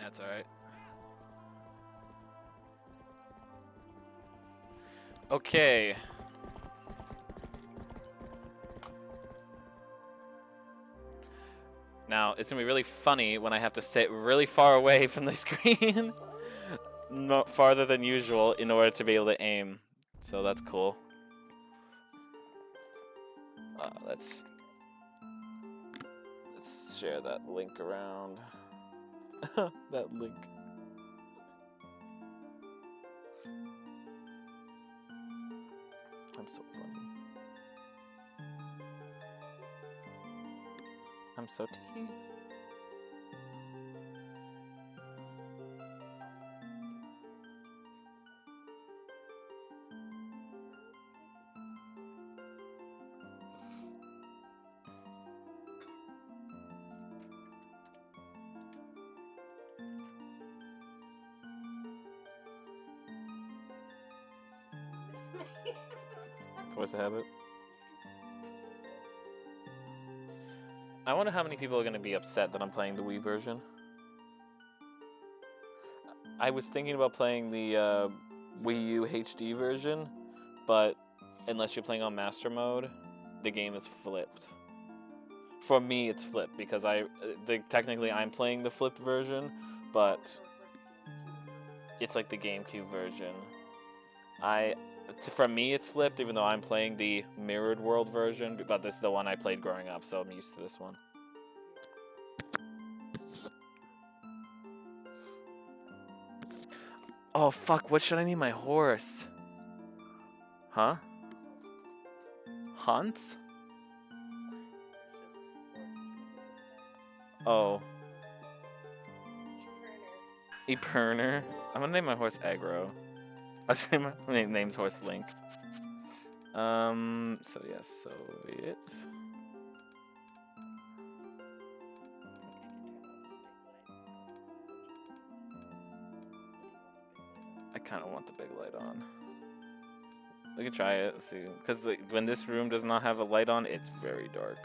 That's alright. Okay. Now, it's going to be really funny when I have to sit really far away from the screen. Not farther than usual in order to be able to aim. So that's cool. Let's share that link around. That link. I'm so funny. I'm so tea. Force a habit. I wonder how many people are going to be upset that I'm playing the Wii version. I was thinking about playing the Wii U HD version, but unless you're playing on Master Mode, the game is flipped. For me, it's flipped because technically I'm playing the flipped version, but it's like the GameCube version. For me, it's flipped, even though I'm playing the Mirrored World version, but this is the one I played growing up, so I'm used to this one. Oh, fuck, what should I name my horse? Huh? Hunts? Oh. Eperner. I'm gonna name my horse Aggro. I'll say my name's horse Link. So yes, Soviet. I kind of want the big light on. We can try it, let's see. Because when this room does not have a light on, it's very dark.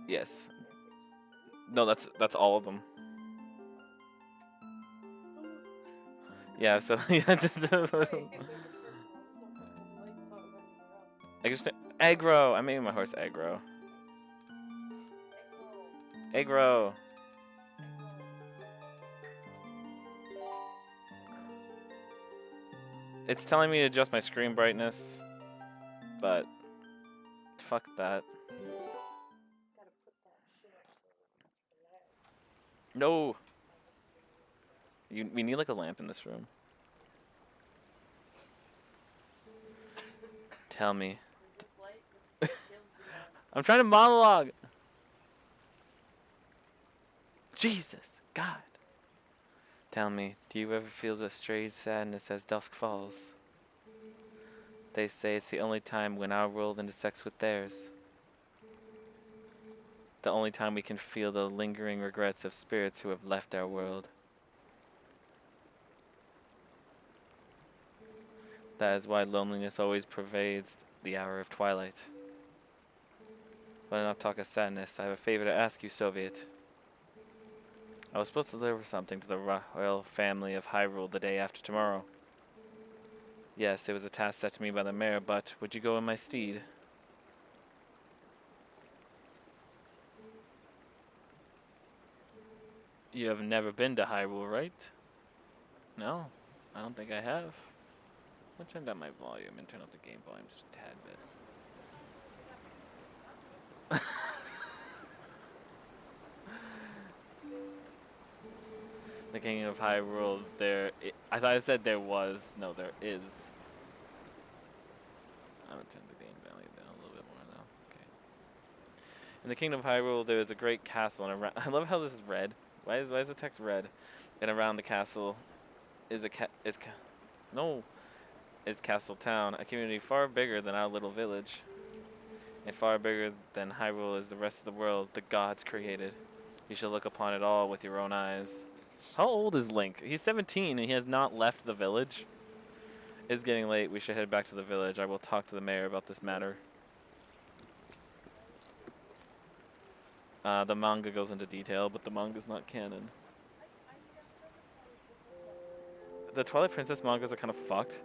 Yes. No, that's all of them. Yeah, so yeah. I just Aggro. I made my horse Aggro. Aggro. It's telling me to adjust my screen brightness, but fuck that. No. We need like a lamp in this room. Tell me. I'm trying to monologue. Jesus, God. Tell me, do you ever feel a strange sadness as dusk falls? They say it's the only time when our world intersects with theirs. The only time we can feel the lingering regrets of spirits who have left our world. That is why loneliness always pervades the hour of twilight. But enough talk of sadness, I have a favor to ask you, Soviet. I was supposed to deliver something to the royal family of Hyrule the day after tomorrow. Yes, it was a task set to me by the mayor, but would you go in my steed? You have never been to Hyrule, right? No, I don't think I have. I'll turn down my volume and turn up the game volume just a tad bit. The King of Hyrule, I thought I said there was. No, there is. I'm gonna turn the game value down a little bit more now. Okay. In the Kingdom of Hyrule, there is a great castle, and around. I love how this is red. Why is the text red? And around the castle is Castle Town, a community far bigger than our little village, and far bigger than Hyrule is the rest of the world the gods created. You shall look upon it all with your own eyes. How old is Link? He's 17 and he has not left the village. It's getting late. We should head back to the village. I will talk to the mayor about this matter. The manga goes into detail, but the manga's not canon. The Twilight Princess mangas are kind of fucked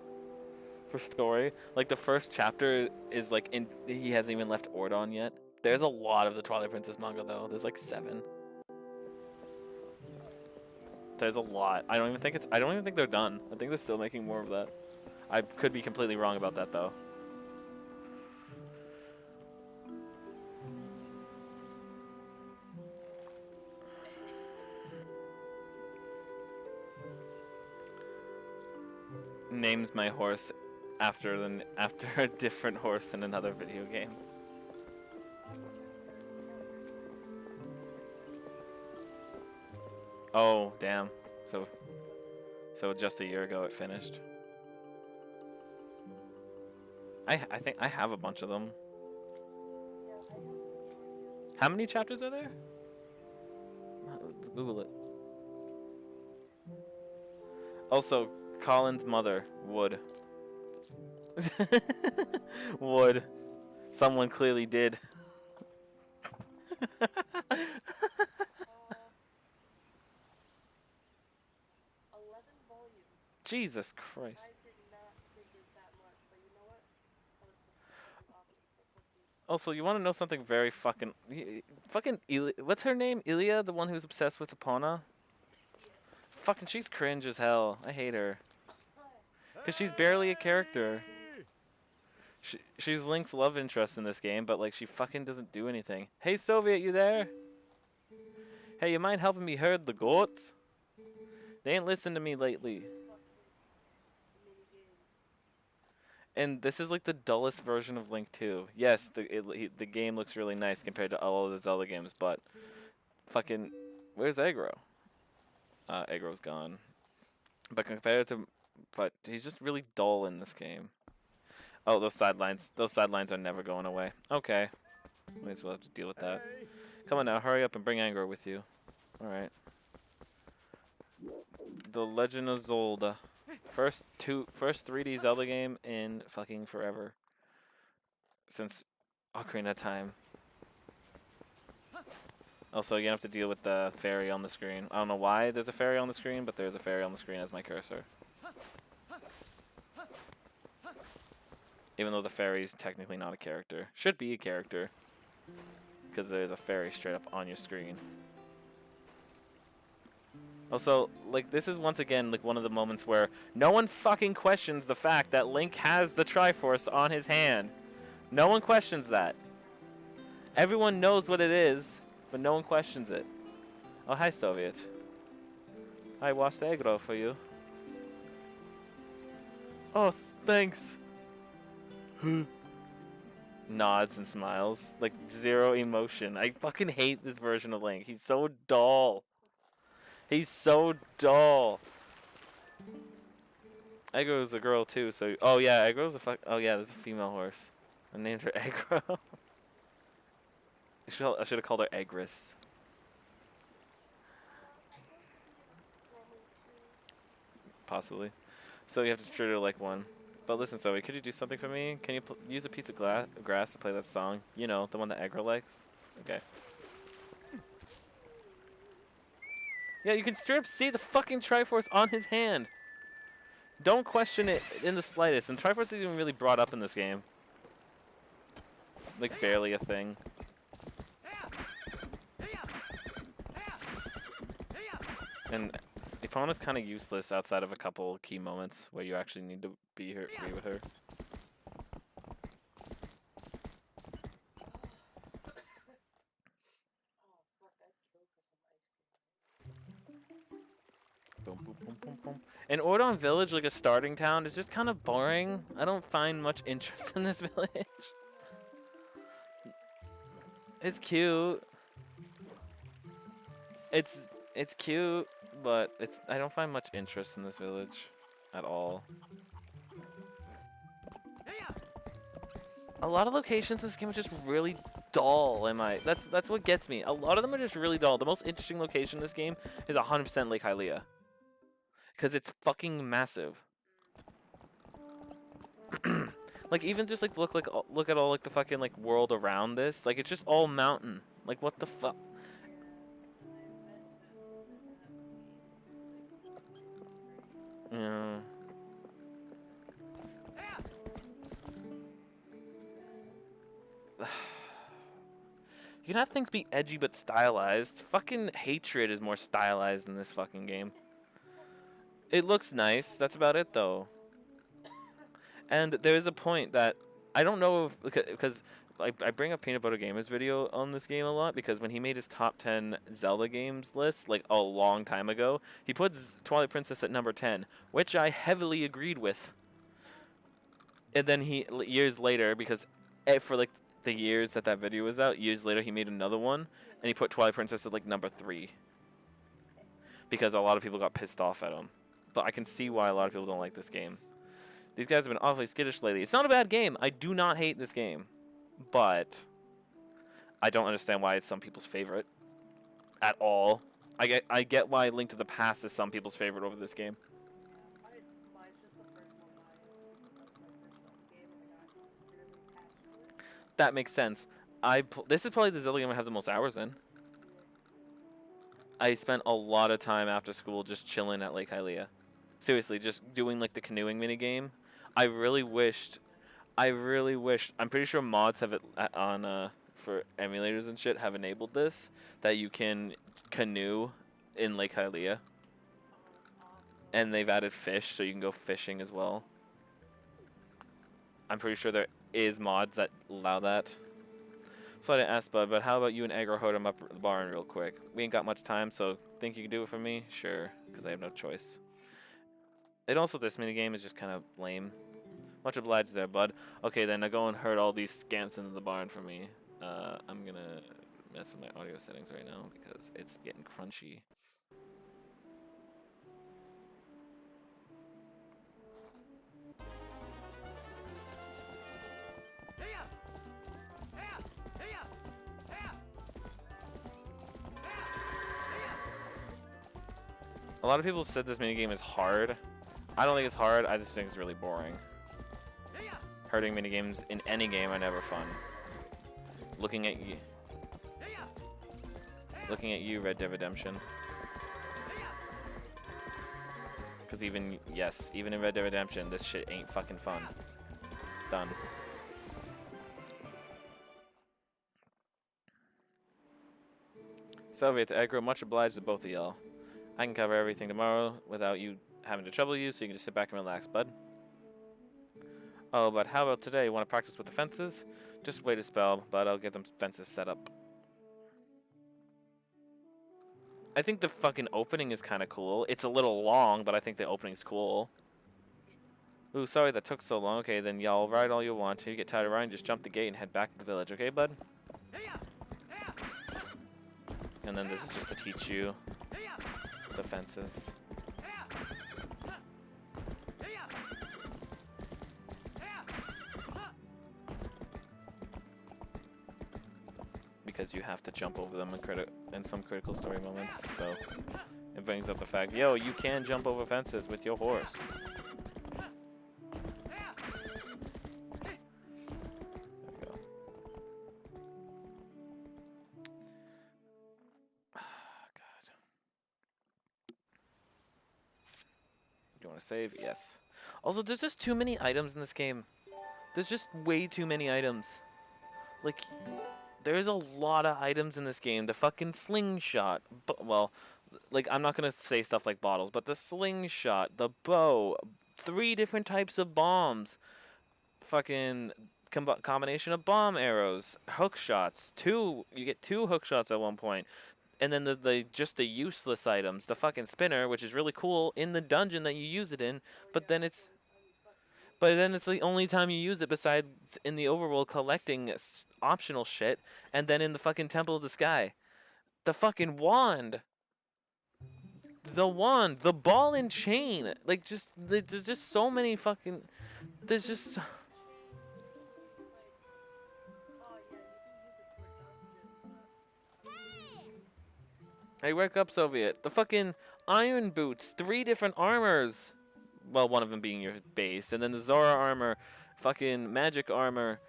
for story. Like the first chapter is like he hasn't even left Ordon yet. There's a lot of the Twilight Princess manga though. There's like 7. There's a lot. I don't even think they're done. I think they're still making more of that. I could be completely wrong about that though. Names my horse after a different horse in another video game. Oh, damn. So just a year ago it finished. I think I have a bunch of them. How many chapters are there? Let's Google it. Also, Colin's mother, Wood. Wood. Someone clearly did. 11 volumes. Jesus Christ. I did not think it was that much, but you know what? Also, you want to know something very fucking what's her name? Ilya, the one who's obsessed with Epona? Yes. Fucking, she's cringe as hell. I hate her. Because she's barely a character. She's Link's love interest in this game, but like she fucking doesn't do anything. Hey Soviet, you there? Hey, you mind helping me herd the goats? They ain't listened to me lately. And this is like the dullest version of Link 2. Yes, the game looks really nice compared to all of the Zelda games, but fucking, where's Aggro? Aggro's gone. But but he's just really dull in this game. Oh, those sidelines are never going away. Okay, might as well have to deal with that. Come on now, hurry up and bring Aggro with you. All right. The Legend of Zelda. First 3D Zelda game in fucking forever. Since Ocarina of Time. Also, you have to deal with the fairy on the screen. I don't know why there's a fairy on the screen, but there's a fairy on the screen as my cursor. Even though the fairy's technically not a character. Should be a character. Because there's a fairy straight up on your screen. Also, like, this is once again, like, one of the moments where no one fucking questions the fact that Link has the Triforce on his hand. No one questions that. Everyone knows what it is, but no one questions it. Oh, hi, Soviet. I washed Aggro for you. Oh, thanks. Nods and smiles. Like, zero emotion. I fucking hate this version of Link. He's so dull. He's so dull. Aggro's a girl too, so oh yeah, Aggro's a oh yeah, there's a female horse. I named her Aggro. I should have called her Agris. Possibly. So you have to treat her like one. But listen, Zoe, could you do something for me? Can you use a piece of grass to play that song? You know, the one that Aggro likes? Okay. Yeah, you can straight up see the fucking Triforce on his hand. Don't question it in the slightest. And Triforce isn't even really brought up in this game. It's like barely a thing. And Epona's kind of useless outside of a couple key moments where you actually need to be with her. Boom, boom, boom, boom, boom. And Ordon Village, like a starting town, is just kind of boring. I don't find much interest in this village. It's cute. It's cute, but I don't find much interest in this village at all. A lot of locations in this game are just really dull. That's what gets me. A lot of them are just really dull. The most interesting location in this game is 100% Lake Hylia. Because it's fucking massive. Like, even just, like, look at all, like, the fucking, like, world around this. Like, it's just all mountain. Like, what the fuck? Yeah. You can have things be edgy but stylized. Fucking Hatred is more stylized than this fucking game. It looks nice. That's about it, though. And there is a point that I don't know if because I bring up Peanut Butter Gamer's video on this game a lot because when he made his top 10 Zelda games list like a long time ago, he puts Twilight Princess at number 10, which I heavily agreed with. And then he years later, because for like the years that video was out, years later he made another one and he put Twilight Princess at like number 3 because a lot of people got pissed off at him. But I can see why a lot of people don't like this game. These guys have been awfully skittish lately. It's not a bad game. I do not hate this game. But I don't understand why it's some people's favorite at all. I get why Link to the Past is some people's favorite over this game. Mine's just a personal bias because that's my first Zelda game and I got severely attached to it. That makes sense. This is probably the Zelda game I have the most hours in. I spent a lot of time after school just chilling at Lake Hylia. Seriously, just doing like the canoeing minigame. I really wished. I'm pretty sure mods have it on for emulators and shit have enabled this that you can canoe in Lake Hylia, Oh, that's awesome. and they've added fish so you can go fishing as well. I'm pretty sure there is mods that allow that. So I didn't ask Bud, but how about you and Agro hold him up at the barn real quick? We ain't got much time, so think you can do it for me? Sure, because I have no choice. And also, this minigame is just kind of lame. Much obliged there, bud. Okay, then, now go and herd all these scamps into the barn for me. I'm gonna mess with my audio settings right now because it's getting crunchy. A lot of people said this minigame is hard. I don't think it's hard, I just think it's really boring. Herding minigames in any game are never fun. Looking at you, Red Dead Redemption. Because even in Red Dead Redemption, this shit ain't fucking fun. Done. Soviet to Aggro, much obliged to both of y'all. I can cover everything tomorrow without you having to trouble you, so you can just sit back and relax, bud. Oh, but how about today? You want to practice with the fences? Just wait a spell, but I'll get them fences set up. I think the fucking opening is kind of cool. It's a little long, but I think the opening's cool. Ooh, sorry that took so long. Okay, then y'all ride all you want to. You get tired of riding, just jump the gate and head back to the village. Okay, bud? And then this is just to teach you the fences. Because you have to jump over them in some critical story moments, so it brings up the fact, yo, you can jump over fences with your horse. There we go. God. Do you want to save? Yes. Also, there's just too many items in this game. There's just way too many items. Like, there's a lot of items in this game. The fucking slingshot. Well, like, I'm not going to say stuff like bottles, but the slingshot, the bow, 3 different types of bombs, fucking combination of bomb arrows, hook shots, you get 2 hook shots at one point. And then just the useless items, the fucking spinner, which is really cool in the dungeon that you use it in, but then it's the only time you use it besides in the overworld collecting optional shit, and then in the fucking Temple of the Sky. The fucking wand. The wand. The ball and chain. Like, there's just so many fucking... There's just... So Oh yeah, you do use it for dungeon. hey, wake up, Soviet. The fucking iron boots. 3 different armors. Well, one of them being your base, and then the Zora armor, fucking magic armor.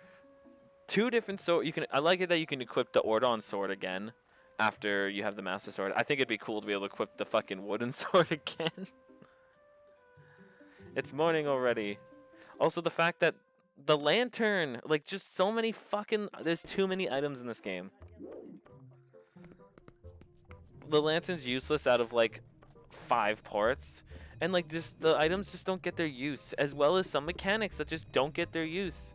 2 different sword. I like it that you can equip the Ordon sword again after you have the Master Sword. I think it'd be cool to be able to equip the fucking wooden sword again. It's morning already. Also, the fact that the lantern, like, just so many fucking. There's too many items in this game. The lantern's useless out of like 5 parts, and like just the items just don't get their use, as well as some mechanics that just don't get their use.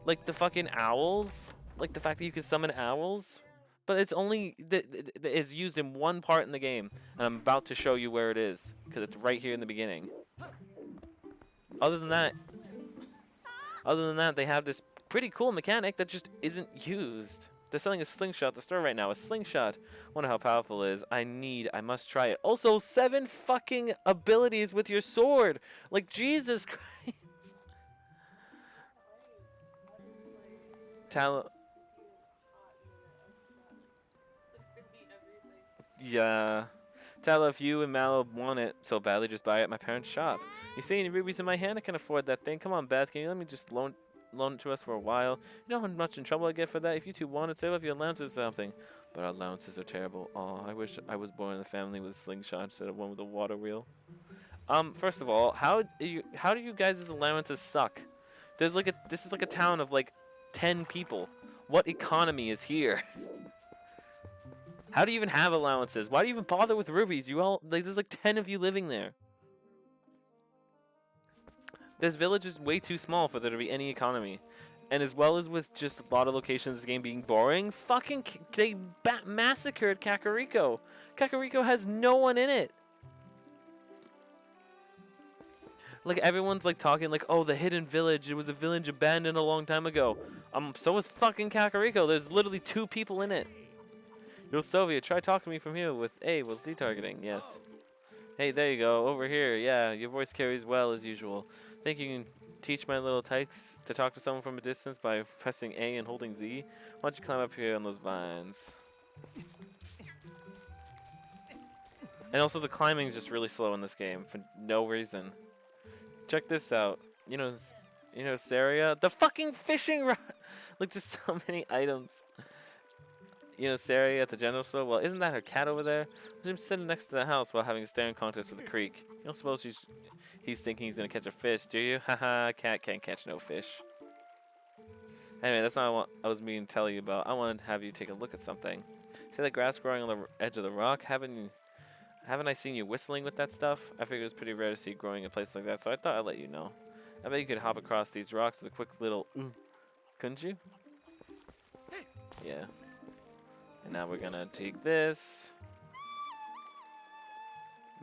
Like the fucking owls, like the fact that you can summon owls, but it's only that is used in one part in the game, and I'm about to show you where it is because it's right here in the beginning. Other than that, they have this pretty cool mechanic that just isn't used. They're selling a slingshot at the store right now. A slingshot. Wonder how powerful it is. I must try it. Also, 7 fucking abilities with your sword. Like, Jesus Christ. Talent. Yeah. Tala, if you and Mallow want it so badly, just buy it at my parents' shop. You see any rubies in my hand? I can afford that thing. Come on, Beth. Can you let me just loan it to us for a while? You know how much in trouble I get for that? If you two want it, save up your allowances or something. But our allowances are terrible. Oh, I wish I was born in a family with a slingshot instead of one with a water wheel. First of all, how do you guys' allowances suck? This is like a town of like 10 people. What economy is here? How do you even have allowances? Why do you even bother with rubies? There's like 10 of you living there. This village is way too small for there to be any economy. And as well as with just a lot of locations this game being boring, they massacred Kakariko. Kakariko has no one in it. Like everyone's like talking like, oh, the hidden village. It was a village abandoned a long time ago. So was fucking Kakariko. There's literally 2 people in it. Yo, Sylvia, try talking to me from here with A. Well, Z targeting, yes. Hey, there you go, over here. Yeah, your voice carries well as usual. Think you can teach my little tykes to talk to someone from a distance by pressing A and holding Z? Why don't you climb up here on those vines? And also, the climbing is just really slow in this game for no reason. Check this out. You know, Saria, the fucking fishing rod. Like, just so many items. You know, Sari at the general store? Well, isn't that her cat over there? She's sitting next to the house while having a staring contest with the creek. You don't suppose he's thinking he's gonna catch a fish, do you? Haha, cat can't catch no fish. Anyway, that's not what I was meaning to tell you about. I wanted to have you take a look at something. See that grass growing on the edge of the rock? Haven't I seen you whistling with that stuff? I figured it was pretty rare to see growing in a place like that, so I thought I'd let you know. I bet you could hop across these rocks with a quick little couldn't you? Yeah. And now we're gonna take this,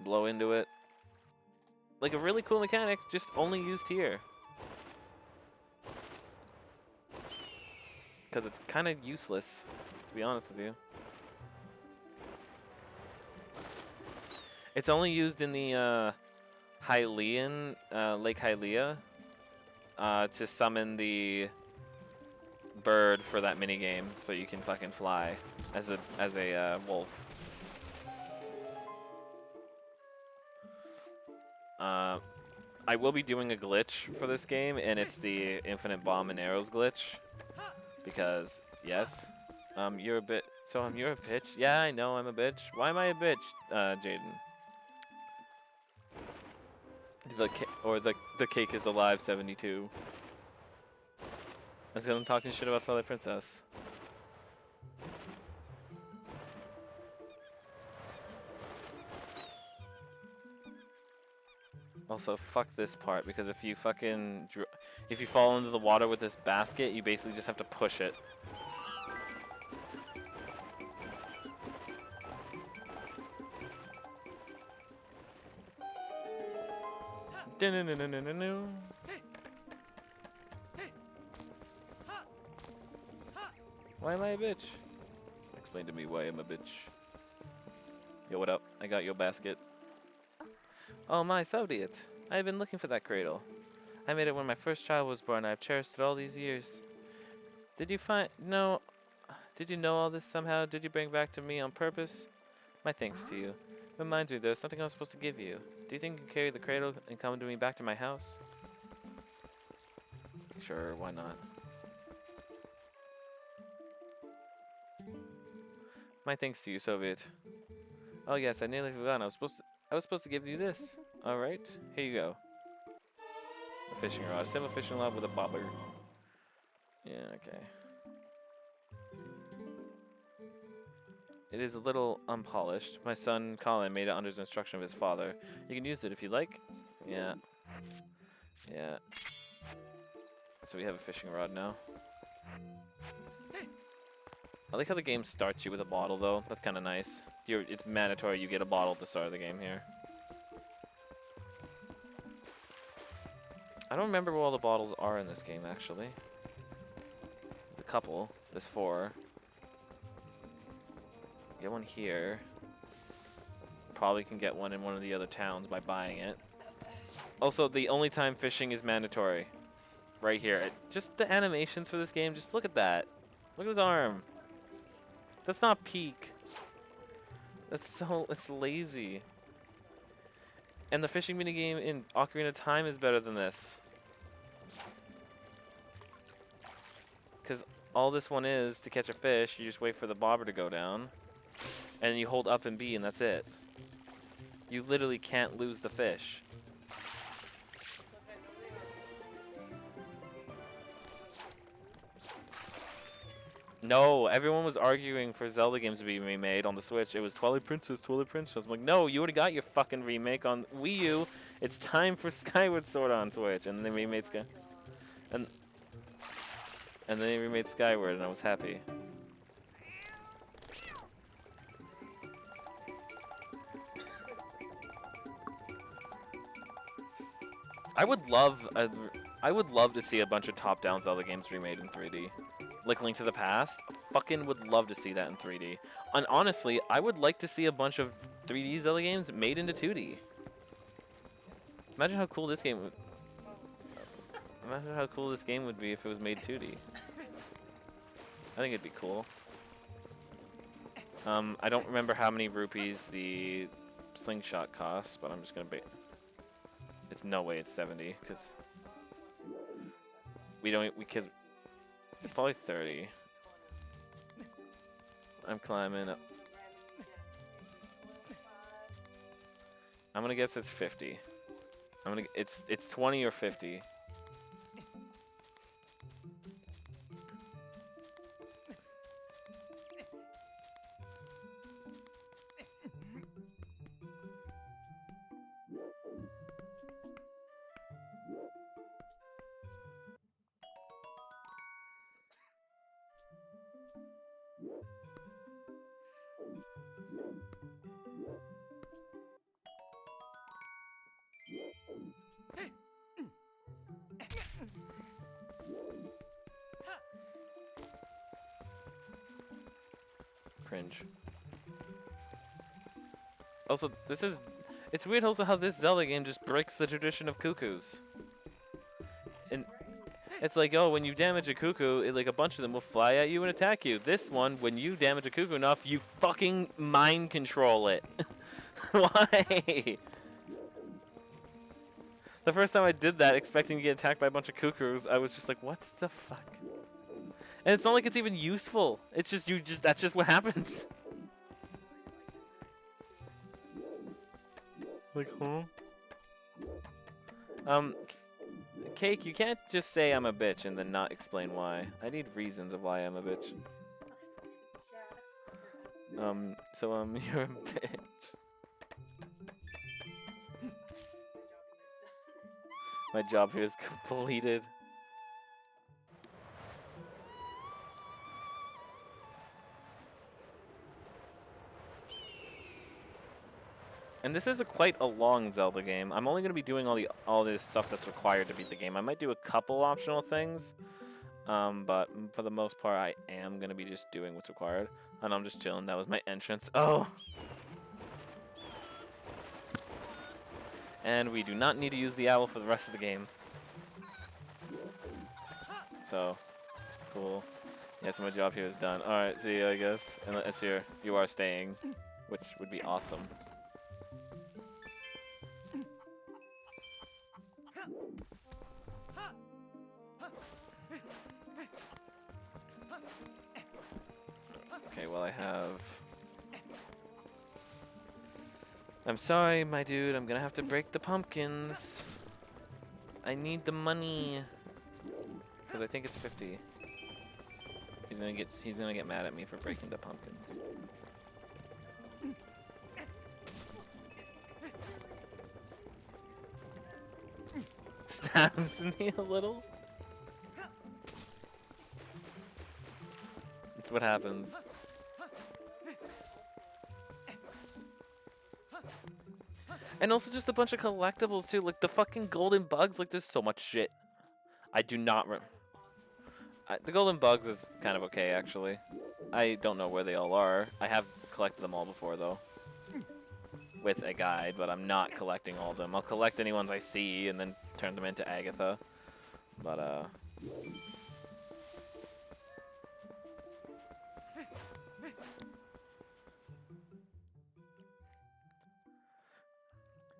blow into it. Like a really cool mechanic, just only used here. Because it's kind of useless, to be honest with you. It's only used in the Hylian, Lake Hylia, to summon the bird for that mini game, so you can fucking fly as a wolf. I will be doing a glitch for this game, and it's the infinite bomb and arrows glitch. Because yes, you're a bit. So you're a bitch. Yeah, I know I'm a bitch. Why am I a bitch, Jaden? The cake is alive 72. That's because I'm talking shit about Twilight Princess. Also, fuck this part, because if you fall into the water with this basket, you basically just have to push it. Why am I a bitch? Explain to me why I'm a bitch. Yo, what up? I got your basket. Oh my, so be it. I've been looking for that cradle. I made it when my first child was born. I've cherished it all these years. Did you know all this somehow? Did you bring it back to me on purpose? My thanks to you. It reminds me there's something I was supposed to give you. Do you think you can carry the cradle and come to me back to my house? Sure, why not? My thanks to you, Soviet. Oh yes, I nearly forgot. I was supposed to give you this. All right, here you go. A fishing rod. A simple fishing rod with a bobber. Yeah, okay. It is a little unpolished. My son Colin made it under the instruction of his father. You can use it if you like. Yeah. Yeah. So we have a fishing rod now. I like how the game starts you with a bottle, though. That's kind of nice. It's mandatory you get a bottle at the start of the game here. I don't remember where all the bottles are in this game, actually. There's a couple. There's 4. Get one here. Probably can get one in one of the other towns by buying it. Also, the only time fishing is mandatory. Right here. Just the animations for this game, just look at that. Look at his arm. That's not peak. It's lazy. And the fishing minigame in Ocarina of Time is better than this. Because all this one is, to catch a fish, you just wait for the bobber to go down. And you hold up and B, and that's it. You literally can't lose the fish. No, everyone was arguing for Zelda games to be remade on the Switch. It was Twilight Princess, Twilight Princess. I'm like, no, you already got your fucking remake on Wii U. It's time for Skyward Sword on Switch. And then they remade and then they remade Skyward, and I was happy. I would love to see a bunch of top-down Zelda games remade in 3D. Like Link to the Past. Fucking would love to see that in 3D. And honestly, I would like to see a bunch of 3D Zelda games made into 2D. Imagine how cool this game would. Imagine how cool this game would be if it was made 2D. I think it'd be cool. I don't remember how many rupees the slingshot costs, but I'm just gonna bet. It's no way it's 70, because because it's probably 30. I'm climbing up. I'm gonna guess it's 50. It's 20 or 50. Cringe. Also, it's weird also how this Zelda game just breaks the tradition of cuckoos. And it's like, oh, when you damage a cuckoo, like a bunch of them will fly at you and attack you. This one, when you damage a cuckoo enough, you fucking mind control it. Why? The first time I did that, expecting to get attacked by a bunch of cuckoos, I was just like, what the fuck? And it's not like it's even useful. It's just that's just what happens. Like, huh? Cake, you can't just say I'm a bitch and then not explain why. I need reasons of why I'm a bitch. You're a bitch. My job here is completed. And this is quite a long Zelda game. I'm only going to be doing all this stuff that's required to beat the game. I might do a couple optional things, but for the most part, I am going to be just doing what's required. And I'm just chilling. That was my entrance. Oh! And we do not need to use the owl for the rest of the game. So, cool. Yeah, so my job here is done. Alright, see you, I guess. Unless you are staying, which would be awesome. Okay, well I have... I'm sorry, my dude, I'm gonna have to break the pumpkins. I need the money. Because I think it's 50. He's gonna get mad at me for breaking the pumpkins. Stabs me a little. That's what happens. And also just a bunch of collectibles too, like the fucking golden bugs. Like there's so much shit. I do not. The golden bugs is kind of okay actually. I don't know where they all are. I have collected them all before though, with a guide, but I'm not collecting all of them. I'll collect any ones I see and then turn them into Agatha. But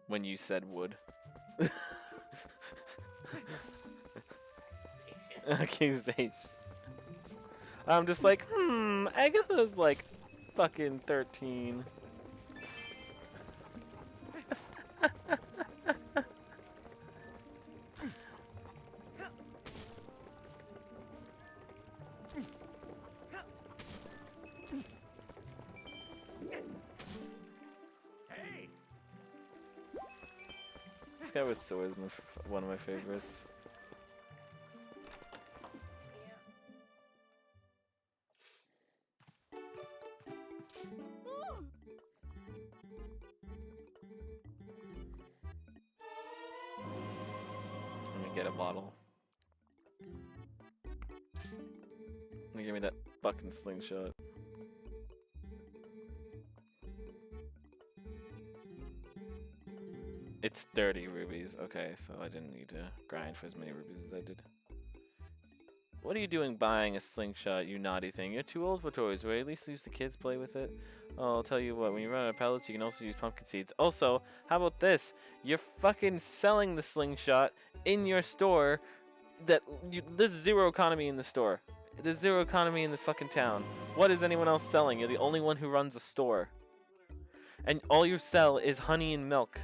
when you said wood. Accusation. I'm just like, Agatha's like fucking 13. This guy with swords is one of my favorites. Let me get a bottle. Let me give me that fucking slingshot. It's 30 rubies. Okay, so I didn't need to grind for as many rubies as I did. What are you doing buying a slingshot, you naughty thing? You're too old for toys, right? At least use the kids play with it. Oh, I'll tell you what, when you run out of pellets, you can also use pumpkin seeds. Also, how about this? You're fucking selling the slingshot in your store. There's zero economy in the store. There's zero economy in this fucking town. What is anyone else selling? You're the only one who runs a store. And all you sell is honey and milk.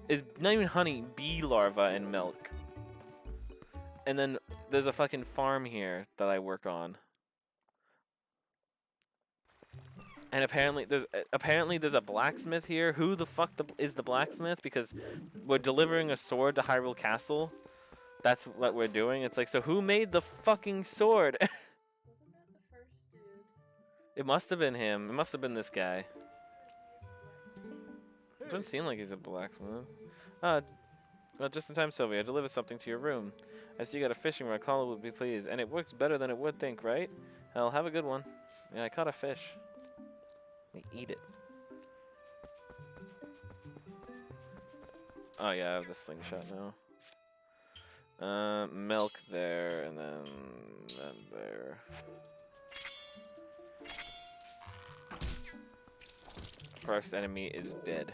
Is not even honey, bee larvae and milk. And then there's a fucking farm here that I work on. And apparently there's a blacksmith here. Who the fuck is the blacksmith? Because we're delivering a sword to Hyrule Castle. That's what we're doing. It's like, so who made the fucking sword? Wasn't that the first dude? It must have been him. It must have been this guy. It doesn't seem like he's a blacksmith. Well, just in time, Sylvia. I deliver something to your room. I see you got a fishing rod. Colin would be pleased. And it works better than it would think, right? Hell, have a good one. Yeah, I caught a fish. Let me eat it. Oh, yeah, I have the slingshot now. Milk there, and then there. First enemy is dead.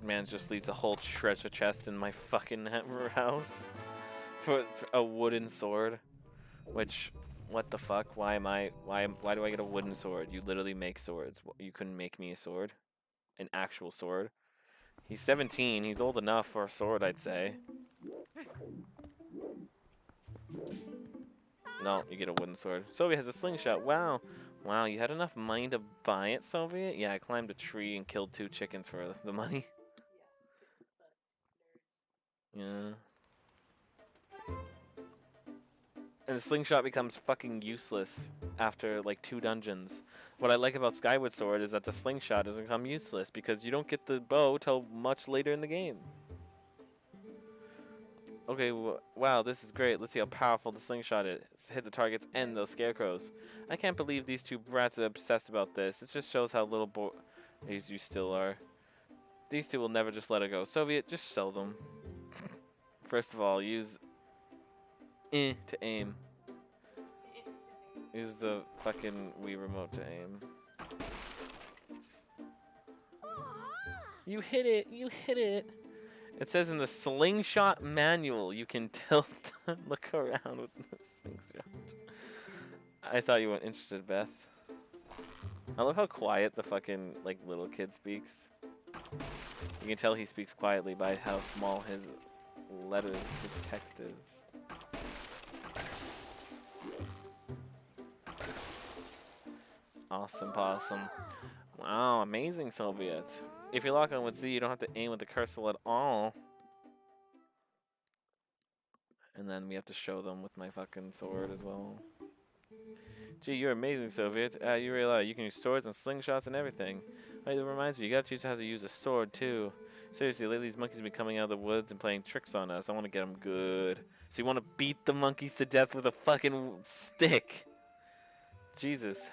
Man just leaves a whole treasure chest in my fucking house for a wooden sword. Which, what the fuck? Why do I get a wooden sword? You literally make swords. You couldn't make me a sword, an actual sword. He's 17. He's old enough for a sword, I'd say. No, you get a wooden sword. Soviet has a slingshot. Wow. Wow, you had enough money to buy it, Soviet? Yeah, I climbed a tree and killed 2 chickens for the money. Yeah. And the slingshot becomes fucking useless after like 2 dungeons. What I like about Skyward Sword is that the slingshot doesn't become useless because you don't get the bow till much later in the game. Okay, wow, this is great. Let's see how powerful the slingshot is. Hit the targets and those scarecrows. I can't believe these 2 brats are obsessed about this. It just shows how little boys you still are. These 2 will never just let it go. Soviet, just sell them. First of all, use to aim. Use the fucking Wii remote to aim. You hit it! You hit it! It says in the slingshot manual you can tilt and look around with the slingshot. I thought you weren't interested, Beth. I love how quiet the fucking like little kid speaks. You can tell he speaks quietly by how small his text is. Awesome possum. Wow, amazing, Soviet. If you lock on with Z, you don't have to aim with the cursor at all. And then we have to show them with my fucking sword as well. Gee, you're amazing, Soviet. You realize you can use swords and slingshots and everything. Oh, that reminds me, you gotta teach us how to use a sword too. Seriously, lately these monkeys have been coming out of the woods and playing tricks on us. I want to get them good. So you want to beat the monkeys to death with a fucking stick? Jesus.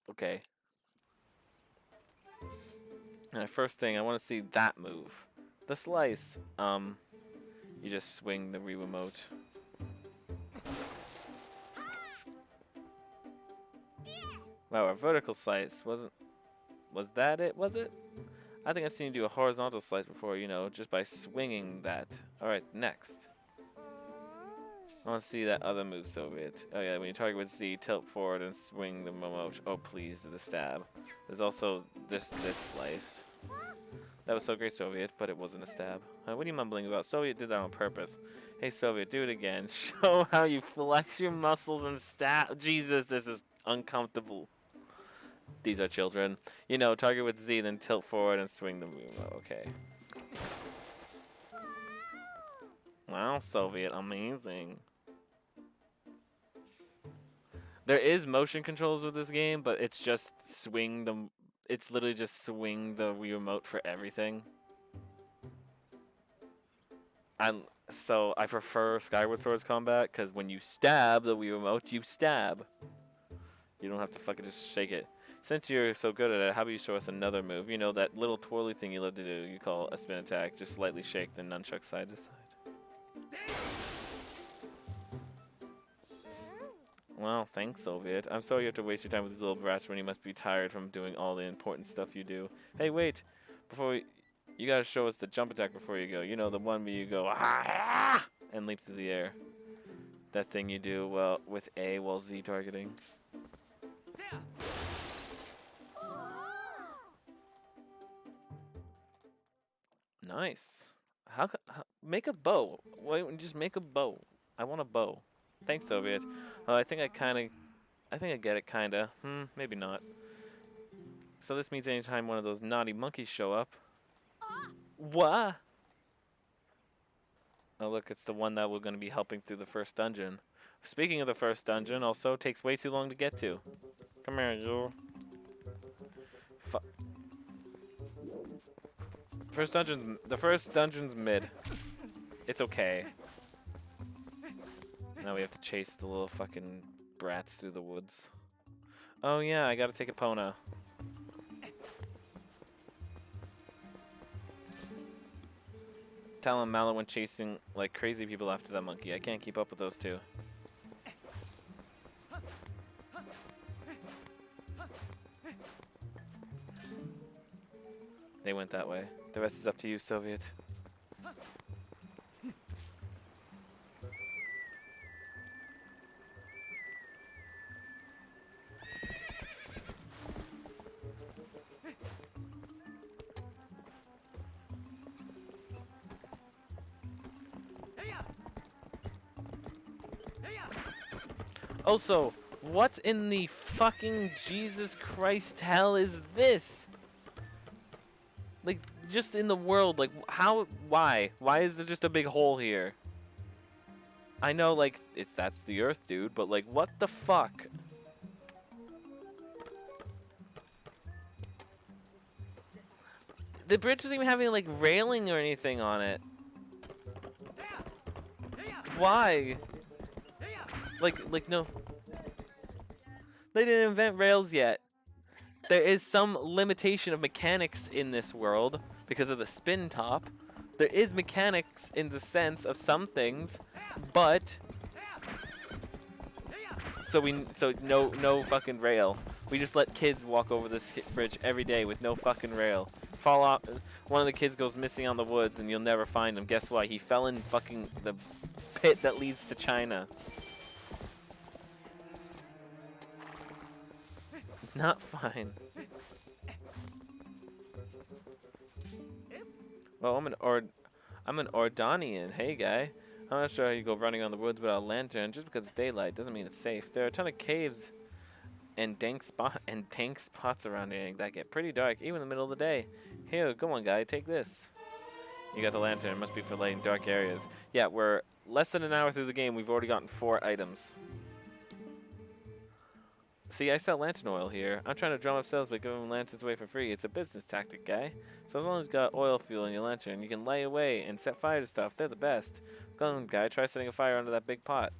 Okay. First thing, I want to see that move. The slice. You just swing the Wii remote. Wow, a vertical slice was that it? Was it? I think I've seen you do a horizontal slice before. You know, just by swinging that. All right, next. I want to see that other move, Soviet. Oh yeah, when you target with Z, tilt forward and swing the remote. Oh please, the stab. There's also this slice. That was so great, Soviet, but it wasn't a stab. What are you mumbling about? Soviet did that on purpose. Hey, Soviet, do it again. Show how you flex your muscles and stab. Jesus, this is uncomfortable. These are children. You know, target with Z, then tilt forward and swing the remote. Okay. Wow, Soviet, amazing. There is motion controls with this game, but it's just swing the. It's literally just swing the Wii remote for everything. So I prefer Skyward Sword's combat because when you stab the Wii remote, you stab. You don't have to fucking just shake it. Since you're so good at it, how about you show us another move? You know that little twirly thing you love to do. You call a spin attack. Just slightly shake the nunchuck side to side. Well, thanks, Soviet. I'm sorry you have to waste your time with these little brats when you must be tired from doing all the important stuff you do. Hey, wait. You gotta show us the jump attack before you go. You know, the one where you go, ah, and leap through the air. That thing you do, well, with A while Z targeting. Nice. Make a bow. Wait, just make a bow. I want a bow. Thanks, Soviet. I think I get it, kinda. Maybe not. So this means anytime one of those naughty monkeys show up. What? Oh, look, it's the one that we're going to be helping through the first dungeon. Speaking of the first dungeon, also takes way too long to get to. Come here, you. The first dungeon's mid. It's okay. Now we have to chase the little fucking brats through the woods. Oh yeah, I gotta take a Epona. Talon Mallow went chasing like crazy people after that monkey. I can't keep up with those two. They went that way. The rest is up to you, Soviet. Also, what in the fucking Jesus Christ hell is this? Like, just in the world, like, how, why? Why is there just a big hole here? I know, like, that's the Earth, dude, but, like, what the fuck? The bridge doesn't even have any, like, railing or anything on it. Why? Like, no. They didn't invent rails yet. There is some limitation of mechanics in this world because of the spin top. There is mechanics in the sense of some things, but so no fucking rail. We just let kids walk over this bridge every day with no fucking rail. fall off. One of the kids goes missing on the woods, and you'll never find him. Guess what? He fell in fucking the pit that leads to China. Not fine. Well, I'm an Ordanian. Hey, guy. I'm not sure how you go running on the woods without a lantern. Just because it's daylight doesn't mean it's safe. There are a ton of caves and dank spots around here that get pretty dark, even in the middle of the day. Here, go on, guy. Take this. You got the lantern. It must be for lighting dark areas. Yeah, we're less than an hour through the game. We've already gotten 4 items. See, I sell lantern oil here. I'm trying to drum up sales by giving lanterns away for free. It's a business tactic, guy. So as long as you got oil fuel in your lantern, you can light away and set fire to stuff. They're the best. Go on, guy. Try setting a fire under that big pot.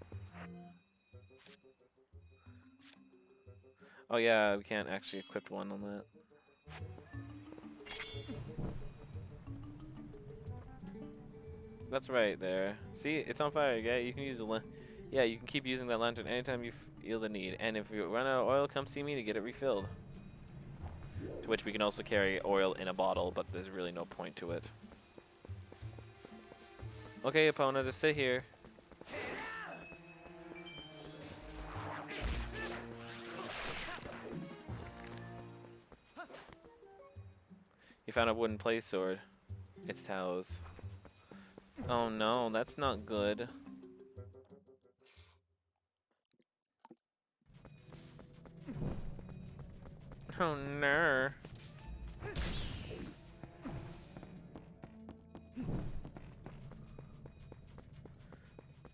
Oh yeah, we can't actually equip one on that. That's right there. See, it's on fire, guy. You can use the yeah, you can keep using that lantern anytime you feel the need. And if you run out of oil, come see me to get it refilled. To which we can also carry oil in a bottle, but there's really no point to it. Okay, opponent, just sit here. You found a wooden play sword. It's Tao's. Oh no, that's not good. Oh no.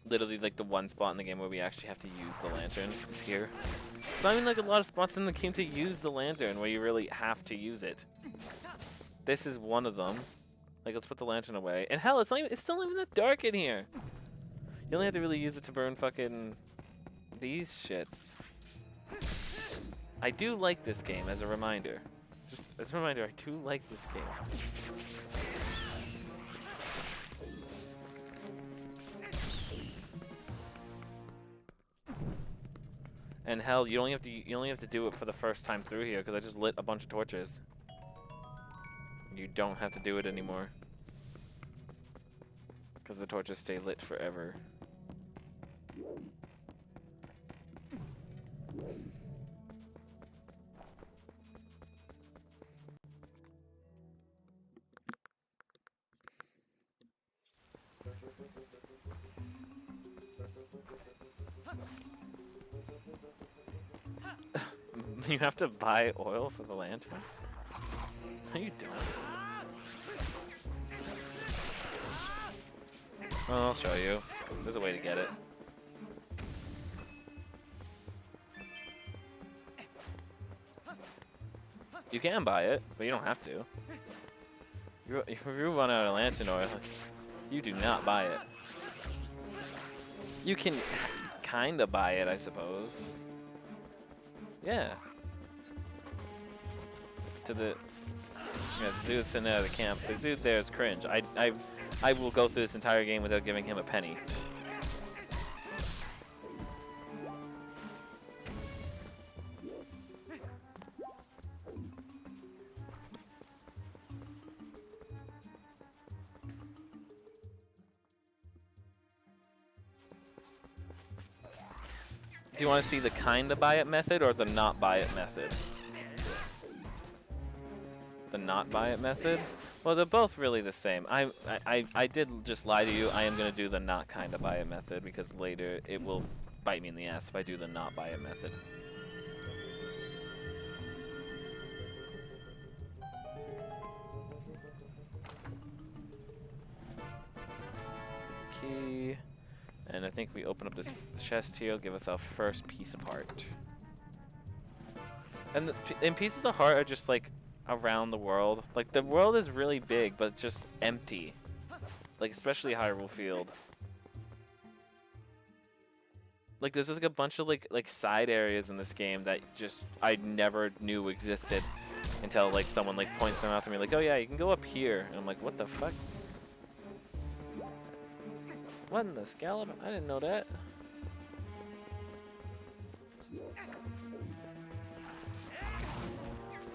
Literally like the one spot in the game where we actually have to use the lantern is here. It's not even like a lot of spots in the game to use the lantern where you really have to use it. This is one of them. Like, let's put the lantern away. And hell, it's still not even that dark in here. You only have to really use it to burn fucking these shits. I do like this game as a reminder. Just as a reminder, I do like this game. And hell, you only have to do it for the first time through here because I just lit a bunch of torches. You don't have to do it anymore. Because the torches stay lit forever. You have to buy oil for the lantern? No, you don't. Well, I'll show you. There's a way to get it. You can buy it, but you don't have to. If you run out of lantern oil, you do not buy it. You can kind of buy it, I suppose. Yeah. To the dude sitting out of the camp. The dude there is cringe. I will go through this entire game without giving him a penny. Do you want to see the kinda buy it method or the not buy it method? The not buy it method? Well, they're both really the same. I did just lie to you. I am going to do the not kinda buy it method because later it will bite me in the ass if I do the not buy it method. Key. And I think we open up this chest here, it'll give us our first piece of heart. And pieces of heart are just like around the world. Like the world is really big, but it's just empty. Like especially Hyrule Field. Like there's just like a bunch of like side areas in this game that just I never knew existed until like someone like points them out to me like, oh yeah, you can go up here. And I'm like, what the fuck? What in the scallop? I didn't know that.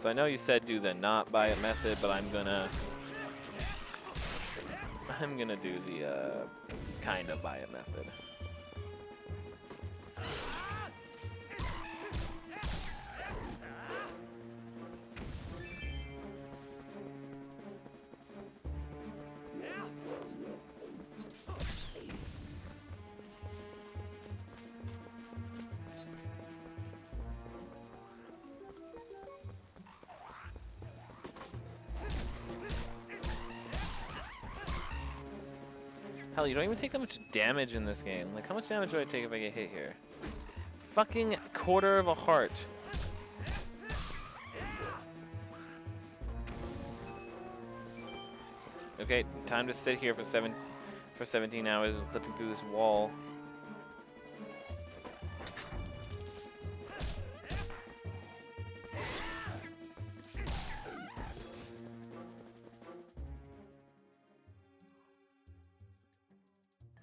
So I know you said do the not buy it method, but I'm gonna do the kind of buy it method. Hell, you don't even take that much damage in this game. Like, how much damage do I take if I get hit here? Fucking quarter of a heart. Okay, time to sit here for 17 hours and clipping through this wall.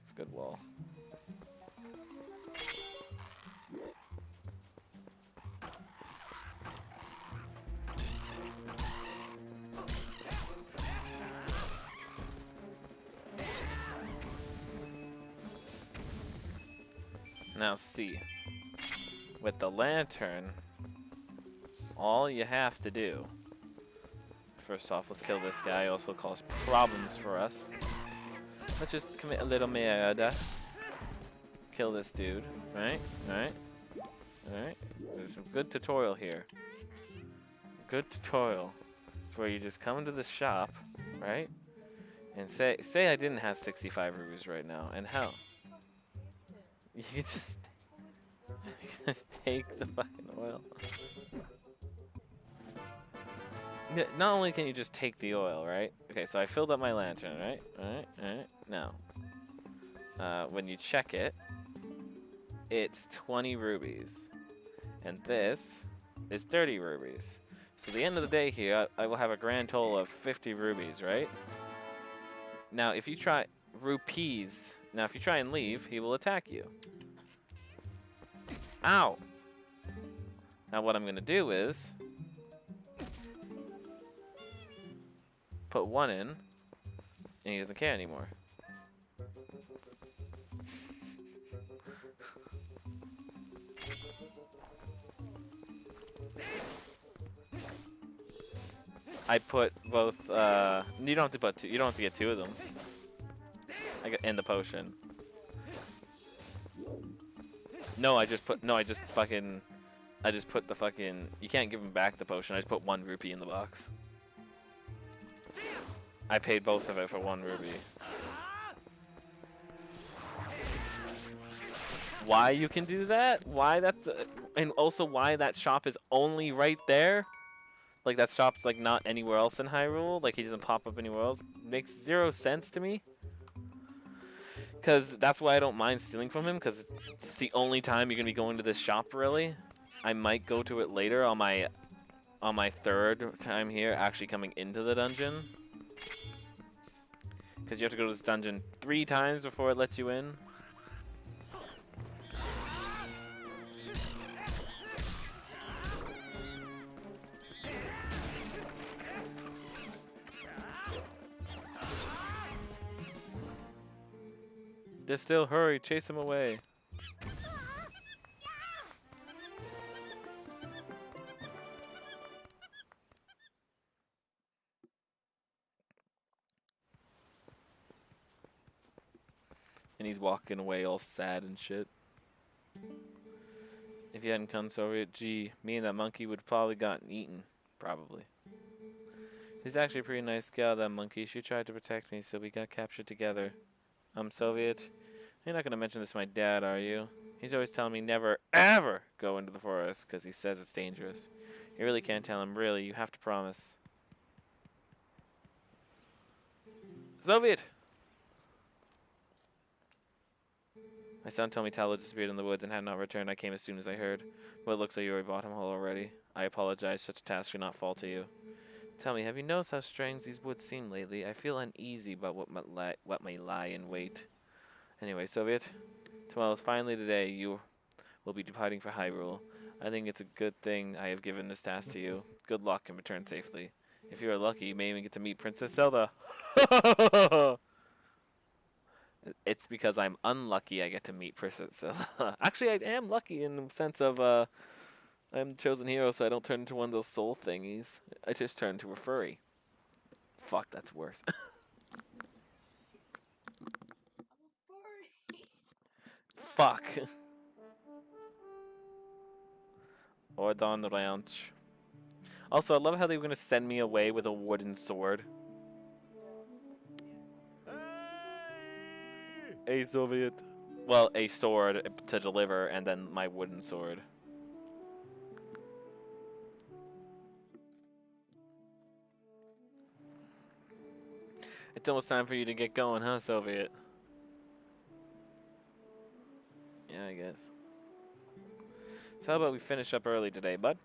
It's a good wall. Now see, with the lantern, all you have to do, first off, let's kill this guy, also cause problems for us. Let's just commit a little murder. Kill this dude, right? Alright. Alright. There's a good tutorial here. Good tutorial. It's where you just come into the shop, right? And say I didn't have 65 rubies right now, and hell, you could just take the fucking oil. Not only can you just take the oil, right? Okay, so I filled up my lantern, right? Alright. Now, when you check it, it's 20 rubies. And this is 30 rubies. So at the end of the day here, I will have a grand total of 50 rubies, right? Now, if you try rupees, now if you try and leave, he will attack you. Ow! Now what I'm gonna do is put one in, and he doesn't care anymore. I put both, you don't have to put two, you don't have to get two of them. I got in the potion. No, I just put the fucking, you can't give him back the potion, I just put 1 rupee in the box. I paid both of it for 1 rupee. Why you can do that? Why that's, and also why that shop is only right there? Like that shop's like not anywhere else in Hyrule, like he doesn't pop up anywhere else. Makes 0 sense to me. Because that's why I don't mind stealing from him, because it's the only time you're going to be going to this shop, really. I might go to it later on my 3rd time here, actually coming into the dungeon. Because you have to go to this dungeon 3 times before it lets you in. Just still hurry, chase him away. And he's walking away all sad and shit. If you hadn't come so gee, me and that monkey would probably gotten eaten. Probably. He's actually a pretty nice gal, that monkey. She tried to protect me, so we got captured together. I'm Soviet. You're not going to mention this to my dad, are you? He's always telling me never, ever go into the forest because he says it's dangerous. You really can't tell him, really. You have to promise. Soviet! My son told me Talo disappeared in the woods and had not returned. I came as soon as I heard. But it looks like you already bought him whole already. I apologize. Such a task should not fall to you. Tell me, have you noticed how strange these woods seem lately? I feel uneasy about what may lie in wait. Anyway, Soviet, tomorrow is finally the day you will be departing for Hyrule. I think it's a good thing I have given this task to you. Good luck and return safely. If you are lucky, you may even get to meet Princess Zelda. It's because I'm unlucky I get to meet Princess Zelda. Actually, I am lucky in the sense of I'm the chosen hero, so I don't turn into one of those soul thingies. I just turn into a furry. Fuck, that's worse. Fuck. Ordon Ranch. Also, I love how they were going to send me away with a wooden sword. A Soviet. Well, a sword to deliver, and then my wooden sword. It's almost time for you to get going, huh, Soviet? Yeah, I guess. So how about we finish up early today, bud?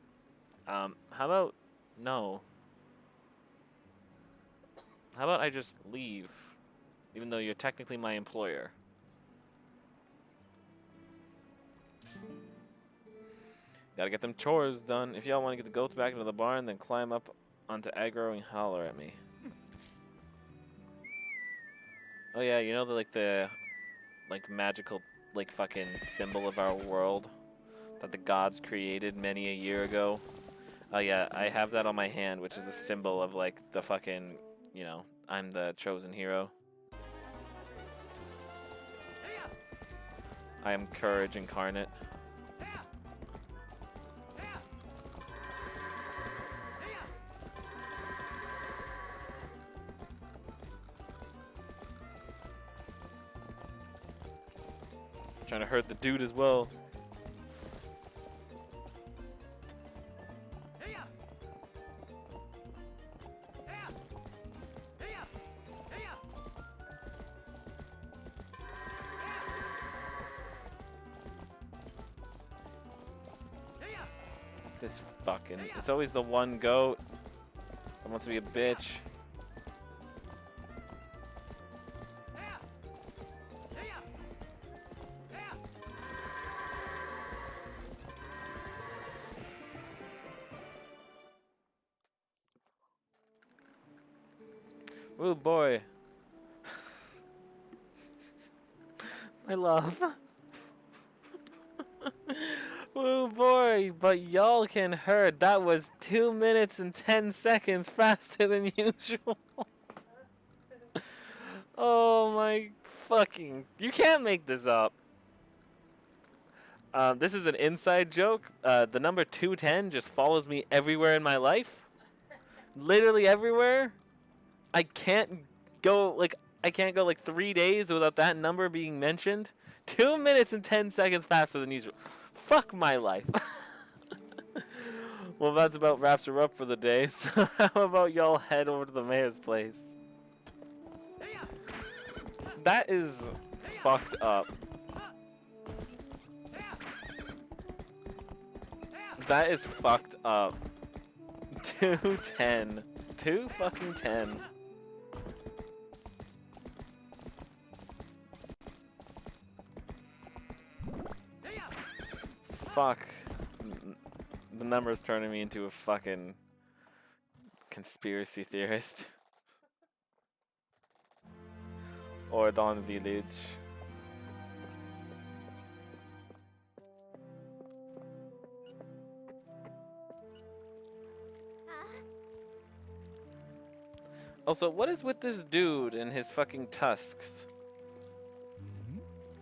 How about... No. How about I just leave? Even though you're technically my employer. Gotta get them chores done. If y'all want to get the goats back into the barn, then climb up onto aggro and holler at me. Oh yeah, you know the magical fucking symbol of our world that the gods created many a year ago? Oh yeah, I have that on my hand, which is a symbol of like the fucking, you know, I'm the chosen hero. I am courage incarnate. Trying to hurt the dude as well. This fucking... It's always the one goat that wants to be a bitch. Oh boy. My love. Oh boy, but y'all can heard that was 2 minutes and 10 seconds faster than usual. Oh my fucking... You can't make this up. This is an inside joke. The number 210 just follows me everywhere in my life. Literally everywhere. I can't go like 3 days without that number being mentioned. 2 minutes and 10 seconds faster than usual. Fuck my life. Well, that's about wraps her up for the day. So how about y'all head over to the mayor's place? That is fucked up. That is fucked up. 210. 2 fucking 10. Fuck. The number's turning me into a fucking conspiracy theorist. Ordon Village. Also, what is with this dude and his fucking tusks?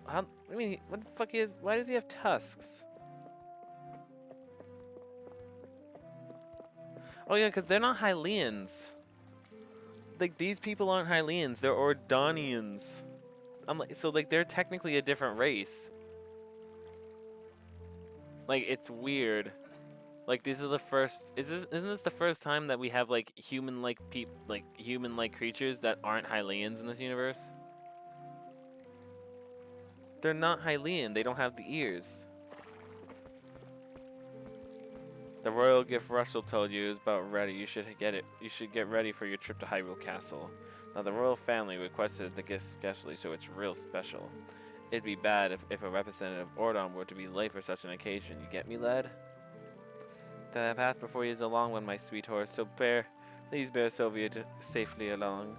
I mean, what the fuck is... Why does he have tusks? Oh yeah, because they're not Hylians. Like, these people aren't Hylians, they're Ordonians. I'm like, so like, they're technically a different race. Like, it's weird. Like, these are the first... Isn't this the first time that we have, like, human-like human-like creatures that aren't Hylians in this universe? They're not Hylian, they don't have the ears. The royal gift Russell told you is about ready. You should get it. You should get ready for your trip to Hyrule Castle. Now, the royal family requested the gift specially, so it's real special. It'd be bad if a representative of Ordon were to be late for such an occasion. You get me, lad? The path before you is a long one, my sweet horse, so please bear Soviet safely along.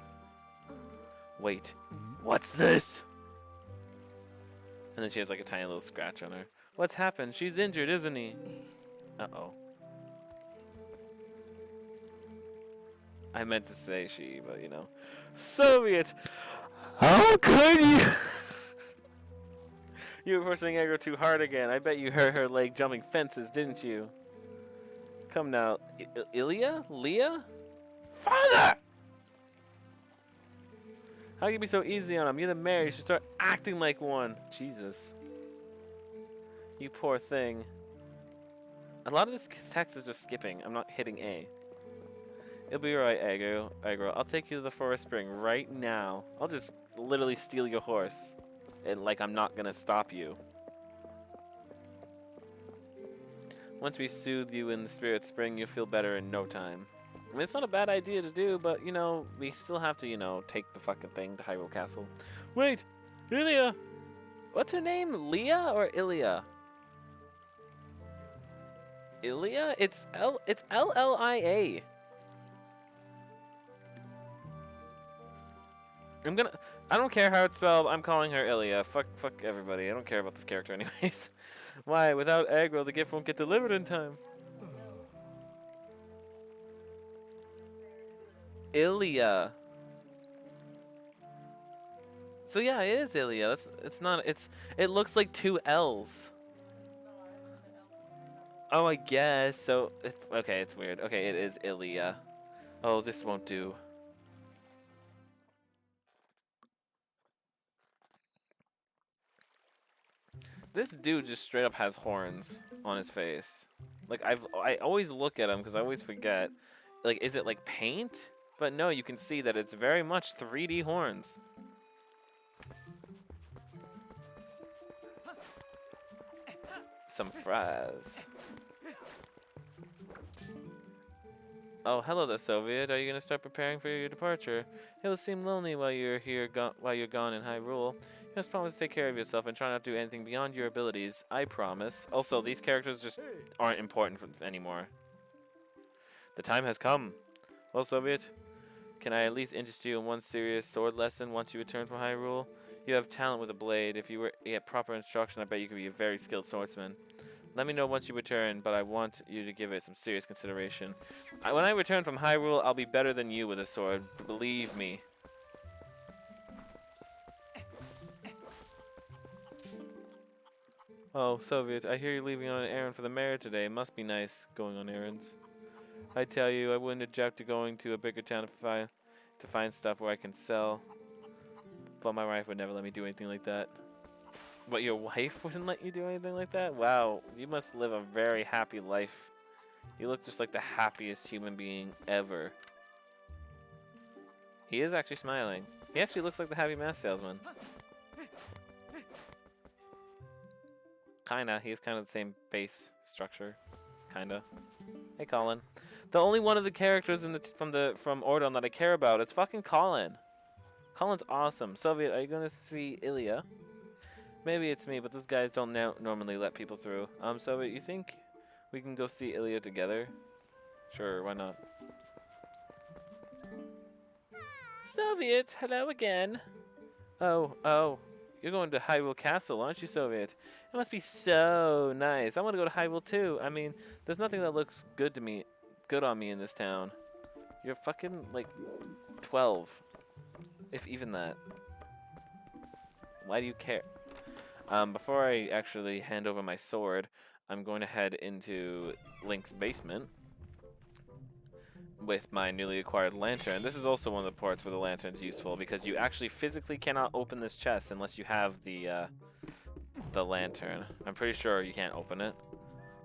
Wait, what's this? And then she has like a tiny little scratch on her. What's happened? She's injured, isn't he? Uh-oh. I meant to say she, but you know. Soviet! How could you? You were forcing aggro too hard again. I bet you hurt her leg jumping fences, didn't you? Come now. Ilya? Leah? Father! How can you be so easy on him? You're the mayor. You should start acting like one. Jesus. You poor thing. A lot of this text is just skipping. I'm not hitting A. It'll be alright, Aggro. I'll take you to the forest spring right now. I'll just literally steal your horse. And like I'm not gonna stop you. Once we soothe you in the spirit spring, you'll feel better in no time. I mean, it's not a bad idea to do, but, you know, we still have to, you know, take the fucking thing to Hyrule Castle. Wait! Ilya! What's her name? Leah or Ilya? Ilya? It's L-L-I-A. I don't care how it's spelled, I'm calling her Ilya. Fuck everybody. I don't care about this character anyways. Why? Without aggro, the gift won't get delivered in time. Ilya. So yeah, it is Ilya. It looks like two L's. Oh, I guess. So okay, it's weird. Okay, it is Ilya. Oh, this won't do. This dude just straight up has horns on his face. Like I always look at him because I always forget. Like, is it like paint? But no, you can see that it's very much 3D horns. Some fries. Oh, hello there, Soviet. Are you gonna start preparing for your departure? It will seem lonely while you're here, while you're gone in Hyrule. You must promise to take care of yourself and try not to do anything beyond your abilities. I promise. Also, these characters just aren't important anymore. The time has come. Well, Soviet, can I at least interest you in one serious sword lesson once you return from Hyrule? You have talent with a blade. If you were to get proper instruction, I bet you could be a very skilled swordsman. Let me know once you return, but I want you to give it some serious consideration. When I return from Hyrule, I'll be better than you with a sword. Believe me. Oh, Soviet, I hear you're leaving on an errand for the mayor today. Must be nice, going on errands. I tell you, I wouldn't object to going to a bigger town to find stuff where I can sell. But my wife would never let me do anything like that. But your wife wouldn't let you do anything like that? Wow, you must live a very happy life. You look just like the happiest human being ever. He is actually smiling. He actually looks like the Happy Mask salesman. Kinda. He has kind of the same face structure. Kinda. Hey, Colin. The only one of the characters from Ordon that I care about is fucking Colin. Colin's awesome. Soviet, are you gonna see Ilya? Maybe it's me, but those guys don't normally let people through. Soviet, you think we can go see Ilya together? Sure, why not? Soviet, hello again. Oh. You're going to Hyrule Castle, aren't you, Soviet? It must be so nice. I want to go to Hyrule too. I mean, there's nothing that looks good on me in this town. You're fucking like 12, if even that. Why do you care? Before I actually hand over my sword, I'm going to head into Link's basement with my newly acquired lantern. This is also one of the parts where the lantern's useful because you actually physically cannot open this chest unless you have the lantern. I'm pretty sure you can't open it.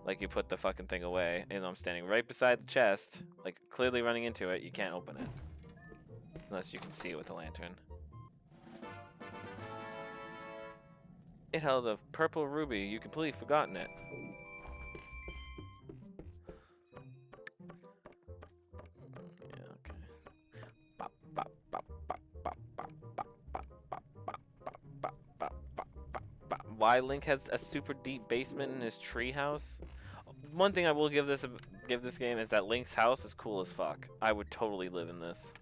Like, you put the fucking thing away, and I'm standing right beside the chest, like clearly running into it. You can't open it unless you can see it with the lantern. It held a purple ruby. You completely forgotten it. Why Link has a super deep basement in his treehouse? One thing I will give this give this game is that Link's house is cool as fuck. I would totally live in this.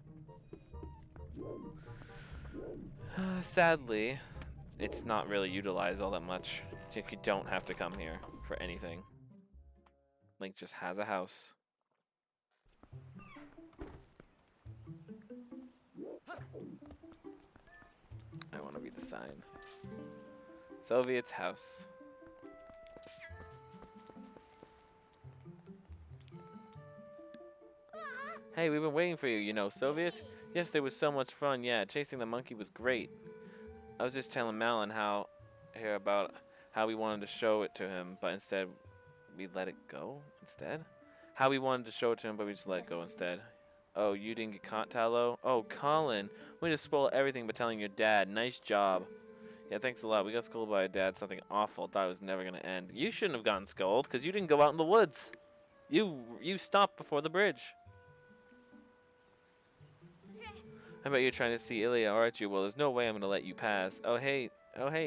Sadly, it's not really utilized all that much. You don't have to come here for anything. Link just has a house. I want to read the sign. Soviet's house. Hey, we've been waiting for you, you know, Soviet. Yesterday was so much fun. Yeah, chasing the monkey was great. I was just telling Malin about how we wanted to show it to him, but instead we let it go instead. How we wanted to show it to him, but we just let it go instead. Oh, you didn't get caught, Tallow? Oh, Colin, we just spoiled everything by telling your dad. Nice job. Yeah, thanks a lot. We got scolded by a dad. Something awful. Thought it was never gonna end. You shouldn't have gotten scolded because you didn't go out in the woods. You stopped before the bridge. I bet you're trying to see Ilya, aren't you? Well, there's no way I'm gonna let you pass. Oh hey,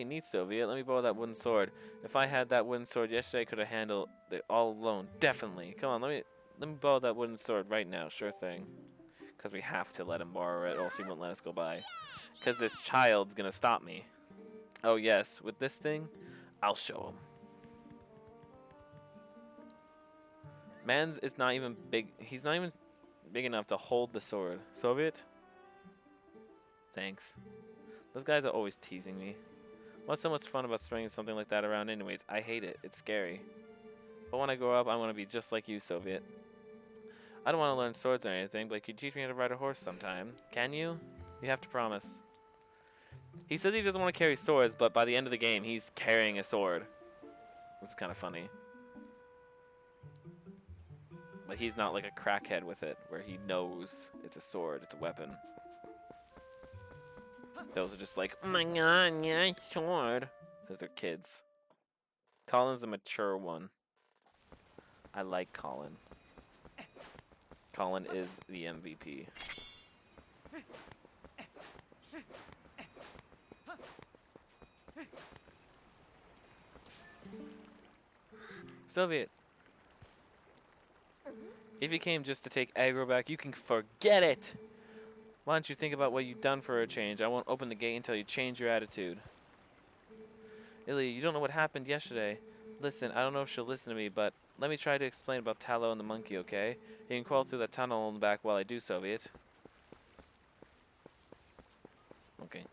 neat Soviet. Let me borrow that wooden sword. If I had that wooden sword yesterday, I could have handled it all alone. Definitely. Come on, let me borrow that wooden sword right now. Sure thing. Because we have to let him borrow it, or else he won't let us go by. Because this child's gonna stop me. Oh yes, with this thing, I'll show him. Man's is not even big. He's not even big enough to hold the sword. Soviet? Thanks. Those guys are always teasing me. What's so much fun about swinging something like that around anyways? I hate it. It's scary. But when I grow up, I want to be just like you, Soviet. I don't want to learn swords or anything, but could you teach me how to ride a horse sometime? Can you? You have to promise. He says he doesn't want to carry swords, but by the end of the game, he's carrying a sword. It's kind of funny. But he's not like a crackhead with it, where he knows it's a sword, it's a weapon. Those are just like, oh my god, yeah, sword. Because they're kids. Colin's a mature one. I like Colin. Colin is the MVP. Soviet. If you came just to take aggro back, you can forget it. Why don't you think about what you've done for a change? I won't open the gate until you change your attitude. Ilya, you don't know what happened yesterday. Listen, I don't know if she'll listen to me, but let me try to explain about Tallow and the monkey, okay? You can crawl through that tunnel in the back while I do, Soviet. Okay.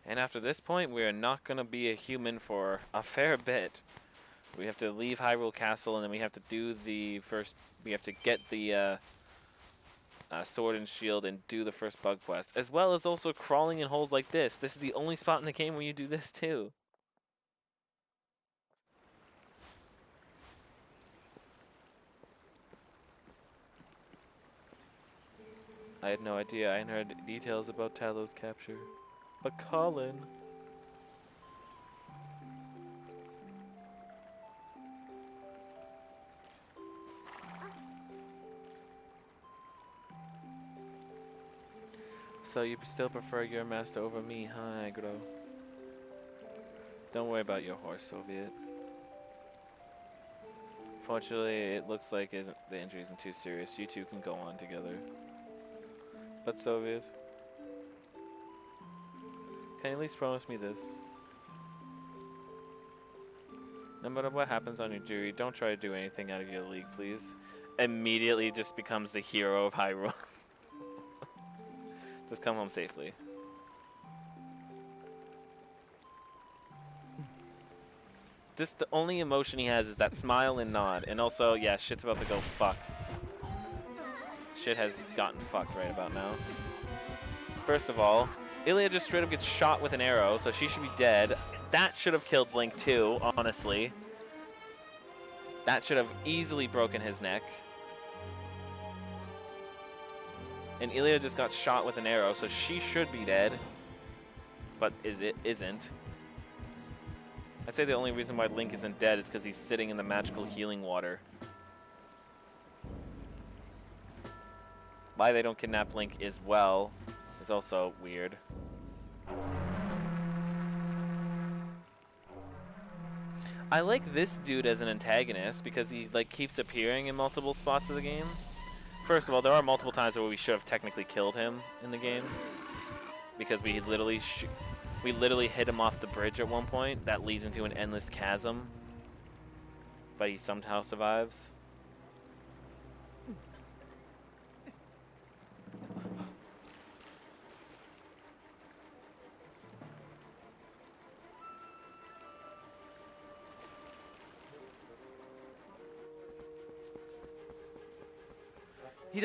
And after this point, we are not going to be a human for a fair bit. We have to leave Hyrule Castle, and then we have to do the first... We have to get the sword and shield and do the first bug quest. As well as also crawling in holes like this. This is the only spot in the game where you do this too. I had no idea. I hadn't heard details about Tallow's capture. But Colin... So you still prefer your master over me, huh, Agro? Don't worry about your horse, Soviet. Fortunately, it looks like the injury isn't too serious. You two can go on together. But Soviet, can you at least promise me this? No matter what happens on your jury, don't try to do anything out of your league, please. Immediately just becomes the hero of Hyrule. Just come home safely. Just the only emotion he has is that smile and nod. And also, yeah, shit's about to go fucked. Shit has gotten fucked right about now. First of all, Ilya just straight up gets shot with an arrow, so she should be dead. That should have killed Link too, honestly. That should have easily broken his neck. And Ilya just got shot with an arrow, so she should be dead. But isn't. I'd say the only reason why Link isn't dead is because he's sitting in the magical healing water. Why they don't kidnap Link is also weird. I like this dude as an antagonist because he like keeps appearing in multiple spots of the game. First of all, there are multiple times where we should have technically killed him in the game because we literally hit him off the bridge at one point. That leads into an endless chasm, but he somehow survives. He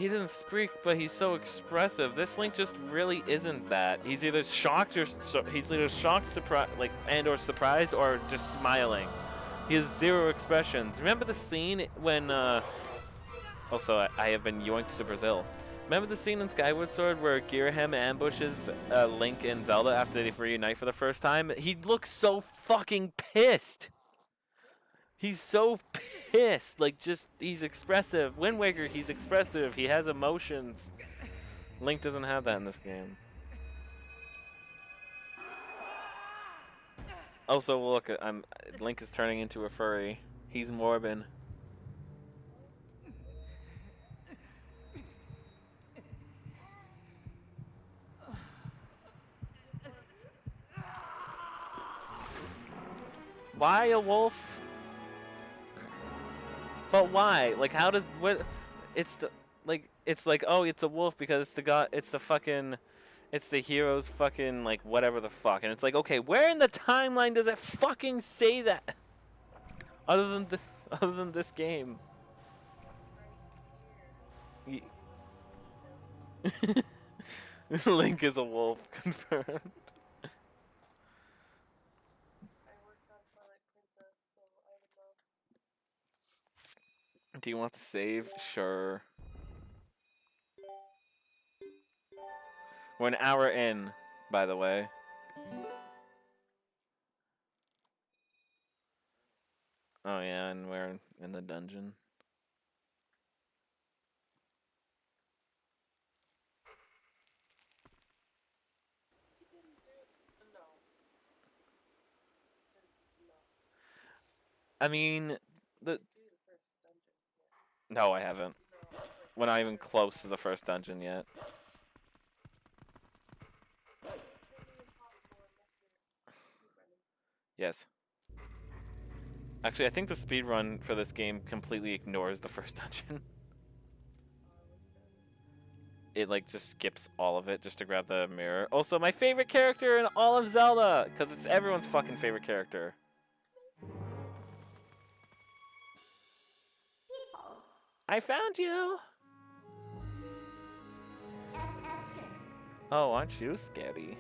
doesn't speak, but he's so expressive. This Link just really isn't that. He's either shocked or surprised, like, and or surprised, or just smiling. He has zero expressions. Remember the scene when? Also, I have been yoinked to Brazil. Remember the scene in Skyward Sword where Girahim ambushes Link and Zelda after they reunite for the first time? He looks so fucking pissed. He's so pissed. Like, just, he's expressive. Wind Waker, he's expressive. He has emotions. Link doesn't have that in this game. Also, look, Link is turning into a furry. He's Morbin. Why a wolf? But why? Like, how does what? It's the it's like, oh, it's a wolf because it's the god. It's the fucking. It's the hero's fucking like whatever the fuck, and it's like, okay, where in the timeline does it fucking say that? Other than this game. Link is a wolf, confirmed. I worked on Twilight Princess, so I would know. Do you want to save? Sure. We're an hour in, by the way. Oh yeah, and we're in the dungeon. He didn't do it. No. No. I mean, the. Do the first dungeon. Yeah. No, I haven't. No, like, We're not even close to the first dungeon yet. Yes. Actually, I think the speedrun for this game completely ignores the first dungeon. It like just skips all of it just to grab the mirror. Also, my favorite character in all of Zelda, because it's everyone's fucking favorite character. I found you. Oh, aren't you scary?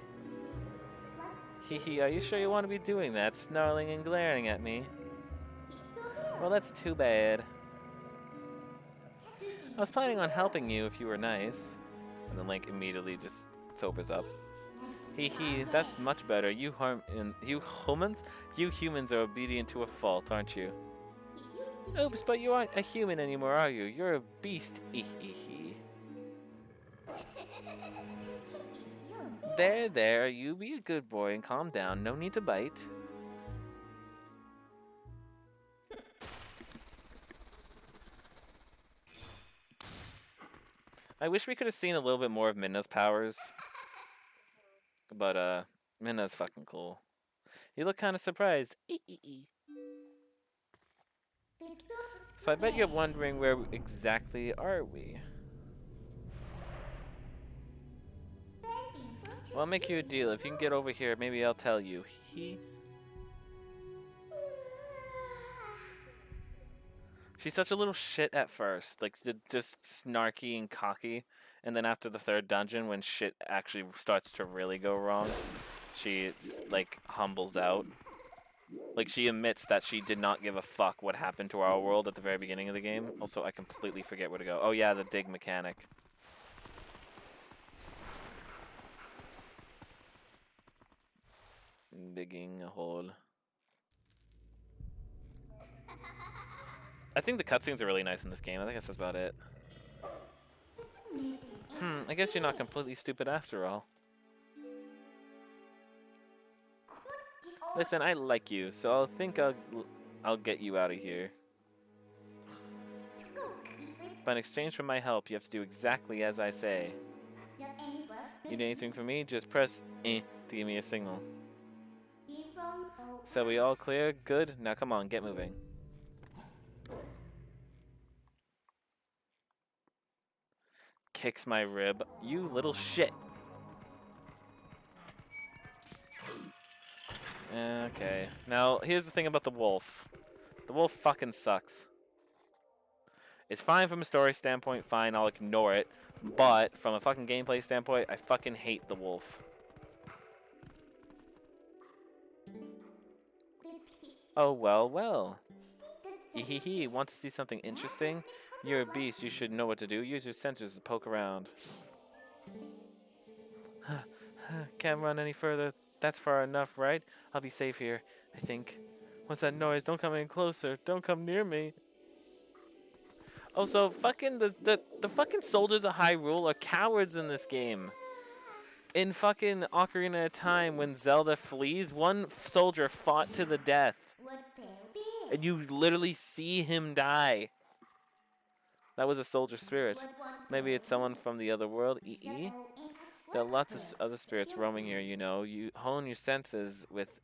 Hehe, are you sure you want to be doing that, snarling and glaring at me? Well, that's too bad. I was planning on helping you if you were nice. And then Link immediately just sobers up. Hehe, that's much better. You humans are obedient to a fault, aren't you? Oops, but you aren't a human anymore, are you? You're a beast. Hehe. There, you be a good boy and calm down. No need to bite. I wish we could have seen a little bit more of Midna's powers. But, Midna's fucking cool. You look kind of surprised. So I bet you're wondering where exactly are we? Well, I'll make you a deal. If you can get over here, maybe I'll tell you. She's such a little shit at first, like just snarky and cocky, and then after the third dungeon, when shit actually starts to really go wrong, she like humbles out. Like she admits that she did not give a fuck what happened to our world at the very beginning of the game. Also, I completely forget where to go. Oh yeah, the dig mechanic. Digging a hole. I think the cutscenes are really nice in this game. I think that's about it. I guess you're not completely stupid after all. Listen, I like you, so I'll get you out of here. But in exchange for my help, you have to do exactly as I say. You need anything from me? Just press to give me a signal. So we all clear? Good. Now come on, get moving. Kicks my rib. You little shit. Okay. Now, here's the thing about the wolf. The wolf fucking sucks. It's fine from a story standpoint, fine, I'll ignore it. But from a fucking gameplay standpoint, I fucking hate the wolf. Oh, well, well. Hehehe, want to see something interesting? You're a beast, you should know what to do. Use your sensors to poke around. Can't run any further. That's far enough, right? I'll be safe here, I think. What's that noise? Don't come any closer. Don't come near me. Also, fucking the fucking soldiers of Hyrule are cowards in this game. In fucking Ocarina of Time, when Zelda flees, one soldier fought to the death. And you literally see him die. That was a soldier spirit. Maybe it's someone from the other world, ee? There are lots of other spirits roaming here, you know. You hone your senses with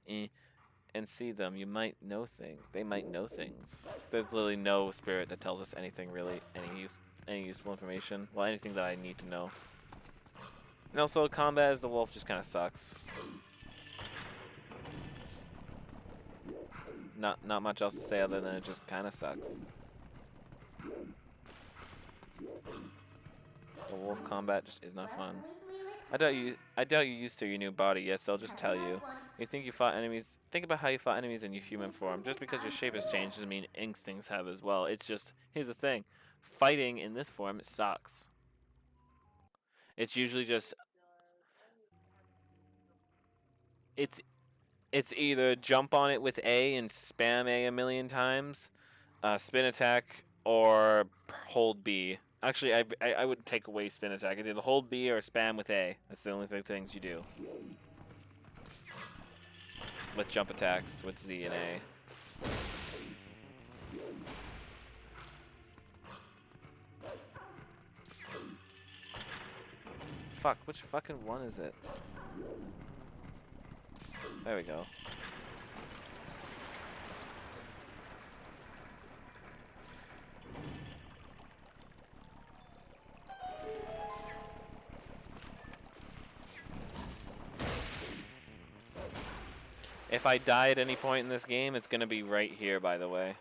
and see them. You might know things. They might know things. There's literally no spirit that tells us anything really, any useful information. Well, anything that I need to know. And also, combat as the wolf just kind of sucks. Not much else to say other than it just kind of sucks. The wolf combat just is not fun. I doubt you're used to your new body yet, so I'll just tell you. You think you fought enemies. Think about how you fought enemies in your human form. Just because your shape has changed doesn't mean instincts have as well. It's just, here's the thing. Fighting in this form, it sucks. It's usually just, it's either jump on it with A and spam A a million times, spin attack, or hold B. Actually, I would take away spin attack. It's either hold B or spam with A. That's the only things you do. With jump attacks, with Z and A. Fuck, which fucking one is it? There we go. If I die at any point in this game, it's gonna be right here, by the way.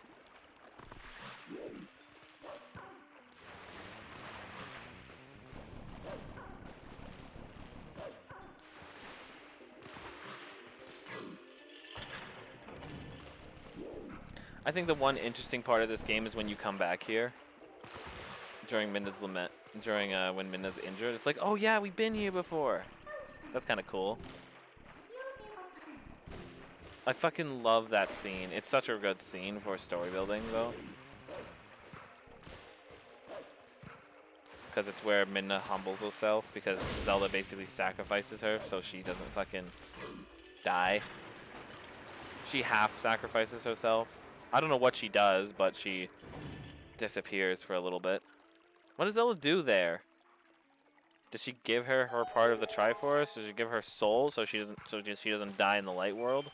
I think the one interesting part of this game is when you come back here during Minda's lament, during when Minda's injured. It's like, oh yeah, we've been here before. That's kind of cool. I fucking love that scene. It's such a good scene for story building, though. Because it's where Minda humbles herself, because Zelda basically sacrifices her so she doesn't fucking die. She half sacrifices herself. I don't know what she does, but she disappears for a little bit. What does Zelda do there? Does she give her part of the Triforce? Does she give her soul so she doesn't die in the light world?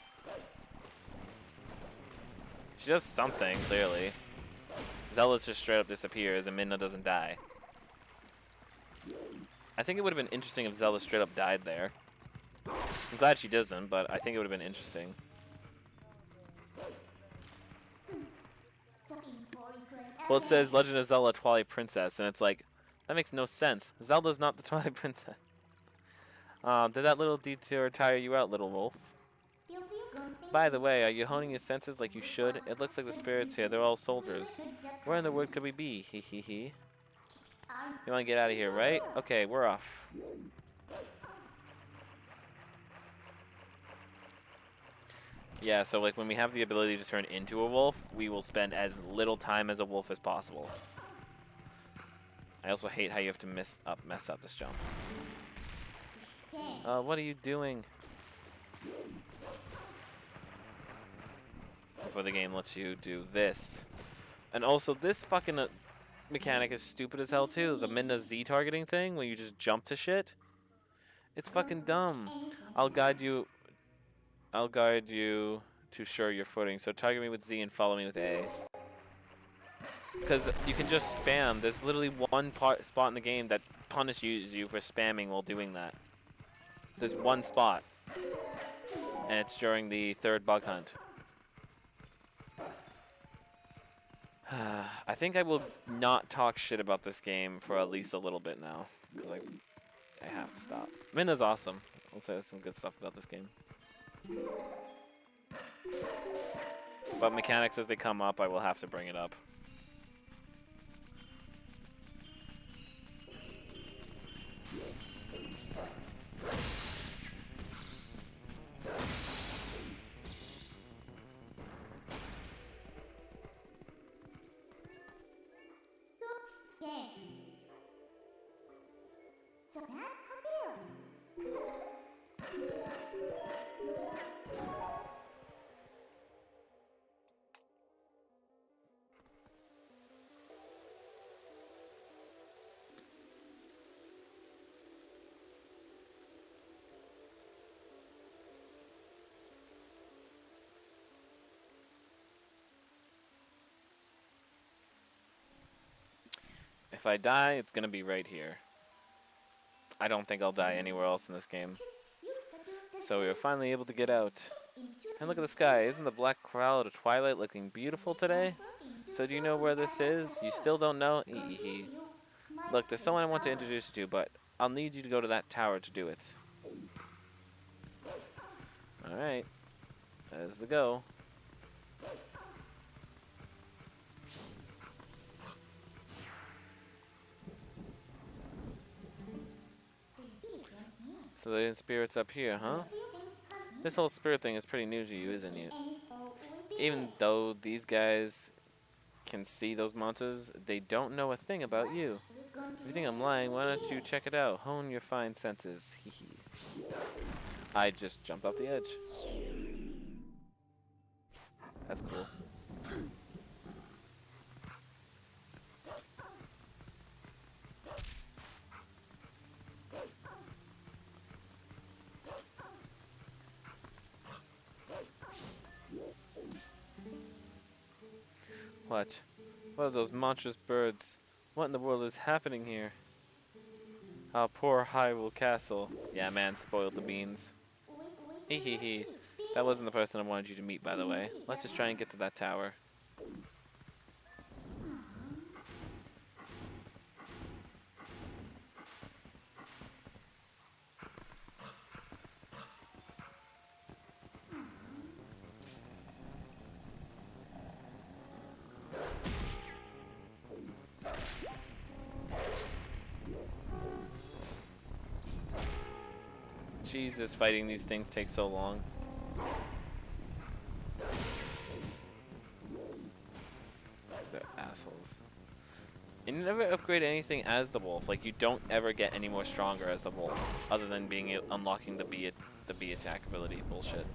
She does something, clearly. Zelda just straight up disappears and Midna doesn't die. I think it would have been interesting if Zelda straight up died there. I'm glad she doesn't, but I think it would have been interesting. Well, it says Legend of Zelda Twilight Princess, and it's like, that makes no sense. Zelda's not the Twilight Princess. Did that little detour tire you out, little wolf? By the way, are you honing your senses like you should? It looks like the spirits here, they're all soldiers. Where in the world could we be? Hee hee hee. You want to get out of here, right? Okay, we're off. Yeah, so like when we have the ability to turn into a wolf, we will spend as little time as a wolf as possible. I also hate how you have to mess up this jump. What are you doing? before the game lets you do this. And also, this fucking mechanic is stupid as hell too. The Midna Z targeting thing, when you just jump to shit. It's fucking dumb. I'll guide you to sure your footing. So target me with Z and follow me with A. Because you can just spam. There's literally one spot in the game that punishes you for spamming while doing that. There's one spot. And it's during the 3rd bug hunt. I think I will not talk shit about this game for at least a little bit now. Because I have to stop. Minna's awesome. I'll say some good stuff about this game. But mechanics as they come up, I will have to bring it up. If I die, it's gonna be right here. I don't think I'll die anywhere else in this game. So we were finally able to get out. And look at the sky. Isn't the black cloud of Twilight looking beautiful today? So do you know where this is? You still don't know? Eehee. Look, there's someone I want to introduce you to, but I'll need you to go to that tower to do it. Alright. There's the go. So the spirit's up here, huh? This whole spirit thing is pretty new to you, isn't it? Even though these guys can see those monsters, they don't know a thing about you. If you think I'm lying, why don't you check it out? Hone your fine senses. Hee. I just jumped off the edge. That's cool. What? What are those monstrous birds? What in the world is happening here? Our poor Hyrule Castle. Yeah, man, spoiled the beans. Hee. That wasn't the person I wanted you to meet, by the way. Let's just try and get to that tower. Jesus, fighting these things takes so long. They're assholes. And you never upgrade anything as the wolf. Like, you don't ever get any more stronger as the wolf, other than unlocking the bee attack ability bullshit.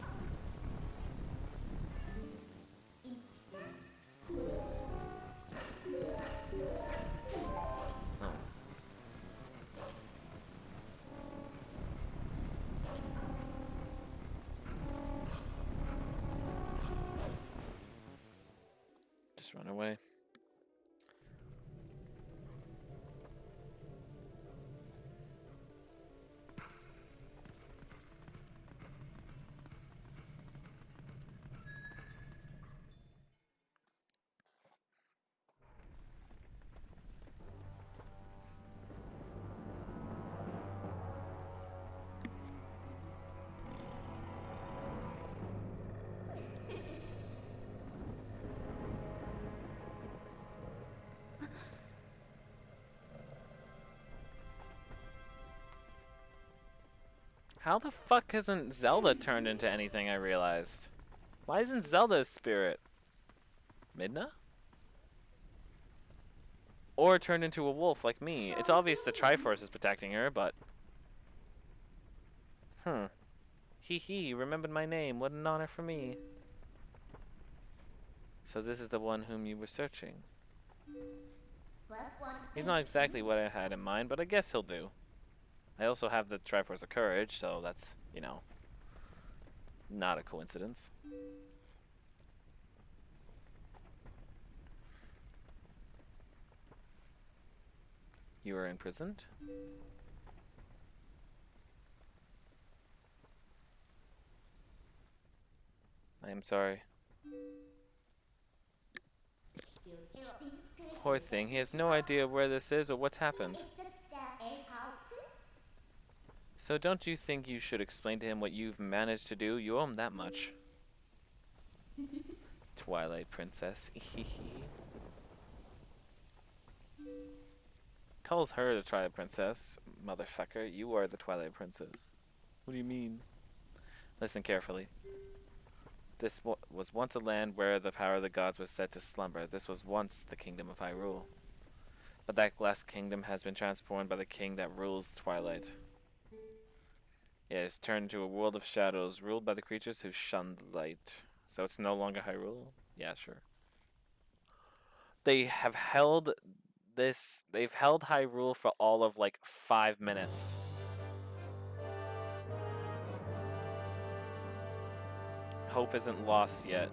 Just run away. How the fuck hasn't Zelda turned into anything, I realized? Why isn't Zelda a spirit? Midna? Or turned into a wolf like me. It's obvious the Triforce is protecting her, but... Hee, remembered my name. What an honor for me. So this is the one whom you were searching. He's not exactly what I had in mind, but I guess he'll do. I also have the Triforce of Courage, so that's, you know, not a coincidence. You were imprisoned? I am sorry. Poor thing, he has no idea where this is or what's happened. So don't you think you should explain to him what you've managed to do? You owe him that much. Twilight Princess. Calls her the Twilight Princess. Motherfucker, you are the Twilight Princess. What do you mean? Listen carefully. This was once a land where the power of the gods was said to slumber. This was once the kingdom of Hyrule. But that last kingdom has been transformed by the king that rules Twilight. It has turned into a world of shadows, ruled by the creatures who shun the light. So it's no longer Hyrule? Yeah, sure. They have held this... They've held Hyrule for all of, like, 5 minutes. Hope isn't lost yet.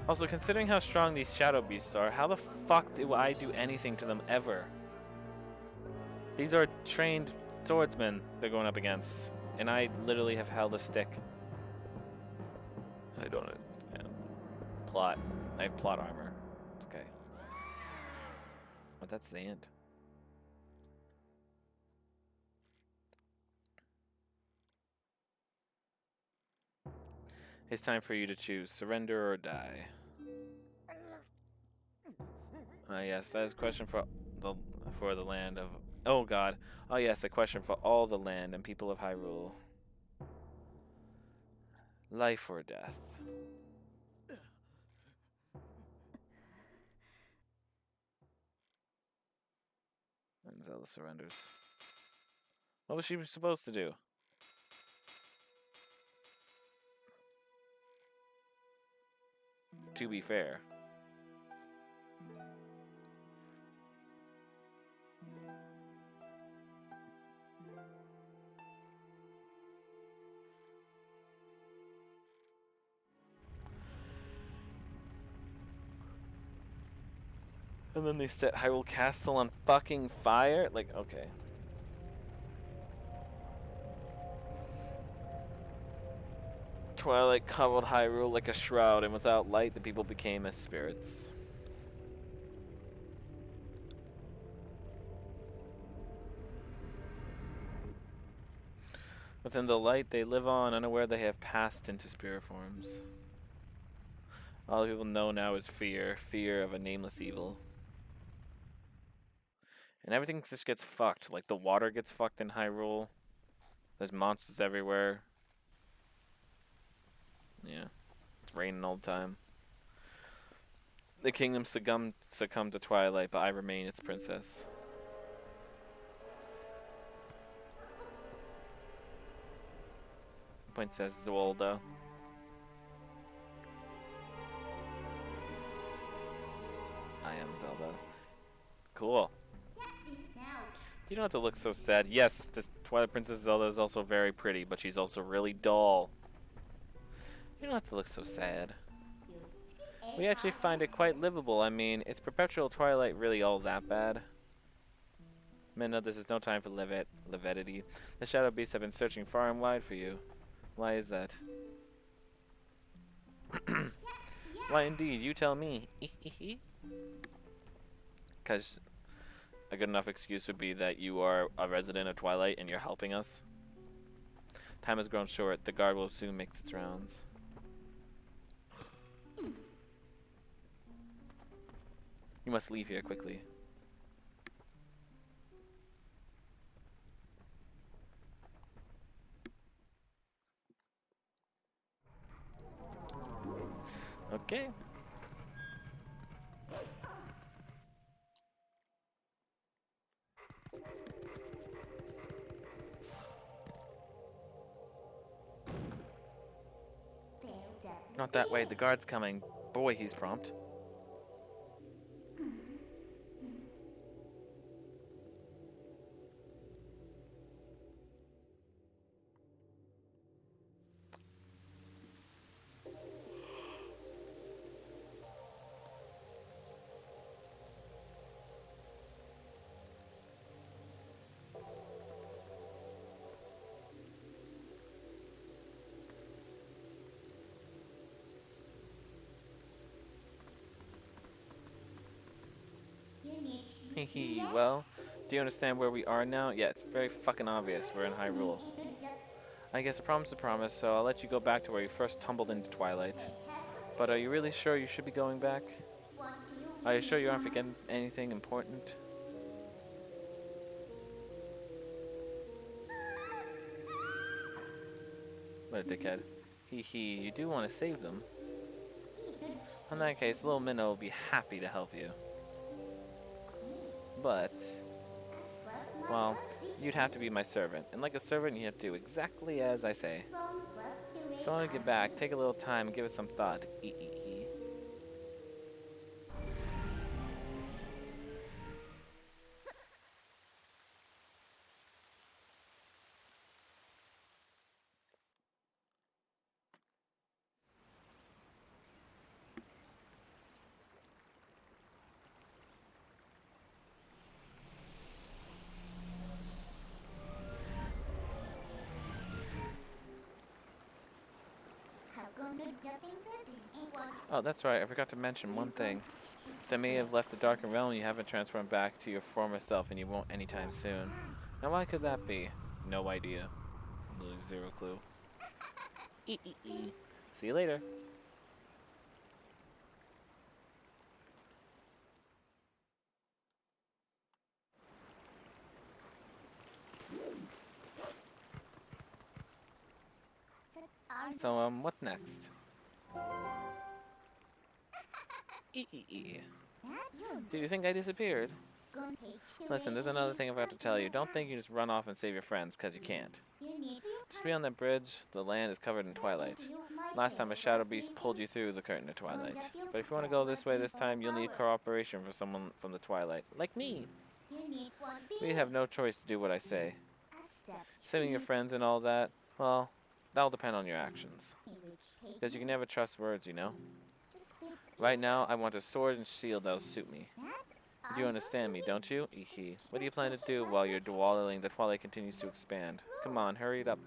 Also, considering how strong these shadow beasts are, how the fuck do I do anything to them ever? These are trained swordsmen they're going up against, and I literally have held a stick. I don't understand. Plot. I have plot armor. It's okay. But that's the end. It's time for you to choose surrender or die. Yes, that is a question for the land of... Oh god. Oh yes, a question for all the land and people of Hyrule. Life or death? And Zelda surrenders. What was she supposed to do? To be fair. And then they set Hyrule Castle on fucking fire? Like, okay. Twilight covered Hyrule like a shroud, and without light, the people became as spirits. Within the light, they live on, unaware they have passed into spirit forms. All people know now is fear. Fear of a nameless evil. And everything just gets fucked. Like, the water gets fucked in Hyrule. There's monsters everywhere. Yeah. It's raining all the time. The kingdom succumbed to Twilight, but I remain its princess. Princess Zelda. I am Zelda. Cool. You don't have to look so sad. Yes, this Twilight Princess Zelda is also very pretty, but she's also really dull. You don't have to look so sad. We actually find it quite livable. I mean, is perpetual twilight really all that bad? Minna, this is no time for levity. The shadow beasts have been searching far and wide for you. Why is that? Why indeed, you tell me. Because a good enough excuse would be that you are a resident of Twilight and you're helping us. Time has grown short. The guard will soon make its rounds. You must leave here quickly. Okay. Not that way, the guard's coming. Boy, he's prompt. Hehe, well, do you understand where we are now? Yeah, it's very fucking obvious. We're in Hyrule. I guess a promise is a promise, so I'll let you go back to where you first tumbled into Twilight. But are you really sure you should be going back? Are you sure you aren't forgetting anything important? What a dickhead. Hehe, you do want to save them. In that case, little Minnow will be happy to help you. But, well, you'd have to be my servant. And like a servant, you have to do exactly as I say. So when I get back, take a little time and give it some thought. Oh, that's right. I forgot to mention one thing. That may have left the Darkened Realm. You haven't transformed back to your former self, and you won't anytime soon. Now, why could that be? No idea. Literally zero clue. See you later. So, what next? Do you think I disappeared? Listen, there's another thing I've got to tell you. Don't think you just run off and save your friends, because you can't. Just beyond that bridge, the land is covered in twilight. Last time a shadow beast pulled you through the curtain of twilight. But if you want to go this way this time, you'll need cooperation from someone from the twilight. Like me! We have no choice to do what I say. Saving your friends and all that, well, that'll depend on your actions. Because you can never trust words, you know? Right now, I want a sword and shield that'll suit me. You understand me, don't you? Ehe. What do you plan to do while you're dwelling the twilight continues to expand? Come on, hurry it up.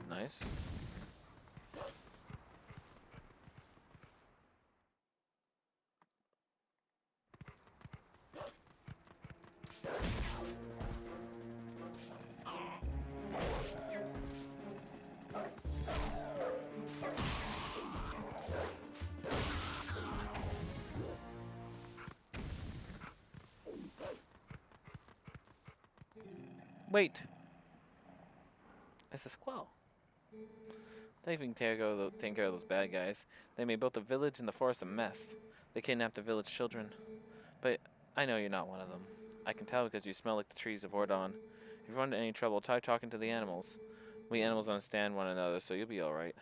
Nice. Wait. It's a squall. They can take care of those bad guys. They made both the village and the forest a mess. They kidnapped the village children. But I know you're not one of them. I can tell because you smell like the trees of Ordon. If you run into any trouble, try talking to the animals. We animals understand one another, so you'll be alright.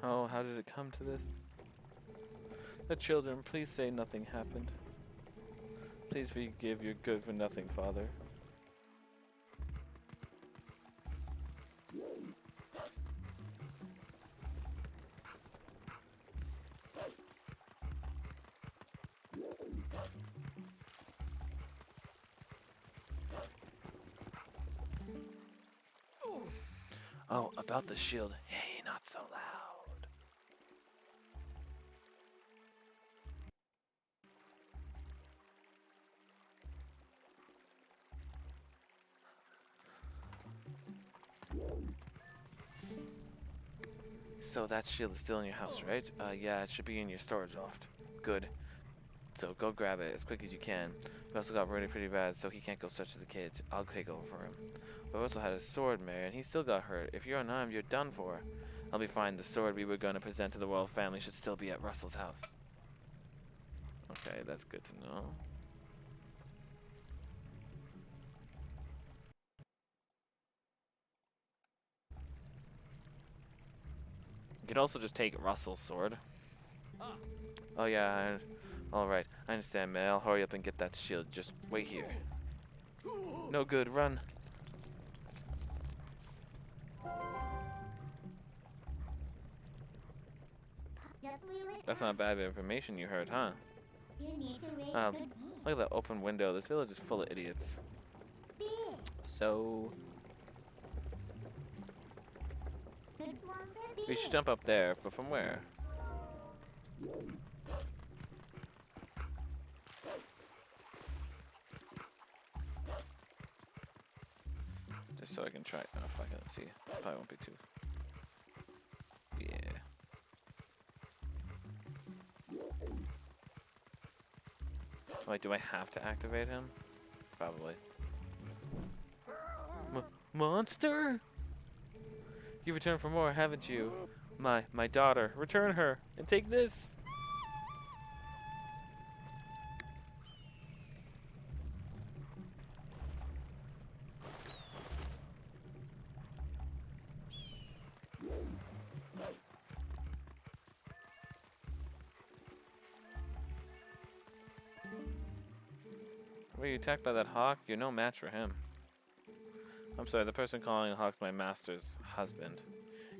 Oh, how did it come to this? The children, please say nothing happened. Please forgive your good for nothing, Father. Oh, about the shield. Hey, not so loud. So that shield is still in your house, right? Yeah, it should be in your storage loft. Good. So go grab it as quick as you can. We also got really pretty bad, so he can't go search for the kids. I'll take over for him. But we also had a sword, Mary, and he still got hurt. If you're unarmed, you're done for. I'll be fine. The sword we were going to present to the royal family should still be at Russell's house. Okay, that's good to know. You could also just take Russell's sword. Oh yeah, alright. I understand, man. I'll hurry up and get that shield. Just wait here. No good, run. That's not bad information you heard, huh? Look at that open window. This village is full of idiots. So... we should jump up there, but from where? Just so I can try. Oh, fuck it. Let's see. Probably won't be too. Yeah. Wait, do I have to activate him? Probably. Monster? You returned for more, haven't you? My daughter. Return her and take this. Were you attacked by that hawk? You're no match for him. I'm sorry, the person calling the hawk's my master's husband.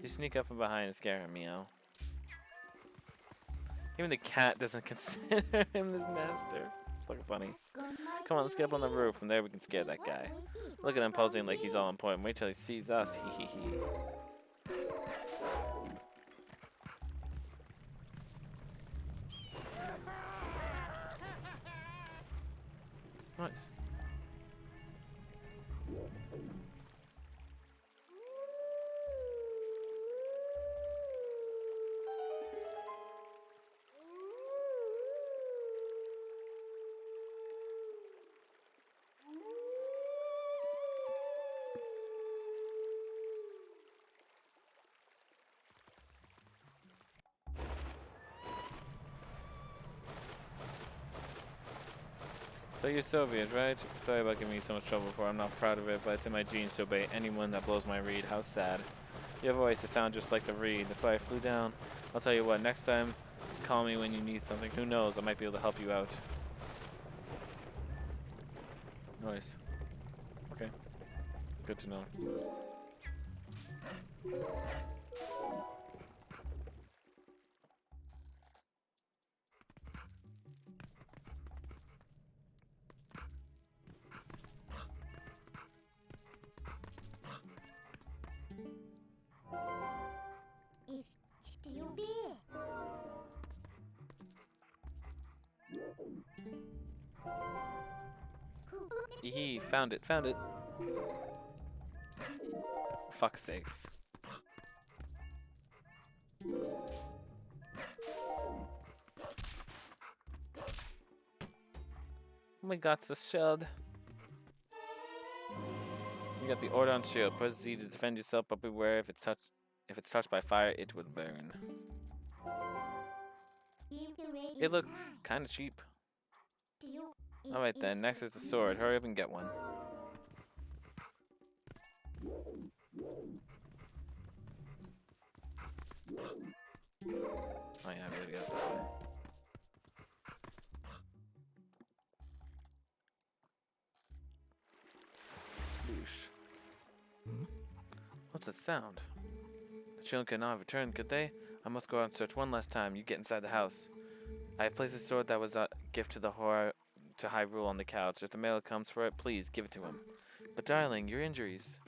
You sneak up from behind and scare him, meow. Even the cat doesn't consider him his master. It's fucking funny. Come on, let's get up on the roof. From there we can scare that guy. Look at him posing like he's all on point. Wait till he sees us. Hee hee hee. Nice. So you're Soviet, right? Sorry about giving me so much trouble before. I'm not proud of it, but it's in my genes to obey anyone that blows my reed. How sad. Your voice, it sounds just like the reed. That's why I flew down. I'll tell you what, next time, call me when you need something. Who knows, I might be able to help you out. Nice. Okay. Good to know. Yee, found it, found it. Fuck's sakes. Oh my god, it's a shield. You got the order on shield. Press Z to defend yourself, but beware if it's touched by fire, it will burn. It looks kind of cheap. Alright then, next is the sword. Hurry up and get one. Oh yeah, I really got this way. Sploosh. What's that sound? The children cannot return, could they? I must go out and search one last time. You get inside the house. I have placed a sword that was a gift to the to High Rule on the couch. If the male comes for it, please give it to him. But darling, your injuries.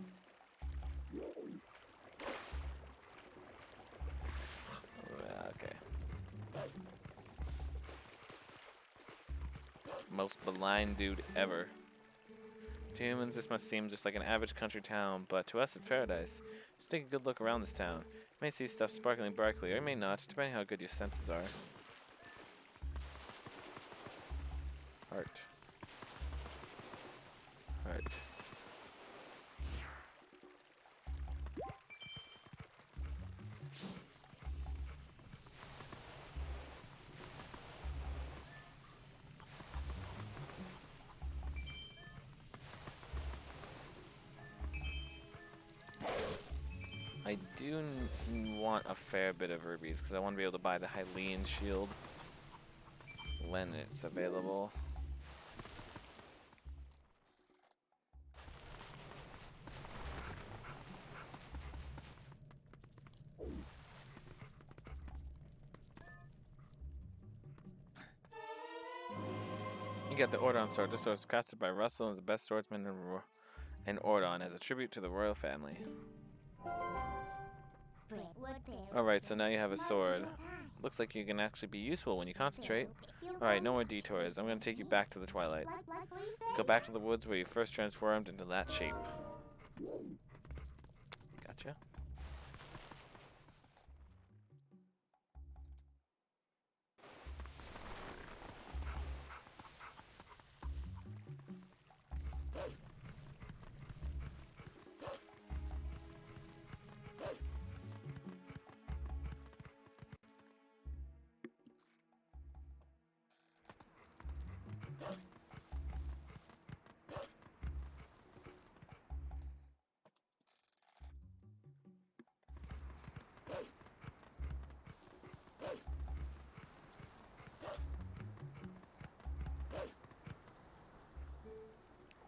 Most blind dude ever. To humans, this must seem just like an average country town, but to us, it's paradise. Just take a good look around this town. You may see stuff sparkling brightly, or you may not, depending how good your senses are. Heart. Heart. I do want a fair bit of rubies because I want to be able to buy the Hylian shield when it's available. You got the Ordon sword. This sword is crafted by Russell and is the best swordsman in Ordon as a tribute to the royal family. Alright, so now you have a sword. Looks like you can actually be useful when you concentrate. Alright, no more detours. I'm going to take you back to the Twilight. Go back to the woods where you first transformed into that shape. Gotcha.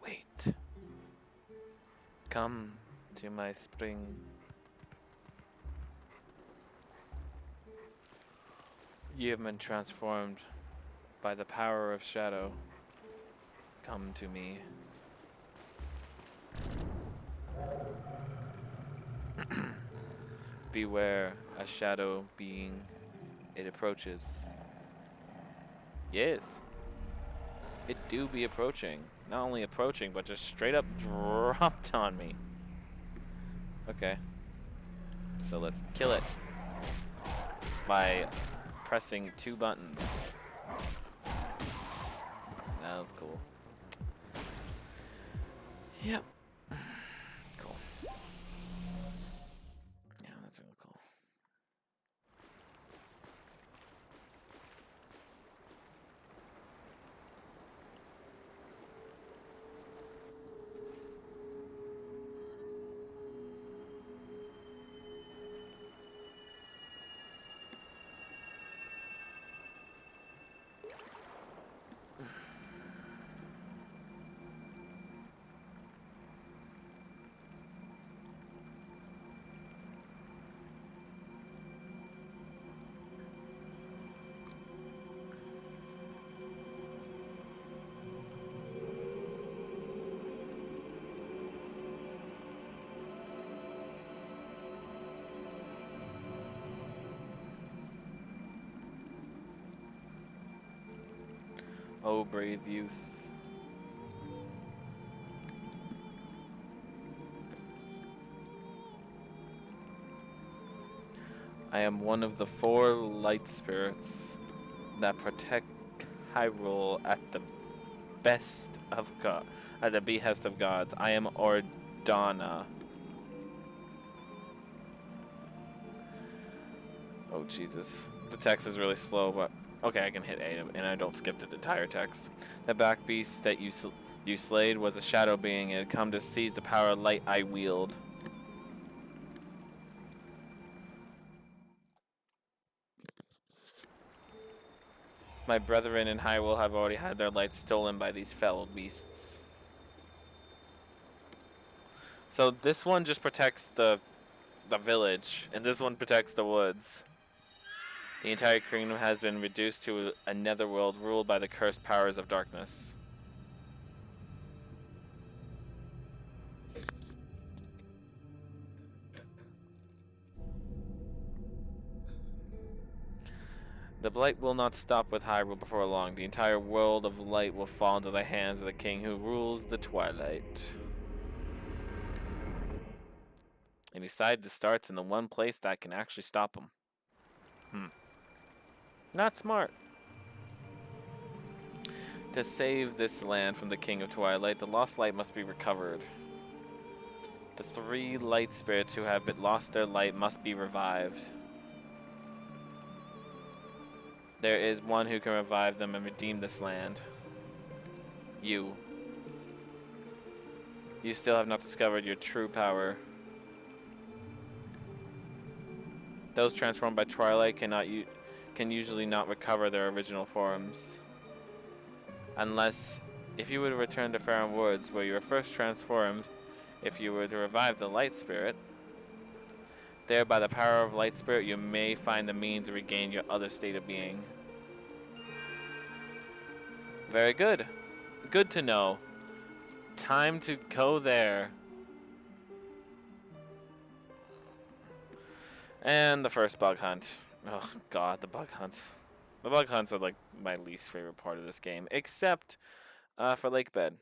Wait. Come to my spring. You have been transformed by the power of shadow. Come to me. Beware a shadow being. It approaches. Yes. It do be approaching. Not only approaching, but just straight up dropped on me. Okay. So let's kill it. By pressing 2 buttons. That was cool. Yep. Cool. Yeah, that's really cool. Oh, brave youth. I am one of the 4 light spirits that protect Hyrule at the best of God, at the behest of gods. I am Ordana. Oh, Jesus. The text is really slow, but okay, I can hit A and I don't skip the entire text. The back beast that you slayed was a shadow being. It had come to seize the power of light I wield. My brethren in Hyrule have already had their lights stolen by these fell beasts. So this one just protects the village, and this one protects the woods. The entire kingdom has been reduced to a netherworld ruled by the cursed powers of darkness. The blight will not stop with Hyrule before long. The entire world of light will fall into the hands of the king who rules the Twilight. And he decided to start in the one place that can actually stop him. Not smart. To save this land from the King of Twilight, the lost light must be recovered. The 3 light spirits who have lost their light must be revived. There is one who can revive them and redeem this land. You. You still have not discovered your true power. Those transformed by Twilight can usually not recover their original forms. Unless, if you were to return to Faron Woods, where you were first transformed, if you were to revive the Light Spirit, there by the power of Light Spirit, you may find the means to regain your other state of being. Very good. Good to know. Time to go there. And the first bug hunt. Oh god, the bug hunts. The bug hunts are like my least favorite part of this game, except for Lake Bed.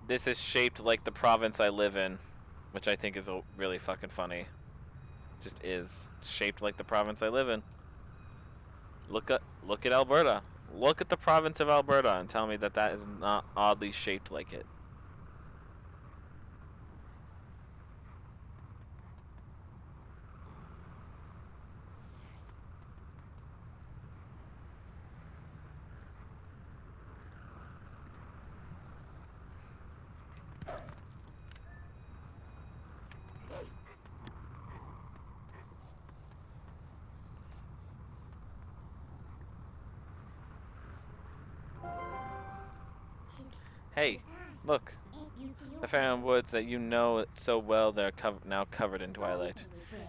This is shaped like the province I live in, which I think is really fucking funny. Just is. It's shaped like the province I live in. Look at Alberta. Look at the province of Alberta and tell me that that is not oddly shaped like it. Hey, look. The Faron Woods that you know so well, they're now covered in Twilight.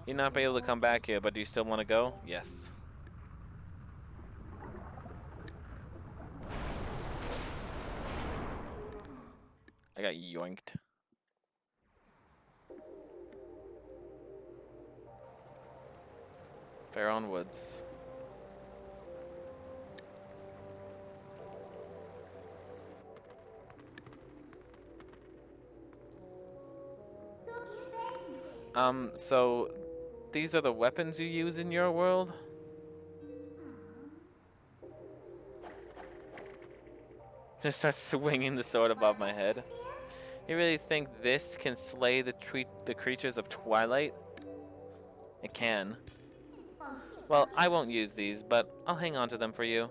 You'll not be able to come back here, but do you still want to go? Yes. I got yoinked. Faron Woods. So these are the weapons you use in your world? Just start swinging the sword above my head. You really think this can slay the creatures of Twilight? It can. Well, I won't use these, but I'll hang on to them for you.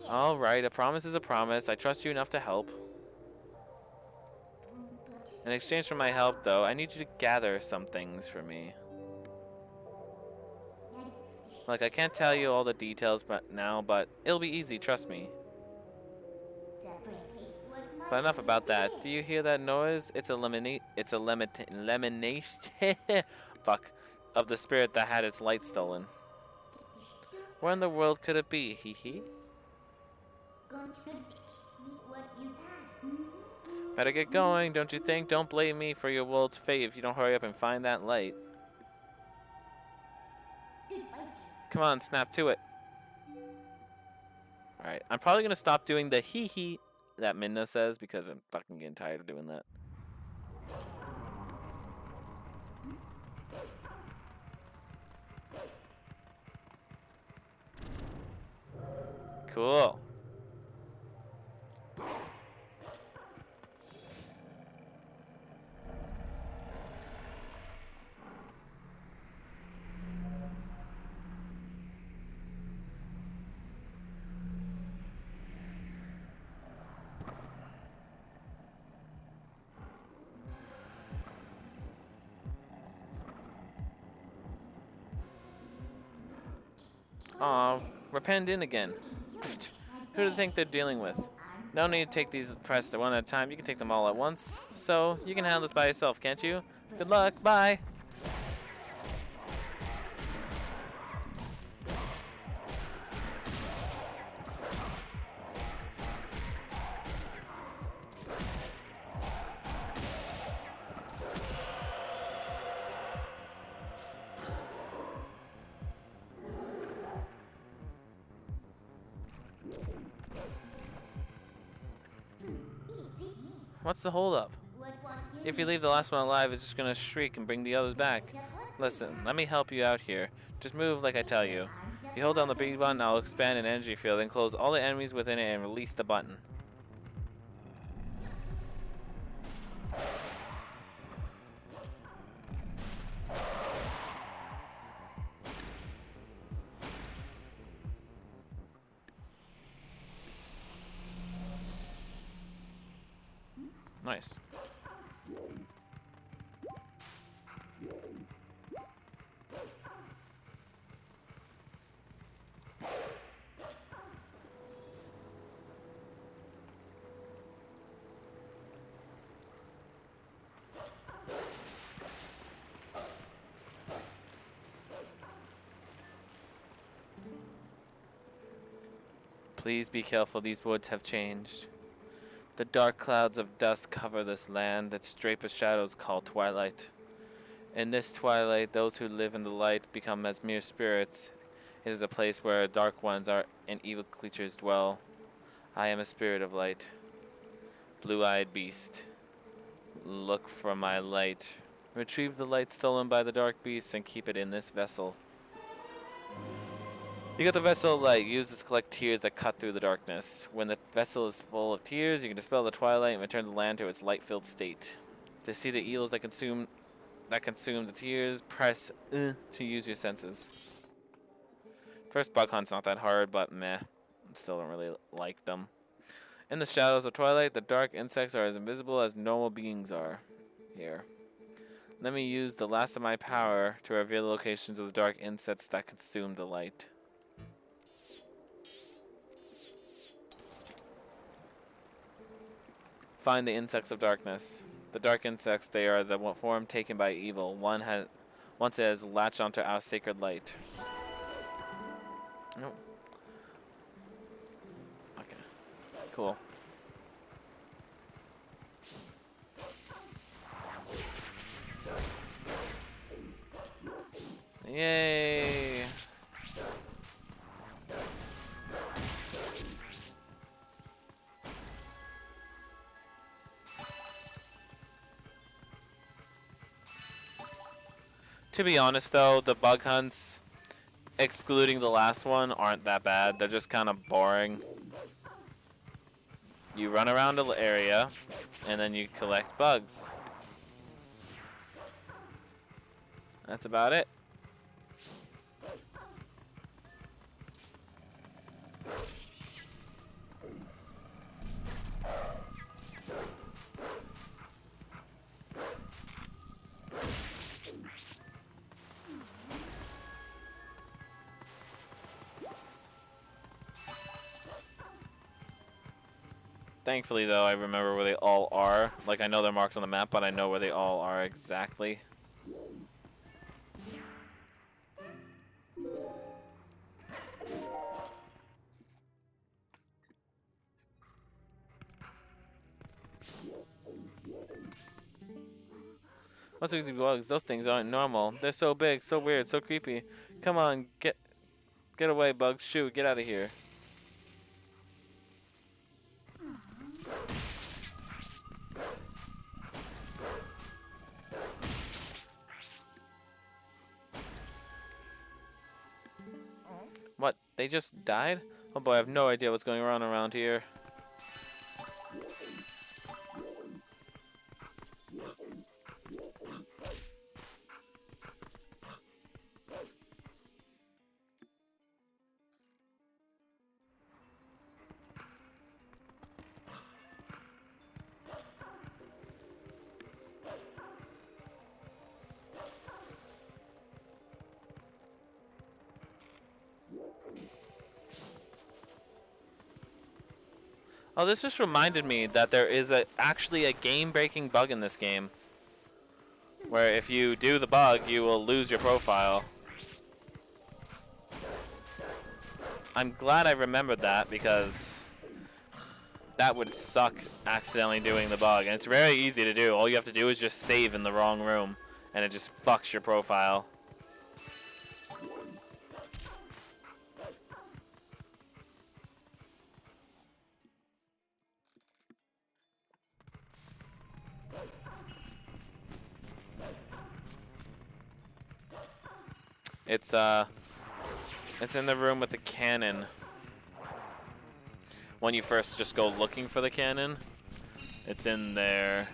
Alright, a promise is a promise. I trust you enough to help. In exchange for my help, though, I need you to gather some things for me. Like, I can't tell you all the details now, but it'll be easy, trust me. But enough about that. Do you hear that noise? It's a lemonation fuck, of the spirit that had its light stolen. Where in the world could it be? Hee hee. Better get going, don't you think? Don't blame me for your world's fate if you don't hurry up and find that light. Come on, snap to it. Alright, I'm probably going to stop doing the hee hee that Minna says because I'm fucking getting tired of doing that. Cool. Aw, we're penned in again. Who do they think they're dealing with? No need to take these pressed one at a time. You can take them all at once. So, you can handle this by yourself, can't you? Good luck. Bye. What's the holdup? If you leave the last one alive, it's just gonna shriek and bring the others back. Listen, let me help you out here. Just move like I tell you. If you hold down the B button, I'll expand an energy field and close all the enemies within it and release the button. Nice. Please be careful, these woods have changed. The dark clouds of dust cover this land that drape of shadows called Twilight. In this twilight, those who live in the light become as mere spirits. It is a place where dark ones are and evil creatures dwell. I am a spirit of light. Blue-eyed beast. Look for my light. Retrieve the light stolen by the dark beast and keep it in this vessel. You got the vessel of light. Use this to collect tears that cut through the darkness. When the vessel is full of tears, you can dispel the twilight and return the land to its light-filled state. To see the evils that consume the tears, press to use your senses. First bug hunt's not that hard, but meh. Still don't really like them. In the shadows of twilight, the dark insects are as invisible as normal beings are. Here. Let me use the last of my power to reveal the locations of the dark insects that consume the light. Find the insects of darkness. The dark insects, they are the form taken by evil. Once it has latched onto our sacred light. Nope. Okay. Cool. Yay! To be honest though, the bug hunts, excluding the last one, aren't that bad. They're just kind of boring. You run around an area, and then you collect bugs. That's about it. Thankfully, though, I remember where they all are. Like, I know they're marked on the map, but I know where they all are exactly. What's with the bugs? Those things aren't normal. They're so big, so weird, so creepy. Come on, get away, bugs. Shoot, get out of here. What? They just died? Oh boy, I have no idea what's going on around here. Oh, this just reminded me that there is actually a game-breaking bug in this game. Where if you do the bug, you will lose your profile. I'm glad I remembered that because that would suck accidentally doing the bug. And it's very easy to do. All you have to do is just save in the wrong room and it just fucks your profile. It's in the room with the cannon. When you first just go looking for the cannon, it's in there.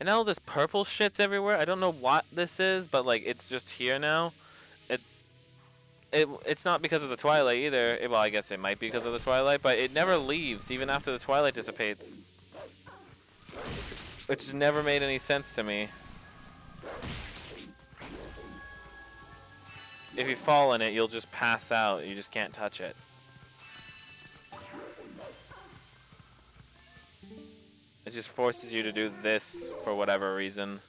And now all this purple shit's everywhere. I don't know what this is, but like it's just here now. It's not because of the Twilight either. Well, I guess it might be because of the Twilight, but it never leaves even after the Twilight dissipates. Which never made any sense to me. If you fall in it, you'll just pass out. You just can't touch it. It just forces you to do this for whatever reason.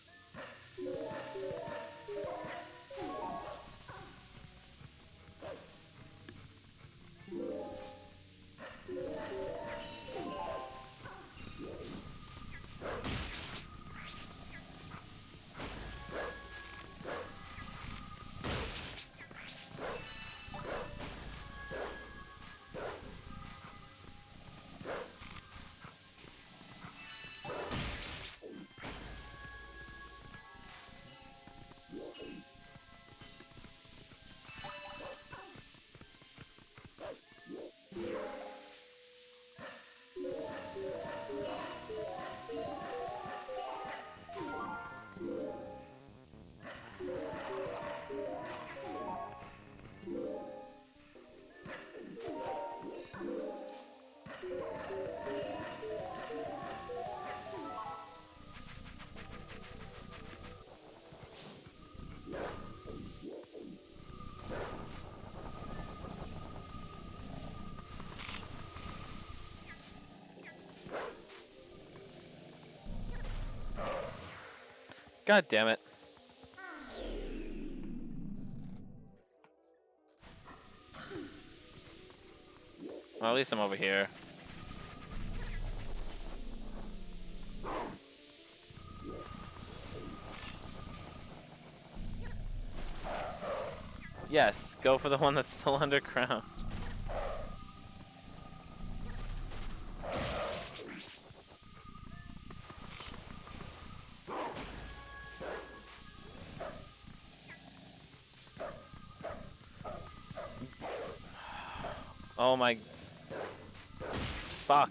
God damn it. Well, at least I'm over here. Yes, go for the one that's still underground. Oh my... Fuck.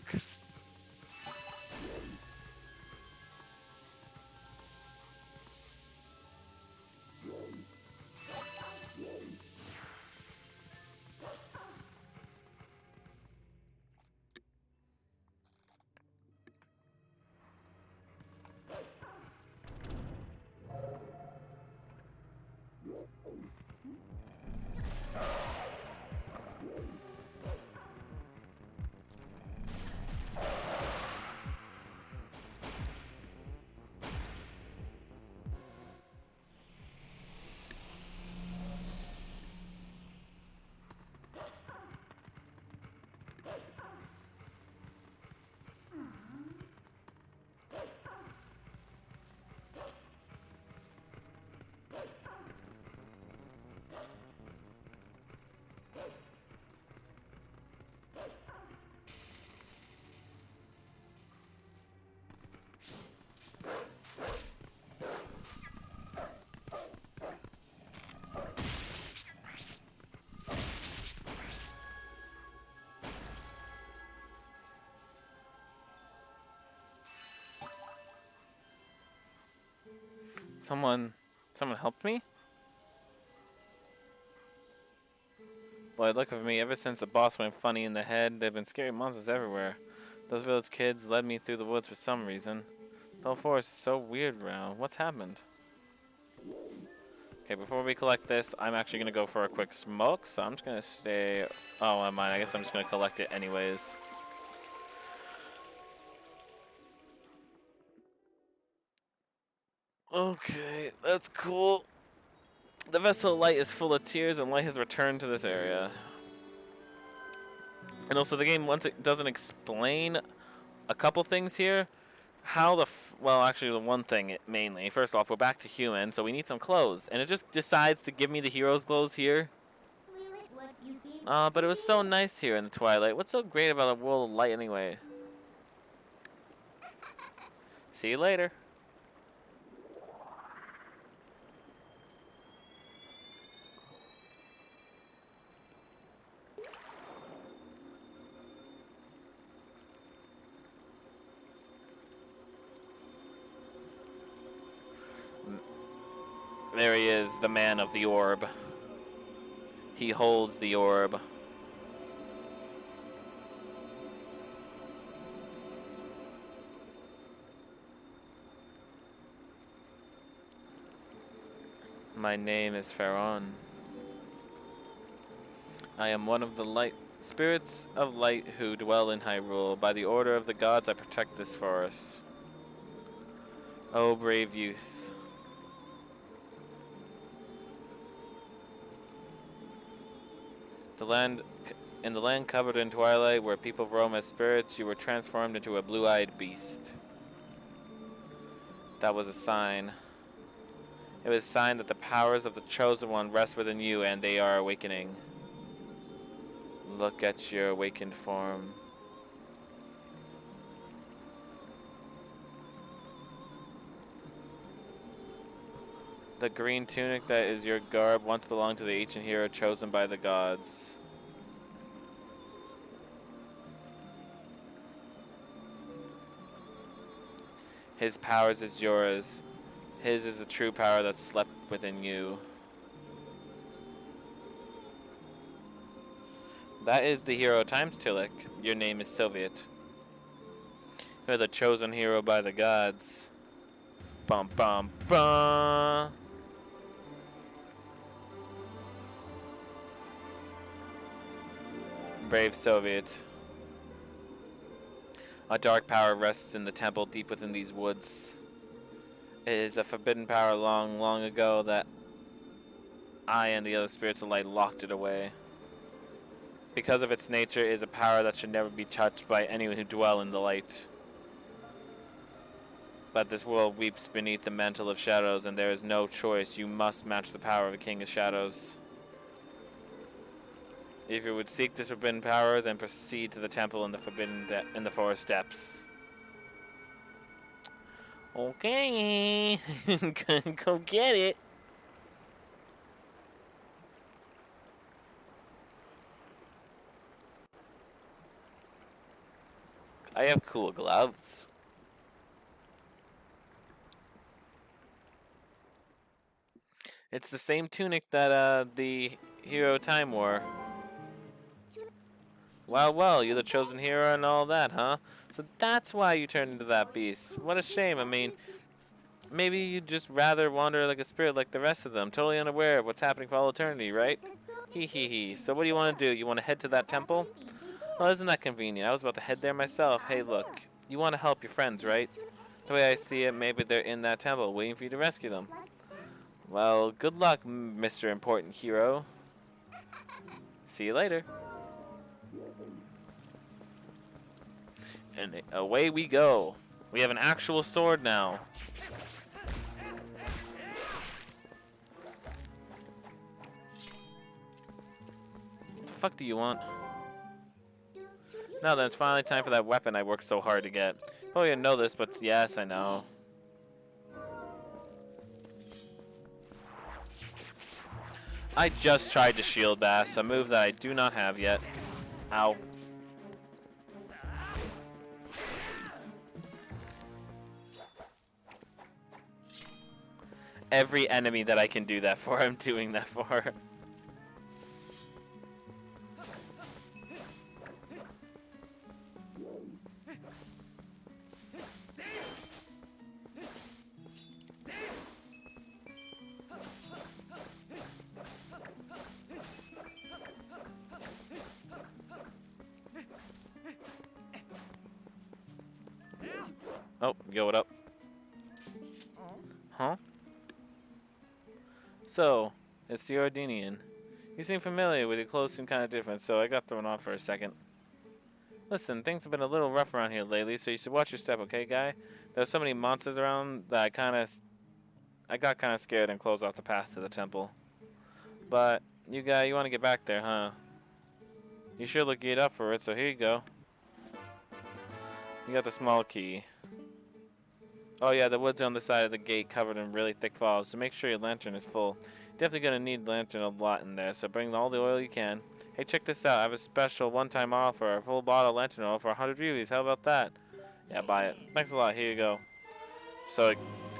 Someone helped me? Boy, look at me. Ever since the boss went funny in the head, there've been scary monsters everywhere. Those village kids led me through the woods for some reason. The whole forest is so weird around. What's happened? Okay, before we collect this, I'm actually gonna go for a quick smoke, so I'm just gonna stay. Oh, never mind. I guess I'm just gonna collect it anyways. Okay, that's cool. The vessel of light is full of tears, and light has returned to this area. And also, the game once it doesn't explain a couple things here. How the well, actually, the one thing mainly. First off, we're back to human, so we need some clothes, and it just decides to give me the hero's clothes here. But it was so nice here in the Twilight. What's so great about a world of light anyway? See you later. There he is, the man of the orb. He holds the orb. My name is Pharaon. I am one of the light spirits of light who dwell in Hyrule. By the order of the gods, I protect this forest. Oh, brave youth. In the land covered in twilight, where people roam as spirits, you were transformed into a blue-eyed beast. That was a sign. It was a sign that the powers of the Chosen One rest within you, and they are awakening. Look at your awakened form. The green tunic that is your garb once belonged to the ancient hero chosen by the gods. His powers is yours. His is the true power that slept within you. That is the hero times Tillich. Your name is Soviet. You're the chosen hero by the gods. Bum bum bum. Brave Soviet. A dark power rests in the temple deep within these woods. It is a forbidden power long, long ago that I and the other spirits of light locked it away. Because of its nature, it is a power that should never be touched by anyone who dwell in the light. But this world weeps beneath the mantle of shadows, and there is no choice. You must match the power of a king of shadows. If you would seek this forbidden power, then proceed to the temple in the forest depths. Okay, go get it. I have cool gloves. It's the same tunic that the hero Time wore. Well, you're the chosen hero and all that, huh? So that's why you turned into that beast. What a shame. I mean, maybe you'd just rather wander like a spirit like the rest of them, totally unaware of what's happening for all eternity, right? Hee hee hee. So what do you want to do? You want to head to that temple? Well, isn't that convenient? I was about to head there myself. Hey, look. You want to help your friends, right? The way I see it, maybe they're in that temple, waiting for you to rescue them. Well, good luck, Mr. Important Hero. See you later. And away we go. We have an actual sword now. What the fuck do you want? Now then, it's finally time for that weapon I worked so hard to get. Probably didn't know this, but yes, I know. I just tried to shield bash, a move that I do not have yet. Ow. Every enemy that I can do that for, I'm doing that for. Yo, what up? Huh? So, it's the Ordinian. You seem familiar, with your clothes seem kind of different, so I got thrown off for a second. Listen, things have been a little rough around here lately, so you should watch your step, okay, guy? There's so many monsters around that I got kind of scared and closed off the path to the temple. But, you want to get back there, huh? You sure look geared up for it, so here you go. You got the small key. Oh yeah, the woods on the side of the gate covered in really thick fog, so make sure your lantern is full. Definitely gonna need lantern a lot in there, so bring all the oil you can. Hey, check this out. I have a special one-time offer. A full bottle of lantern oil for 100 rubies. How about that? Yeah, buy it. Thanks a lot. Here you go. So,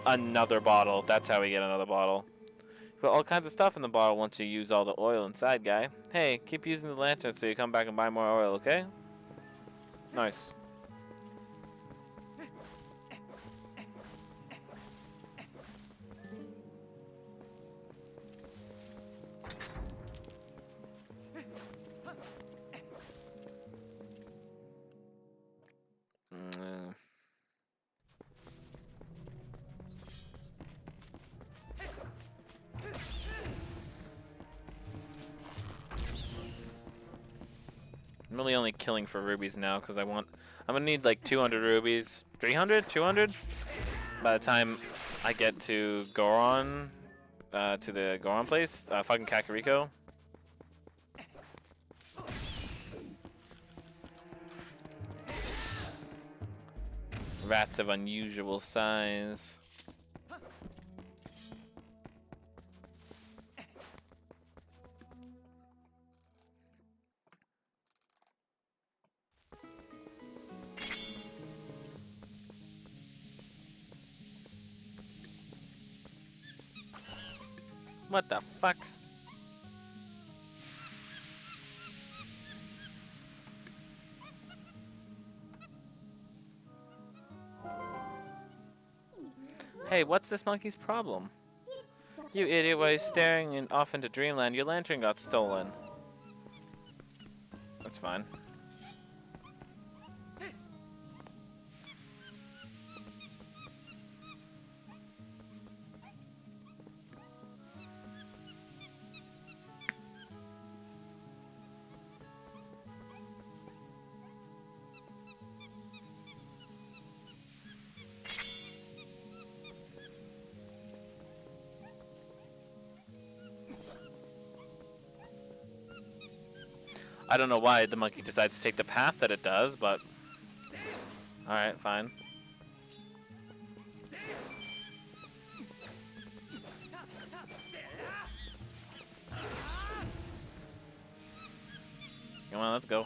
another bottle. That's how we get another bottle. Put all kinds of stuff in the bottle once you use all the oil inside, guy. Hey, keep using the lantern so you come back and buy more oil, okay? Nice. I'm really only killing for rubies now because I'm gonna need like 200 rubies, 300, 200 by the time I get to Goron, to the Goron place, fucking Kakariko. Rats of unusual size. What the fuck? Hey, what's this monkey's problem? You idiot, while you're staring off into dreamland, your lantern got stolen. That's fine. I don't know why the monkey decides to take the path that it does, but... Alright, fine. Come on, let's go.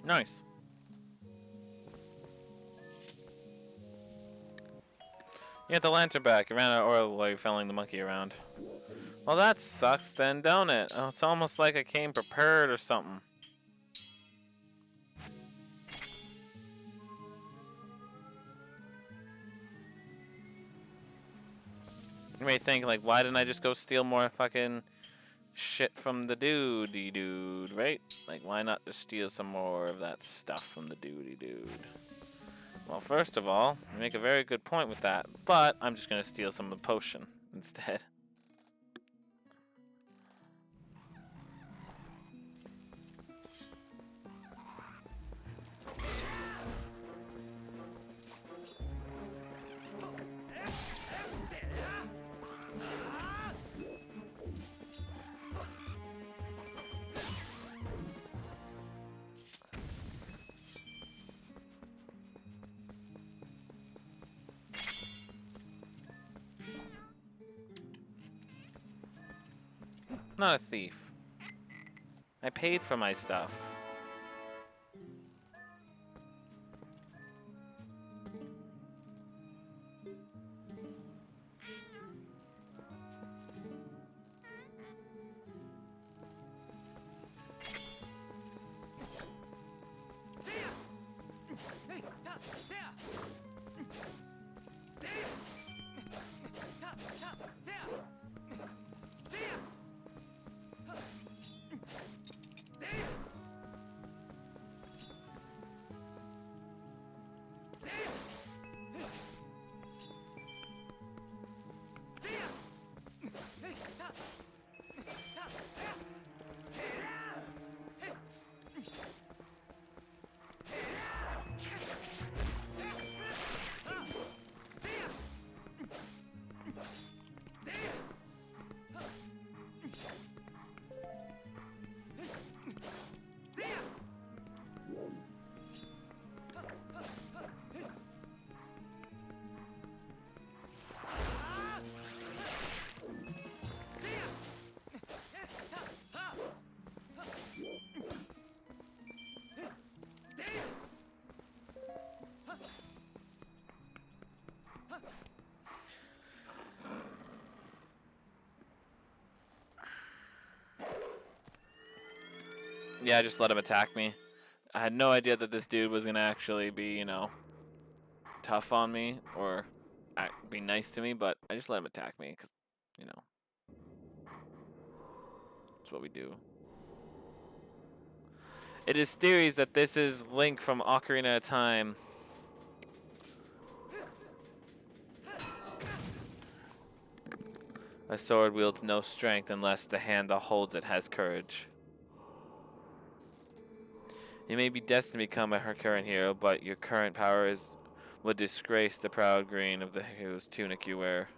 Nice. You got the lantern back. You ran out of oil while you're following the monkey around. Well, that sucks then, don't it? Oh, it's almost like I came prepared or something. You may think, like, why didn't I just go steal more fucking shit from the dude, right? Like, why not just steal some more of that stuff from the dude? Well, first of all, you make a very good point with that, but I'm just gonna steal some of the potion instead. Not a thief. I paid for my stuff. Yeah, just let him attack me. I had no idea that this dude was gonna actually be, you know, tough on me or be nice to me, but I just let him attack me because, you know, that's what we do. It is theories that this is Link from Ocarina of Time. A sword wields no strength unless the hand that holds it has courage. You may be destined to become a current hero, but your current power would disgrace the proud green of the hero's tunic you wear.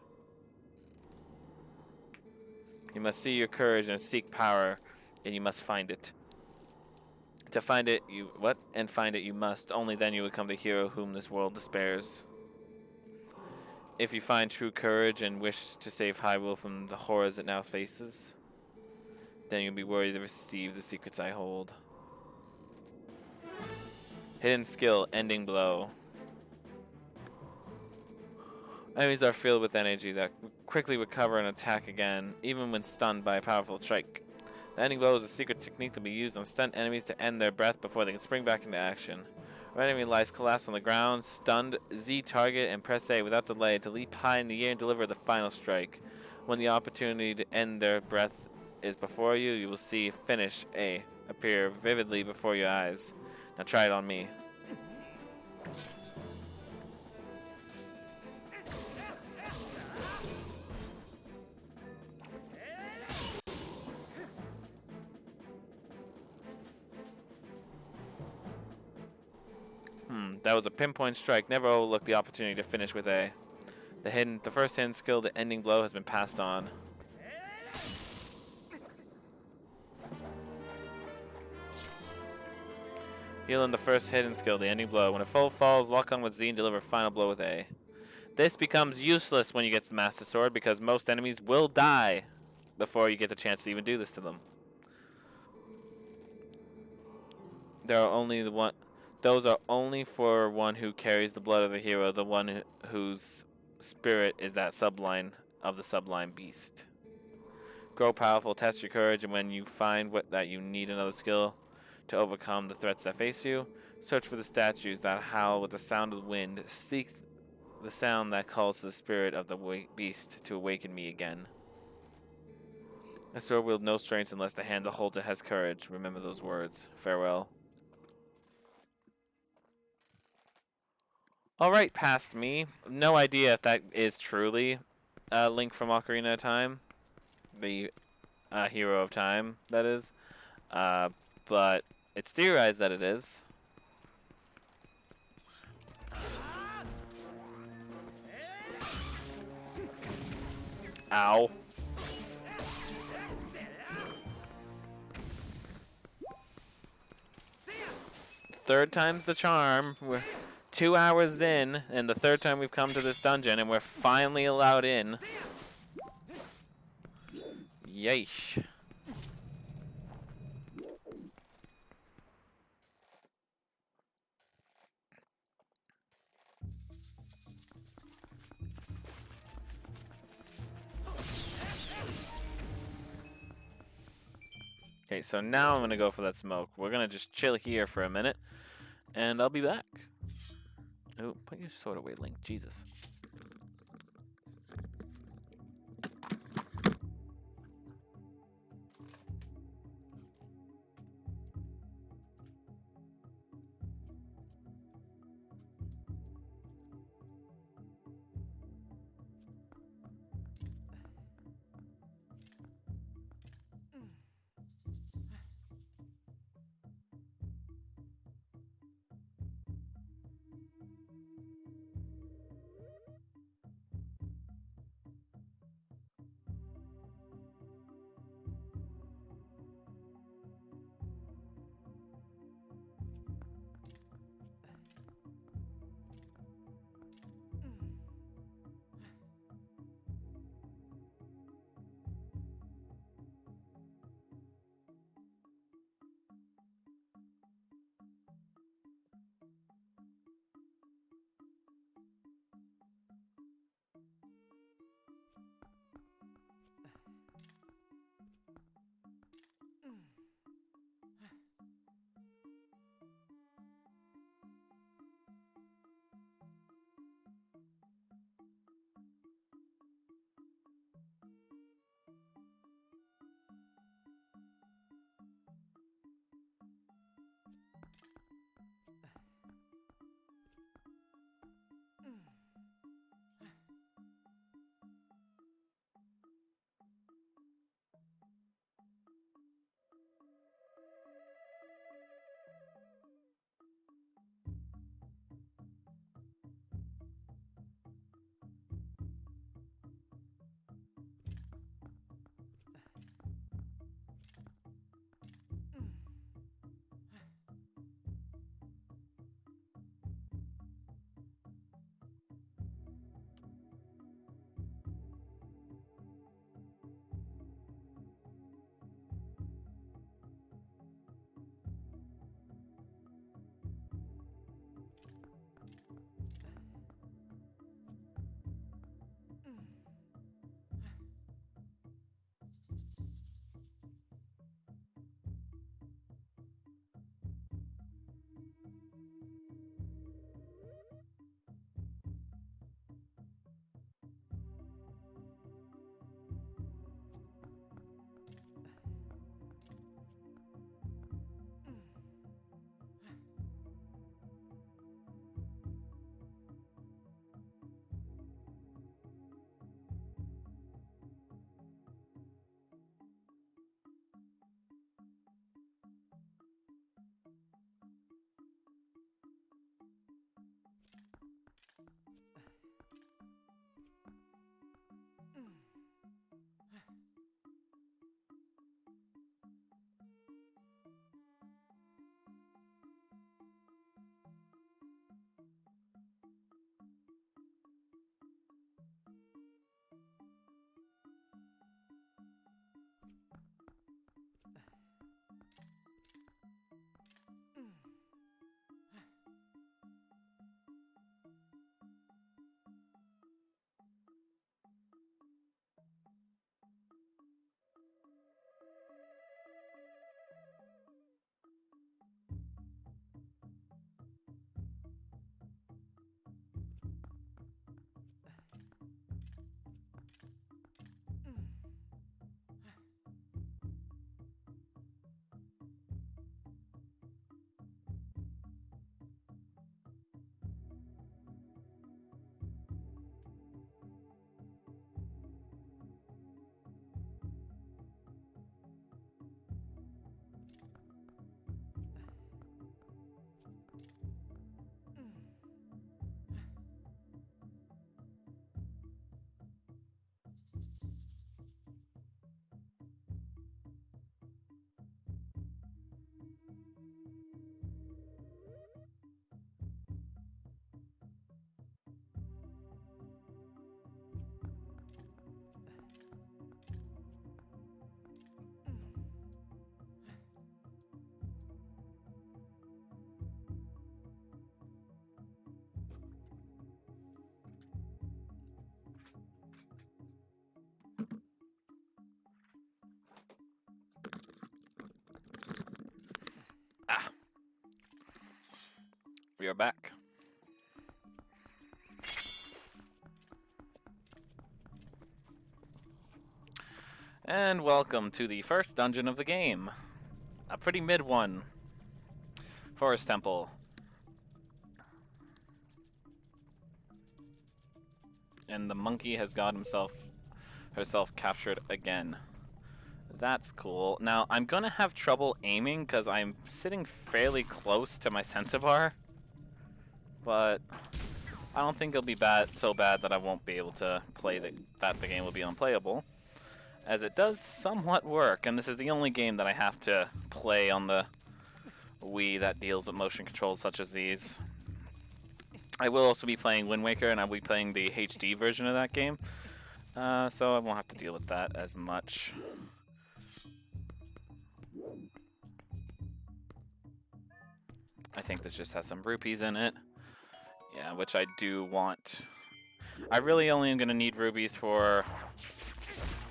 You must see your courage and seek power, and you must find it. To find it, you must. Only then you will become the hero whom this world despairs. If you find true courage and wish to save Hyrule from the horrors it now faces, then you'll be worthy to receive the secrets I hold. Hidden skill, ending blow. Enemies are filled with energy that quickly recover and attack again, even when stunned by a powerful strike. The ending blow is a secret technique that will be used on stunned enemies to end their breath before they can spring back into action. When enemy lies collapsed on the ground, stunned, Z target and press A without delay to leap high in the air and deliver the final strike. When the opportunity to end their breath is before you, you will see finish A appear vividly before your eyes. Now try it on me. That was a pinpoint strike. Never overlook the opportunity to finish with A. The first hidden skill, the ending blow, has been passed on. Heal in the first hidden skill, the ending blow. When a foe falls, lock on with Z and deliver final blow with A. This becomes useless when you get to the Master Sword because most enemies will die before you get the chance to even do this to them. Those are only for one who carries the blood of the hero, the one whose spirit is that sublime of the sublime beast. Grow powerful, test your courage, and when you find that you need another skill to overcome the threats that face you, search for the statues that howl with the sound of the wind. Seek the sound that calls to the spirit of the beast to awaken me again. A sword wields no strength unless the hand that holds it has courage. Remember those words. Farewell. Alright, past me. No idea if that is truly Link from Ocarina of Time. The hero of time, that is. But it's theorized that it is. Ow. Third time's the charm. We're 2 hours in, and the third time we've come to this dungeon, and we're finally allowed in. Yeesh. Okay, so now I'm going to go for that smoke. We're going to just chill here for a minute, and I'll be back. Oh, put your sword away, Link. Jesus. We are back. And welcome to the first dungeon of the game. A pretty mid one. Forest Temple. And the monkey has got herself captured again. That's cool. Now, I'm gonna have trouble aiming because I'm sitting fairly close to my sensor bar. But I don't think it'll be so bad that I won't be able to play that the game will be unplayable. As it does somewhat work, and this is the only game that I have to play on the Wii that deals with motion controls such as these. I will also be playing Wind Waker, and I'll be playing the HD version of that game, so I won't have to deal with that as much. I think this just has some rupees in it. Yeah, which I do want. I really only am going to need rubies for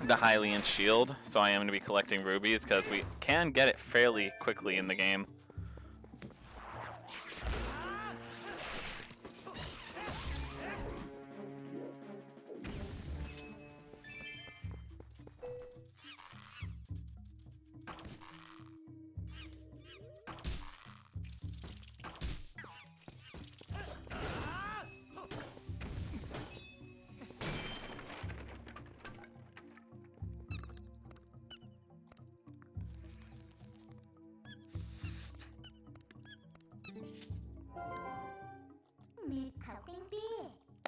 the Hylian shield, so I am going to be collecting rubies because we can get it fairly quickly in the game.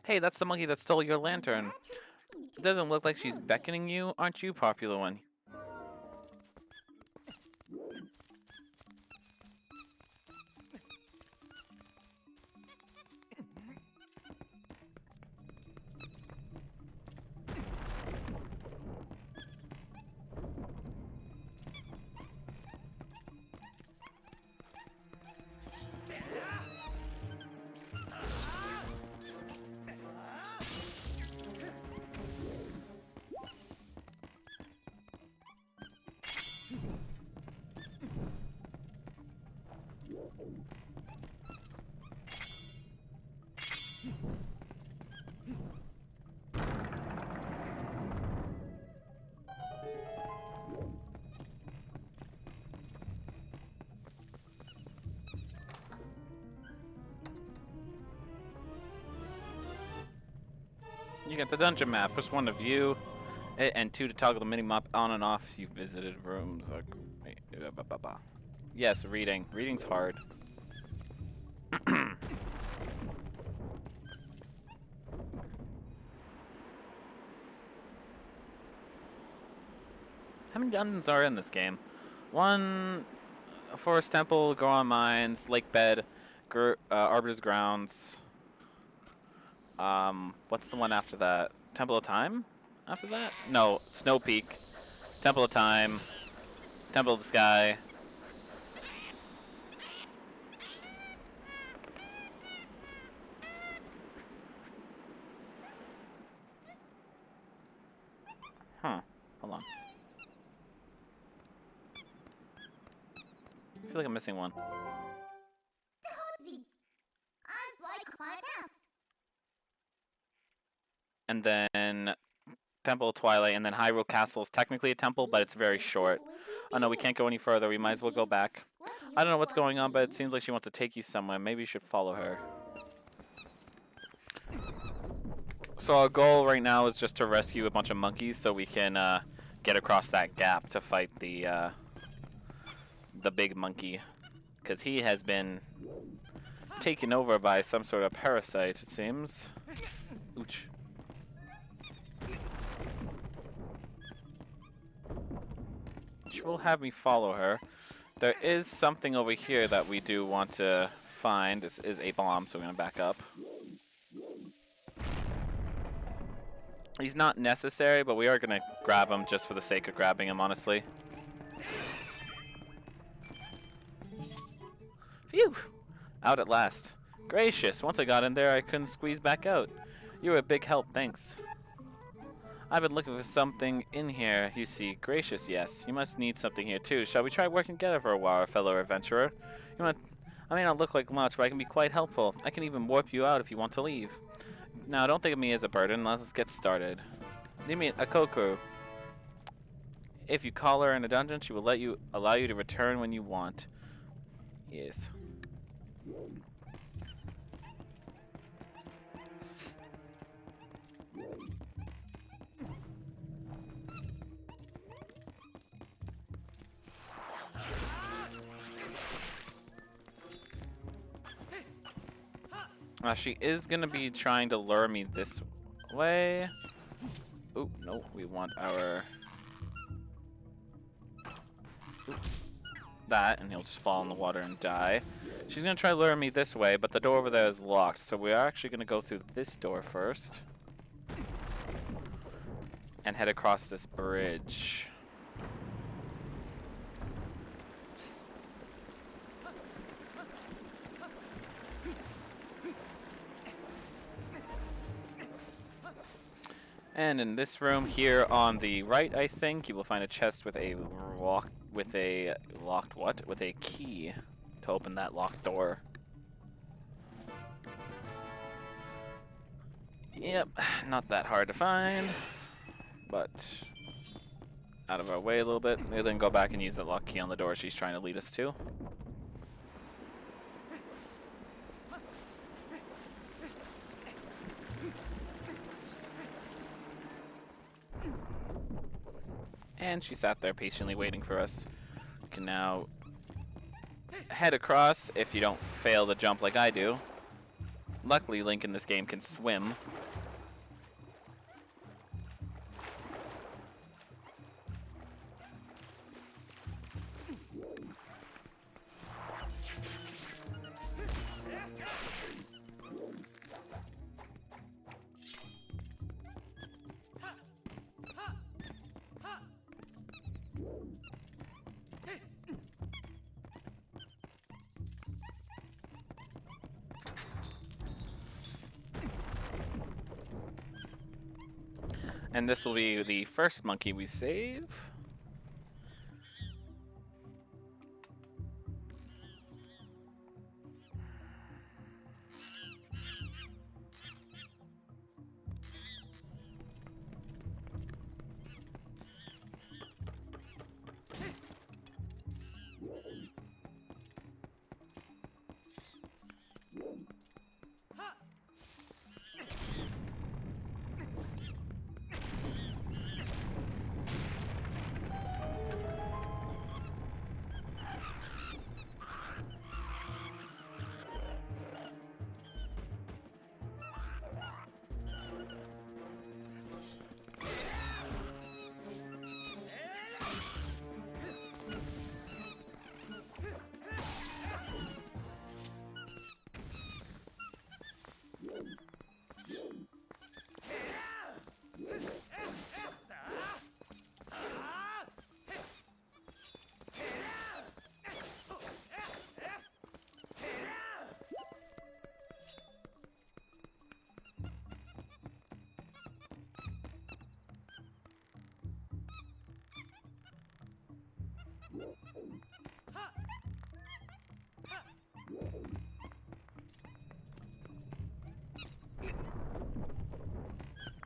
Hey, that's the monkey that stole your lantern. It doesn't look like she's beckoning you. Aren't you popular one? You get the dungeon map. Press 1 to view, and 2 to toggle the mini-map on and off. You visited rooms. Yes, reading. Reading's hard. How many dungeons are in this game? 1, Forest Temple, Goron Mines, Lake Bed, Arbiter's Grounds. What's the one after that? Temple of Time? After that? No, Snow Peak. Temple of Time. Temple of the Sky. Huh. Hold on. I feel like I'm missing one. And then Temple of Twilight, and then Hyrule Castle is technically a temple, but it's very short. Oh no, we can't go any further. We might as well go back. I don't know what's going on, but it seems like she wants to take you somewhere. Maybe you should follow her. So our goal right now is just to rescue a bunch of monkeys so we can get across that gap to fight the big monkey. Because he has been taken over by some sort of parasite, it seems. Ouch. She will have me follow her. There is something over here that we do want to find. This is a bomb, so we're going to back up. He's not necessary, but we are going to grab him just for the sake of grabbing him, honestly. Phew! Out at last. Gracious, once I got in there, I couldn't squeeze back out. You were a big help, thanks. I've been looking for something in here, you see. Gracious, yes. You must need something here, too. Shall we try working together for a while, fellow adventurer? I may not look like much, but I can be quite helpful. I can even warp you out if you want to leave. Now, don't think of me as a burden. Let's get started. You mean a Koku. If you call her in a dungeon, she will allow you to return when you want. Yes. She is gonna be trying to lure me this way. Oh, no, we want our... Oop. That, and he'll just fall in the water and die. She's gonna try to lure me this way, but the door over there is locked, so we are actually gonna go through this door first. And head across this bridge. And in this room here on the right, I think, you will find a chest with a key to open that locked door. Yep, not that hard to find, but out of our way a little bit. We'll then go back and use the lock key on the door she's trying to lead us to. And she sat there patiently waiting for us. You can now head across if you don't fail to jump like I do. Luckily, Link in this game can swim. And this will be the first monkey we save.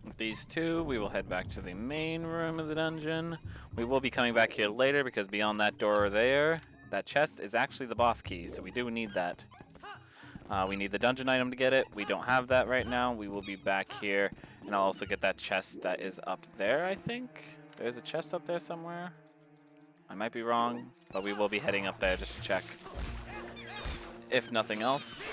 With these two, we will head back to the main room of the dungeon. We will be coming back here later because beyond that door there, that chest is actually the boss key, so we do need that. We need the dungeon item to get it. We don't have that right now. We will be back here, and I'll also get that chest that is up there, I think. There's a chest up there somewhere. I might be wrong, but we will be heading up there just to check. If nothing else.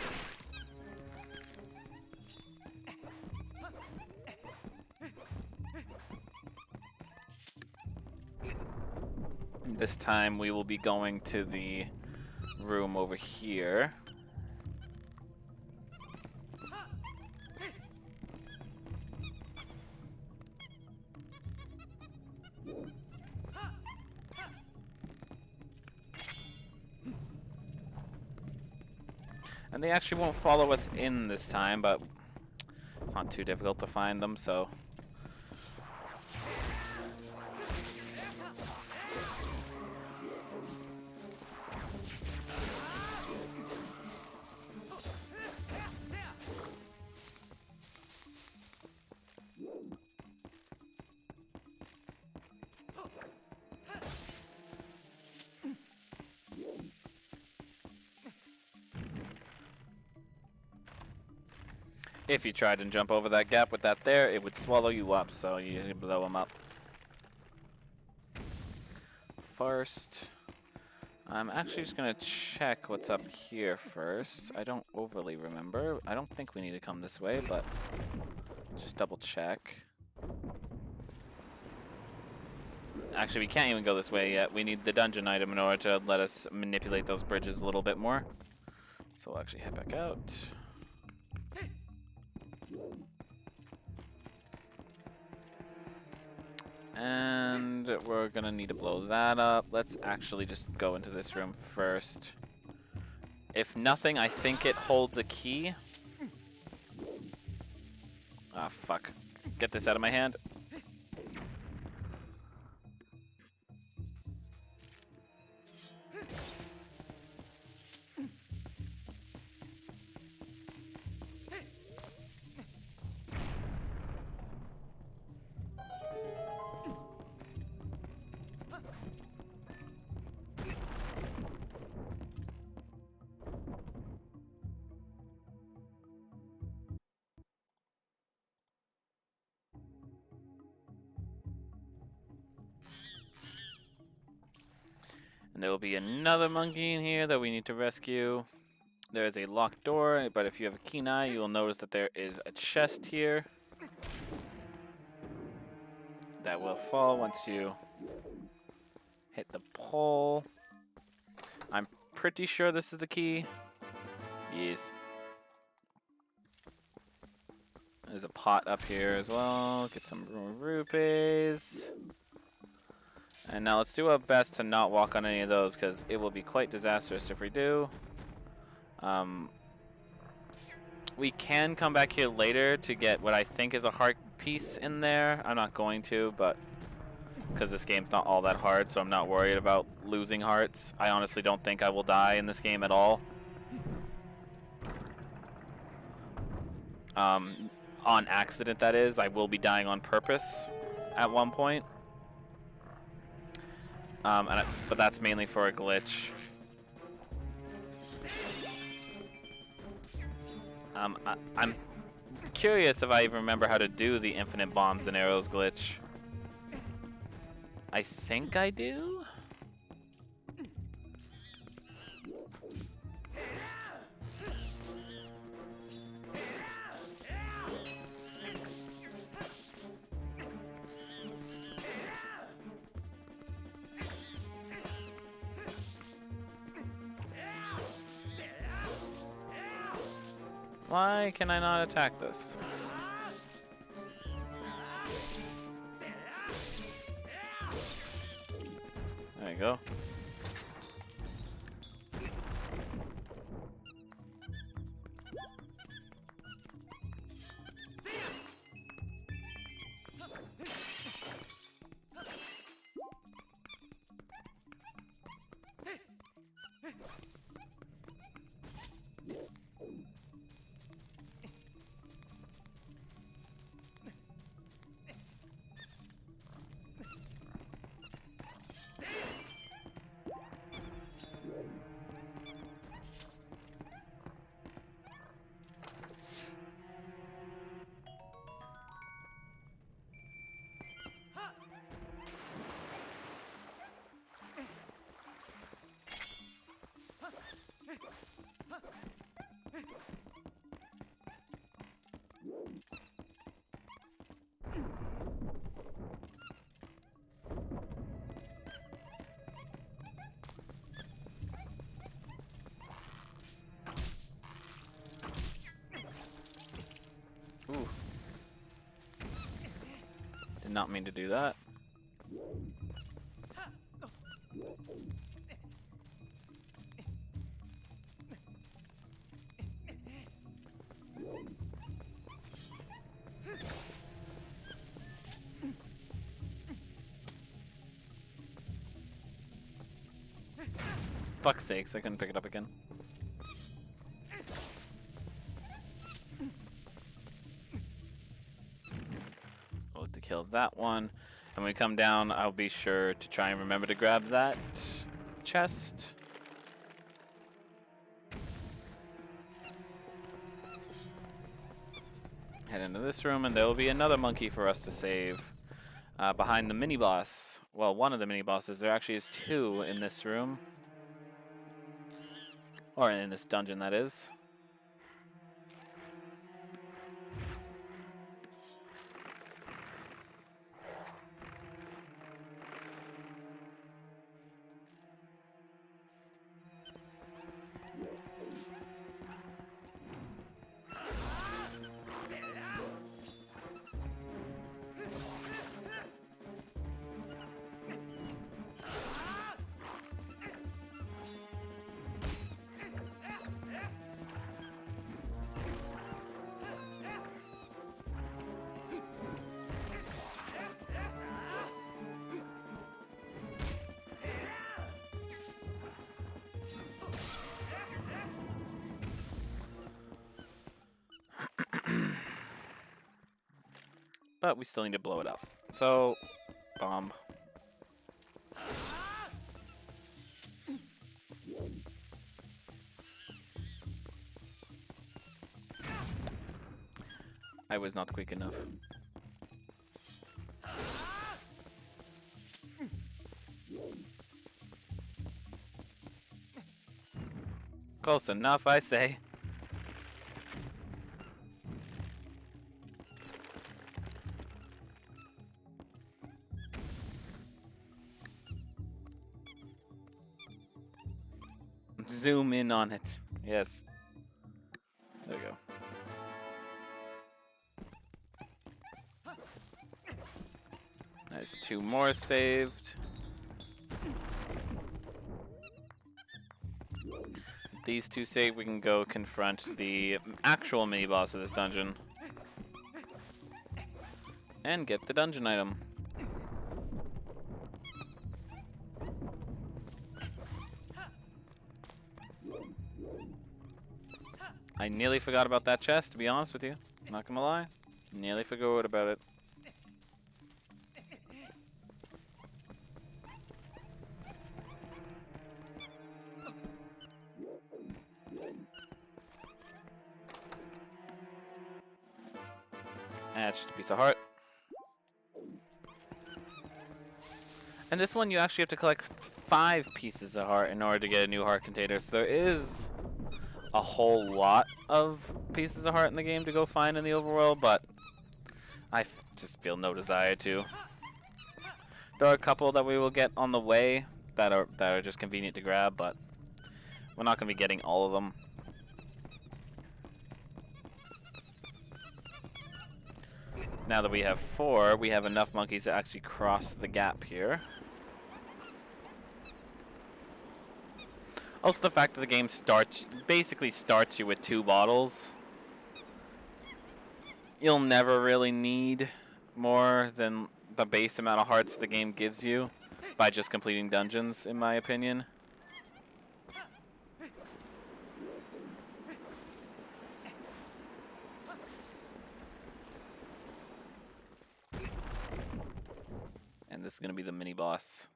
This time we will be going to the room over here. And they actually won't follow us in this time, but it's not too difficult to find them, so... If you tried and jump over that gap with that there, it would swallow you up, so you blow them up. First, I'm actually just going to check what's up here first. I don't overly remember. I don't think we need to come this way, but just double check. Actually, we can't even go this way yet. We need the dungeon item in order to let us manipulate those bridges a little bit more. So we'll actually head back out. And we're gonna need to blow that up. Let's actually just go into this room first. If nothing, I think it holds a key. Ah, fuck. Get this out of my hand. And there will be another monkey in here that we need to rescue. There is a locked door, but if you have a keen eye, you will notice that there is a chest here. That will fall once you hit the pole. I'm pretty sure this is the key. Yes. There's a pot up here as well. Get some rupees. And now let's do our best to not walk on any of those, because it will be quite disastrous if we do. We can come back here later to get what I think is a heart piece in there. I'm not going to, but because this game's not all that hard, so I'm not worried about losing hearts. I honestly don't think I will die in this game at all. On accident, that is. I will be dying on purpose at one point. But that's mainly for a glitch. I'm curious if I even remember how to do the infinite bombs and arrows glitch. I think I do? Why can I not attack this? There you go. Ooh. Did not mean to do that. Fuck's sakes, I couldn't pick it up again. We'll have to kill that one. And when we come down, I'll be sure to try and remember to grab that chest. Head into this room, and there will be another monkey for us to save. Behind the mini-boss. Well, one of the mini-bosses. There actually is two in this room. Or in this dungeon, that is. But we still need to blow it up. So, bomb. I was not quick enough. Close enough, I say. Zoom in on it. Yes. There we go. Nice, two more saved. These two saved, we can go confront the actual mini-boss of this dungeon. And get the dungeon item. I nearly forgot about that chest, to be honest with you. Not gonna lie. Nearly forgot about it. It's just a piece of heart. And this one you actually have to collect 5 pieces of heart in order to get a new heart container. So there is a whole lot of pieces of heart in the game to go find in the overworld, but I just feel no desire to. There are a couple that we will get on the way that are just convenient to grab, but we're not going to be getting all of them. Now that we have 4, we have enough monkeys to actually cross the gap here. Also, the fact that the game basically starts you with 2 bottles. You'll never really need more than the base amount of hearts the game gives you by just completing dungeons, in my opinion. And this is going to be the mini-boss.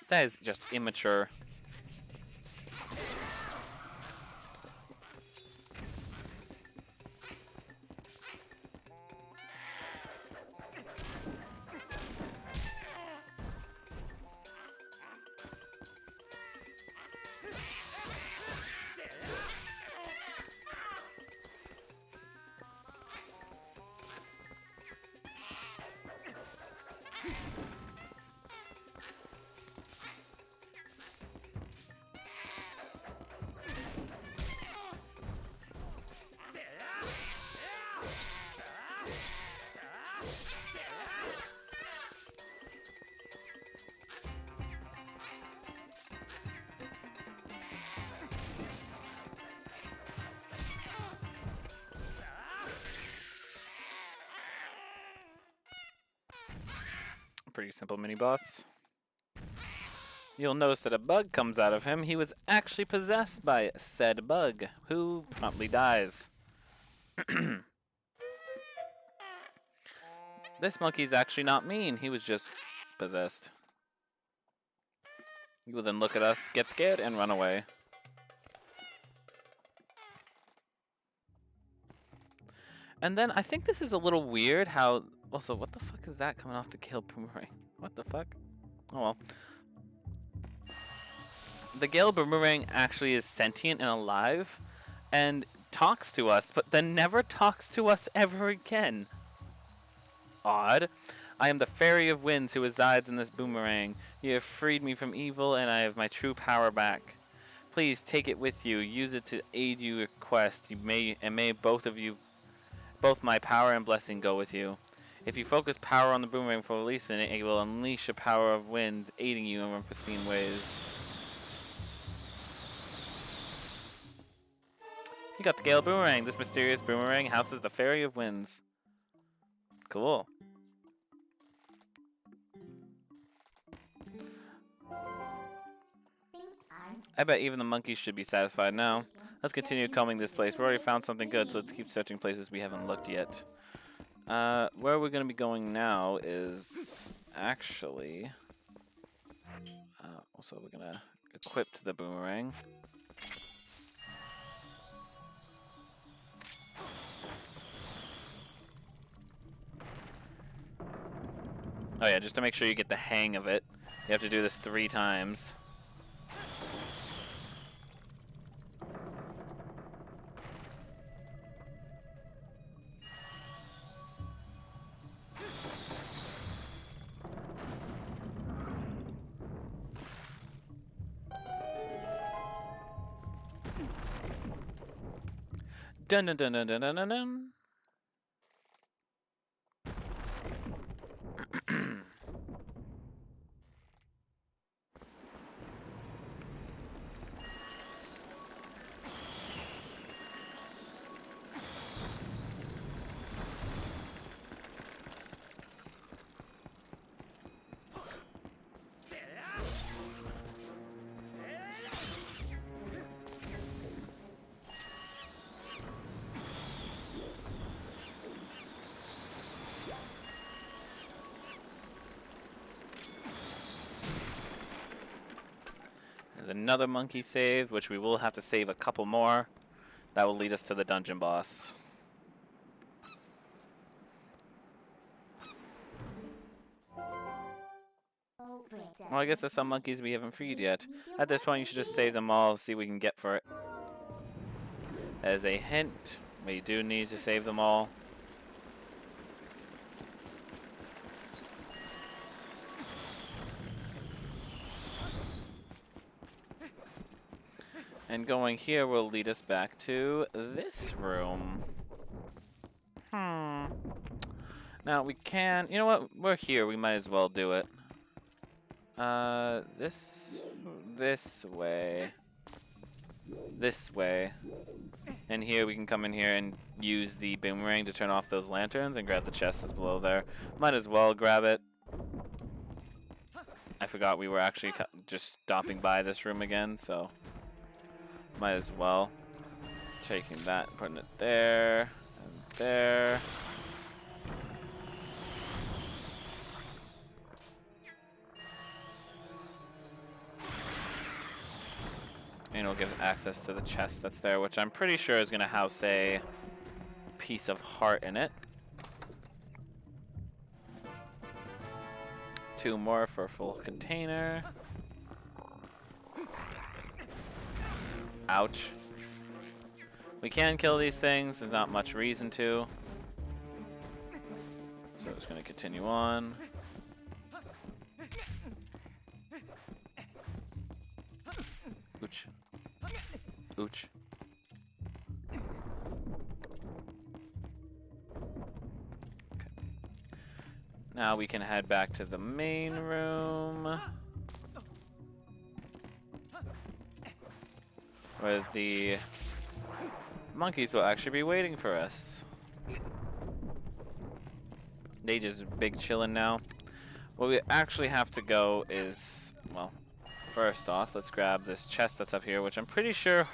That is just immature. Pretty simple mini boss. You'll notice that a bug comes out of him. He was actually possessed by said bug, who promptly dies. This monkey's actually not mean. He was just possessed. He will then look at us, get scared, and run away. And then I think this is a little weird how... Also, what the fuck is that coming off the Gale Boomerang? What the fuck? Oh well. The Gale Boomerang actually is sentient and alive and talks to us, but then never talks to us ever again. Odd. I am the Fairy of Winds who resides in this boomerang. You have freed me from evil and I have my true power back. Please take it with you. Use it to aid your quest. May both my power and blessing go with you. If you focus power on the boomerang for releasing it, it will unleash a power of wind, aiding you in unforeseen ways. You got the Gale Boomerang. This mysterious boomerang houses the Fairy of Winds. Cool. I bet even the monkeys should be satisfied now. Let's continue combing this place. We already found something good, so let's keep searching places we haven't looked yet. Where we're going to be going now is actually... also, we're going to equip the boomerang. Oh yeah, just to make sure you get the hang of it, you have to do this 3 times. Dun dun dun dun dun dun dun dun. There's another monkey saved, which we will have to save a couple more. That will lead us to the dungeon boss. Well, I guess there's some monkeys we haven't freed yet. At this point, you should just save them all, see what we can get for it. As a hint, we do need to save them all. And going here will lead us back to this room. Now we can, you know what, we're here, we might as well do it. This way. This way. And here we can come in here and use the boomerang to turn off those lanterns and grab the chest that's below there. Might as well grab it. I forgot we were actually just stopping by this room again, so might as well. Taking that, putting it there, and there. And it'll give access to the chest that's there, which I'm pretty sure is going to house a piece of heart in it. 2 more for a full container. Ouch. We can kill these things, there's not much reason to. So it's going to continue on. Ooch. Ooch. Okay. Now we can head back to the main room, where the monkeys will actually be waiting for us. They just big chillin' now. What we actually have to go is, well, first off, let's grab this chest that's up here, which I'm pretty sure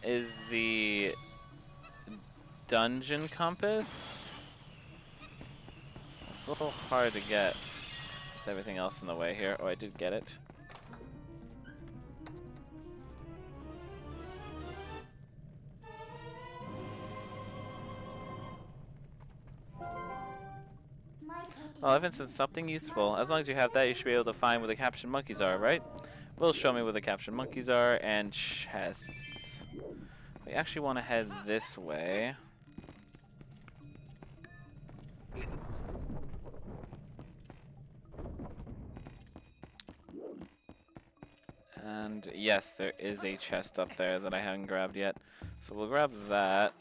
is the dungeon compass. It's a little hard to get with everything else in the way here. Oh, I did get it. Well, if it's something useful, as long as you have that, you should be able to find where the captured monkeys are, right? Will show me where the captured monkeys are, and chests. We actually want to head this way. And yes, there is a chest up there that I haven't grabbed yet. So we'll grab that.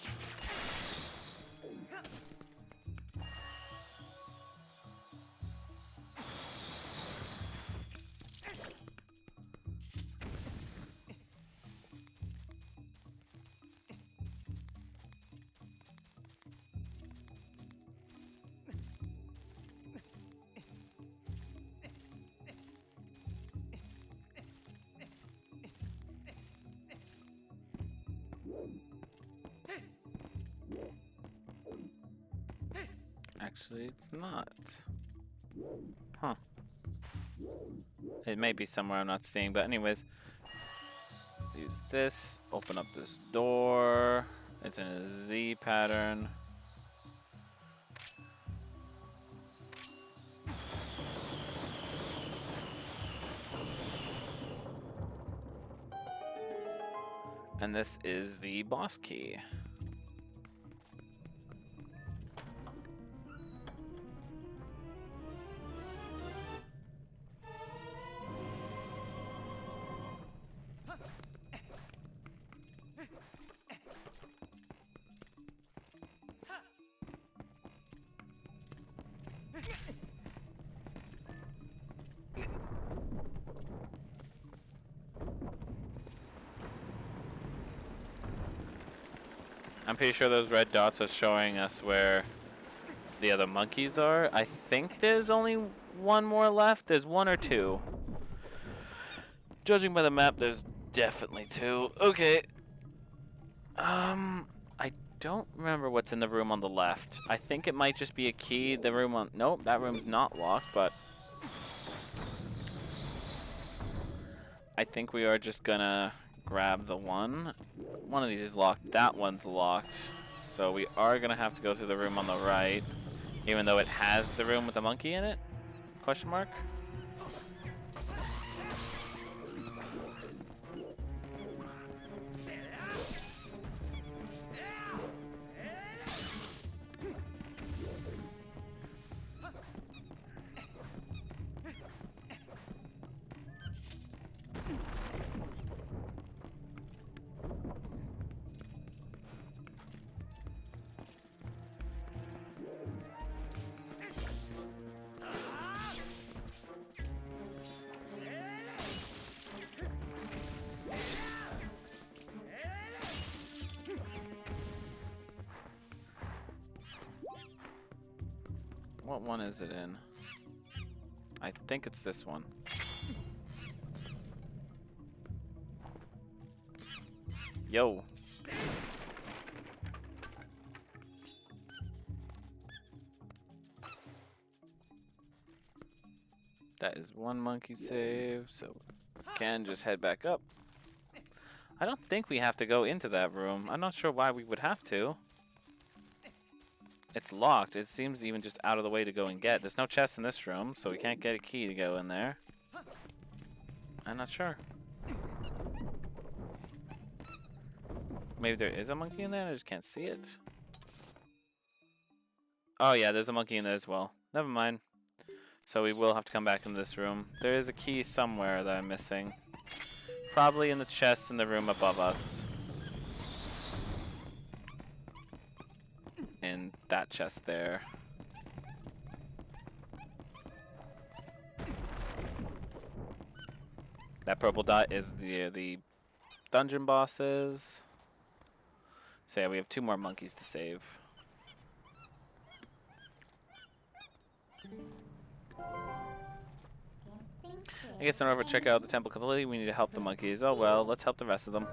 Actually, it's not. Huh. It may be somewhere I'm not seeing, but anyways. Use this, open up this door. It's in a Z pattern. And this is the boss key. I'm pretty sure those red dots are showing us where the other monkeys are. I think there's only one more left. There's one or two. Judging by the map, there's definitely two. Okay. I don't remember what's in the room on the left. I think it might just be a key. The room on... Nope, that room's not locked, but... I think we are just gonna grab the one. One of these is locked. That one's locked. So we are gonna have to go through the room on the right, even though it has the room with the monkey in it? Question mark? What one is it in? I think it's this one. Yo. That is one monkey save, so we can just head back up. I don't think we have to go into that room. I'm not sure why we would have to. It's locked. It seems even just out of the way to go and get. There's no chest in this room, so we can't get a key to go in there. I'm not sure. Maybe there is a monkey in there and I just can't see it. Oh yeah, there's a monkey in there as well. Never mind. So we will have to come back in this room. There is a key somewhere that I'm missing. Probably in the chest in the room above us. In that chest there. That purple dot is the dungeon bosses. So yeah, we have 2 more monkeys to save. I guess in order to check out the temple completely, we need to help the monkeys. Oh well, let's help the rest of them.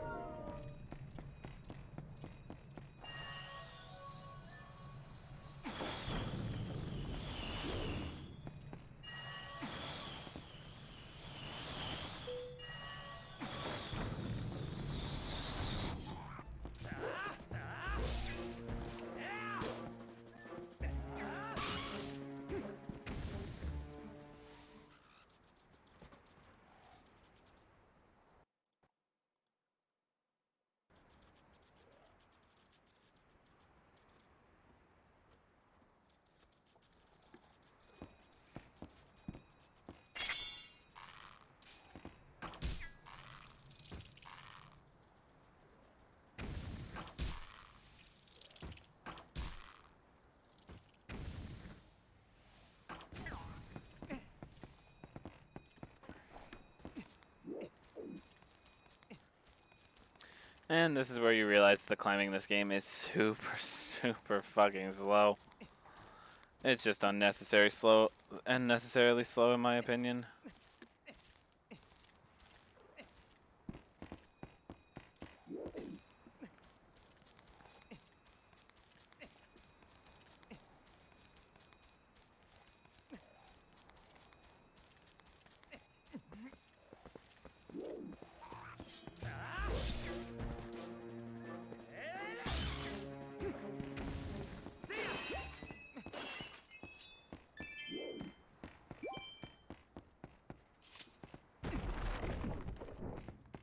And this is where you realize the climbing in this game is super fucking slow. It's just unnecessarily slow in my opinion.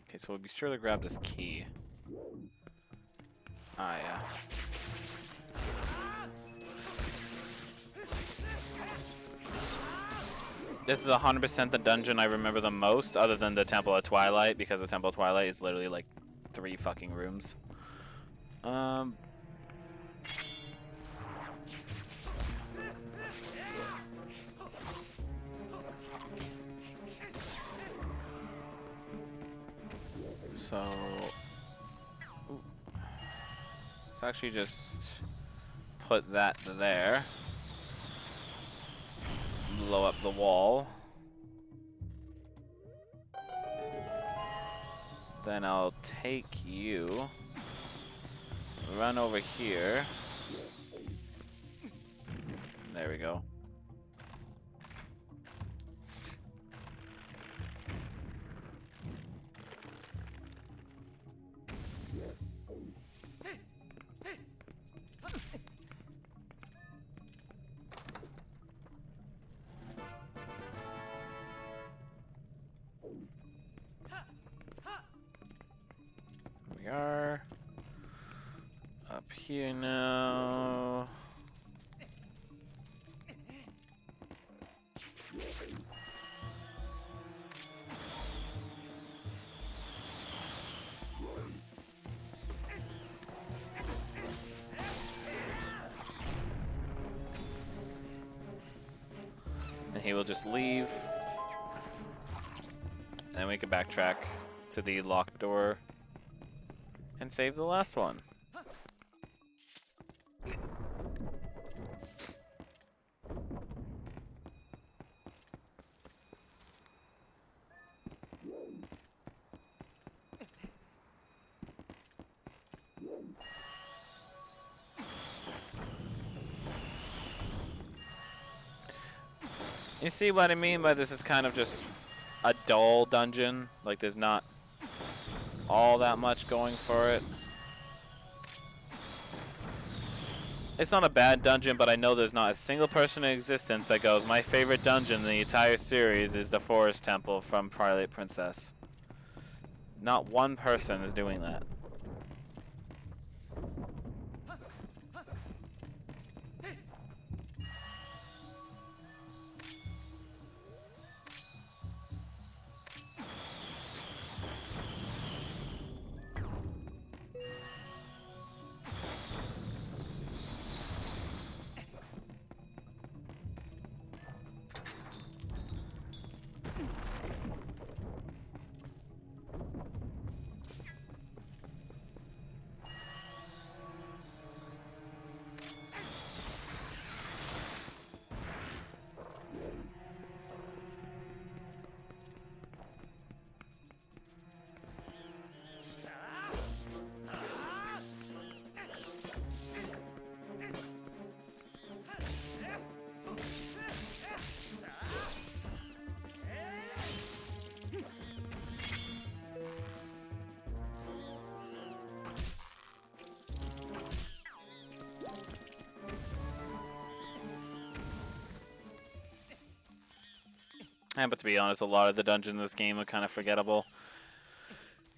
Okay, so we'll be sure to grab this key. Ah, yeah. This is 100% the dungeon I remember the most, other than the Temple of Twilight, because the Temple of Twilight is literally like 3 fucking rooms. So let's actually just put that there. Blow up the wall. Then I'll take you, run over here. There we go. We are up here now. And he will just leave. And we can backtrack to the locked door and save the last one. You see what I mean by this is kind of just a dull dungeon? Like there's not all that much going for it. It's not a bad dungeon, but I know there's not a single person in existence that goes, my favorite dungeon in the entire series is the Forest Temple from Twilight Princess. Not one person is doing that. But to be honest, a lot of the dungeons in this game are kind of forgettable.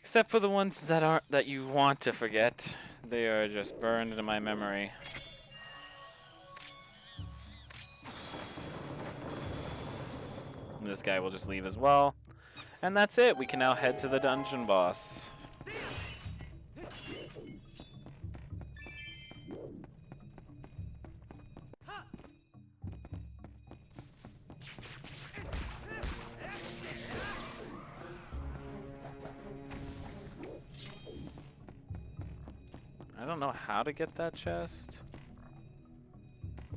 Except for the ones that you want to forget. They are just burned into my memory. And this guy will just leave as well. And that's it. We can now head to the dungeon boss. I don't know how to get that chest.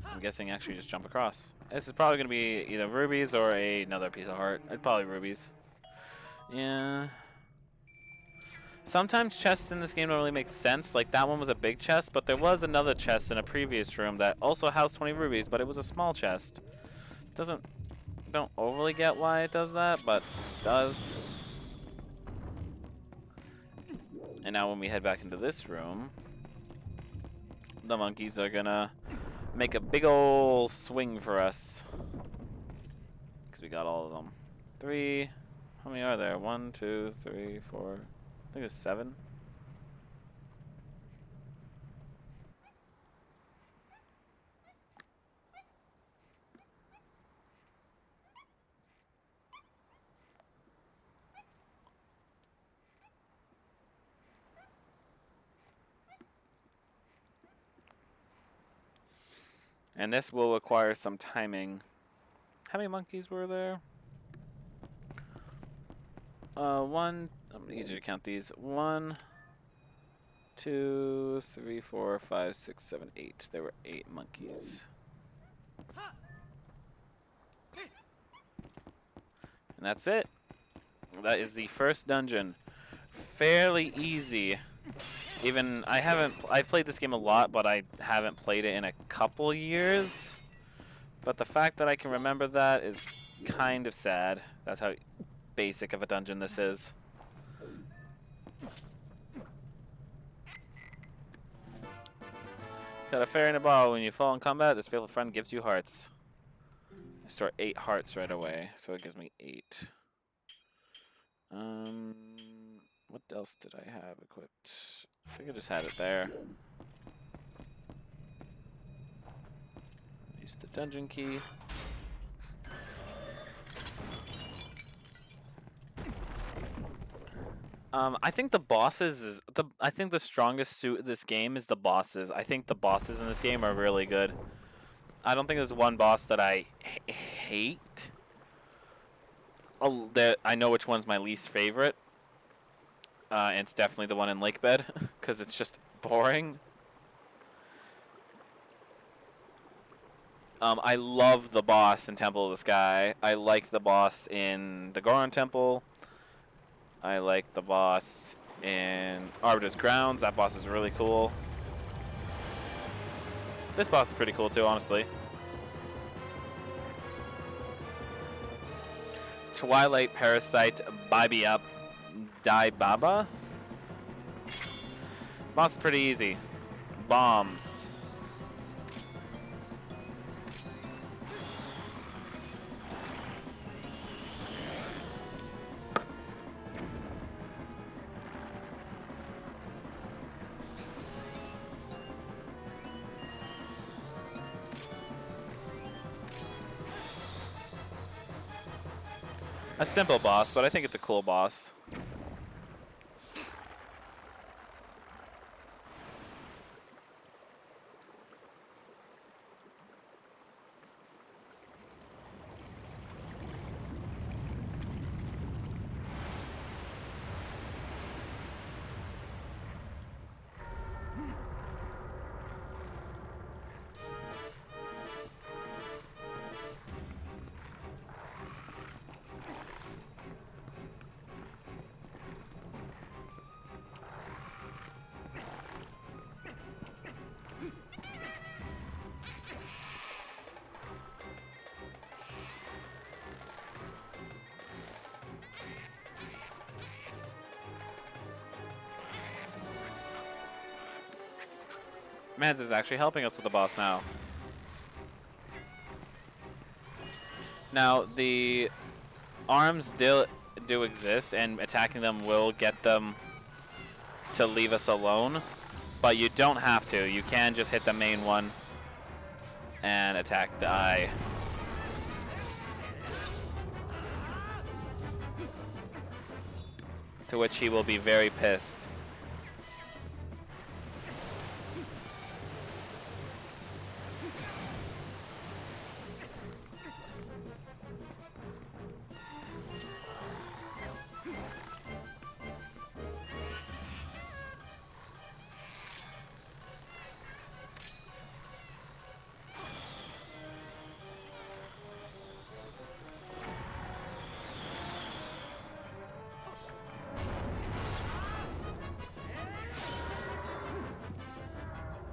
I'm guessing actually just jump across. This is probably going to be either rubies or another piece of heart. It's probably rubies. Yeah. Sometimes chests in this game don't really make sense. Like that one was a big chest, but there was another chest in a previous room that also housed 20 rubies, but it was a small chest. Don't overly get why it does that, but it does. And now when we head back into this room, the monkeys are gonna make a big ol' swing for us. Because we got all of them. 3. How many are there? 1, 2, 3, 4. I think there's 7. And this will require some timing. How many monkeys were there? One. Easier to count these. 1, 2, 3, 4, 5, 6, 7, 8. There were 8 monkeys. And that's it. That is the first dungeon. Fairly easy. I've played this game a lot, but I haven't played it in a couple years. But the fact that I can remember that is kind of sad. That's how basic of a dungeon this is. Got a fairy in a bottle. When you fall in combat, this faithful friend gives you hearts. I store 8 hearts right away, so it gives me 8. What else did I have equipped? I think I just had it there. Use the dungeon key. I think the bosses I think the strongest suit of this game is the bosses. I think the bosses in this game are really good. I don't think there's one boss that I hate. I know which one's my least favorite. And it's definitely the one in Lake Bed, because it's just boring. I love the boss in Temple of the Sky. I like the boss in the Goron Temple. I like the boss in Arbiter's Grounds. That boss is really cool. This boss is pretty cool too, honestly. Twilight Parasite Babiap Dai Baba. Boss is pretty easy. Bombs. A simple boss, but I think it's a cool boss. Mads is actually helping us with the boss now. Now, the arms do exist, and attacking them will get them to leave us alone. But you don't have to. You can just hit the main one and attack the eye. To which he will be very pissed.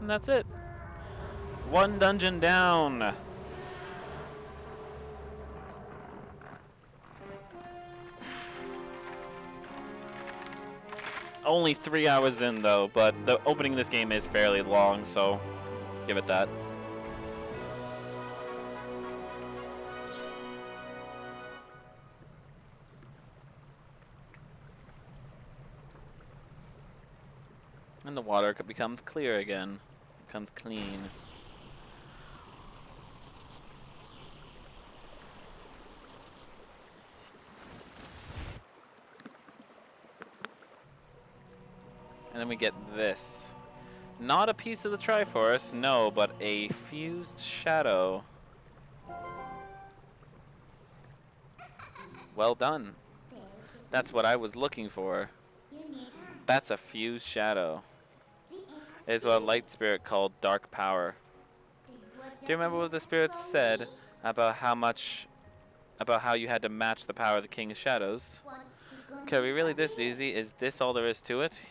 And that's it. One dungeon down. Only 3 hours in though, but the opening of this game is fairly long, so give it that. And the water becomes clear again. Becomes clean. And then we get this. Not a piece of the Triforce, no, but a fused shadow. Well done. That's what I was looking for. That's a fused shadow. It is what a light spirit called dark power. Do you remember what the spirits said about how you had to match the power of the King of Shadows? Okay, we really this easy? Is this all there is to it?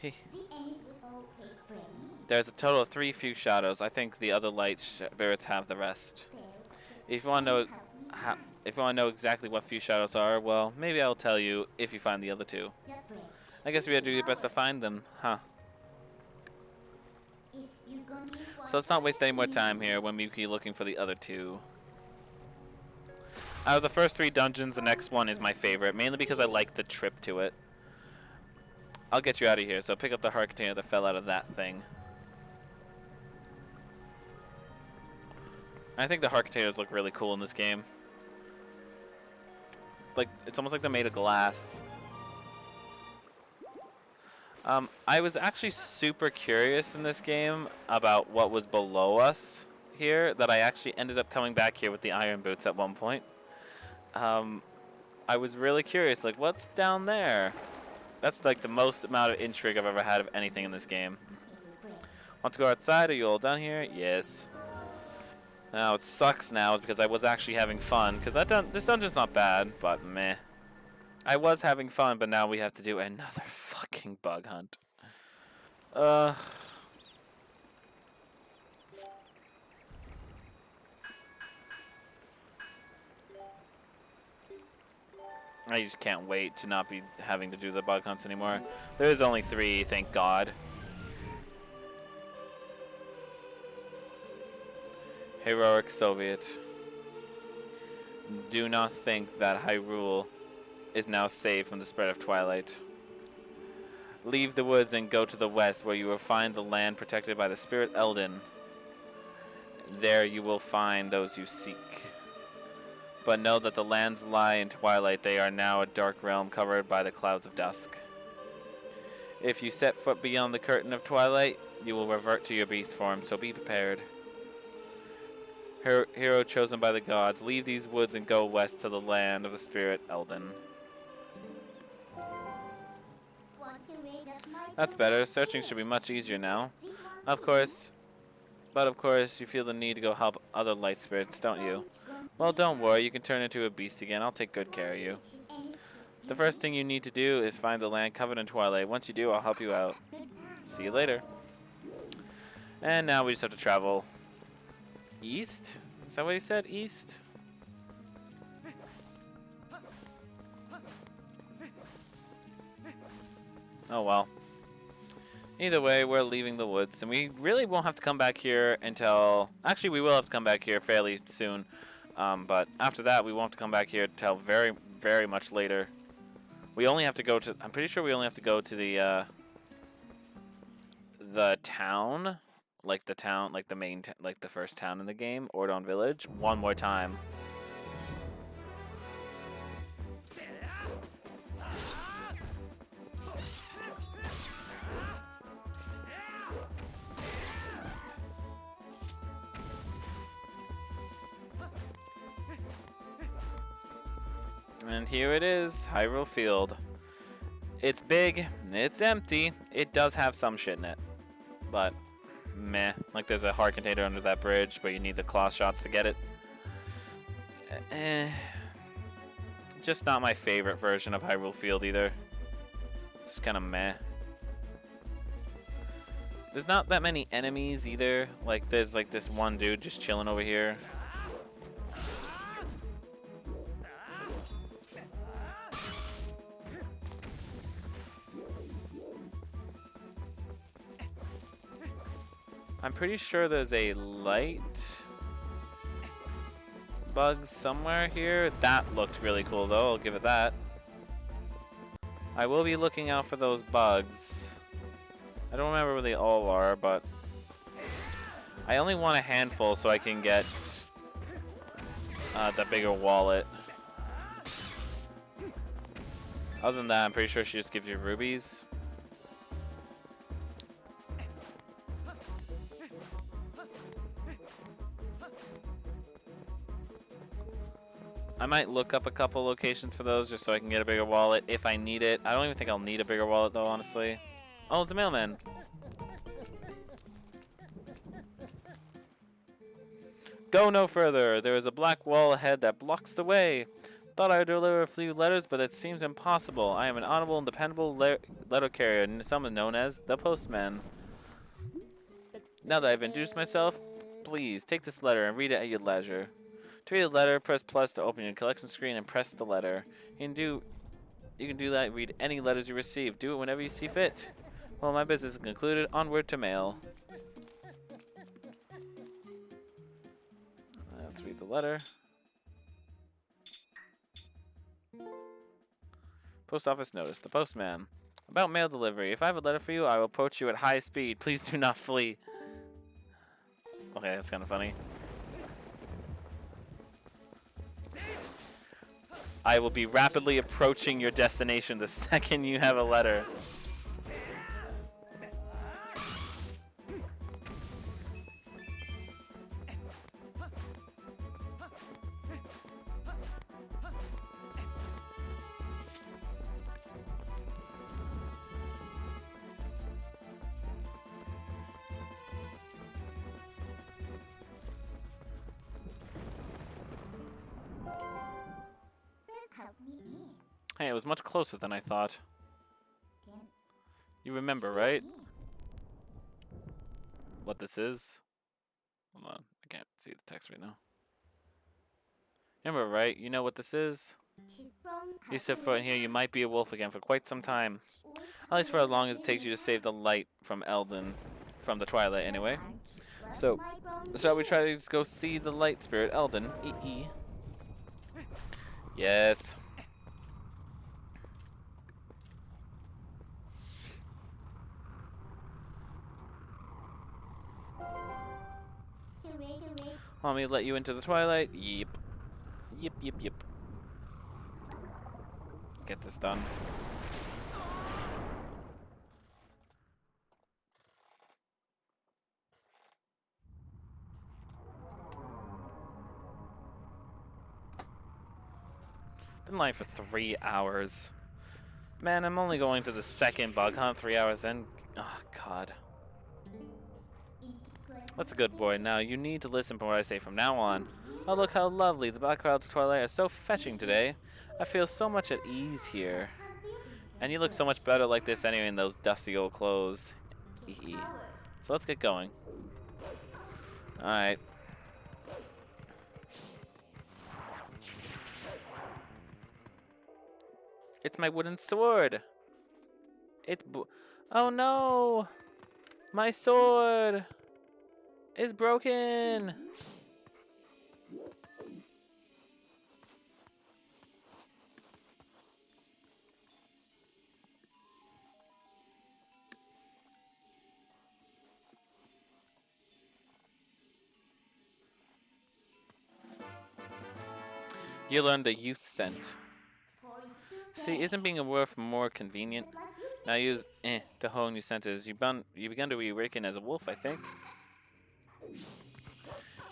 There's a total of 3 fused shadows. I think the other light spirits have the rest. If you want to know exactly what fused shadows are, well, maybe I'll tell you if you find the other 2. I guess we gotta do your best to find them, huh? So let's not waste any more time here when we be looking for the other 2. Out of the first 3 dungeons, the next one is my favorite, mainly because I like the trip to it. I'll get you out of here, so pick up the heart container that fell out of that thing. I think the heart containers look really cool in this game. Like, it's almost like they're made of glass. I was actually super curious in this game about what was below us here, that I actually ended up coming back here with the iron boots at one point. I was really curious, like, what's down there? That's like the most amount of intrigue I've ever had of anything in this game. Want to go outside? Are you all done here? Yes. Now, it sucks now is because I was actually having fun, because this dungeon's not bad, but meh. I was having fun, but now we have to do another fucking bug hunt. I just can't wait to not be having to do the bug hunts anymore. There's only 3, thank God. Heroic Soviet. Do not think that Hyrule is now safe from the spread of Twilight. Leave the woods and go to the west, where you will find the land protected by the spirit Eldin. There you will find those you seek. But know that the lands lie in Twilight. They are now a dark realm covered by the clouds of dusk. If you set foot beyond the curtain of Twilight, you will revert to your beast form, so be prepared. Hero chosen by the gods, leave these woods and go west to the land of the spirit Eldin. That's better. Searching should be much easier now. Of course, you feel the need to go help other light spirits, don't you? Well, don't worry. You can turn into a beast again. I'll take good care of you. The first thing you need to do is find the land covered in Twilight. Once you do, I'll help you out. See you later. And now we just have to travel east? Is that what he said? East? Oh well. Either way, we're leaving the woods, and we really won't have to come back here until... Actually, we will have to come back here fairly soon, but after that, we won't have to come back here until very, very much later. We only have to go to... I'm pretty sure we only have to go to the town. Like the town, like the main, like the first town in the game, Ordon Village, one more time. And here it is, Hyrule Field. It's big, it's empty, it does have some shit in it, but meh. Like there's a heart container under that bridge, but you need the claw shots to get it. Just not my favorite version of Hyrule Field either. It's kind of meh. There's not that many enemies either. Like there's like this one dude just chilling over here. I'm pretty sure there's a light bug somewhere here. That looked really cool though, I'll give it that. I will be looking out for those bugs. I don't remember where they all are, but I only want a handful so I can get the bigger wallet. Other than that, I'm pretty sure she just gives you rubies. I might look up a couple locations for those just so I can get a bigger wallet if I need it. I don't even think I'll need a bigger wallet though, honestly. Oh, it's a mailman. Go no further. There is a black wall ahead that blocks the way. Thought I would deliver a few letters, but it seems impossible. I am an honorable and dependable letter carrier, someone known as the postman. Now that I've introduced myself, please take this letter and read it at your leisure. To read the letter, press plus to open your collection screen and press the letter. You can do that, read any letters you receive. Do it whenever you see fit. Well, my business is concluded. Onward to mail. Let's read the letter. Post office notice. The postman. About mail delivery. If I have a letter for you, I will approach you at high speed. Please do not flee. Okay, that's kind of funny. I will be rapidly approaching your destination the second you have a letter. Hey, it was much closer than I thought. You remember, right? What this is? Hold on, I can't see the text right now. Remember, right? You know what this is? You sit foot in here, you might be a wolf again for quite some time. At least for as long as it takes you to save the light from Eldon, from the Twilight anyway. So, shall we try to just go see the light spirit, Eldon? Yes. Want me to let you into the Twilight? Yep. Yep. Let's get this done. Been lying for 3 hours. Man, I'm only going to the second bug hunt 3 hours in. Oh, God. That's a good boy. Now, you need to listen to what I say from now on. Oh, look how lovely. The black clouds of Twilight are so fetching today. I feel so much at ease here. And you look so much better like this anyway in those dusty old clothes. So let's get going. Alright. It's my wooden sword. Oh no! My sword is broken. You learned the youth scent. See, isn't being a wolf more convenient? Now use to hone your senses. You begun to awaken as a wolf, I think.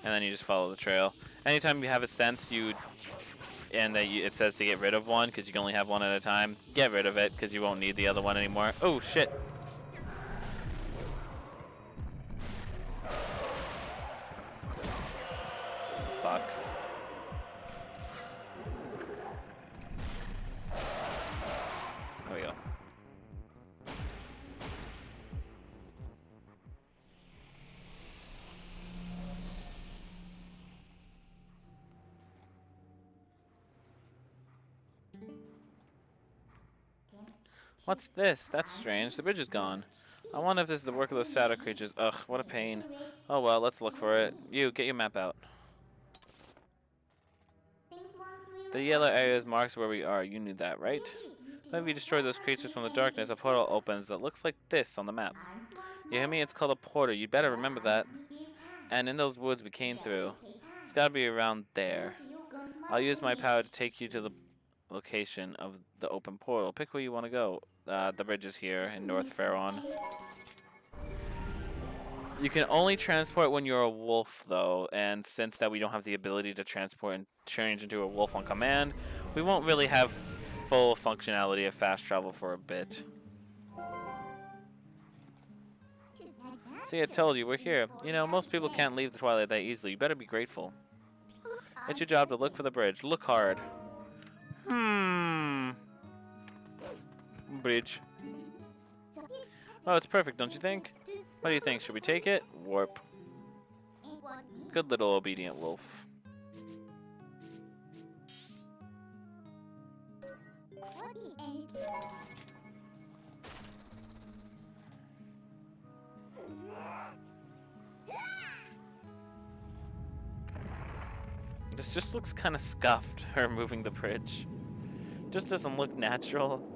And then you just follow the trail. Anytime you have a sense, it says to get rid of one because you can only have one at a time. Get rid of it because you won't need the other one anymore. Oh shit! Fuck. There we go. What's this? That's strange. The bridge is gone. I wonder if this is the work of those shadow creatures. Ugh, what a pain. Oh well, let's look for it. You, get your map out. The yellow area marks where we are. You knew that, right? If you destroy those creatures from the darkness, a portal opens that looks like this on the map. You hear me? It's called a portal. You'd better remember that. And in those woods we came through. It's gotta be around there. I'll use my power to take you to the location of the open portal. Pick where you want to go. The bridge is here in North Faron. You can only transport when you're a wolf, though, and since that we don't have the ability to transport and change into a wolf on command, we won't really have full functionality of fast travel for a bit. See, I told you, we're here. You know, most people can't leave the Twilight that easily. You better be grateful. It's your job to look for the bridge. Look hard. Bridge. Oh, it's perfect, don't you think? What do you think? Should we take it? Warp. Good little obedient wolf. This just looks kind of scuffed, her moving the bridge. Just doesn't look natural.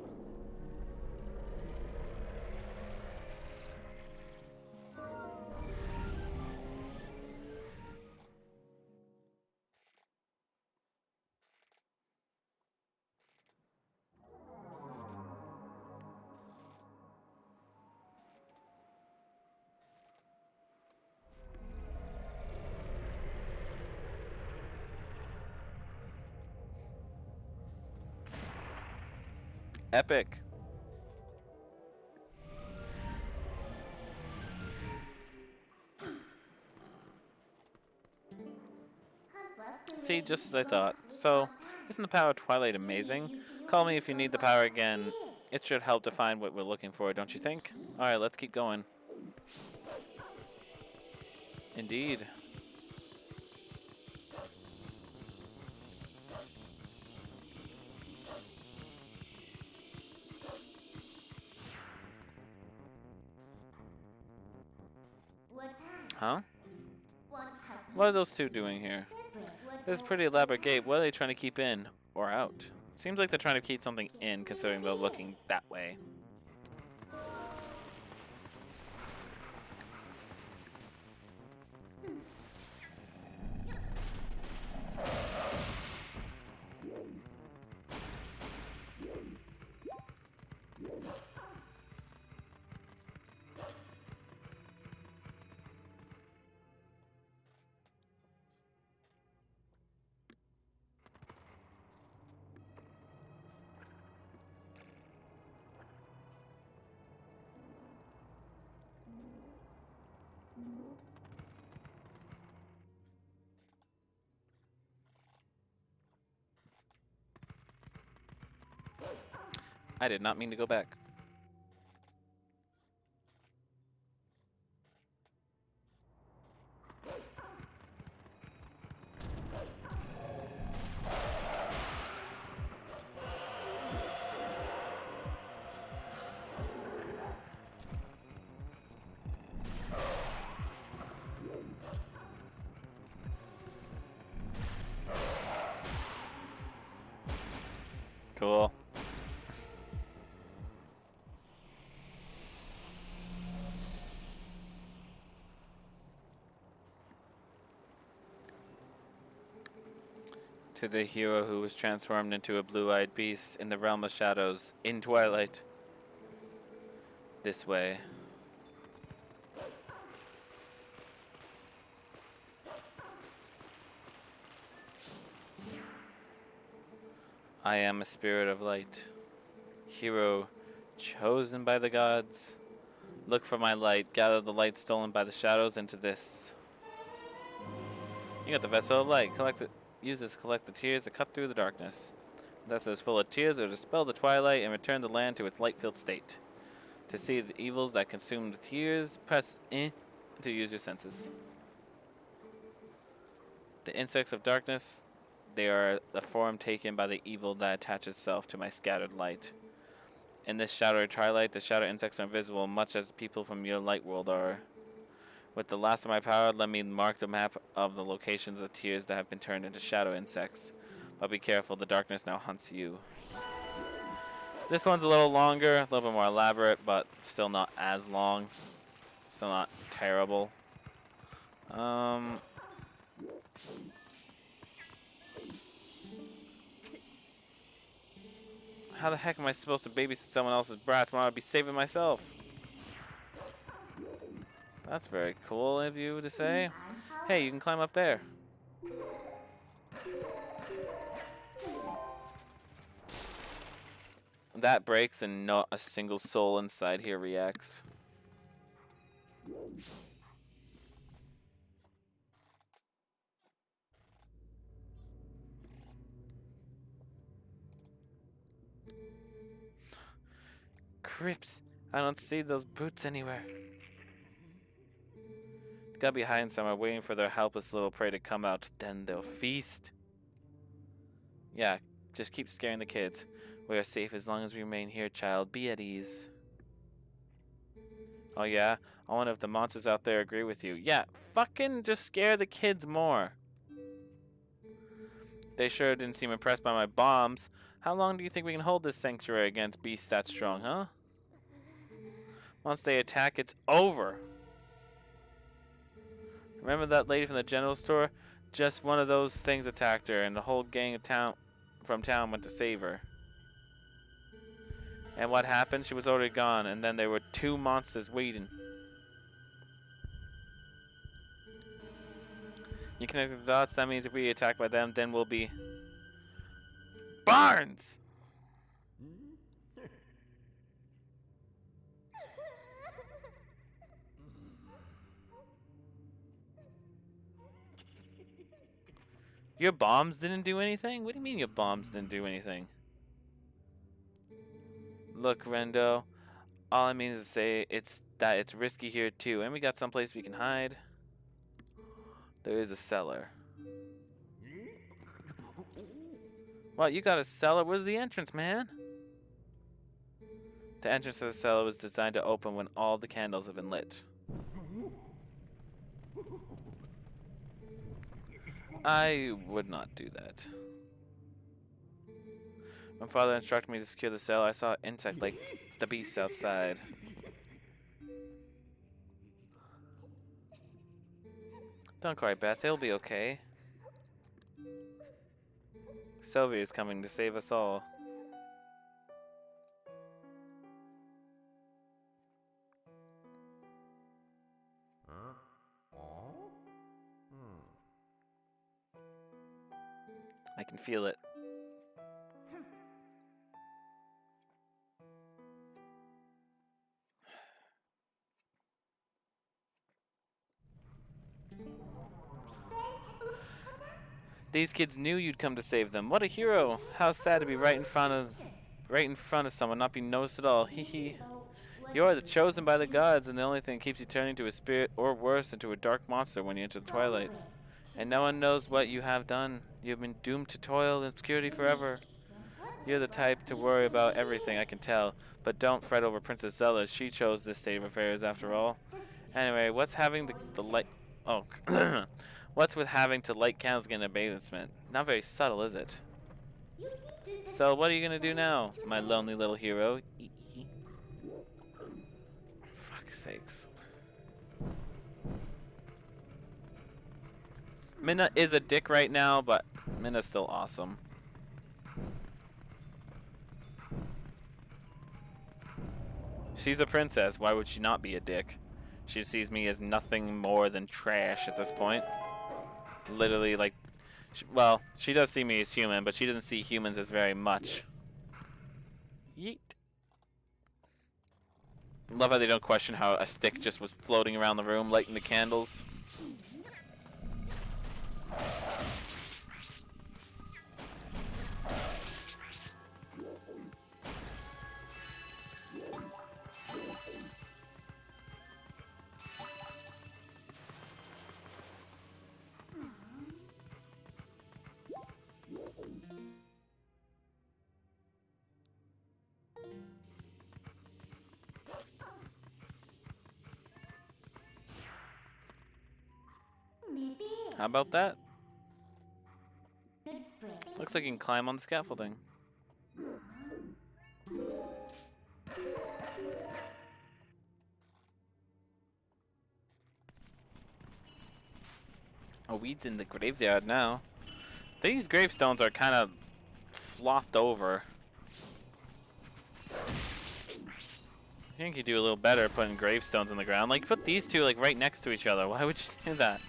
Epic. See, just as I thought. So, isn't the power of Twilight amazing? Call me if you need the power again. It should help to find what we're looking for, don't you think? Alright, let's keep going. Indeed. Huh? What are those two doing here? This is a pretty elaborate gate. What are they trying to keep in? Or out? Seems like they're trying to keep something in, considering they're looking that way. I did not mean to go back. Cool. to the hero who was transformed into a blue-eyed beast in the realm of shadows in Twilight. This way. I am a spirit of light. Hero chosen by the gods. Look for my light. Gather the light stolen by the shadows into this. You got the vessel of light. Collect it. Use this to collect the tears that cut through the darkness. The vessel is full of tears that will dispel the twilight and return the land to its light-filled state. To see the evils that consume the tears, press to use your senses. The insects of darkness, they are the form taken by the evil that attaches itself to my scattered light. In this shadowy twilight, the shadow insects are invisible, much as people from your light world are. With the last of my power, let me mark the map of the locations of tears that have been turned into shadow insects. But be careful, the darkness now hunts you. This one's a little longer, a little bit more elaborate, but still not as long. Still not terrible. How the heck am I supposed to babysit someone else's brats when I would be saving myself? That's very cool of you to say. Hey, you can climb up there. That breaks and not a single soul inside here reacts. Crips, I don't see those boots anywhere. They gotta be hiding somewhere, waiting for their helpless little prey to come out. Then they'll feast. Yeah, just keep scaring the kids. We are safe as long as we remain here, child. Be at ease. Oh yeah? I wonder if the monsters out there agree with you. Yeah, fucking just scare the kids more. They sure didn't seem impressed by my bombs. How long do you think we can hold this sanctuary against beasts that strong, huh? Once they attack, it's over. Remember that lady from the general store? Just one of those things attacked her, and the whole gang of from town went to save her. And what happened? She was already gone, and then there were 2 monsters waiting. You connect the dots. That means if we get attacked by them, then we'll be Barnes. Your bombs didn't do anything? What do you mean your bombs didn't do anything? Look, Rendo, all I mean is to say it's risky here too, and we got someplace we can hide. There is a cellar. What, you got a cellar? Where's the entrance, man? The entrance to the cellar was designed to open when all the candles have been lit. I would not do that. When Father instructed me to secure the cell, I saw an insect like the beast outside. Don't cry, Beth. He'll be okay. Sylvia is coming to save us all. I can feel it. These kids knew you'd come to save them. What a hero! How sad to be right in front of someone, not be noticed at all. Hee hee. You are the chosen by the gods, and the only thing that keeps you turning to a spirit, or worse, into a dark monster when you enter the twilight. And no one knows what you have done. You have been doomed to toil and obscurity forever. You're the type to worry about everything, I can tell. But don't fret over Princess Zelda. She chose this state of affairs after all. Anyway, what's having the light... Oh, what's with having to light candles in a basement? Not very subtle, is it? So, what are you gonna do now, my lonely little hero? Fuck's sakes. Minna is a dick right now, but Minna's still awesome. She's a princess. Why would she not be a dick? She sees me as nothing more than trash at this point. Literally, like, well, she does see me as human, but she doesn't see humans as very much. Yeet. Love how they don't question how a stick just was floating around the room, lighting the candles. How about that? Looks like you can climb on the scaffolding. Oh, weed's in the graveyard now. These gravestones are kind of flopped over. I think you do a little better putting gravestones in the ground. Like, put these two like right next to each other. Why would you do that?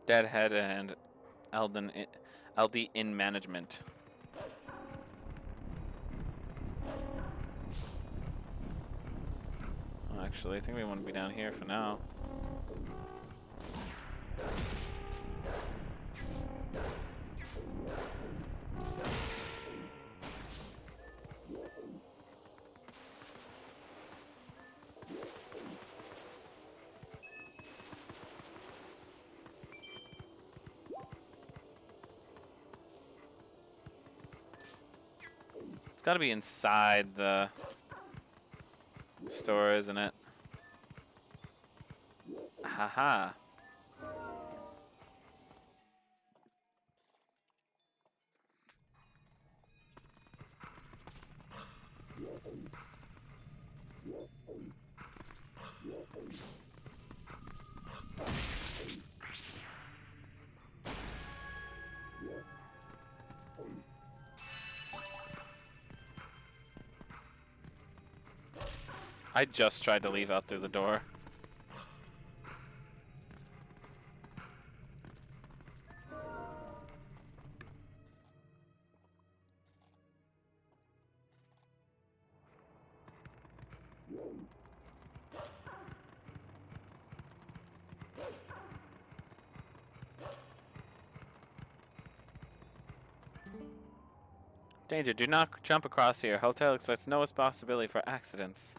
Deadhead and LD in management. Oh, actually, I think we want to be down here for now. It's got to be inside the store, isn't it? Haha. I just tried to leave out through the door. Danger, do not jump across here. Hotel expects no responsibility for accidents.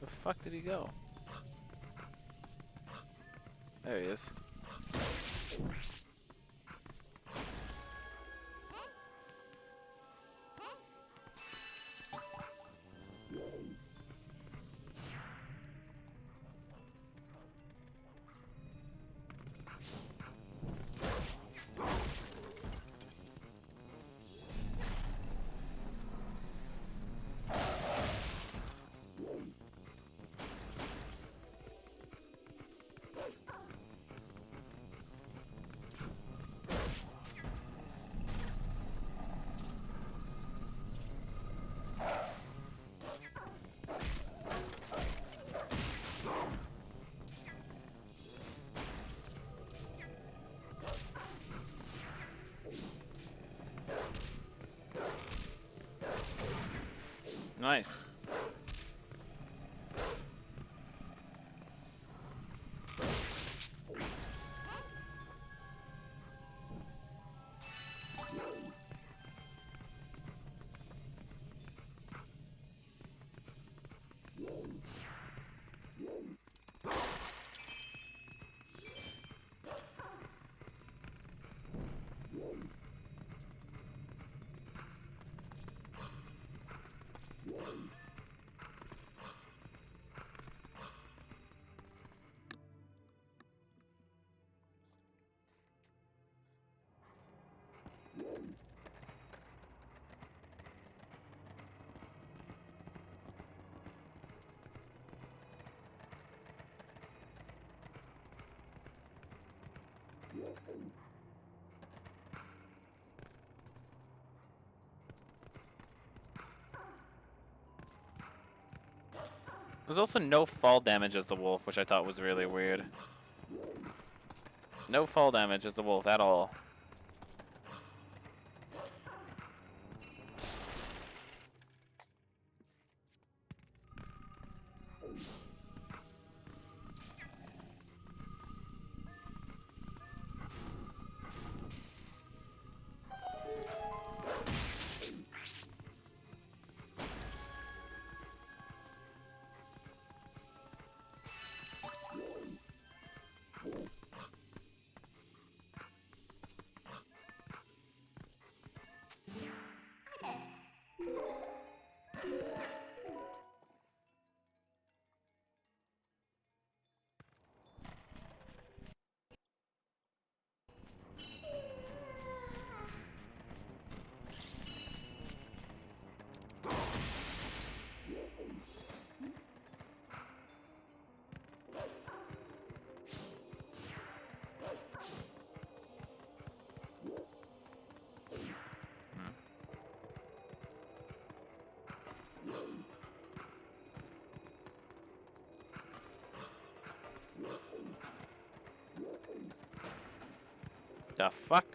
The fuck did he go? There he is. Nice. There's also no fall damage as the wolf, which I thought was really weird. No fall damage as the wolf at all. The fuck?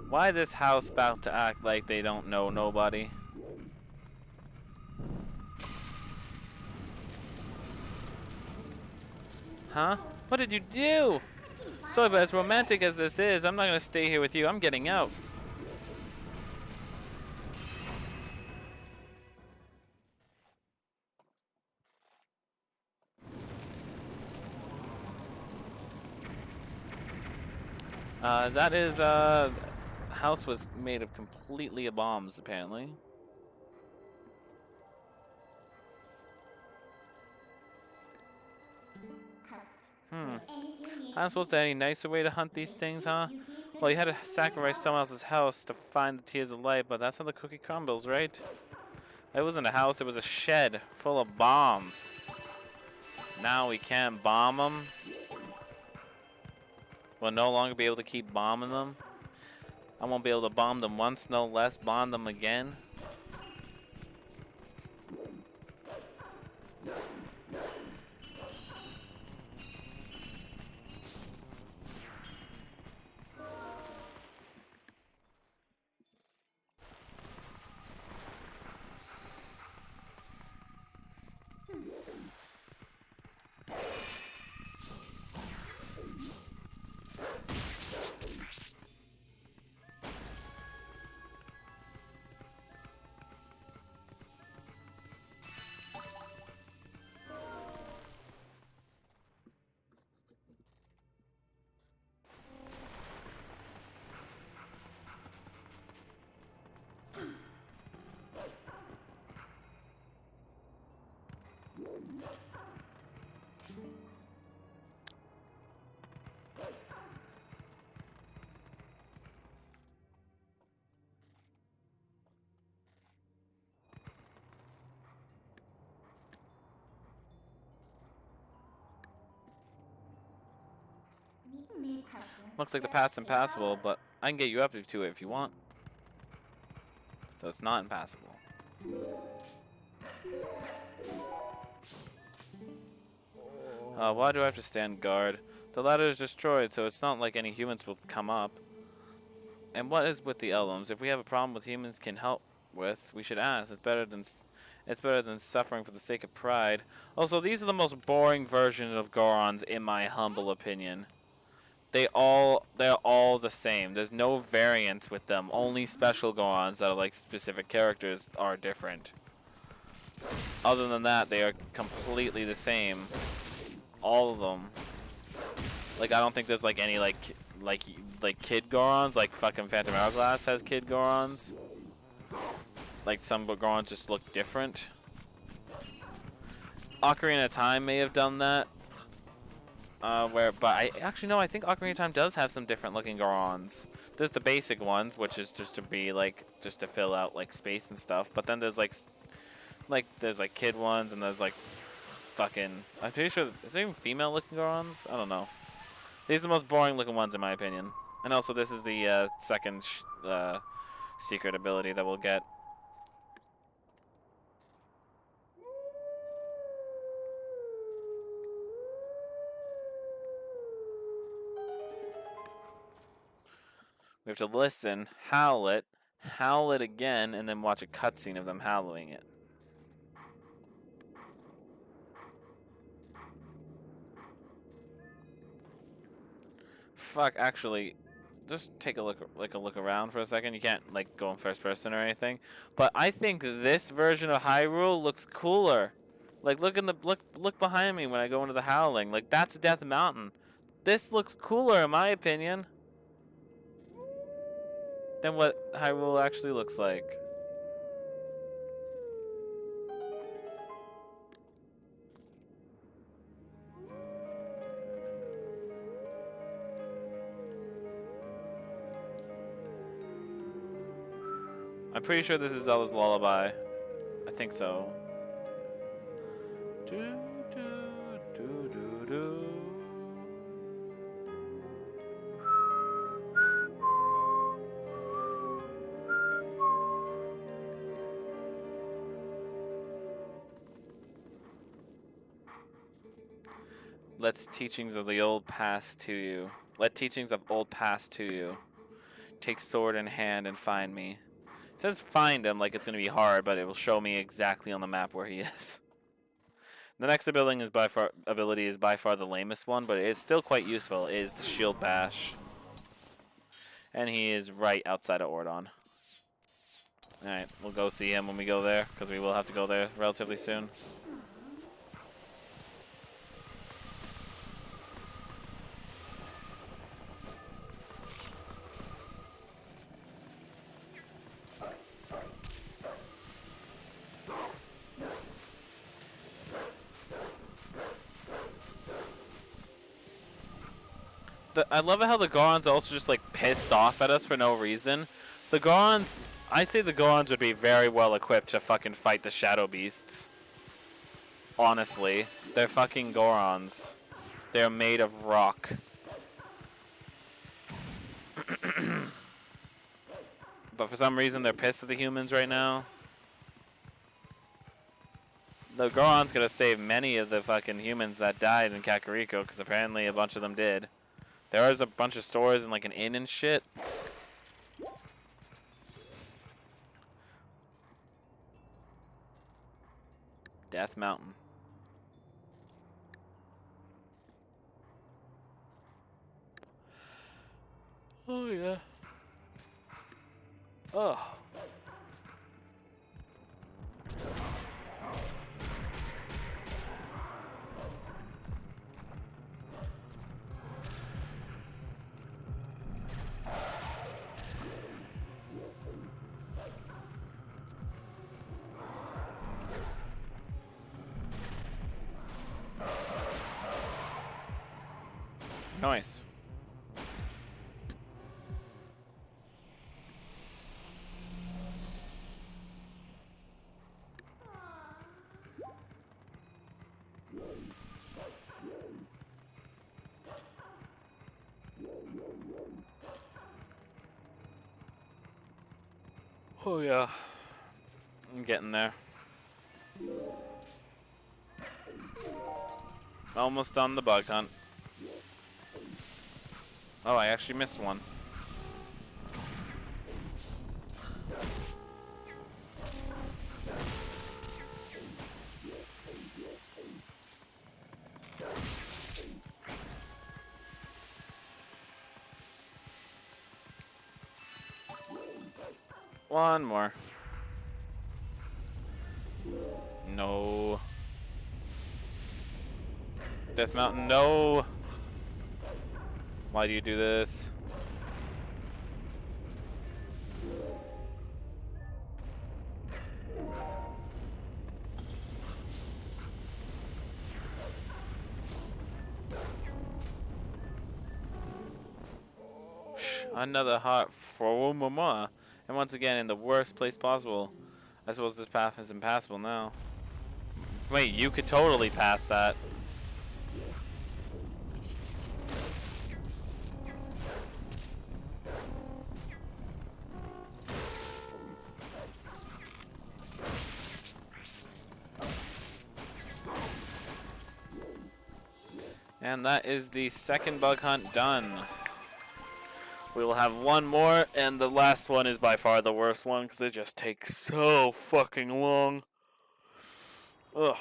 Why this house about to act like they don't know nobody? Huh? What did you do? Sorry, but as romantic as this is, I'm not gonna stay here with you. I'm getting out. That is, house was made of completely of bombs, apparently. I'm supposed to have any nicer way to hunt these things, huh? Well, you had to sacrifice someone else's house to find the tears of light, but that's how the cookie crumbles, right? It wasn't a house, it was a shed full of bombs. Now we can't bomb them. We'll no longer be able to keep bombing them. I won't be able to bomb them once, no less, bomb them again. Looks like the path's impassable, but I can get you up to it if you want. So it's not impassable. Why do I have to stand guard? The ladder is destroyed, so it's not like any humans will come up. And what is with the Elms? If we have a problem with humans can help with, we should ask. It's better than suffering for the sake of pride. Also, these are the most boring versions of Gorons, in my humble opinion. They're all the same. There's no variance with them. Only special Gorons that are like specific characters are different. Other than that, they are completely the same. All of them. Like, I don't think there's like any like kid Gorons. Like fucking Phantom Hourglass has kid Gorons. Like some Gorons just look different. Ocarina of Time may have done that. But I actually no, I think Ocarina of Time does have some different looking Gorons. There's the basic ones, which is just to be like, just to fill out like space and stuff. But then there's like there's like kid ones, and there's like fucking, I'm pretty sure, is there even female looking Gorons? I don't know. These are the most boring looking ones in my opinion. And also this is the second secret ability that we'll get. We have to listen, howl it again, and then watch a cutscene of them howling it. Fuck, actually, just take a look around for a second. You can't like go in first person or anything, but I think this version of Hyrule looks cooler. Like look behind me when I go into the howling. Like that's Death Mountain. This looks cooler in my opinion than what Hyrule actually looks like. I'm pretty sure this is Zelda's Lullaby. I think so. Do, do, do, do, do. Let's teachings of the old pass to you. Let teachings of old pass to you. Take sword in hand and find me. It says find him like it's going to be hard, but it will show me exactly on the map where he is. The next ability is by far the lamest one, but it is still quite useful. It is the Shield Bash. And he is right outside of Ordon. Alright, we'll go see him when we go there, because we will have to go there relatively soon. I love how the Gorons are also just like pissed off at us for no reason. The Gorons, I say the Gorons would be very well equipped to fucking fight the Shadow Beasts. Honestly, they're fucking Gorons. They're made of rock. But for some reason they're pissed at the humans right now. The Goron's gonna save many of the fucking humans that died in Kakariko, because apparently a bunch of them did. There is a bunch of stores and like an inn and shit. Death Mountain. Oh yeah. Oh. Nice. Oh yeah. I'm getting there. Almost done the bug hunt. Oh, I actually missed one. One more. No. Death Mountain, no. Why do you do this? Another hot for mama. And once again in the worst place possible. I suppose this path is impassable now. Wait, you could totally pass that. And that is the second bug hunt done. We will have one more, and the last one is by far the worst one because it just takes so fucking long. Ugh.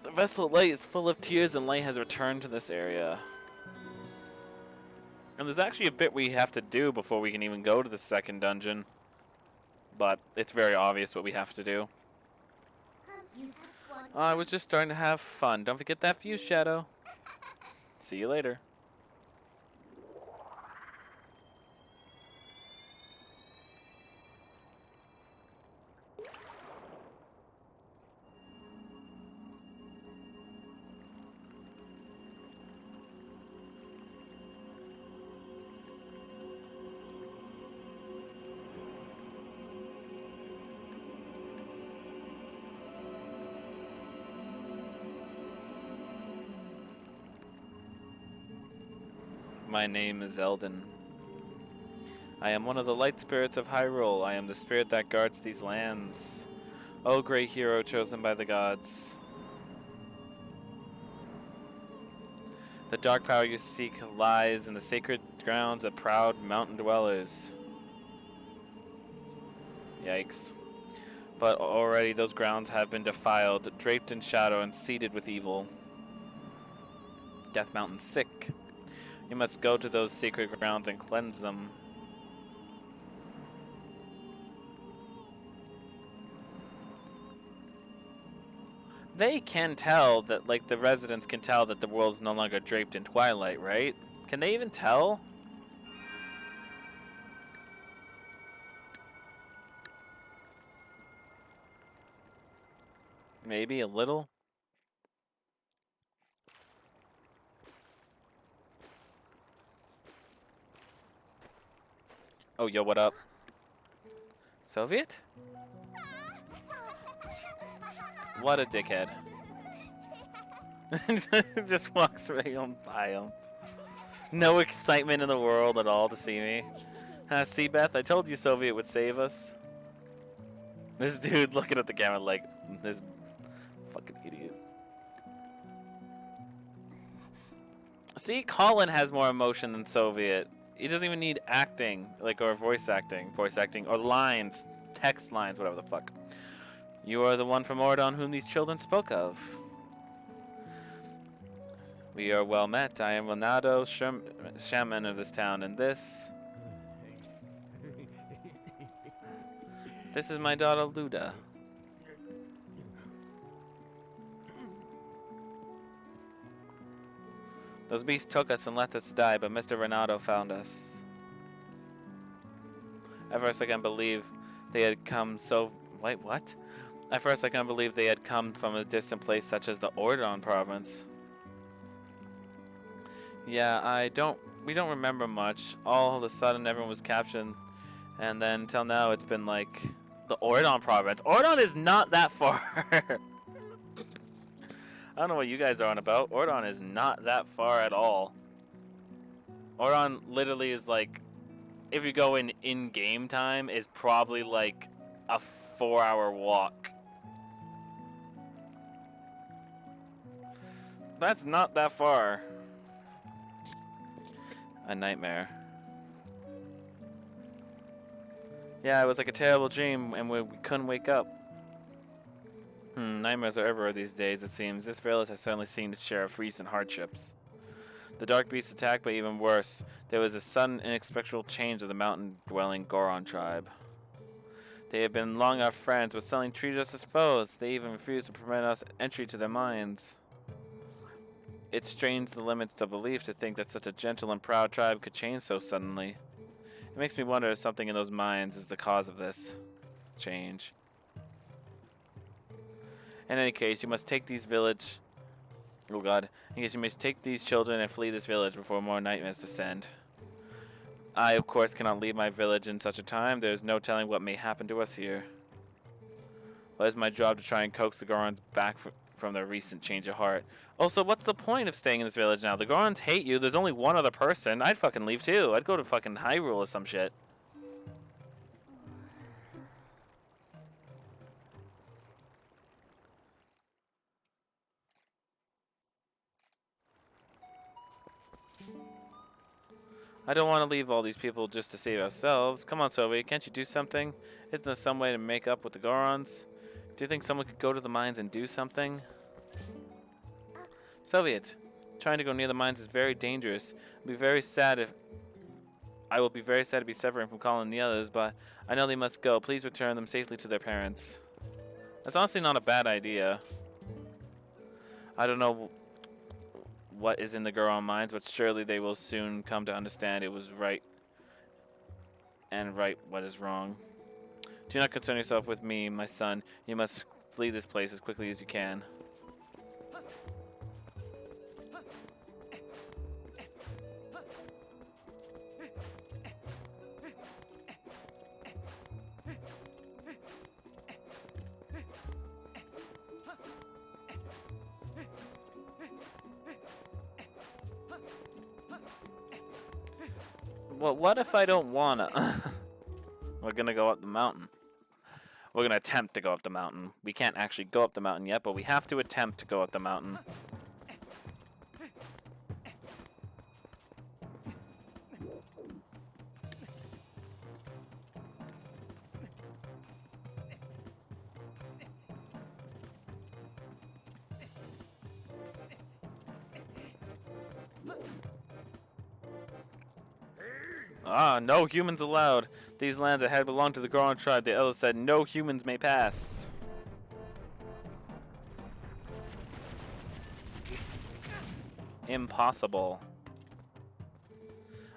The vessel Light is full of tears, and Light has returned to this area. And there's actually a bit we have to do before we can even go to the second dungeon. But it's very obvious what we have to do. I was just starting to have fun. Don't forget that fuse, Shadow. See you later. My name is Eldon. I am one of the light spirits of Hyrule. I am the spirit that guards these lands. O great hero chosen by the gods. The dark power you seek lies in the sacred grounds of proud mountain dwellers. Yikes. But already those grounds have been defiled, draped in shadow and seeded with evil. Death Mountain sick. You must go to those sacred grounds and cleanse them. They can tell that, like, the residents can tell that the world's no longer draped in twilight, right? Can they even tell? Maybe a little? Oh, yo, what up? Soviet? What a dickhead. Just walks right on by him. No excitement in the world at all to see me. See, Beth, I told you Soviet would save us. This dude looking at the camera like this fucking idiot. See, Colin has more emotion than Soviet. He doesn't even need acting, like, or voice acting, or lines, text lines, whatever the fuck. You are the one from Ordon whom these children spoke of. We are well met. I am Renato, shaman of this town, and this is my daughter Luda. Those beasts took us and let us die, but Mr. Renato found us. At first I couldn't believe they had come so... Wait, what? At first I couldn't believe they had come from a distant place such as the Ordon province. Yeah, we don't remember much. All of a sudden everyone was captured, and then until now it's been like the Ordon province. Ordon is not that far. I don't know what you guys are on about. Ordon is not that far at all. Ordon literally is like if you go in game time, is probably like a 4-hour walk. That's not that far. A nightmare. Yeah, it was like a terrible dream, and we couldn't wake up. Nightmares are everywhere these days, it seems. This village has certainly seen its share of recent hardships. The dark beast attacked, but even worse, there was a sudden, unexpected change of the mountain-dwelling Goron tribe. They had been long our friends, but suddenly treated us as foes. They even refused to permit us entry to their mines. It strains the limits of belief to think that such a gentle and proud tribe could change so suddenly. It makes me wonder if something in those mines is the cause of this change. In any case, you must take these village... Oh god. In case you must take these children and flee this village before more nightmares descend. I, of course, cannot leave my village in such a time. There is no telling what may happen to us here. But it's my job to try and coax the Gorons back from their recent change of heart. Also, what's the point of staying in this village now? The Gorons hate you. There's only one other person. I'd fucking leave too. I'd go to fucking Hyrule or some shit. I don't want to leave all these people just to save ourselves. Come on, Soviet, can't you do something? Isn't there some way to make up with the Gorons? Do you think someone could go to the mines and do something? Soviet, trying to go near the mines is very dangerous. I will be very sad to be separated from Colin and the others, but I know they must go. Please return them safely to their parents. That's honestly not a bad idea. I don't know what is in the Goron minds, but surely they will soon come to understand it was right and right what is wrong. Do not concern yourself with me, my son. You must flee this place as quickly as you can. Well, what if I don't wanna? We're gonna go up the mountain. We're gonna attempt to go up the mountain. We can't actually go up the mountain yet, but we have to attempt to go up the mountain. Ah, no humans allowed. These lands ahead belong to the Goron tribe. The elders said no humans may pass. Impossible.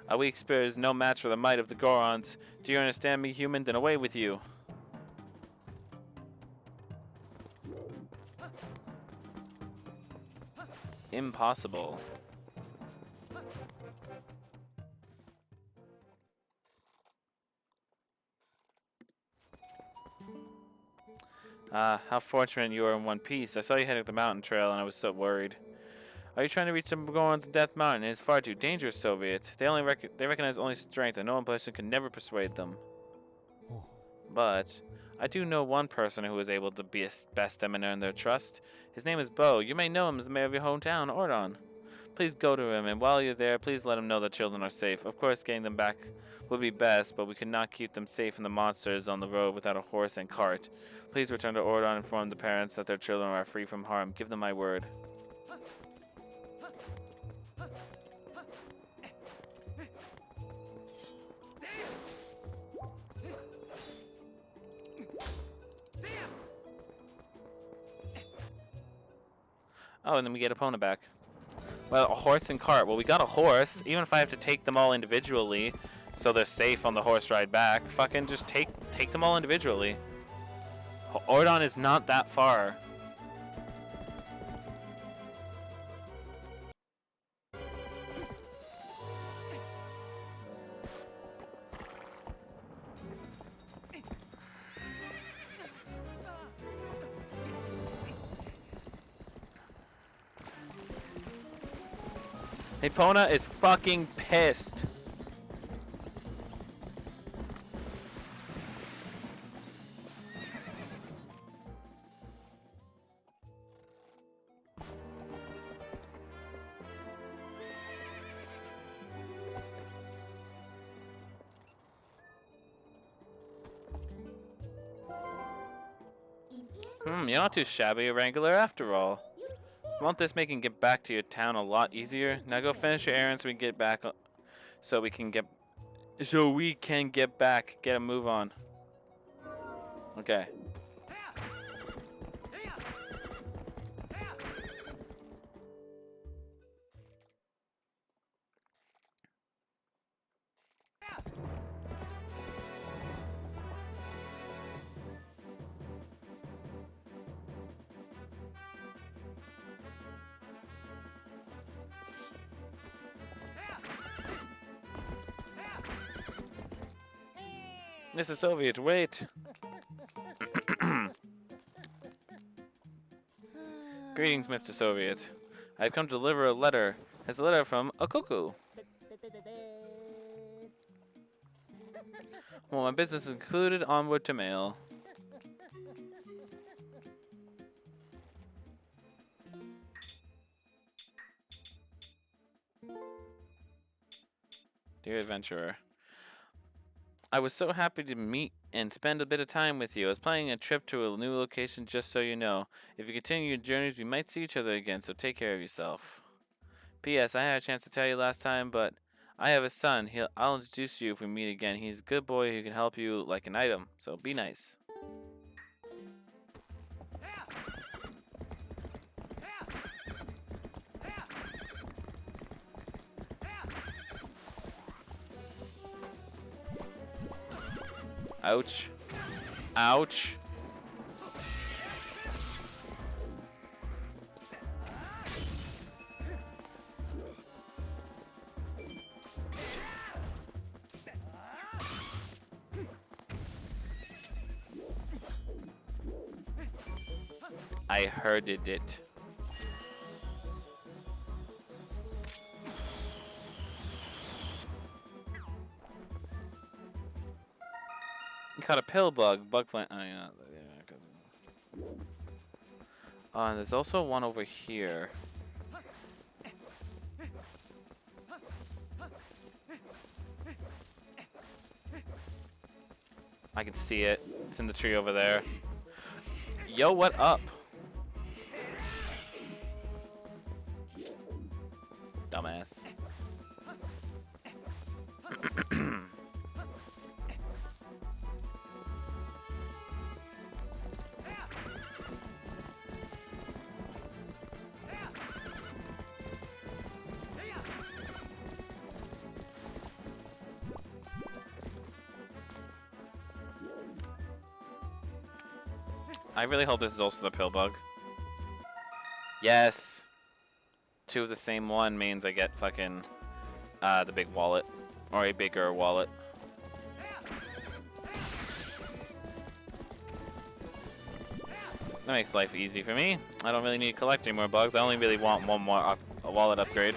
A weak spirit is no match for the might of the Gorons. Do you understand me, human? Then away with you. Impossible. Ah, how fortunate you are in one piece. I saw you heading up the mountain trail and I was so worried. Are you trying to reach the Gorons in Death Mountain? It is far too dangerous, Soviet. They recognize only strength and no one person can never persuade them. But I do know one person who is able to best them and earn their trust. His name is Bo. You may know him as the mayor of your hometown, Ordon. Please go to him, and while you're there, please let him know the children are safe. Of course, getting them back would be best, but we could not keep them safe from the monsters on the road without a horse and cart. Please return to Ordon and inform the parents that their children are free from harm. Give them my word. Oh, and then we get Epona back. Well, a horse and cart. Well, we got a horse. Even if I have to take them all individually, so they're safe on the horse ride back, fucking just take them all individually. Ordon is not that far. Epona is fucking pissed. You're not too shabby a wrangler after all. Won't this make you get back to your town a lot easier? Now go finish your errands so we can get back so we can get back, get a move on. Okay. Mr. Soviet, wait. Greetings, Mr. Soviet. I've come to deliver a letter. It's a letter from a cuckoo. Well, my business is concluded. Onward to mail. Dear adventurer, I was so happy to meet and spend a bit of time with you. I was planning a trip to a new location, just so you know. If you continue your journeys, we might see each other again, so take care of yourself. P.S. I had a chance to tell you last time, but I have a son. I'll introduce you if we meet again. He's a good boy who can help you like an item, so be nice. Ouch. Ouch. I heard it. Caught a pill bug. Bug plant. Oh, yeah. There's also one over here. I can see it. It's in the tree over there. Yo, what up? Dumbass. I really hope this is also the pill bug. Yes. 2 of the same one means I get fucking the big wallet. Or a bigger wallet. That makes life easy for me. I don't really need to collect any more bugs. I only really want one more wallet upgrade.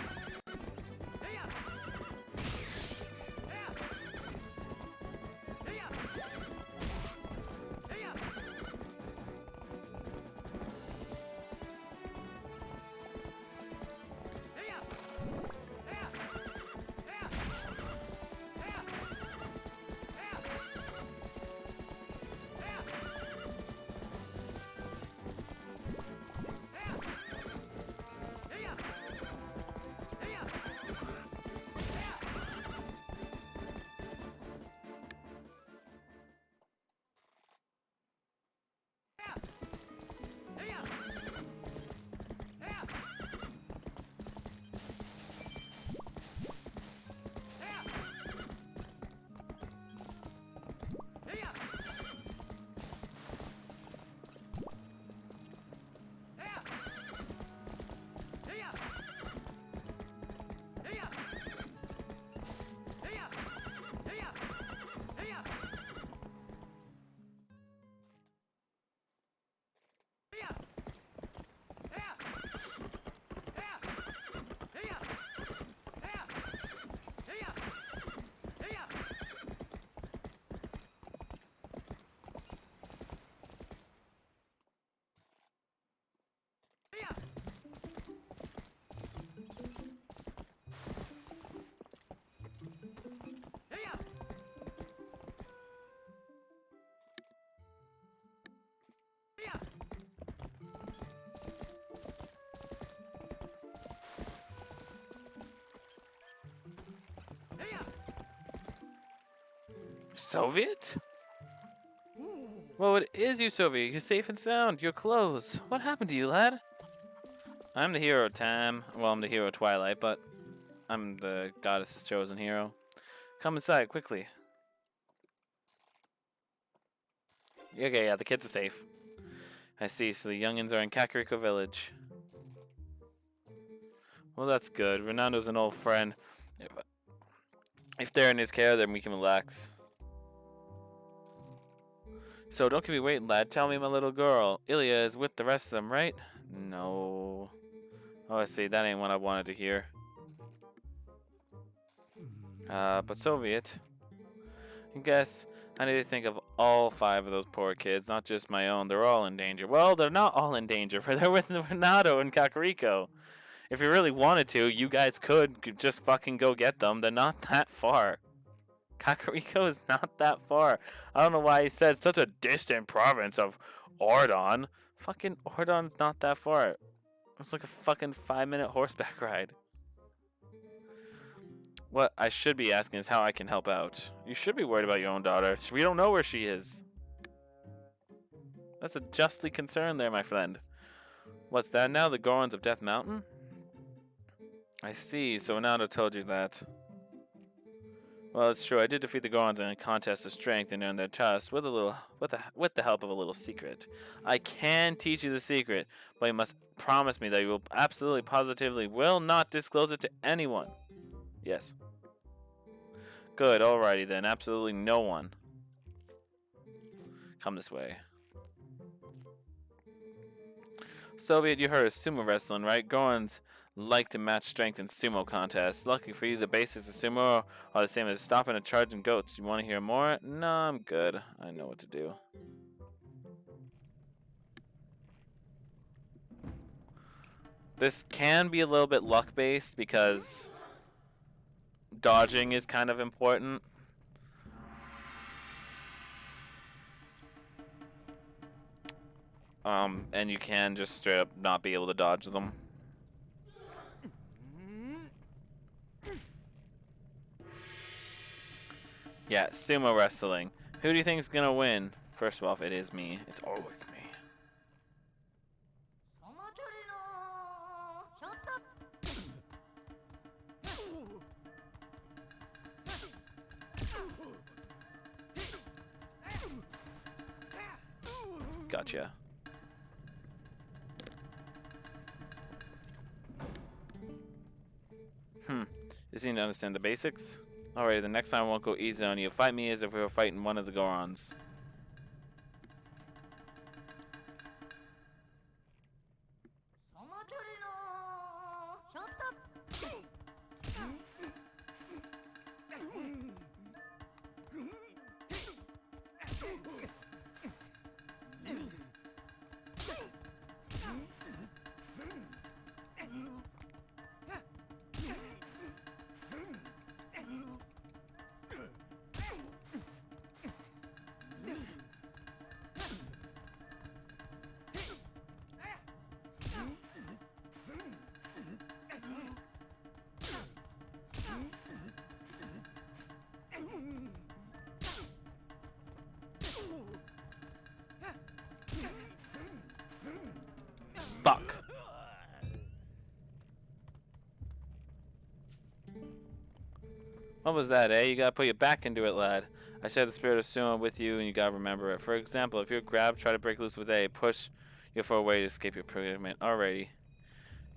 Soviet? Well, it is you, Soviet. You're safe and sound. You're clothes. What happened to you, lad? I'm the hero, Tam. Well, I'm the hero, Twilight, but I'm the goddess's chosen hero. Come inside, quickly. Okay, yeah, the kids are safe. I see, so the youngins are in Kakariko Village. Well, that's good. Renando's an old friend. If they're in his care, then we can relax. So don't keep me waiting, lad. Tell me, my little girl. Ilya is with the rest of them, right? No. Oh, I see. That ain't what I wanted to hear. But Soviet. I guess I need to think of all 5 of those poor kids, not just my own. They're all in danger. Well, they're not all in danger, for they're with Renato and Kakariko. If you really wanted to, you guys could just fucking go get them. They're not that far. Kakariko is not that far. I don't know why he said such a distant province of Ordon. Fucking Ordon's not that far. It's like a fucking 5-minute horseback ride. What I should be asking is how I can help out. You should be worried about your own daughter. We don't know where she is. That's a justly concern there, my friend. What's that now? The Gorons of Death Mountain? I see. So Renato told you that. Well, it's true. I did defeat the Gorons in a contest of strength and earn their trust with the help of a little secret. I can teach you the secret, but you must promise me that you will absolutely, positively will not disclose it to anyone. Yes. Good. Alrighty then. Absolutely no one. Come this way. Soviet, you heard of sumo wrestling, right? Gorons like to match strength in sumo contests. Lucky for you, the basics of sumo are the same as stopping and charging goats. You want to hear more? No, I'm good. I know what to do. This can be a little bit luck-based because dodging is kind of important. And you can just straight up not be able to dodge them. Yeah, sumo wrestling. Who do you think is gonna win? First of all, it is me. It's always me. Gotcha. You seem to understand the basics? Alright, the next time I won't go easy on you. Fight me as if we were fighting one of the Gorons. Fuck. What was that, eh? You gotta put your back into it, lad. I share the spirit of sumo with you, and you gotta remember it. For example, if you're grabbed, try to break loose with A. Push your foot away to escape your predicament. Alrighty.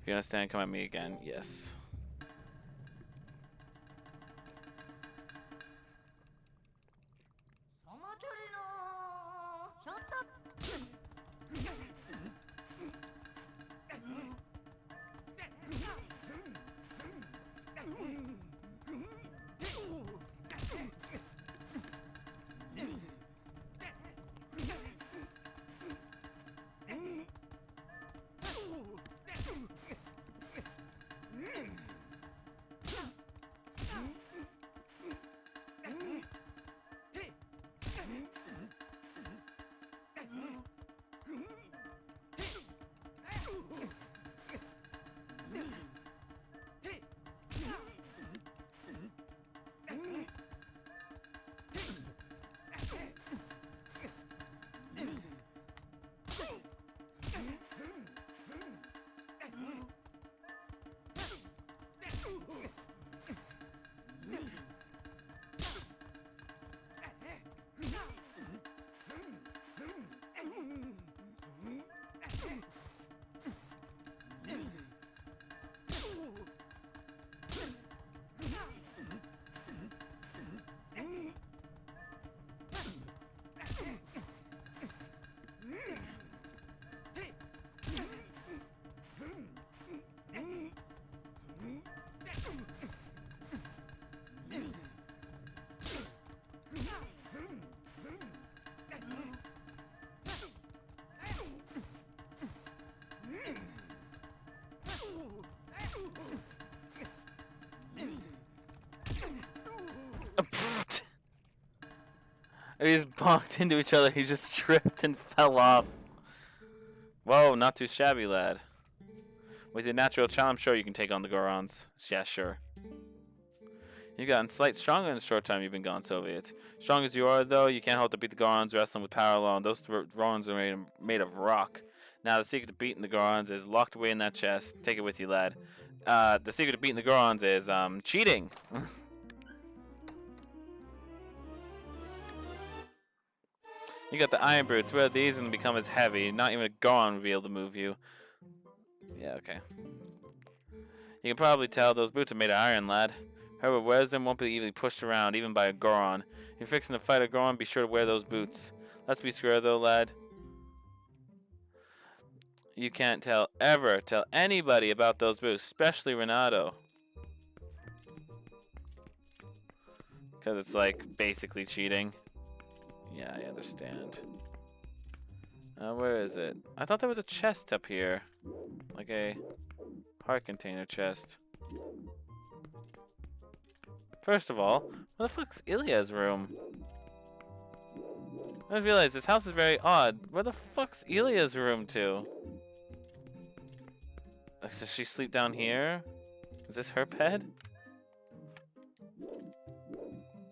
If you understand, come at me again. Yes. They just bumped into each other. He just tripped and fell off. Whoa, not too shabby, lad. With your natural challenge, I'm sure you can take on the Gorons. Yeah, sure. You've gotten slightly stronger in the short time you've been gone, Soviet. Strong as you are, though, you can't hope to beat the Gorons wrestling with power alone. Those Gorons are made of rock. Now, the secret to beating the Gorons is locked away in that chest. Take it with you, lad. The secret to beating the Gorons is cheating. You got the iron boots. Wear these and become as heavy. Not even a Goron would be able to move you. Yeah, okay. You can probably tell those boots are made of iron, lad. Whoever wears them won't be easily pushed around, even by a Goron. If you're fixing to fight a Goron, be sure to wear those boots. Let's be square, though, lad. You can't ever tell anybody about those boots, especially Renato. Because it's, like, basically cheating. Yeah, I understand. Where is it? I thought there was a chest up here. Like a heart container chest. First of all, where the fuck's Ilya's room? I just realized this house is very odd. Where the fuck's Ilya's room to? Does she sleep down here? Is this her bed?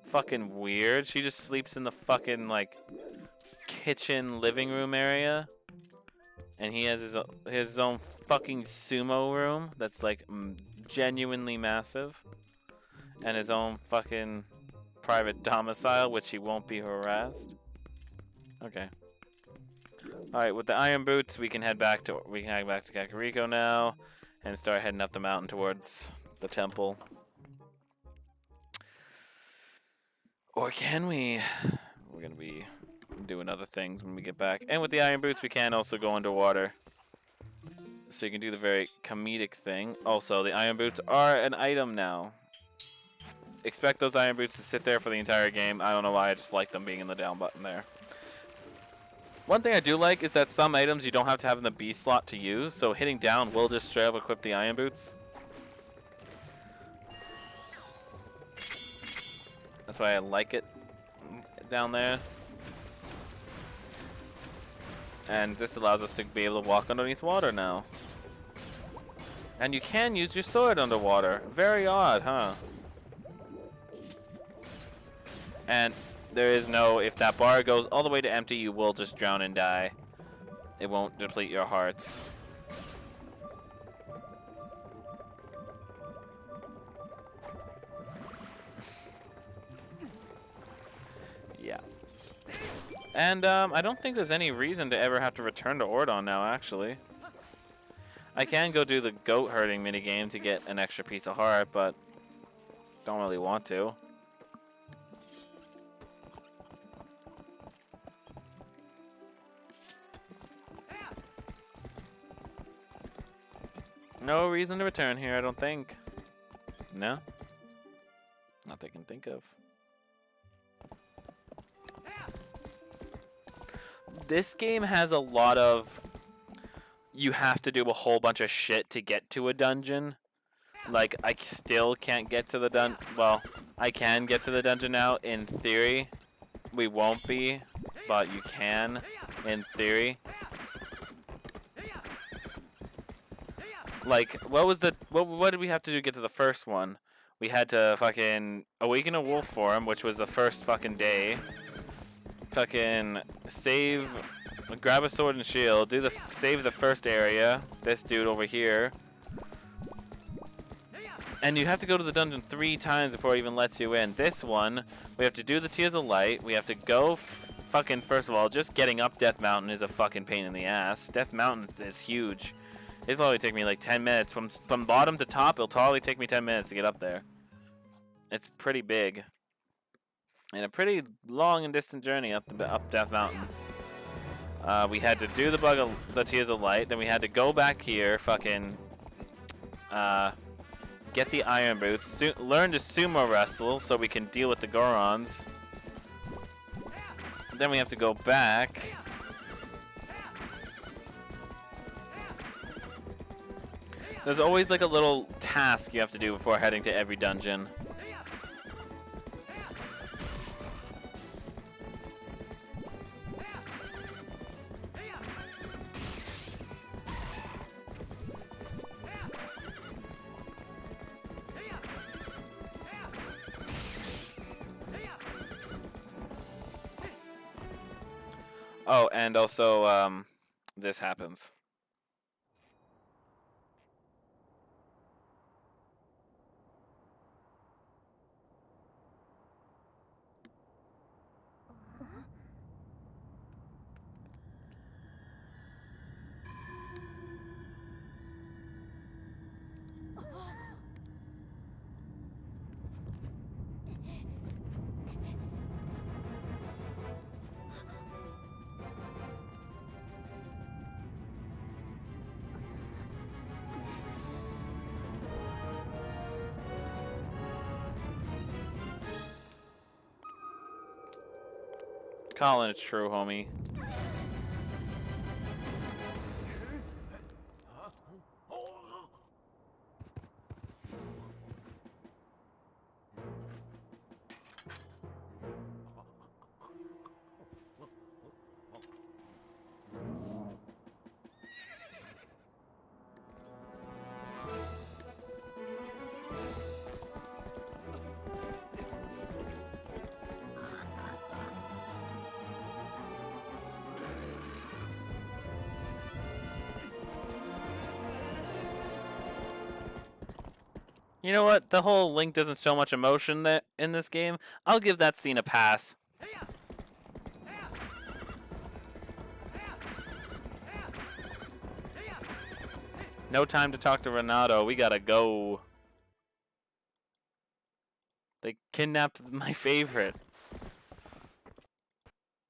Fucking weird. She just sleeps in the fucking, like, kitchen living room area. And he has his own fucking sumo room that's, like, genuinely massive. And his own fucking private domicile, which he won't be harassed. Okay. Alright, with the iron boots, we can head back to Kakariko now and start heading up the mountain towards the temple. Or can we? We're gonna be doing other things when we get back. And with the iron boots, we can also go underwater. So you can do the very comedic thing. Also, the iron boots are an item now. Expect those iron boots to sit there for the entire game. I don't know why, I just like them being in the down button there. One thing I do like is that some items you don't have to have in the B slot to use, so hitting down will just straight up equip the iron boots. That's why I like it down there. And this allows us to be able to walk underneath water now. And you can use your sword underwater. Very odd, huh? And there is no, if that bar goes all the way to empty, you will just drown and die. It won't deplete your hearts. Yeah. And I don't think there's any reason to ever have to return to Ordon now, actually. I can go do the goat herding minigame to get an extra piece of heart, but don't really want to. No reason to return here, I don't think. No? Not that I can think of. This game has a lot of... You have to do a whole bunch of shit to get to a dungeon. Like, I still can't get to the well, I can get to the dungeon now, in theory. We won't be, but you can, in theory. Like, what did we have to do to get to the first one? We had to fucking awaken a wolf form, which was the first fucking day. Fucking save, grab a sword and shield, save the first area, this dude over here. And you have to go to the dungeon 3 times before it even lets you in. This one, we have to do the Tears of Light, we have to go fucking, first of all, just getting up Death Mountain is a fucking pain in the ass. Death Mountain is huge. It'll probably take me like 10 minutes. From bottom to top, it'll probably take me 10 minutes to get up there. It's pretty big. And a pretty long and distant journey up Death Mountain. We had to do the Tears of Light. Then we had to go back here, fucking... get the iron boots. Learn to sumo wrestle so we can deal with the Gorons. Then we have to go back... There's always like a little task you have to do before heading to every dungeon. Oh, and also, this happens. Colin, it's true, homie. You know what? The whole Link doesn't show much emotion that in this game. I'll give that scene a pass. No time to talk to Renato. We gotta go. They kidnapped my favorite.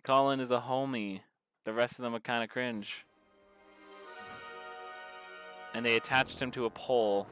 Colin is a homie. The rest of them are kind of cringe. And they attached him to a pole.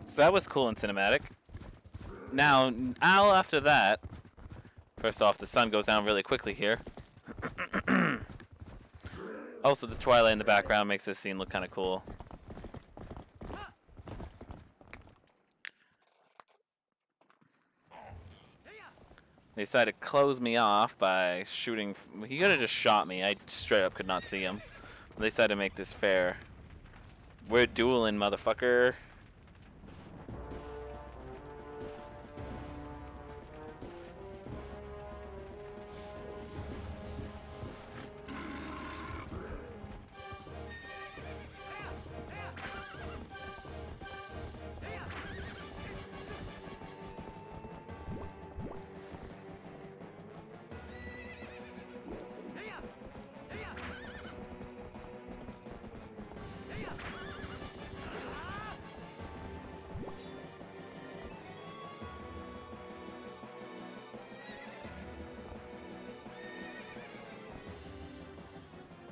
So that was cool and cinematic. Now, after that, first off, the sun goes down really quickly here. Also, the Twilight in the background makes this scene look kind of cool. They decided to close me off by shooting. He could have just shot me. I straight up could not see him. They decided to make this fair. We're dueling, motherfucker.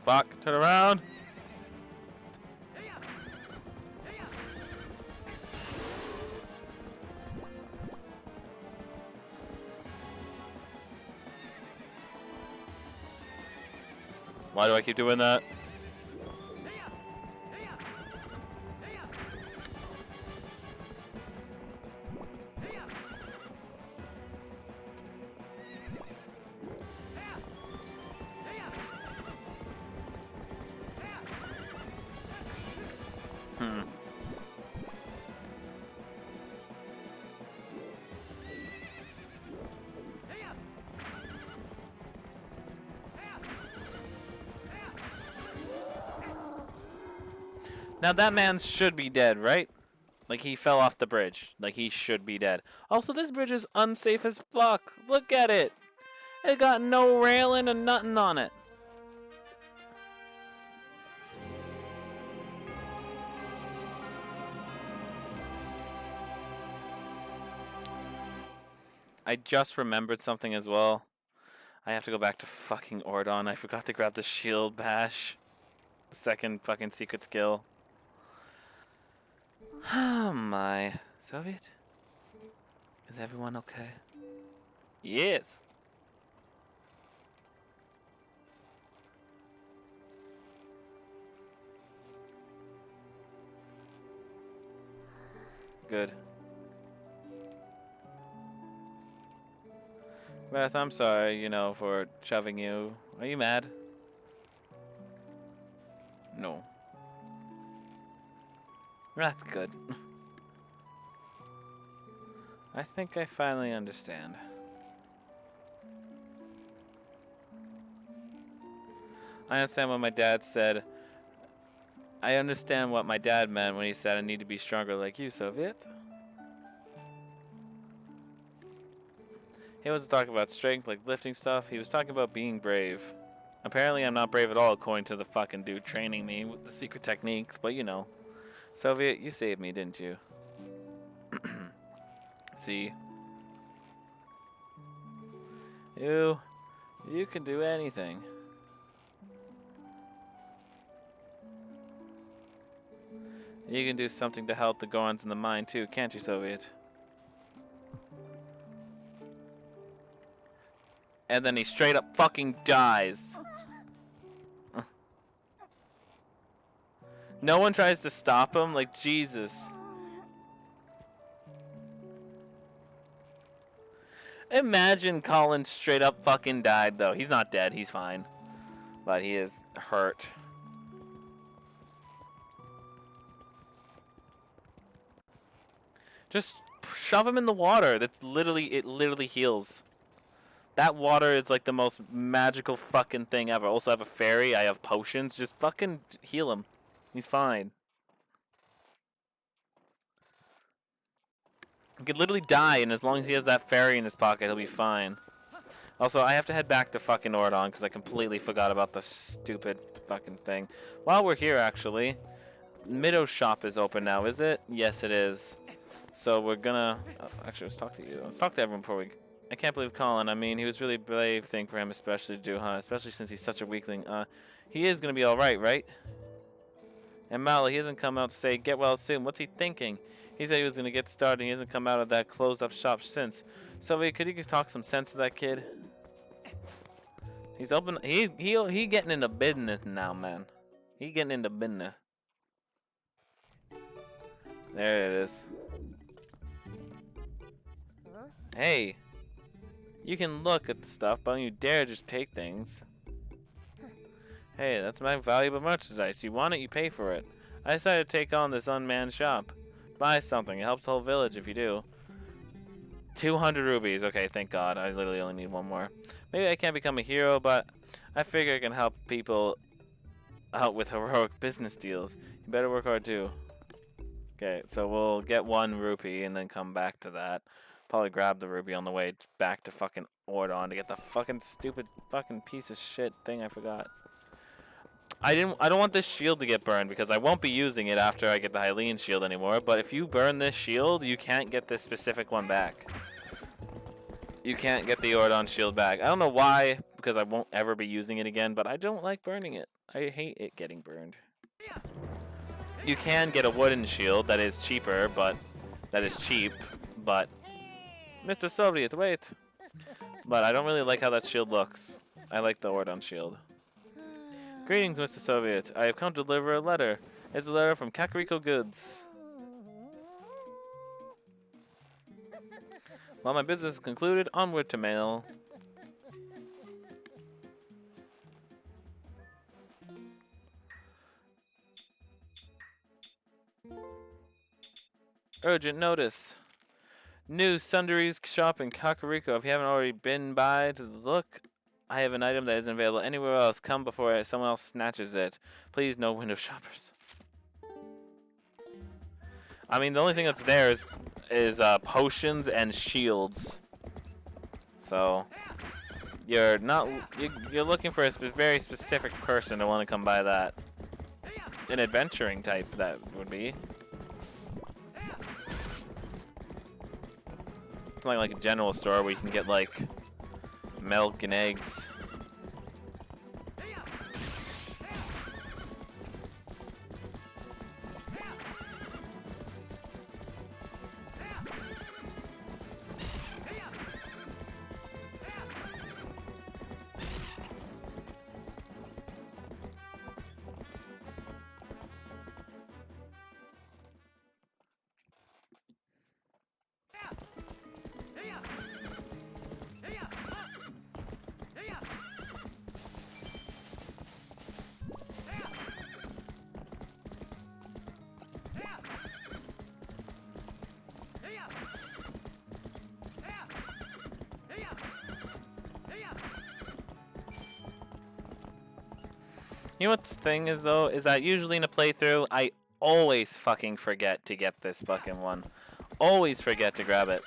Fuck, turn around. Why do I keep doing that? Now that man should be dead, right? Like he fell off the bridge. Like he should be dead. Also, this bridge is unsafe as fuck. Look at it. It got no railing and nothing on it. I just remembered something as well. I have to go back to fucking Ordon. I forgot to grab the shield bash. Second fucking secret skill. Oh my. Soviet? Is everyone okay? Yes. Good. Beth, I'm sorry, you know, for shoving you. Are you mad? No. That's good. I think I finally understand. I understand what my dad said. I understand what my dad meant when he said I need to be stronger like you, Soviet. He wasn't talking about strength, like lifting stuff. He was talking about being brave. Apparently I'm not brave at all, according to the fucking dude training me with the secret techniques, but you know. Soviet, you saved me, didn't you? See? You can do anything. You can do something to help the Gorons in the mine too, can't you, Soviet? And then he straight up fucking dies. No one tries to stop him? Like, Jesus. Imagine Colin straight up fucking died, though. He's not dead. He's fine. But he is hurt. Just shove him in the water. It literally heals. That water is like the most magical fucking thing ever. Also, I have a fairy. I have potions. Just fucking heal him. He's fine. He could literally die, and as long as he has that fairy in his pocket, he'll be fine. Also, I have to head back to fucking Ordon because I completely forgot about the stupid fucking thing. While we're here, actually, Midow's shop is open now, is it? Yes, it is. So we're gonna... actually, let's talk to you. Let's talk to everyone before we... I can't believe Colin. I mean, he was really a brave thing for him especially to do, huh? Especially since he's such a weakling. He is gonna be alright, right? And Mallow, he hasn't come out to say, get well soon. What's he thinking? He said he was going to get started, and he hasn't come out of that closed-up shop since. Sylvia, could you talk some sense to that kid? He's open. He getting into business now, man. He getting into business. There it is. Hey, you can look at the stuff, but don't you dare just take things. Hey, that's my valuable merchandise. You want it, you pay for it. I decided to take on this unmanned shop. Buy something. It helps the whole village if you do. 200 rubies. Okay, thank God. I literally only need one more. Maybe I can't become a hero, but I figure I can help people out with heroic business deals. You better work hard too. Okay, so we'll get 1 rupee and then come back to that. Probably grab the rupee on the way back to fucking Ordon to get the fucking stupid fucking piece of shit thing I forgot. I don't want this shield to get burned because I won't be using it after I get the Hylian shield anymore, but if you burn this shield, you can't get this specific one back. You can't get the Ordon shield back. I don't know why, because I won't ever be using it again, but I don't like burning it. I hate it getting burned. You can get a wooden shield that is cheaper, but that is cheap, but Mr. Soviet, wait. But I don't really like how that shield looks. I like the Ordon shield. Greetings, Mr. Soviet. I have come to deliver a letter. It's a letter from Kakariko Goods. While my business is concluded, onward to mail. Urgent notice. New Sundries shop in Kakariko. If you haven't already been by to look, I have an item that isn't available anywhere else. Come before someone else snatches it. Please, no window shoppers. I mean, the only thing that's there is potions and shields. So you're not you're looking for a very specific person to want to come by that. An adventuring type that would be. It's not like a general store where you can get like milk and eggs. You know what the thing is though, is that usually in a playthrough, I always fucking forget to get this fucking one. Always forget to grab it.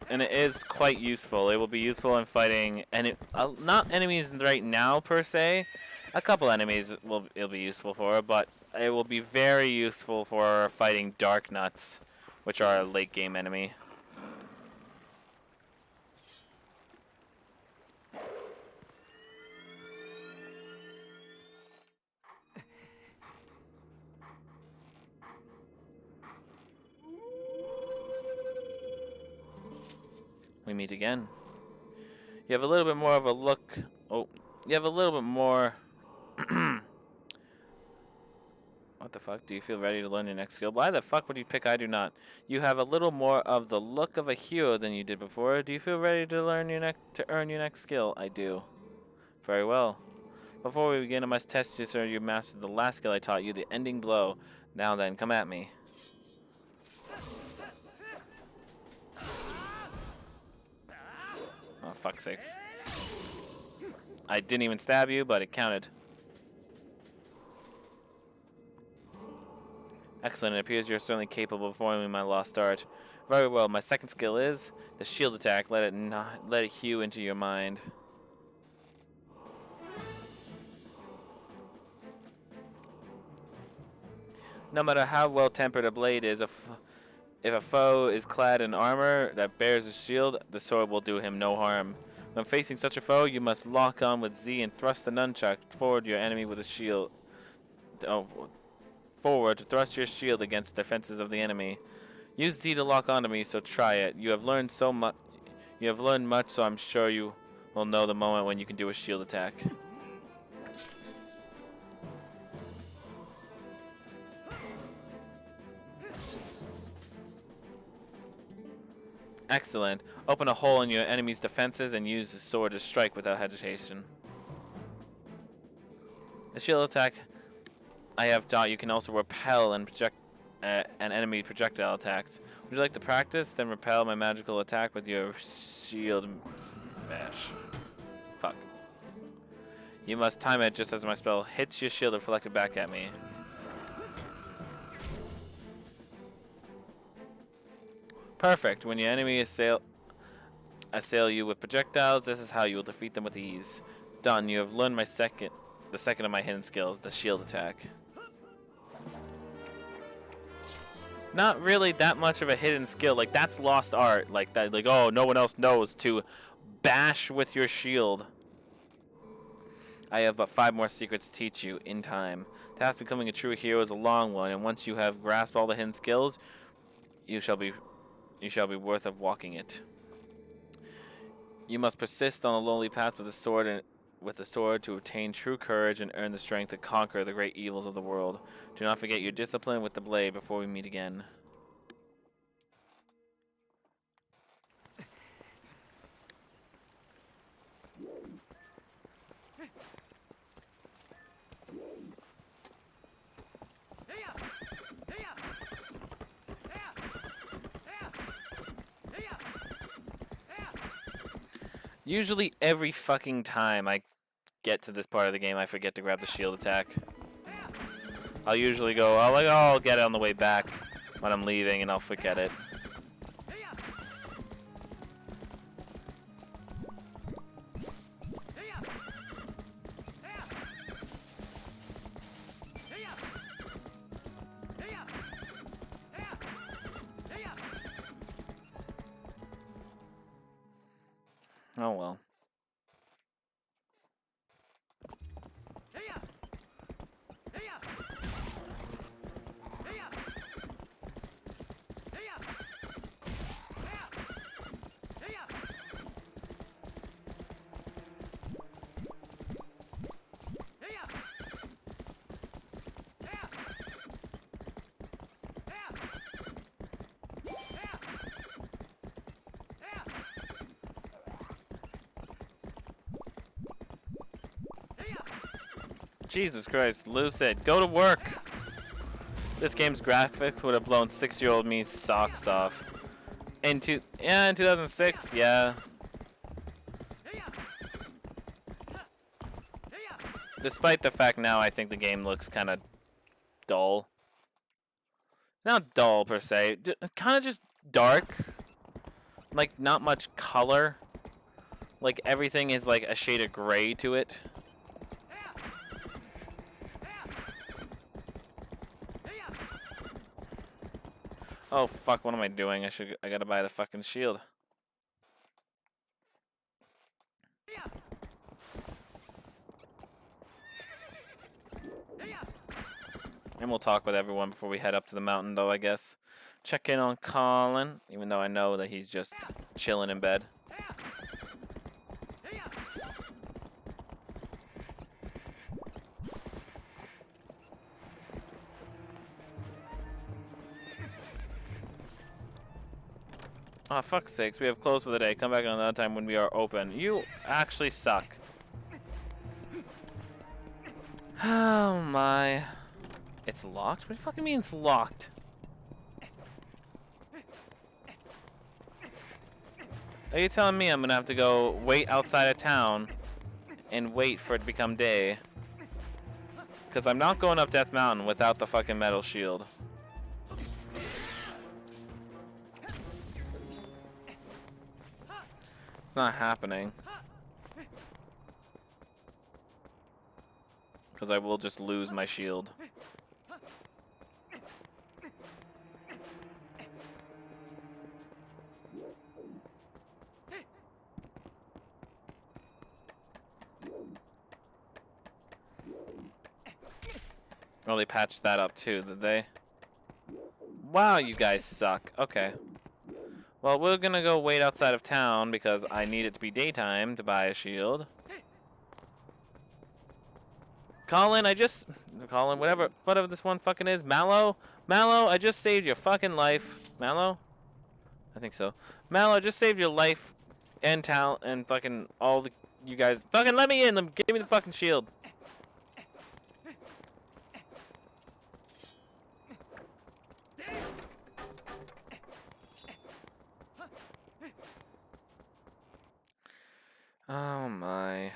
And it is quite useful. It will be useful in fighting, and not enemies right now per se. A couple enemies it'll be useful for, but it will be very useful for fighting Dark Nuts, which are a late game enemy. We meet again. You have a little bit more of a look. Oh, you have a little bit more. What the fuck? Do you feel ready to learn your next skill? Why the fuck would you pick I do not? You have a little more of the look of a hero than you did before. Do you feel ready to earn your next skill? I do. Very well. Before we begin, I must test you, sir. You mastered the last skill I taught you, the ending blow. Now then, come at me. Oh, fuck's sakes. I didn't even stab you, but it counted. Excellent. It appears you're certainly capable of performing my lost art. Very well. My second skill is the shield attack. Let it hew into your mind. No matter how well tempered a blade is, if a foe is clad in armor that bears a shield, the sword will do him no harm. When facing such a foe, you must lock on with Z and thrust the nunchuck forward your enemy with a shield. Forward to thrust your shield against the defenses of the enemy. Use Z to lock onto me, so try it. You have learned much, so I'm sure you will know the moment when you can do a shield attack. Excellent. Open a hole in your enemy's defenses and use the sword to strike without hesitation. The shield attack I have taught you can also repel and project an enemy projectile attacks. Would you like to practice? Then repel my magical attack with your shield bash. Fuck. You must time it just as my spell hits your shield and reflect it back at me. Perfect. When your enemy assail you with projectiles, this is how you will defeat them with ease. Done. You have learned the second of my hidden skills, the shield attack. Not really that much of a hidden skill. Like, that's lost art. Like that. Like, oh, no one else knows to bash with your shield. I have but 5 more secrets to teach you in time. The path to becoming a true hero is a long one, and once you have grasped all the hidden skills, you shall be worth of walking it. You must persist on the lonely path with the sword to obtain true courage and earn the strength to conquer the great evils of the world. Do not forget your discipline with the blade before we meet again. Usually every fucking time I get to this part of the game, I forget to grab the shield attack. I'll usually go, I'll get it on the way back when I'm leaving, and I'll forget it. Oh well. Jesus Christ, Lucid, go to work! This game's graphics would have blown 6-year-old me's socks off. In 2006, yeah. Despite the fact now I think the game looks kind of dull. Not dull per se, kind of just dark. Like not much color. Like everything is like a shade of gray to it. Oh fuck, what am I doing? I gotta buy the fucking shield. And we'll talk with everyone before we head up to the mountain though, I guess. Check in on Colin, even though I know that he's just chilling in bed. Oh, fuck's sakes, we have closed for the day. Come back another time when we are open. You actually suck. Oh my. It's locked? What do you fucking mean it's locked? Are you telling me I'm gonna have to go wait outside of town and wait for it to become day? Because I'm not going up Death Mountain without the fucking metal shield. It's not happening. Because I will just lose my shield. Oh, they patched that up too, did they? Wow, you guys suck. Okay. Well, we're gonna go wait outside of town because I need it to be daytime to buy a shield. Colin, whatever this one fucking is. Mallow, I just saved your fucking life. Mallow? I think so. Mallow, I just saved your life and talent and fucking all the you guys. Fucking let me in. Give me the fucking shield. Oh my.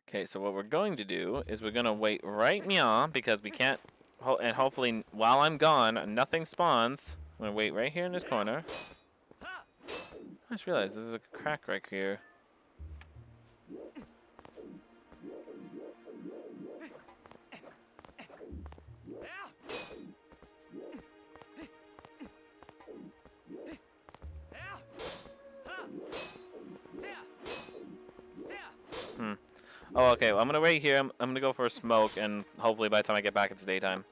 Okay, so what we're going to do is we're going to wait right meow because we can't, and hopefully while I'm gone, nothing spawns. I'm going to wait right here in this corner. I just realized there's a crack right here. Oh, okay. Well, I'm gonna wait here. I'm gonna go for a smoke, and hopefully by the time I get back, it's daytime.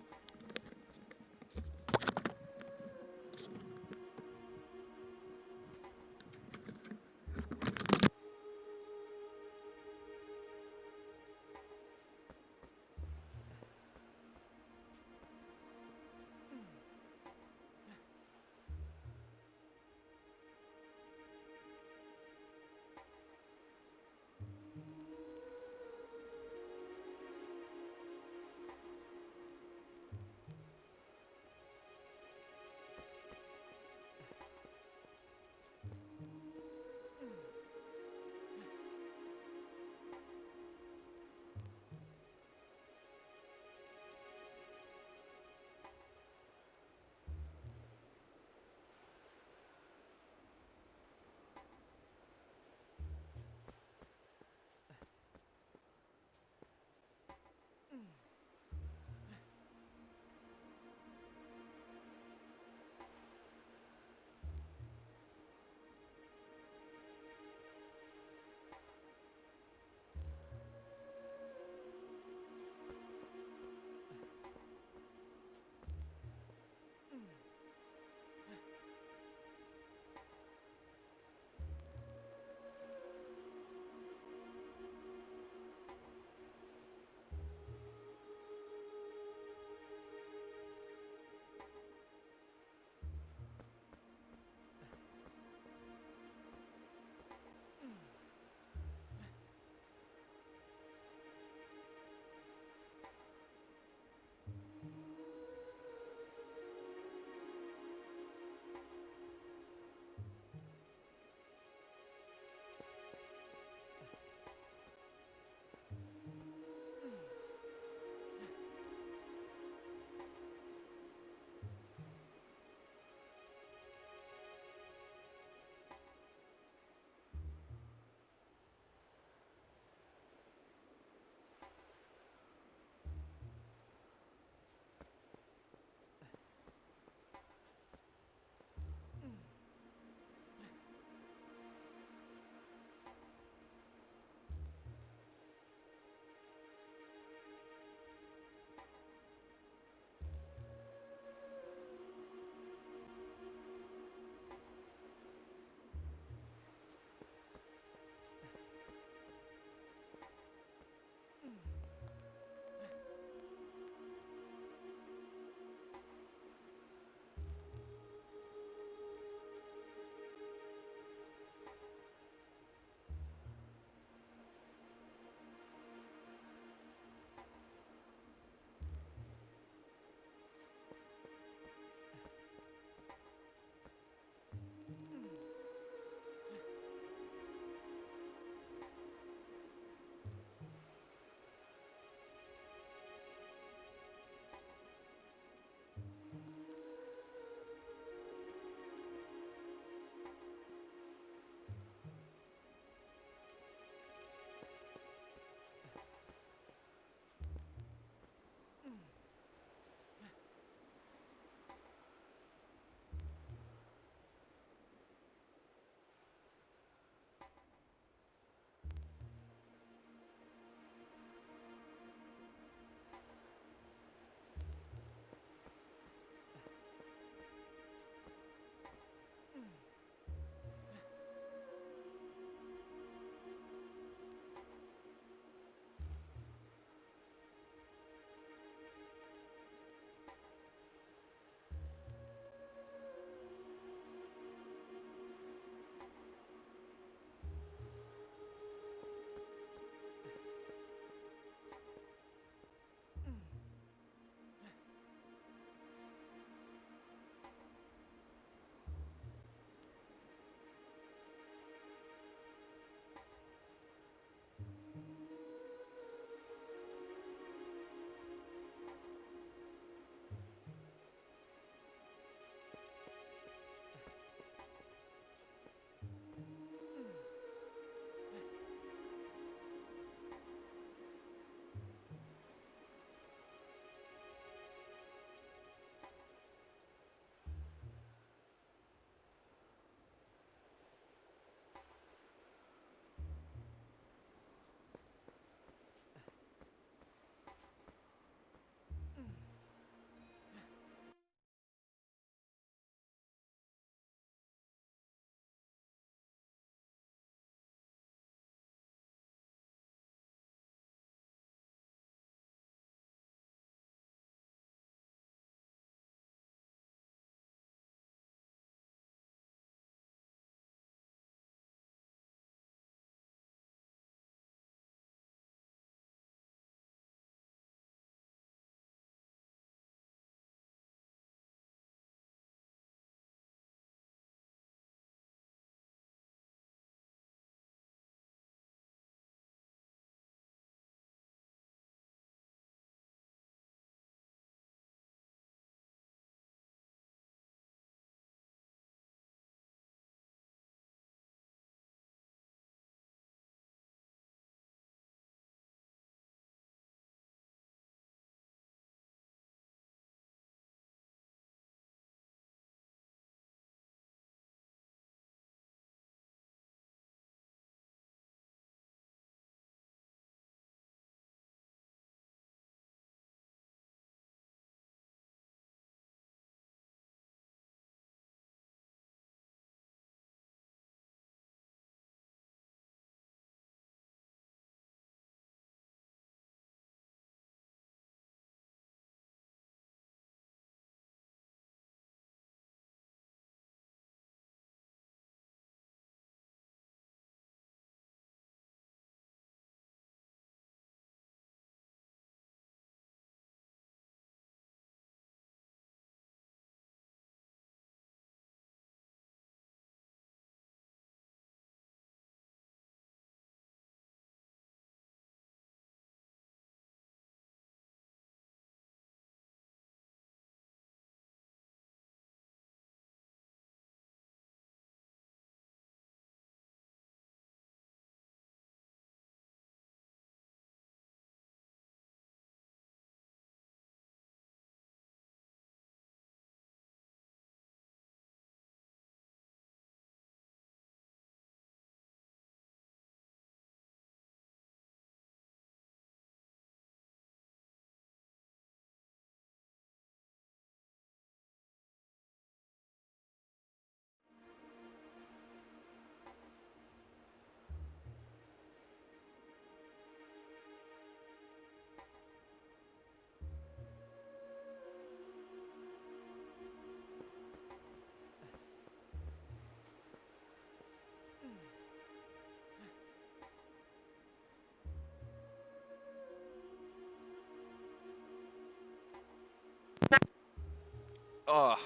Oh,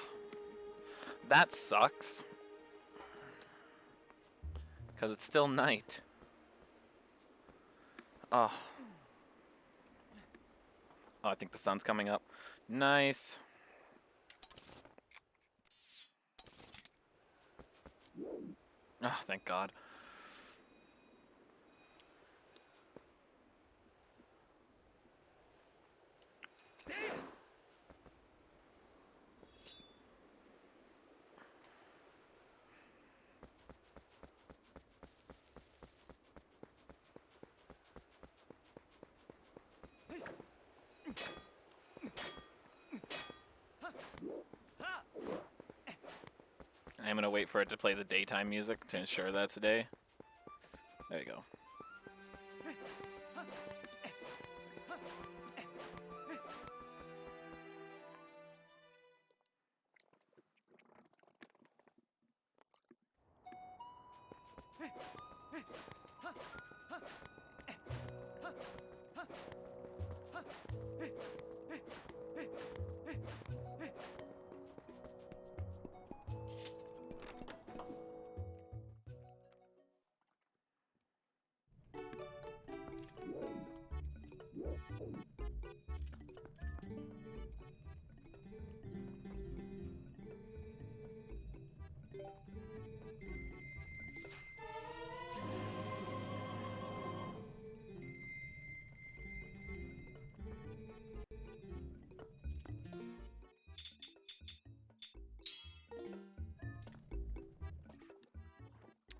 that sucks. Because it's still night. Oh. Oh, I think the sun's coming up. Nice. Oh, thank God. I'm gonna wait for it to play the daytime music to ensure that's day. There you go.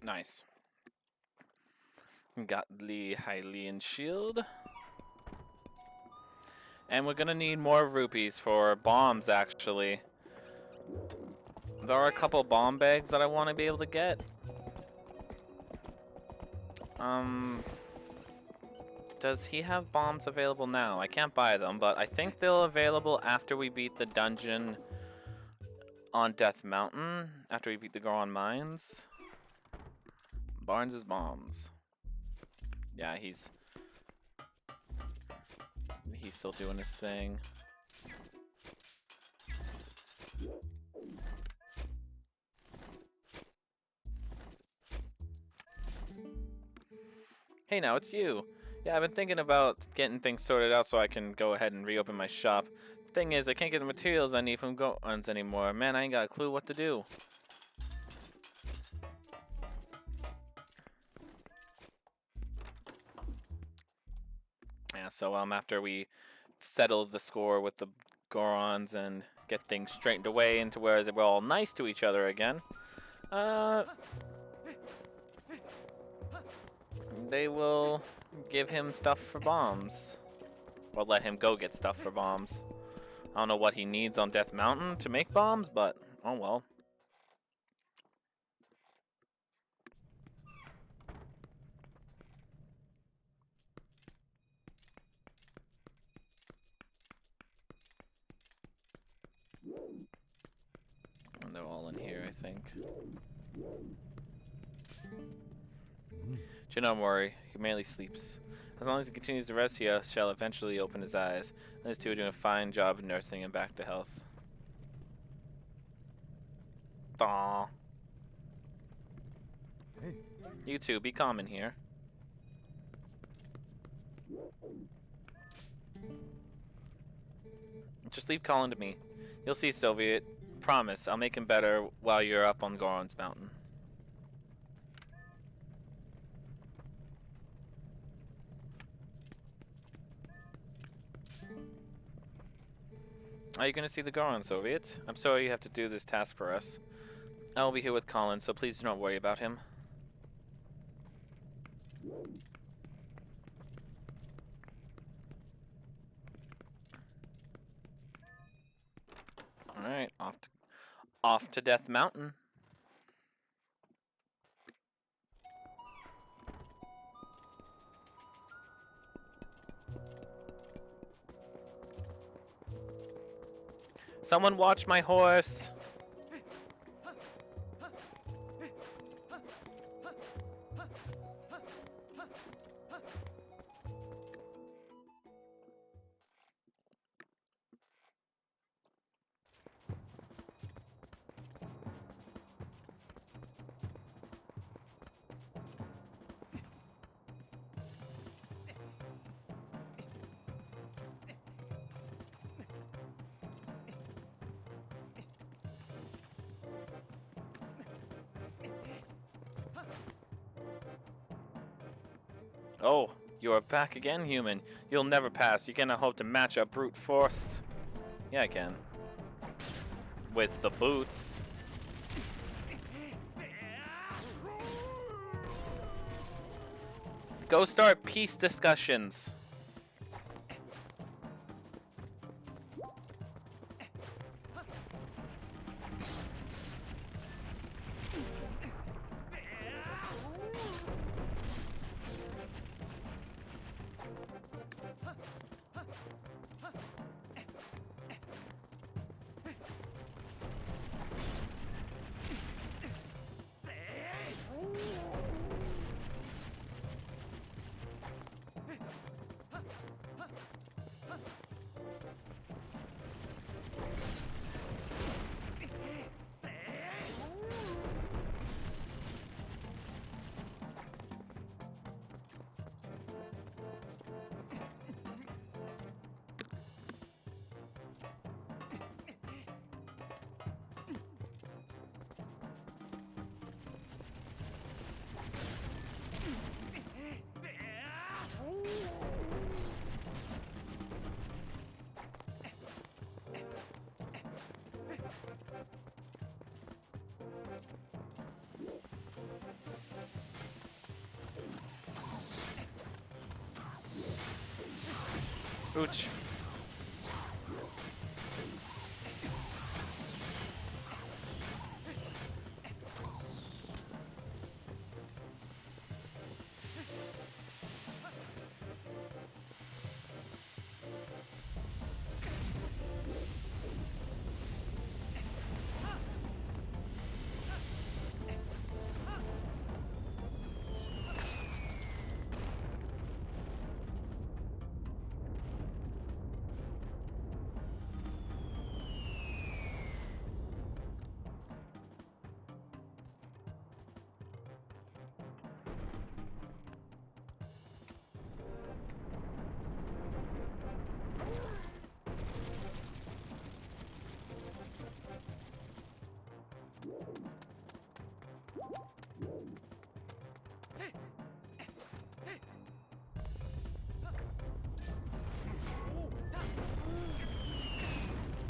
Nice. Got the Hylian shield. And we're gonna need more rupees for bombs, actually. There are a couple bomb bags that I want to be able to get. Does he have bombs available now? I can't buy them, but I think they're available after we beat the dungeon on Death Mountain, after we beat the Goron Mines. Barnes' bombs. Yeah, he's still doing his thing. Hey, now it's you. Yeah, I've been thinking about getting things sorted out so I can go ahead and reopen my shop. Thing is, I can't get the materials I need from Gorons anymore. Man, I ain't got a clue what to do. Yeah, so after we settle the score with the Gorons and get things straightened away into where we're all nice to each other again, they will give him stuff for bombs. Or let him go get stuff for bombs. I don't know what he needs on Death Mountain to make bombs, but oh well. And they're all in here, I think. Do not worry, he merely sleeps. As long as he continues to rest, he shall eventually open his eyes. And these two are doing a fine job of nursing him back to health. Aww. Hey. You two, be calm in here. Just leave calling to me. You'll see, Soviet. Promise, I'll make him better while you're up on Goron's mountain. Are you going to see the Goron, Soviet? I'm sorry you have to do this task for us. I will be here with Colin, so please do not worry about him. Alright, off to Death Mountain. Someone watch my horse! Oh, you are back again, human. You'll never pass. You cannot hope to match up brute force. Yeah, I can. With the boots. Go start peace discussions. Ooch.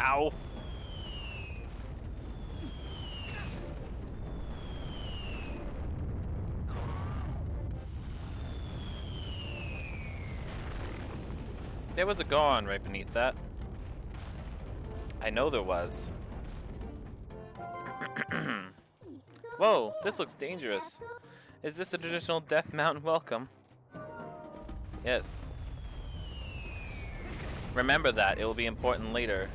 Ow. There was a Goron right beneath that. I know there was. Whoa, this looks dangerous. Is this a traditional Death Mountain welcome? Yes. Remember that, it will be important later.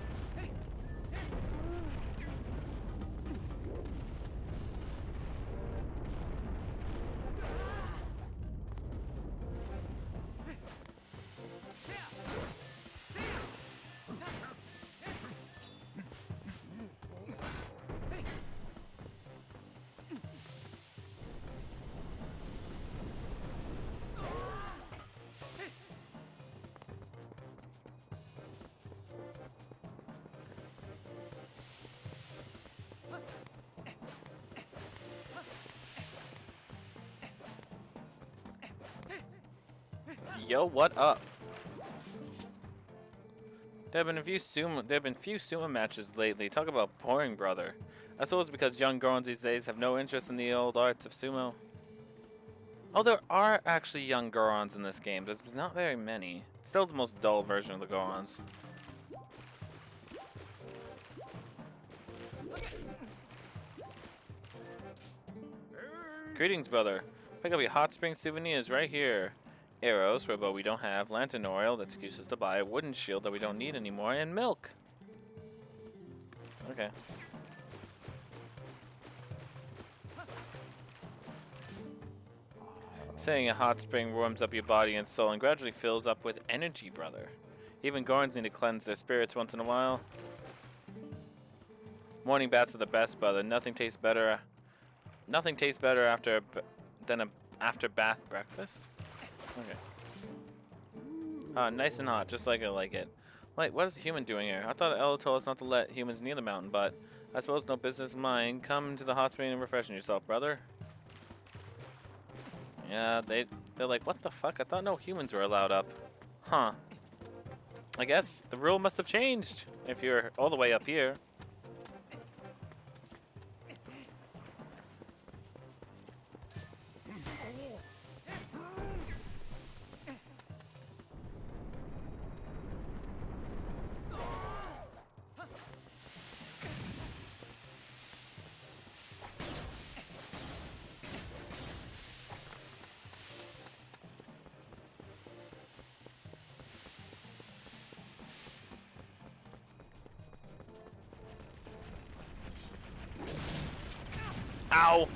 Yo, what up? There have been few sumo matches lately. Talk about boring, brother. I suppose because young Gorons these days have no interest in the old arts of sumo. Oh, there are actually young Gorons in this game. There's not very many. Still the most dull version of the Gorons. Greetings, brother. Pick up your hot spring souvenirs right here. Arrows for a bow we don't have, lantern oil, that's excuses to buy, a wooden shield that we don't need anymore, and milk. Okay. Saying a hot spring warms up your body and soul and gradually fills up with energy, brother. Even Gorons need to cleanse their spirits once in a while. Morning baths are the best, brother. Nothing tastes better than a after bath breakfast. Okay. Nice and hot, just like I like it. Wait, what is a human doing here? I thought Ella told us not to let humans near the mountain, but I suppose no business of mine. Come to the hot spring and refresh yourself, brother. Yeah, they're like, what the fuck? I thought no humans were allowed up. Huh. I guess the rule must have changed if you're all the way up here. Ow!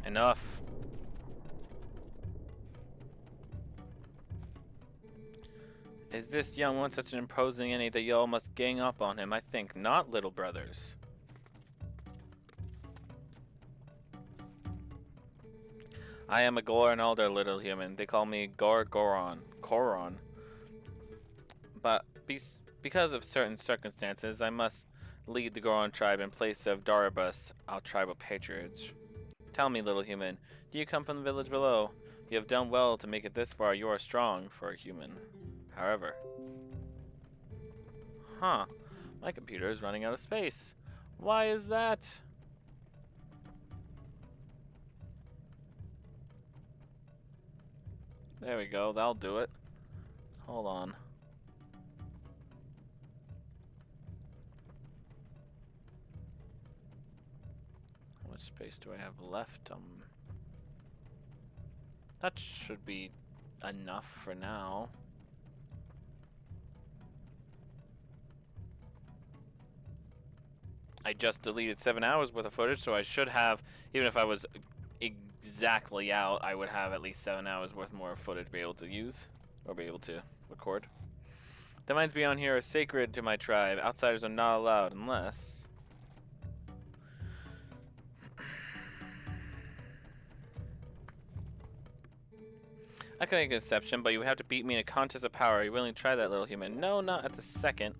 Enough. Is this young one such an imposing enemy that y'all must gang up on him? I think not, little brothers. I am a Goron elder, little human. They call me Goron. But because of certain circumstances, I must lead the Goron tribe in place of Darabus, our tribal patriarch. Tell me, little human, do you come from the village below? You have done well to make it this far. You are strong for a human. However. Huh. My computer is running out of space. Why is that? There we go. That'll do it. Hold on. How much space do I have left? That should be enough for now. I just deleted 7 hours worth of footage, so I should have, even if I was exactly out, I would have at least 7 hours worth more footage to be able to use, or be able to record. The mines beyond here are sacred to my tribe. Outsiders are not allowed unless... I can make an exception, but you have to beat me in a contest of power. Are you willing to try that, little human? No, not at the second.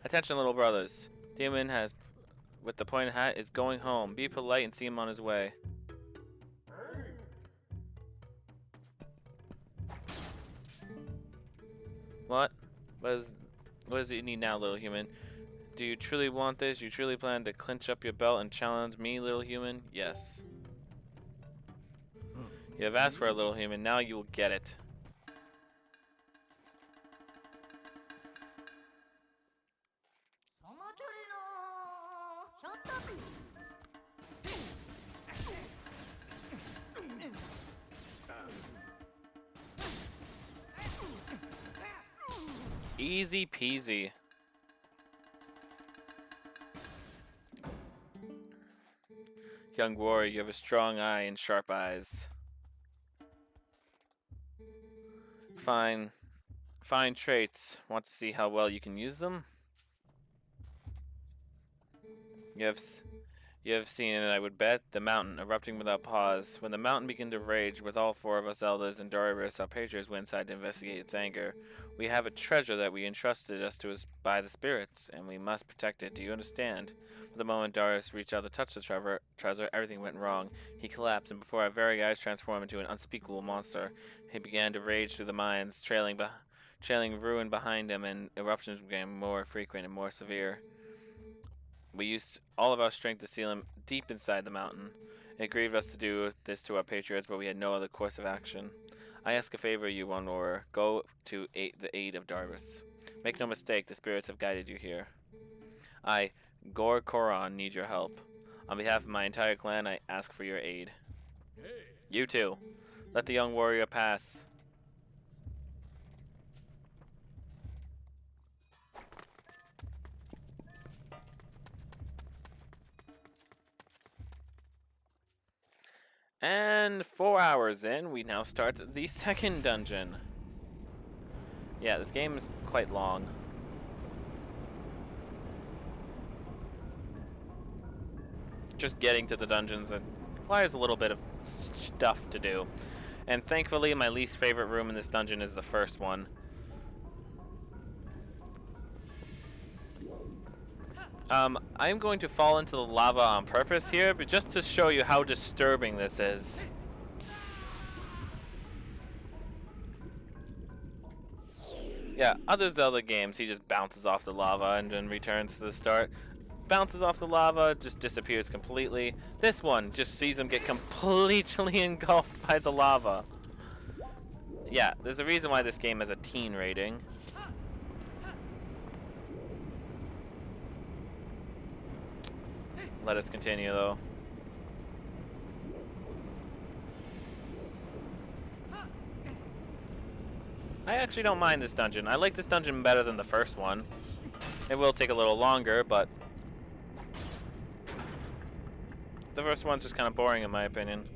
Attention, little brothers. The human has, with the pointed hat, is going home. Be polite and see him on his way. What? What does it need now, little human? Do you truly want this? You truly plan to clinch up your belt and challenge me, little human? Yes. You have asked for a little human, now you will get it. Easy peasy. Young warrior, you have a strong eye and sharp eyes. Fine traits. Want to see how well you can use them? You have seen it, I would bet, the mountain erupting without pause. When the mountain began to rage, with all 4 of us elders and Doriverus, our patriots, went inside to investigate its anger. We have a treasure that we entrusted us to us by the spirits, and we must protect it. Do you understand? But the moment Darius reached out to touch the treasure, everything went wrong. He collapsed, and before our very eyes transformed into an unspeakable monster. He began to rage through the mines, trailing ruin behind him, and eruptions became more frequent and more severe. We used all of our strength to seal him deep inside the mountain. It grieved us to do this to our patriots, but we had no other course of action. I ask a favor, you one war. Go to the aid of Darvis. Make no mistake, the spirits have guided you here. I, Gor Koron, need your help. On behalf of my entire clan, I ask for your aid. You too. Let the young warrior pass. And 4 hours in, we now start the second dungeon. Yeah, this game is quite long. Just getting to the dungeons requires a little bit of stuff to do. And thankfully, my least favorite room in this dungeon is the first one. I'm going to fall into the lava on purpose here, but just to show you how disturbing this is. Yeah, other Zelda games, he just bounces off the lava and then returns to the start. Bounces off the lava, just disappears completely. This one just sees him get completely engulfed by the lava. Yeah, there's a reason why this game has a teen rating. Let us continue, though. I actually don't mind this dungeon. I like this dungeon better than the first one. It will take a little longer, but the first one's just kind of boring in my opinion.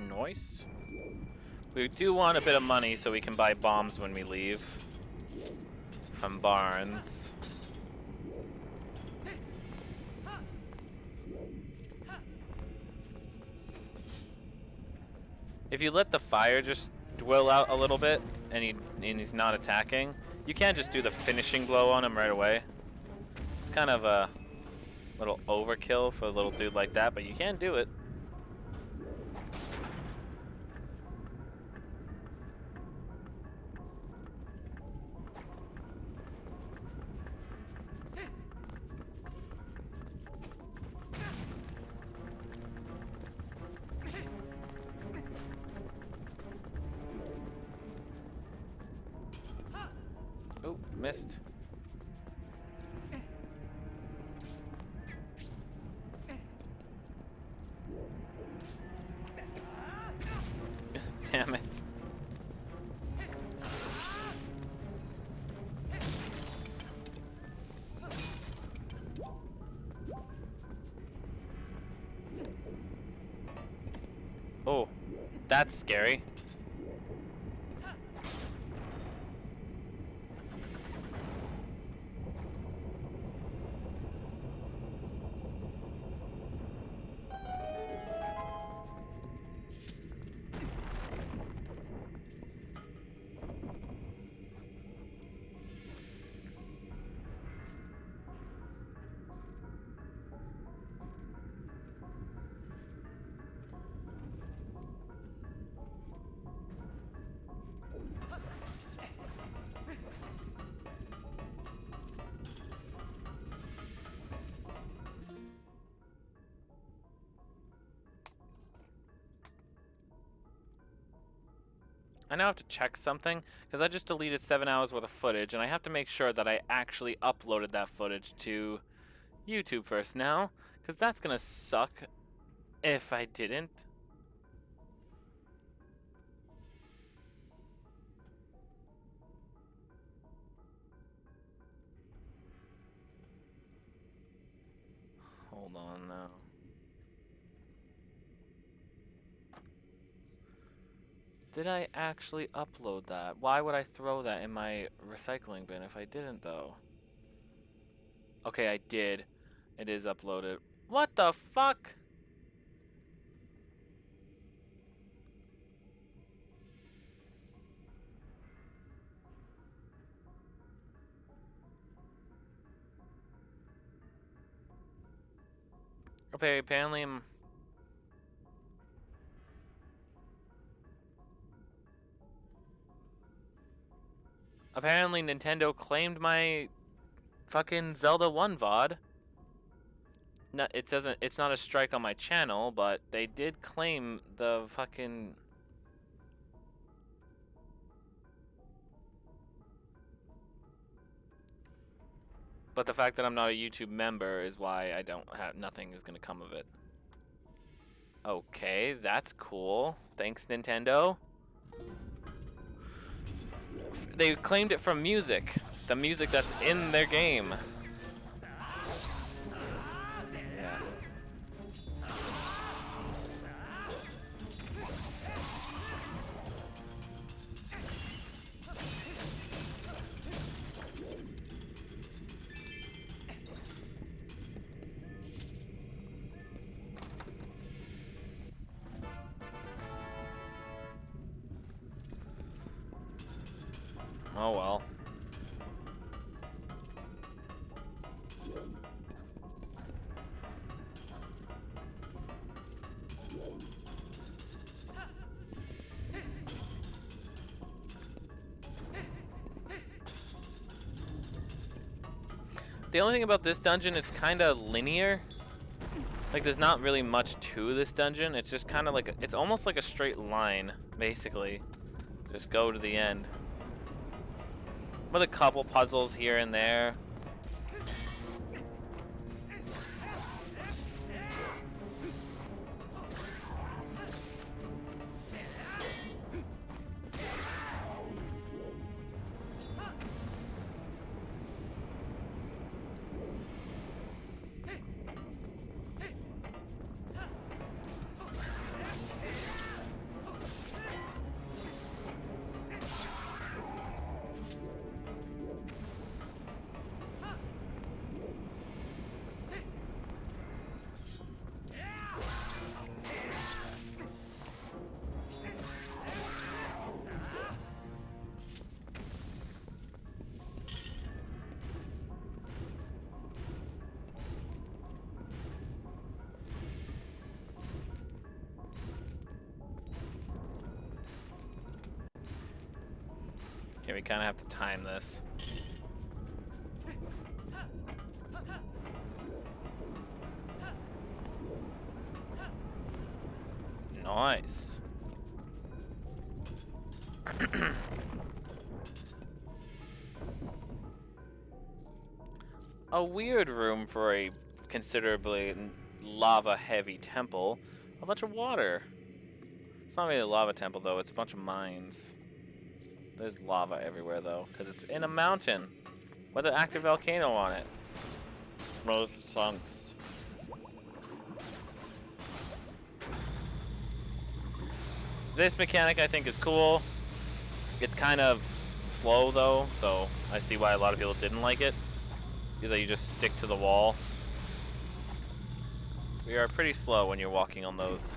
Nice. We do want a bit of money so we can buy bombs when we leave from Barnes. If you let the fire just dwell out a little bit and he's not attacking, you can't just do the finishing blow on him right away. It's kind of a little overkill for a little dude like that, but you can do it. Oh, missed. Damn it. Oh, that's scary. I now have to check something, because I just deleted 7 hours worth of footage, and I have to make sure that I actually uploaded that footage to YouTube first now, because that's going to suck if I didn't. Hold on now. Did I actually upload that? Why would I throw that in my recycling bin if I didn't, though? Okay, I did. It is uploaded. What the fuck? Okay, apparently I'm... Apparently Nintendo claimed my fucking Zelda 1 VOD. No, it doesn't. It's not a strike on my channel, but they did claim the fucking. But the fact that I'm not a YouTube member is why I don't have. Nothing is gonna come of it. Okay, that's cool. Thanks, Nintendo. They claimed it from music. The music that's in their game. Yeah. Oh well. The only thing about this dungeon, it's kind of linear. Like, there's not really much to this dungeon. It's just kind of like, it's almost like a straight line, basically. Just go to the end. With a couple puzzles here and there. Okay, we kind of have to time this. Nice. A weird room for a considerably lava-heavy temple. A bunch of water. It's not really a lava temple, though. It's a bunch of mines. There's lava everywhere, though, because it's in a mountain with an active volcano on it. Most sense. This mechanic, I think, is cool. It's kind of slow, though, so I see why a lot of people didn't like it. Because you just stick to the wall. We are pretty slow when you're walking on those.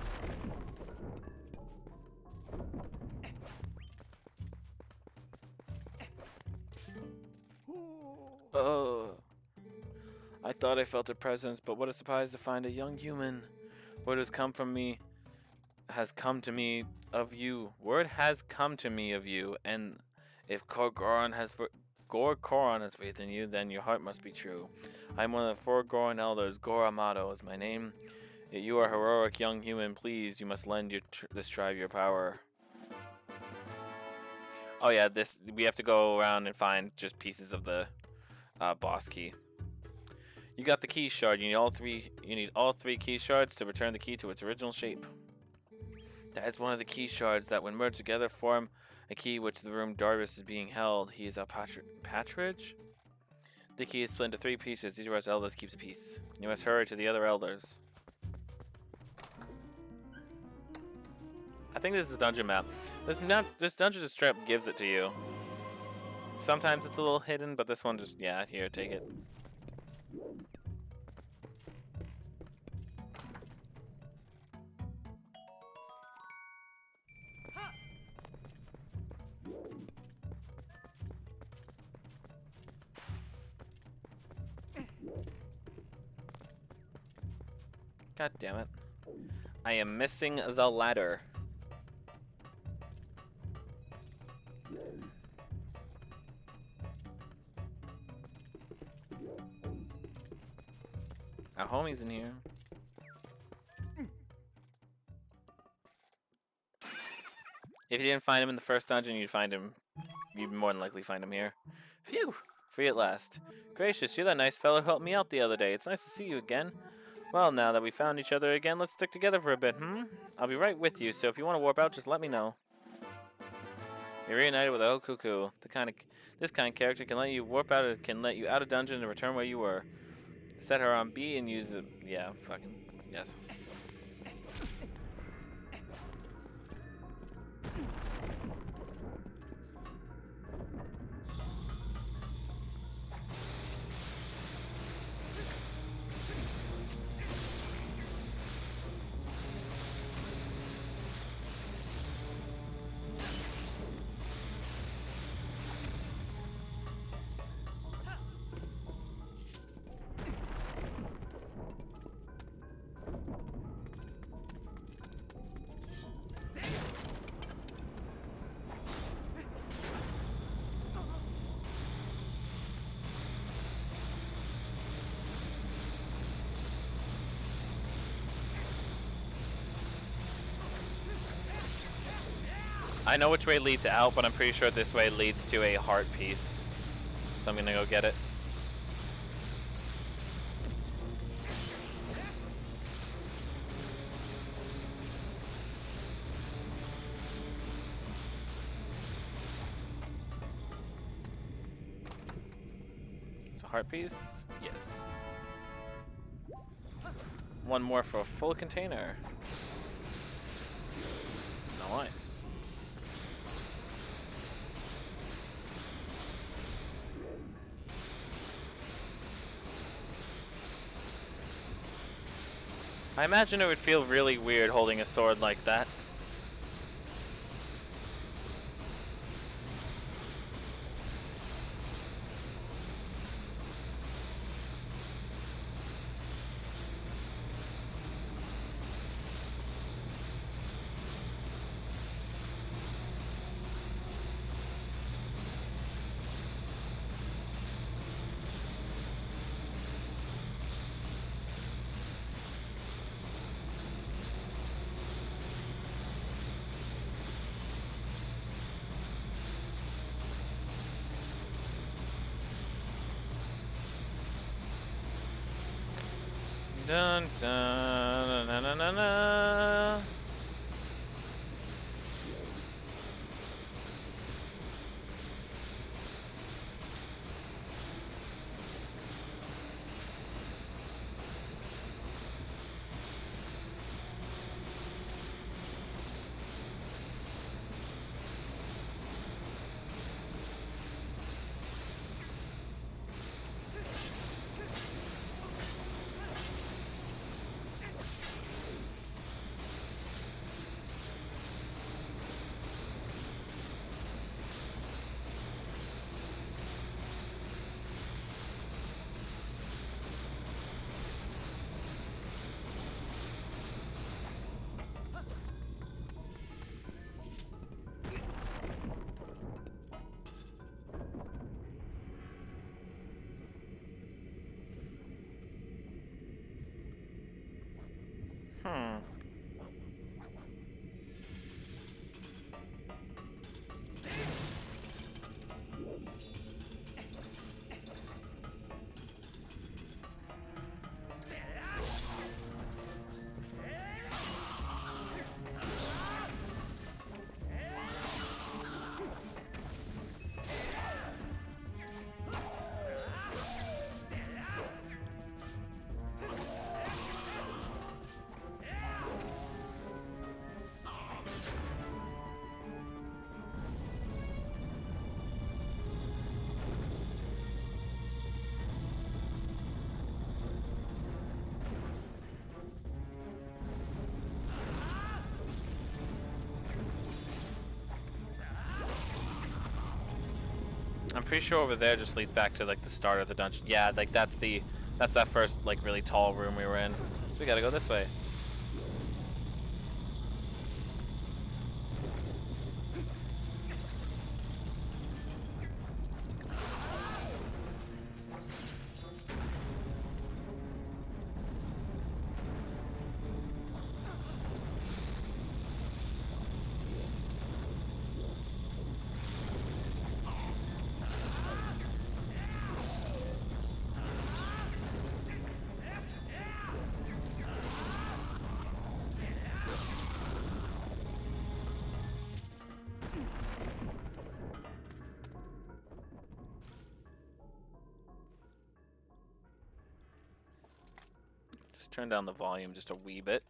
Oh. I thought I felt a presence, but what a surprise to find a young human. Word has come from me, has come to me of you. Word has come to me of you, and if Gorgoron has faith in you, then your heart must be true. I am one of the 4 Goron elders. Goramato is my name. Yet you are a heroic young human. Please, you must lend this tribe your power. Oh yeah, we have to go around and find just pieces of the boss key. You got the key shard. You need all 3 key shards to return the key to its original shape. That is one of the key shards that, when merged together, form a key which the room Darvis is being held. He is a patridge. The key is split into 3 pieces. Each of us elders keeps a piece. You must hurry to the other elders. I think this is a dungeon map. This dungeon just straight up gives it to you. Sometimes it's a little hidden, but this one just, yeah, here, take it. God damn it. I am missing the ladder. Our homie's in here. If you didn't find him in the first dungeon, you'd more than likely find him here. Phew! Free at last. Gracious, you're that nice fellow who helped me out the other day. It's nice to see you again. Well, now that we found each other again, let's stick together for a bit, I'll be right with you, so if you want to warp out, just let me know. You're reunited with El Cuckoo. This kind of character can let you warp out, and can let you out of dungeon and return where you were. Set her on B and use it. Yeah, fucking yes. I know which way leads out, but I'm pretty sure this way leads to a heart piece. So I'm gonna go get it. It's a heart piece? Yes. One more for a full container. Nice. I imagine it would feel really weird holding a sword like that. Dun dun na na na na. pretty sure over there just leads back to like the start of the dungeon. Yeah, like that's that first like really tall room we were in. So we gotta go this way. Just turn down the volume just a wee bit.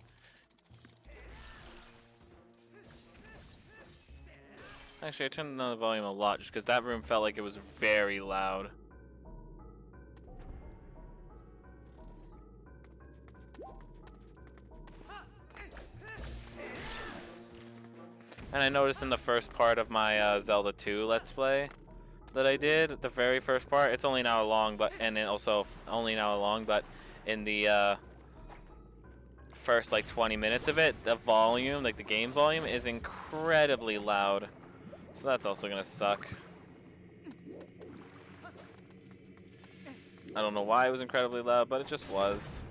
Actually, I turned down the volume a lot just because that room felt like it was very loud. And I noticed in the first part of my Zelda 2 Let's Play that I did, the very first part, it's only an hour long, but and then also only an hour long, but in the first like 20 minutes of it, the volume, like the game volume, is incredibly loud. So that's also gonna suck. I don't know why it was incredibly loud, but it just was.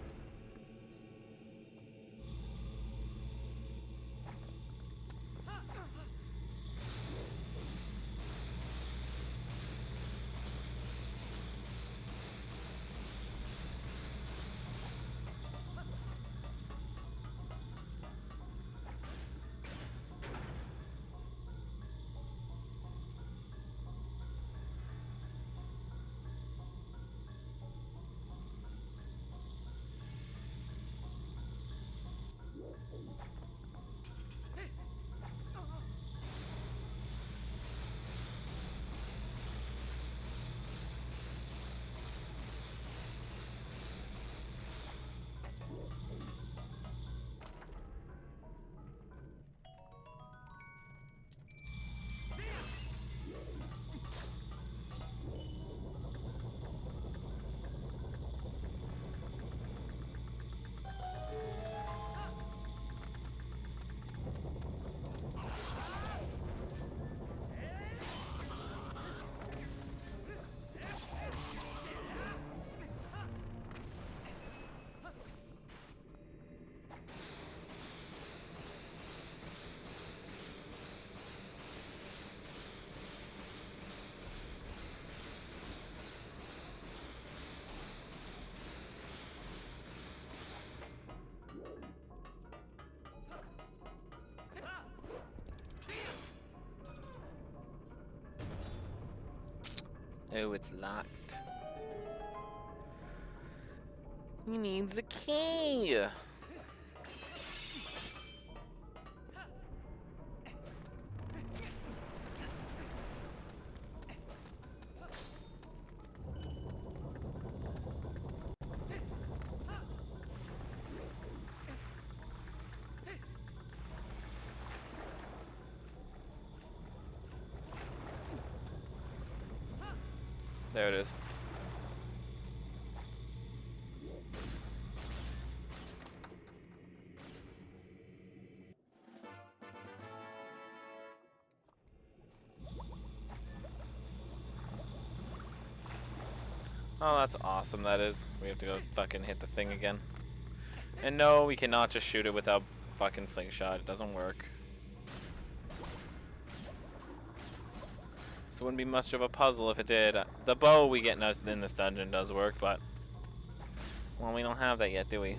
Oh, it's locked. He needs a key. There it is. Oh, that's awesome, that is. We have to go fucking hit the thing again. And no, we cannot just shoot it without fucking slingshot. It doesn't work. So it wouldn't be much of a puzzle if it did. The bow we get in this dungeon does work, but... well, we don't have that yet, do we?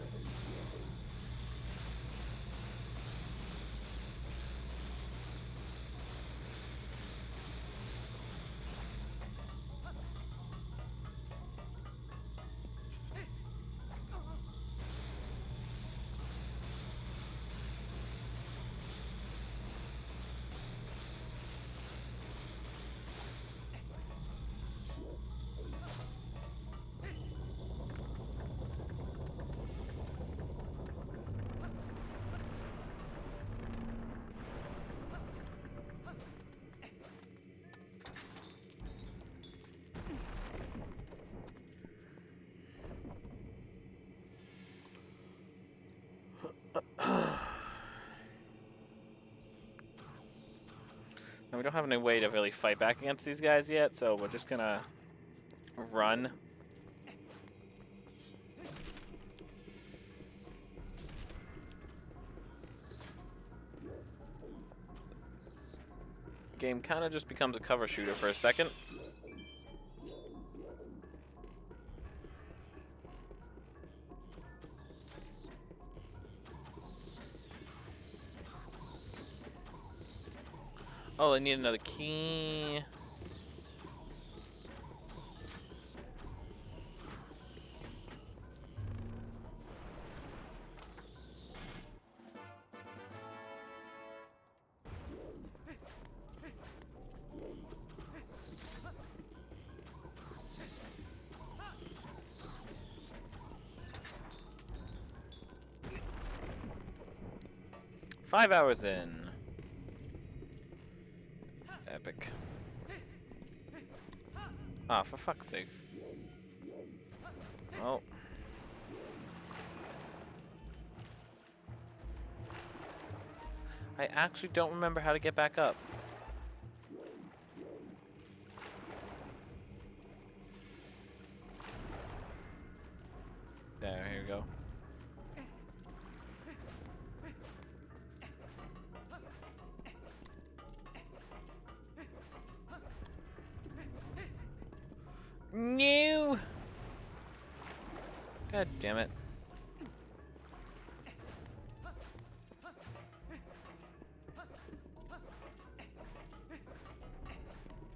And we don't have any way to really fight back against these guys yet, so we're just gonna run. Game kind of just becomes a cover shooter for a second. Oh, I need another key. Five hours in. Epic. Ah, for fuck's sakes. Oh. I actually don't remember how to get back up. There, here we go. No! God damn it.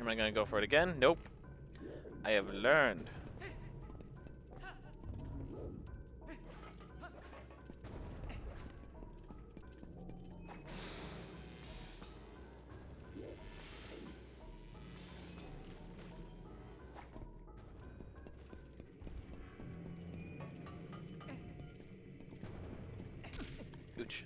Am I gonna go for it again? Nope. I have learned. Ooch.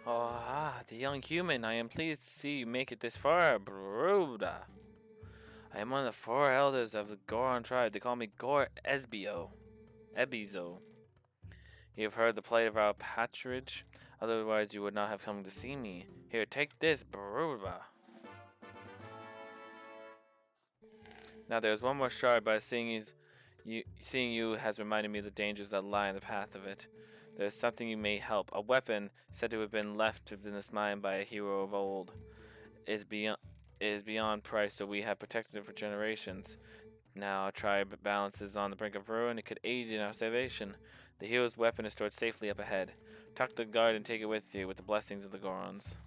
Oh, the young human. I am pleased to see you make it this far, Broda. I am one of the 4 elders of the Goron tribe. They call me Gor Ebizo. You have heard the plight of our patronage. Otherwise, you would not have come to see me. Here, take this, Broda. Now there is one more shard, but seeing you has reminded me of the dangers that lie in the path of it. There is something you may help. A weapon said to have been left in this mine by a hero of old. It is beyond price, so we have protected it for generations. Now our tribe balances on the brink of ruin. It could aid in our salvation. The hero's weapon is stored safely up ahead. Talk to the guard and take it with you with the blessings of the Gorons.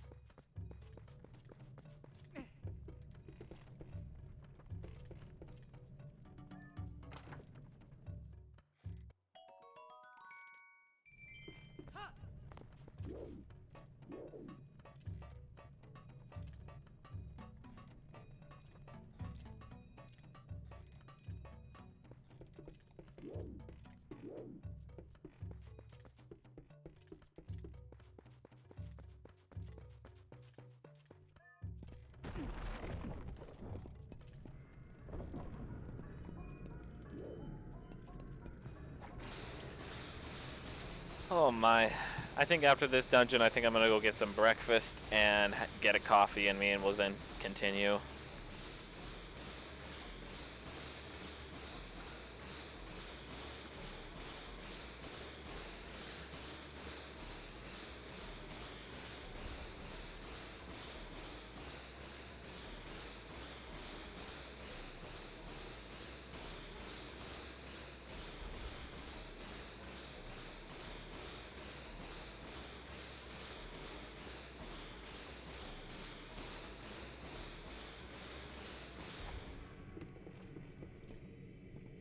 Oh my. I think after this dungeon, I think I'm gonna go get some breakfast and get a coffee in me, and we'll then continue.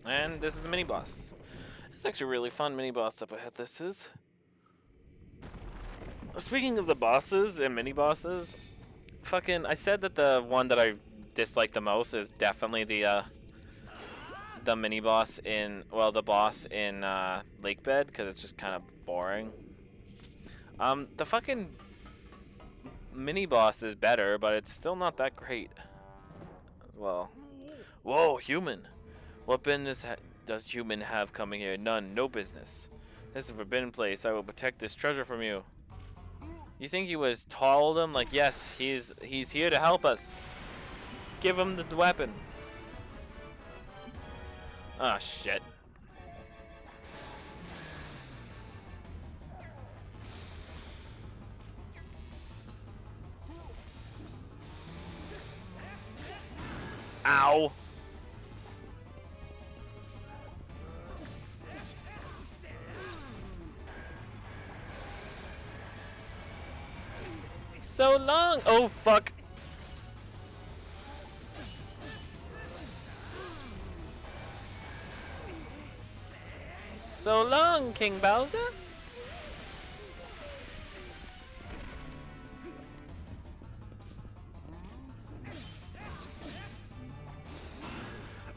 And this is the mini boss. It's actually a really fun mini boss up ahead. This is. Speaking of the bosses and mini bosses, I said that the one that I dislike the most is definitely the mini boss in the boss in Lake Bed, because it's just kind of boring. The fucking mini boss is better, but it's still not that great as well. Whoa, human. What business does human have coming here? None. No business. This is a forbidden place. I will protect this treasure from you. You think he was told him? Like, yes, he's here to help us. Give him the weapon. Ah, shit. Ow. So long. Oh, fuck. So long, King Bowser.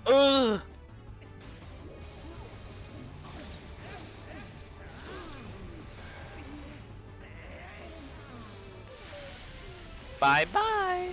Ugh. Bye-bye.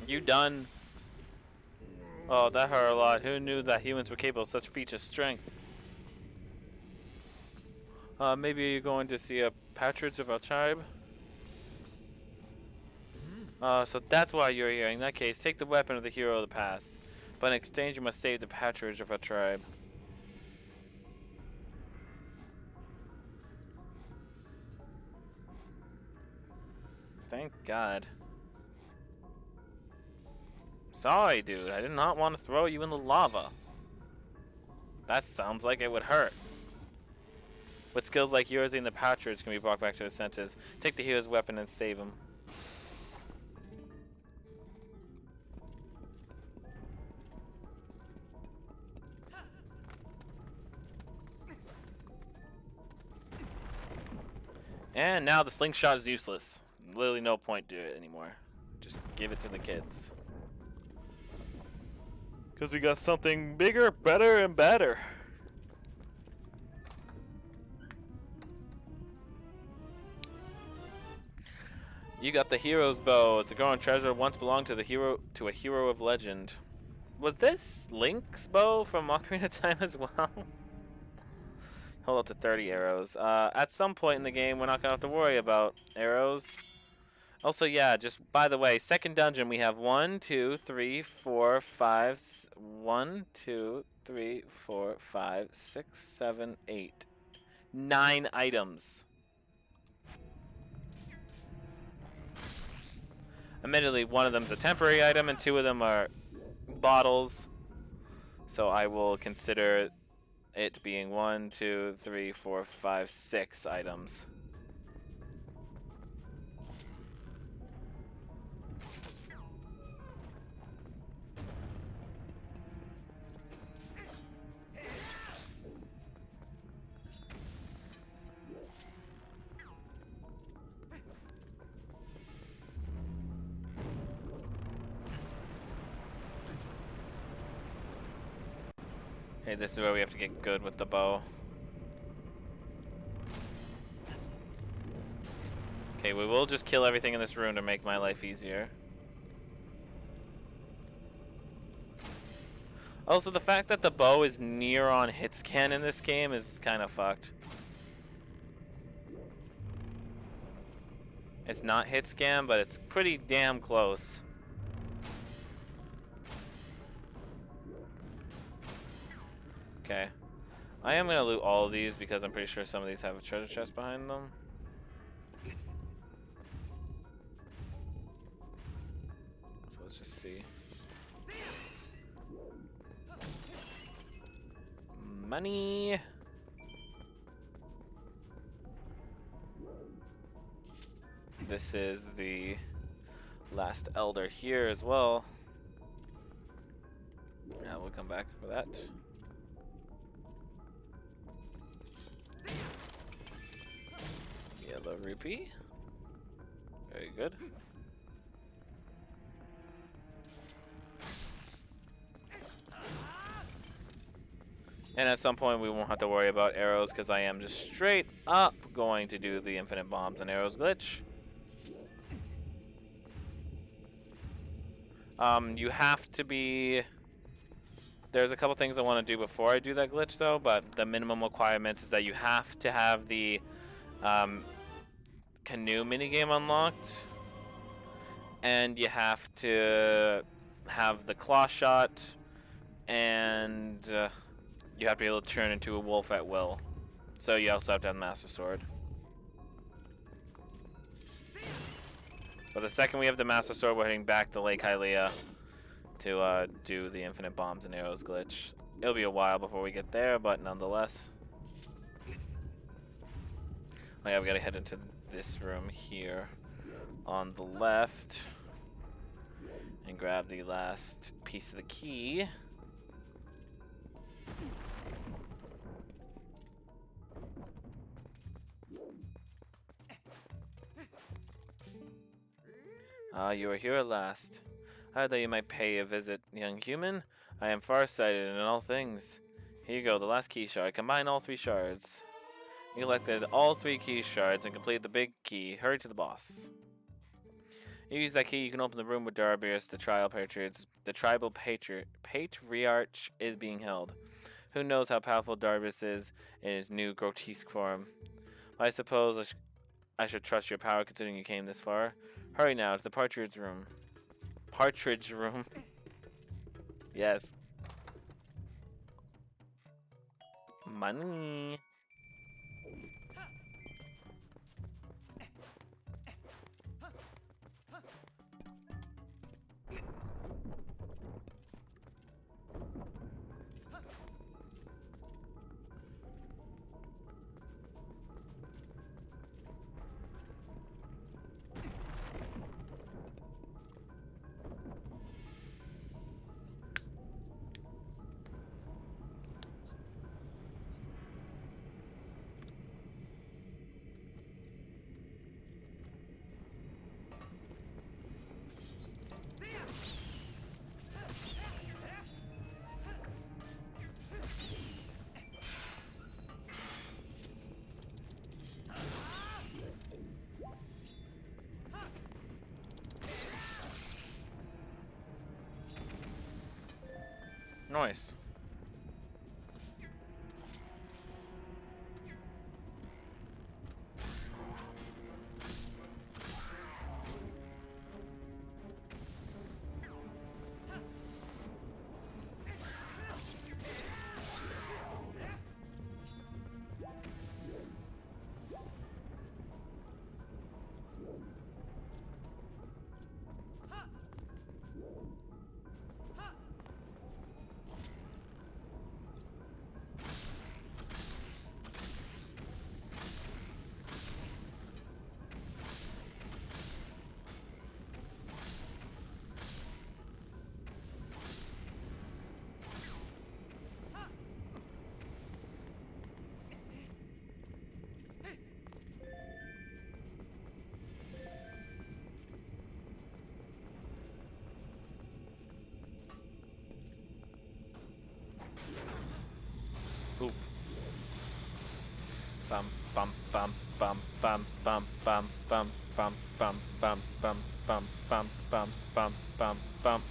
You done? Oh, that hurt a lot. Who knew that humans were capable of such feats of strength? Maybe you're going to see a patronage of our tribe? So that's why you're here. In that case, take the weapon of the hero of the past. But in exchange, you must save the patronage of our tribe. Thank God. Sorry, dude. I did not want to throw you in the lava. That sounds like it would hurt. With skills like yours and the patronage can be brought back to his senses. Take the hero's weapon and save him. And now the slingshot is useless. Literally no point to it anymore. Just give it to the kids. Because we got something bigger, better, and better. You got the hero's bow. It's a growing treasure once belonged to a hero of legend. Was this Link's bow from Ocarina of Time as well? Hold up to 30 arrows. At some point in the game, we're not gonna have to worry about arrows. Also, yeah, just by the way, second dungeon we have 1, 2, 3, 4, 5, 1, 2, 3, 4, 5, 6, 7, 8, 9 items. Admittedly, one of them is a temporary item and 2 of them are bottles. So I will consider it being 1, 2, 3, 4, 5, 6 items. Hey, this is where we have to get good with the bow. Okay, we will just kill everything in this room to make my life easier. Also, the fact that the bow is near on hit scan in this game is kind of fucked. It's not hit scan, but it's pretty damn close. Okay. I am going to loot all of these because I'm pretty sure some of these have a treasure chest behind them. So let's just see. Money. This is the last elder here as well. Yeah, we'll come back for that. Yellow rupee. Very good. And at some point we won't have to worry about arrows because I am just straight up going to do the infinite bombs and arrows glitch. You have to be... There's a couple things I want to do before I do that glitch though, but the minimum requirements is that you have to have the canoe minigame unlocked, and you have to have the claw shot, and you have to be able to turn into a wolf at will. So you also have to have Master Sword. But the second we have the Master Sword, we're heading back to Lake Hylia to do the infinite bombs and arrows glitch. It'll be a while before we get there, but nonetheless. Oh yeah, we gotta head into this room here on the left and grab the last piece of the key. Ah, you are here at last. I thought you might pay a visit, young human. I am farsighted in all things. Here you go, the last key shard. Combine all 3 shards. You collected all 3 key shards and completed the big key. Hurry to the boss. You use that key, you can open the room with Darbius, the tribal patriarch is being held. Who knows how powerful Darbius is in his new grotesque form. I suppose I should trust your power considering you came this far. Hurry now to the partridge room. Partridge room. Yes. Money. Nice. Oof. Bum bum bum bum bum bum bum bum bum bum bum bum bum bum bum bum bum bum.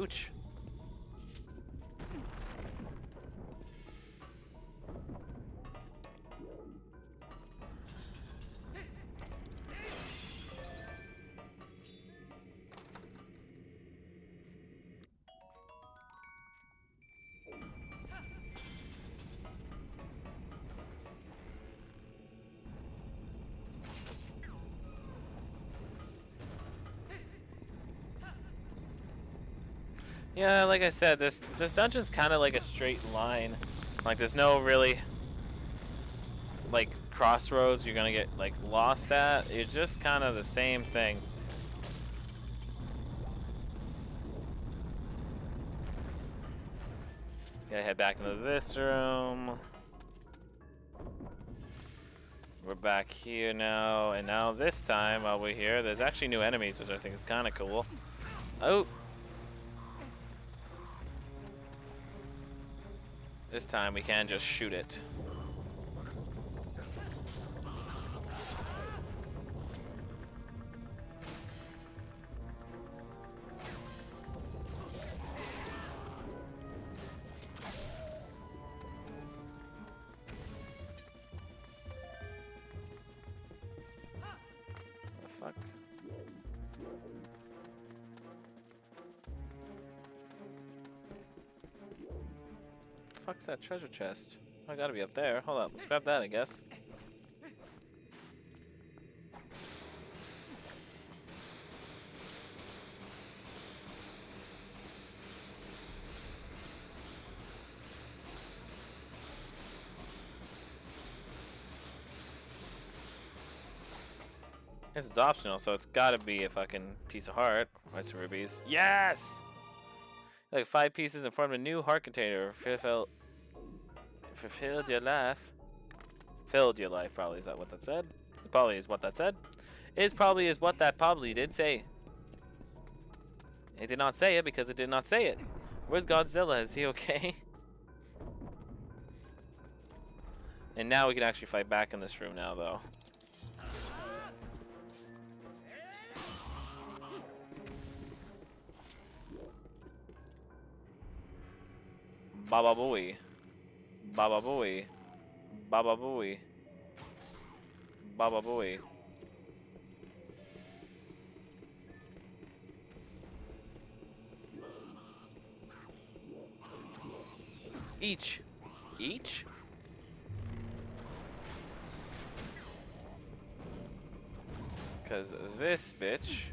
Ouch. Yeah, like I said, this dungeon's kind of like a straight line. Like there's no really like crossroads you're gonna get like lost at. It's just kind of the same thing. Gotta head back into this room. We're back here now, and now this time while we're here, there's actually new enemies, which I think is kind of cool. Oh! This time we can just shoot it. Fuck. Fuck's that treasure chest? I gotta be up there. Hold up, let's grab that, I guess. It's optional, so it's gotta be a fucking piece of heart. Whites and rubies. Yes! Like 5 pieces and formed a new heart container. Fulfilled your life. Filled your life, probably. Is that what that said? It probably is what that said. Is probably is what that probably did say. It did not say it because it did not say it. Where's Godzilla? Is he okay? And now we can actually fight back in this room now, though. Baba Booey. Baba Booey. Baba Booey. Baba Booey. Each. Each? Because this bitch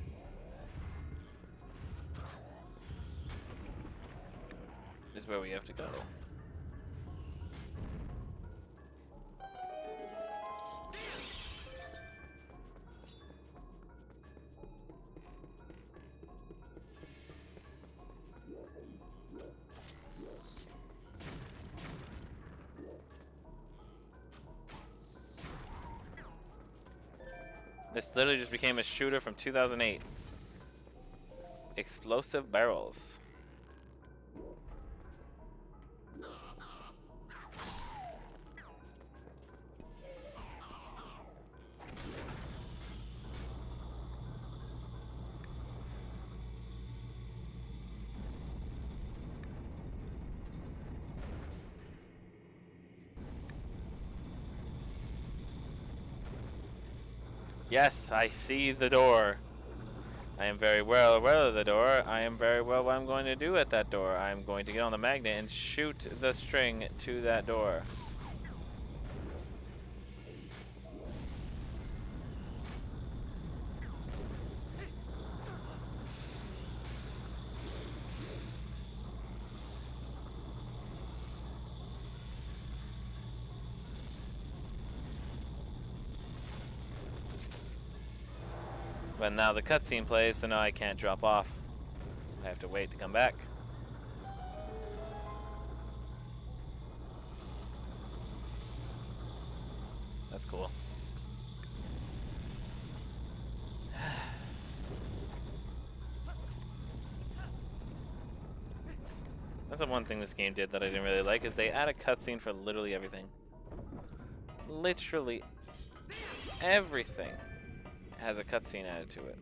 is where we have to go. This literally just became a shooter from 2008. Explosive barrels. Yes, I see the door. I am very well aware of the door. I am very well what I'm going to do at that door. I am going to get on the magnet and shoot the string to that door. But now the cutscene plays, so now I can't drop off. I have to wait to come back. That's cool. That's the one thing this game did that I didn't really like, is they add a cutscene for literally everything. Literally everything has a cutscene added to it.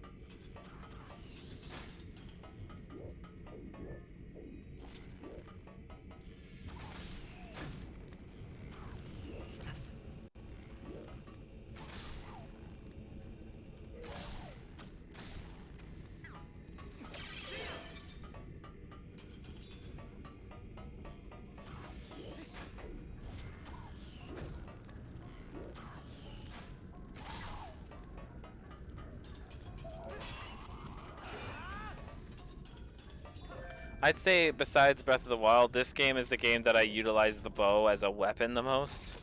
I'd say besides Breath of the Wild, this game is the game that I utilize the bow as a weapon the most.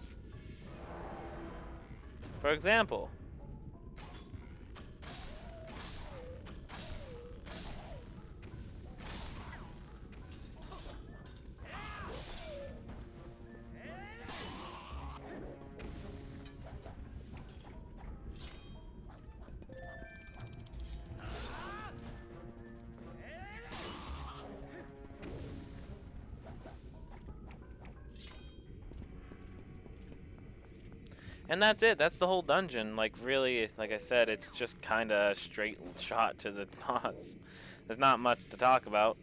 For example, and that's it. That's the whole dungeon. Like, really, like I said, it's just kind of straight shot to the boss. There's not much to talk about.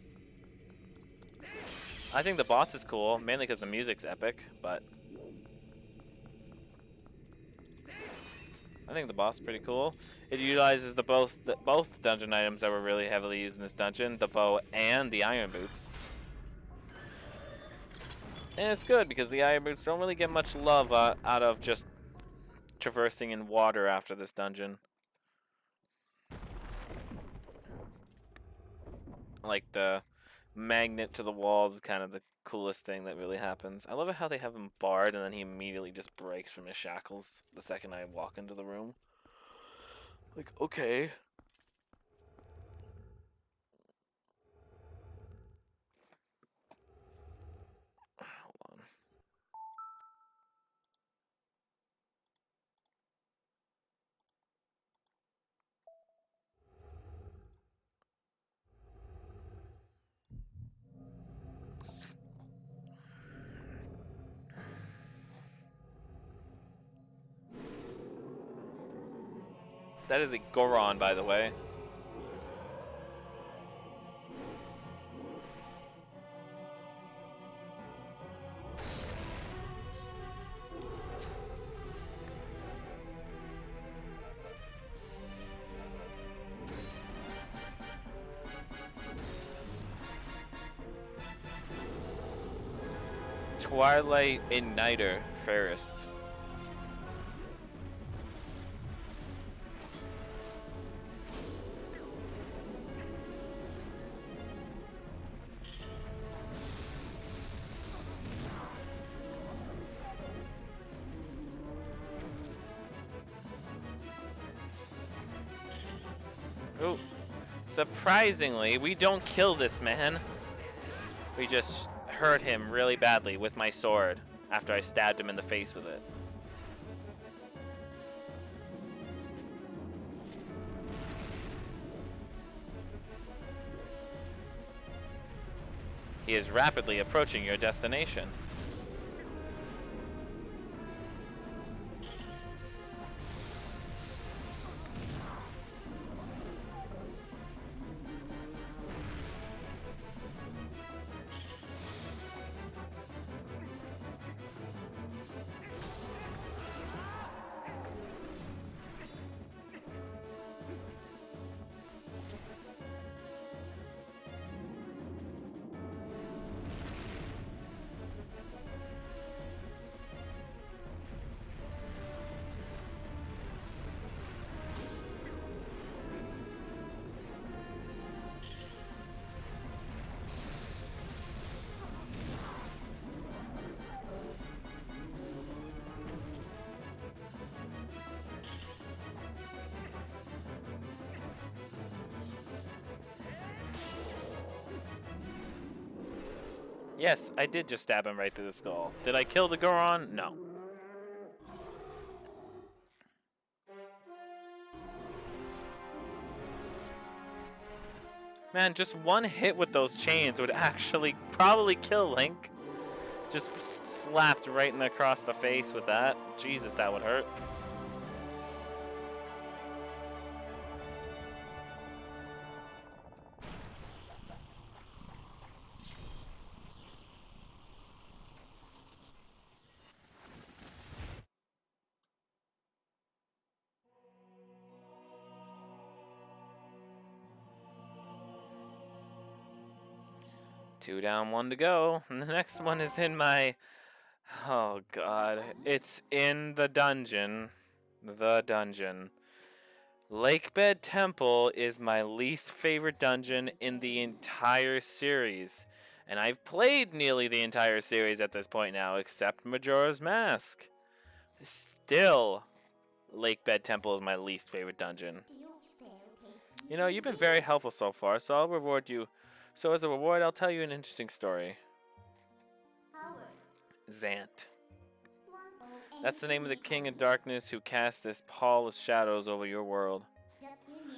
I think the boss is cool, mainly because the music's epic, but I think the boss is pretty cool. It utilizes both dungeon items that were really heavily used in this dungeon, the bow and the iron boots. And it's good because the iron boots don't really get much love out of just traversing in water after this dungeon. Like the magnet to the walls is kind of the coolest thing that really happens. I love it how they have him barred and then he immediately just breaks from his shackles the second I walk into the room. Like, okay. Hold on. That is a Goron, by the way. Twilight Igniter, Ferris. Oh, surprisingly, we don't kill this man. We just hurt him really badly with my sword after I stabbed him in the face with it. He is rapidly approaching your destination. Yes, I did just stab him right through the skull. Did I kill the Goron? No. Man, just one hit with those chains would actually probably kill Link. Just slapped right across the face with that. Jesus, that would hurt. Two down, one to go. And the next one is in my... Oh, God. It's in the dungeon. The dungeon. Lakebed Temple is my least favorite dungeon in the entire series. And I've played nearly the entire series at this point now, except Majora's Mask. Still, Lakebed Temple is my least favorite dungeon. You know, you've been very helpful so far, so I'll reward you. So as a reward, I'll tell you an interesting story. Zant. That's the name of the King of Darkness who cast this pall of shadows over your world.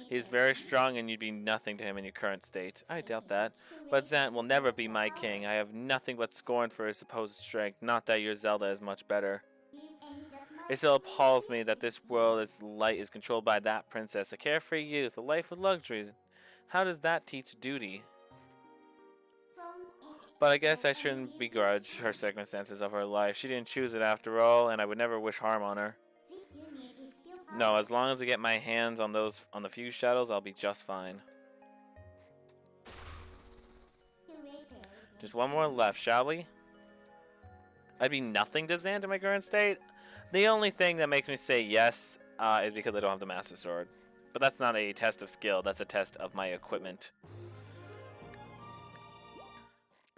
He is very strong and you'd be nothing to him in your current state. I doubt that. But Zant will never be my king. I have nothing but scorn for his supposed strength. Not that your Zelda is much better. It still appalls me that this world's light is controlled by that princess. A carefree youth, a life of luxury. How does that teach duty? But I guess I shouldn't begrudge her circumstances of her life. She didn't choose it after all, and I would never wish harm on her. No, as long as I get my hands on the few shadows, I'll be just fine. Just one more left, shall we? I'd be nothing to Zant in my current state. The only thing that makes me say yes is because I don't have the Master Sword. But that's not a test of skill, that's a test of my equipment.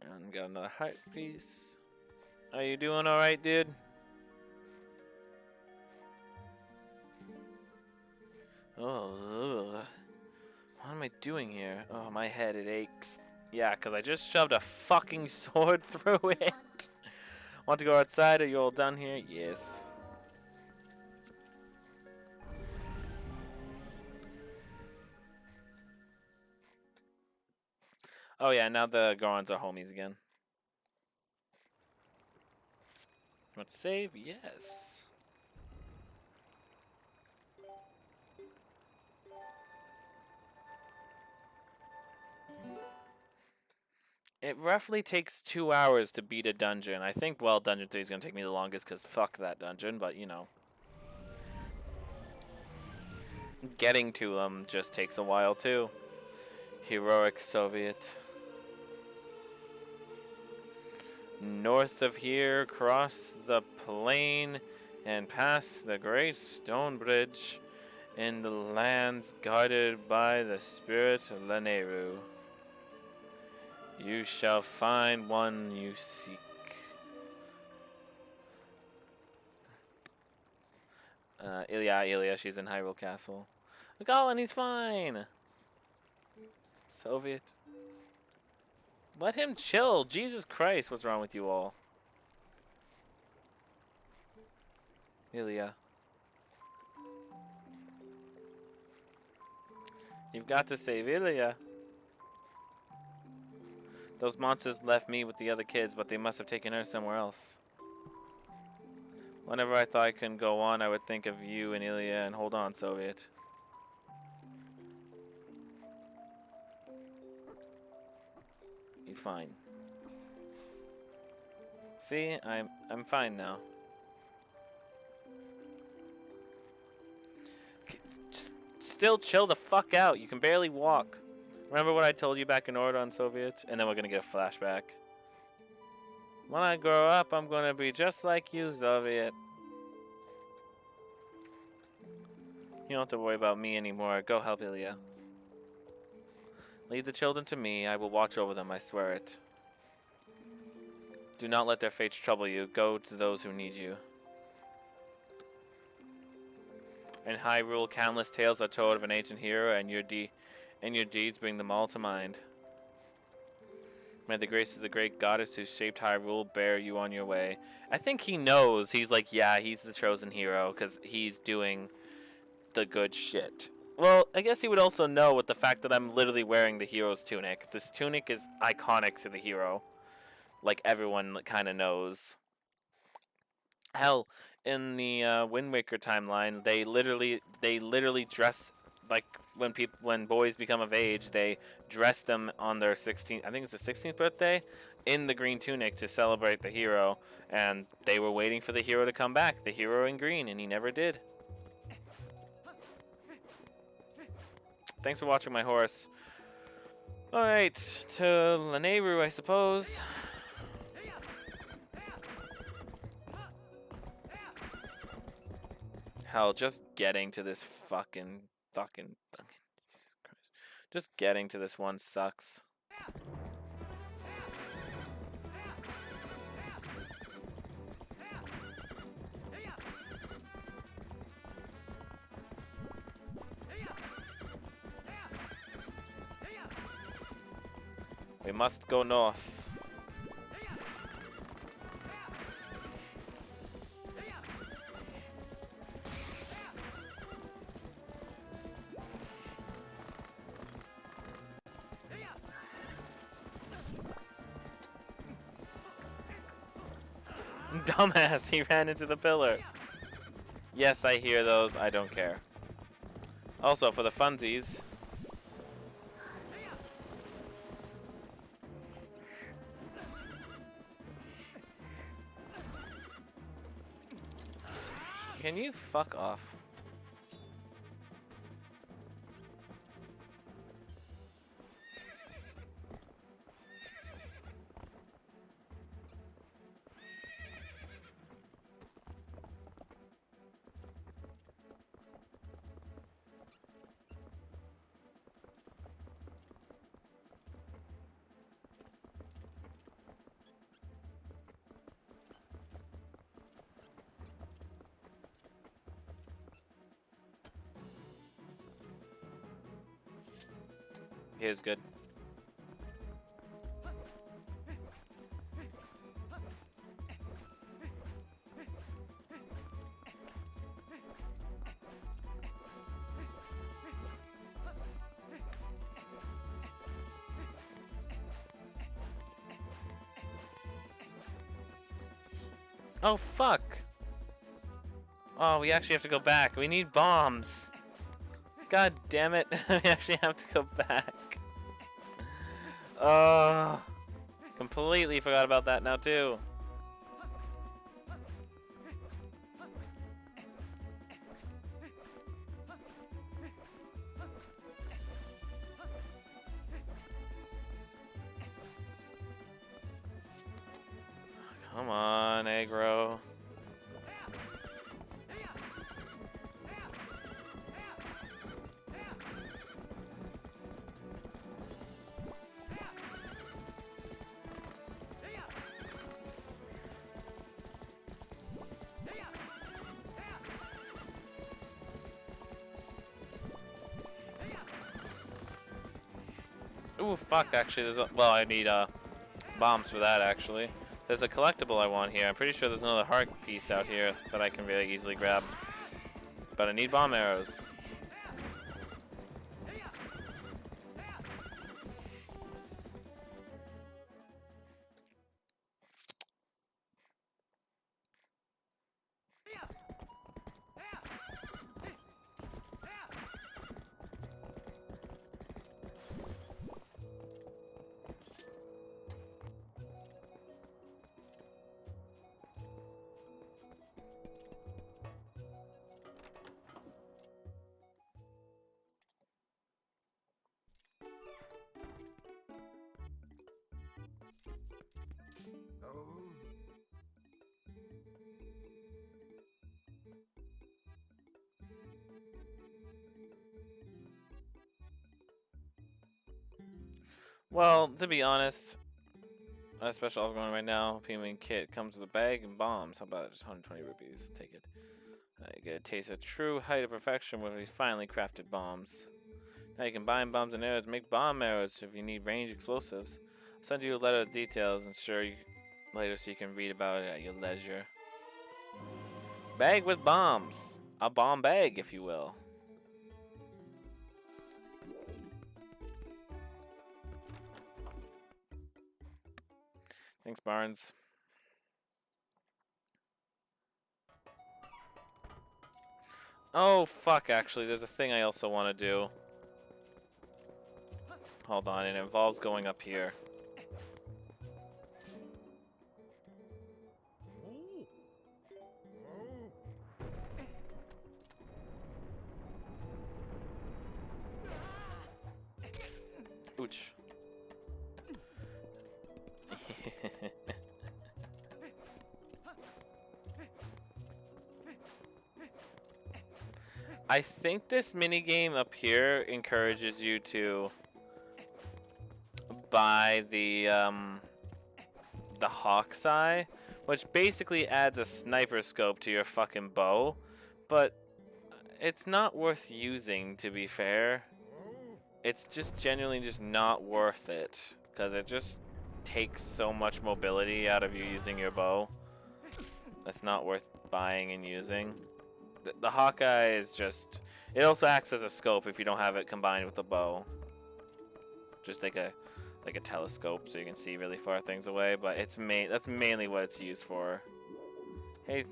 And got another heart piece. Are you doing alright, dude? Oh, ugh. What am I doing here? Oh, my head, it aches. Yeah, because I just shoved a fucking sword through it. Want to go outside? Are you all done here? Yes. Oh yeah, now the Gorons are homies again. Want to save? Yes. It roughly takes 2 hours to beat a dungeon. I think, well, Dungeon 3 is going to take me the longest because fuck that dungeon, but you know. Getting to them just takes a while too. Heroic Soviet. North of here, cross the plain and pass the great stone bridge in the lands guarded by the spirit Lanayru. You shall find one you seek. Ilya, she's in Hyrule Castle. McCollin, he's fine. Soviet. Let him chill. Jesus Christ, what's wrong with you all? Ilya. You've got to save Ilya. Those monsters left me with the other kids, but they must have taken her somewhere else. Whenever I thought I couldn't go on, I would think of you and Ilya and hold on, Soviet. He's fine. See, I'm fine now. Just still chill the fuck out. You can barely walk. Remember what I told you back in Order on Soviet? And then we're gonna get a flashback. When I grow up, I'm gonna be just like you, Soviet. You don't have to worry about me anymore. Go help Ilya. Leave the children to me. I will watch over them, I swear it. Do not let their fates trouble you. Go to those who need you. In Hyrule, countless tales are told of an ancient hero, and your deeds bring them all to mind. May the grace of the great goddess who shaped Hyrule bear you on your way. I think he knows. He's like, yeah, he's the chosen hero, because he's doing the good shit. Well, I guess he would also know with the fact that I'm literally wearing the hero's tunic. This tunic is iconic to the hero. Like everyone kind of knows. Hell, in the Wind Waker timeline, they literally dress like when boys become of age, they dress them on their 16th, I think it's the 16th birthday, in the green tunic to celebrate the hero, and they were waiting for the hero to come back, the hero in green, and he never did. Thanks for watching my horse. Alright, to Lanayru, I suppose. Hell, just getting to this fucking Fucking Christ. Just getting to this one sucks. We must go north. Dumbass, he ran into the pillar. Yes, I hear those. I don't care. Also, for the funsies. Can you fuck off? Here's good. Oh, fuck. Oh, we actually have to go back. We need bombs. God damn it. We actually have to go back. Oh, completely forgot about that now, too. Come on, aggro. Ooh, fuck, actually, there's a, well, I need, bombs for that, actually. There's a collectible I want here. I'm pretty sure there's another heart piece out here that I can really easily grab. But I need bomb arrows. Well, to be honest, a special offer going right now. Premium kit comes with a bag and bombs. How about it? Just 120 rupees. Take it. You get a taste of true height of perfection with these finely crafted bombs. Now you can bind bombs and arrows, make bomb arrows if you need range explosives. I'll send you a letter of details and share you later so you can read about it at your leisure. Bag with bombs. A bomb bag, if you will. Thanks, Barnes. Oh, fuck, actually, there's a thing I also want to do. Hold on, it involves going up here. Ouch. I think this minigame up here encourages you to buy the Hawk's Eye, which basically adds a sniper scope to your fucking bow, but it's not worth using, to be fair. It's just genuinely just not worth it, because it just takes so much mobility out of you using your bow. That's not worth buying and using. The Hawkeye is just... It also acts as a scope if you don't have it combined with the bow. Just like a telescope, so you can see really far things away. But it's that's mainly what it's used for. Hey,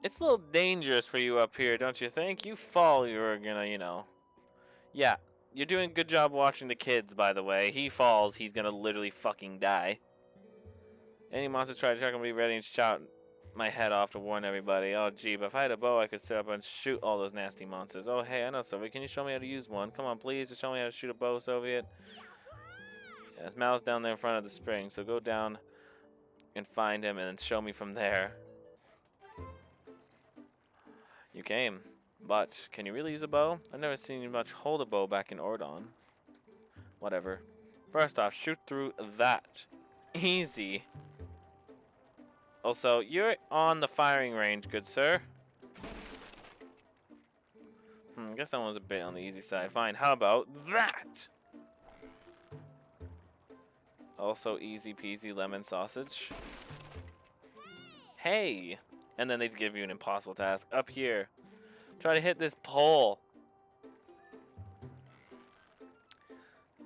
it's a little dangerous for you up here, don't you think? You fall, you're gonna, you know. Yeah, you're doing a good job watching the kids, by the way. He falls, he's gonna literally fucking die. Any monsters try to check, I'm gonna be ready and shout my head off to warn everybody. Oh, gee, but if I had a bow, I could sit up and shoot all those nasty monsters. Oh, hey, I know, Soviet. Can you show me how to use one? Come on, please. Just show me how to shoot a bow, Soviet. Yeah, his mouth's down there in front of the spring, so go down and find him and then show me from there. You came, but can you really use a bow? I've never seen you much hold a bow back in Ordon. Whatever. First off, shoot through that. Easy. Also, you're on the firing range, good sir. I guess that one was a bit on the easy side. Fine, how about that? Also easy peasy lemon sausage. Hey! And then they'd give you an impossible task. Up here. Try to hit this pole.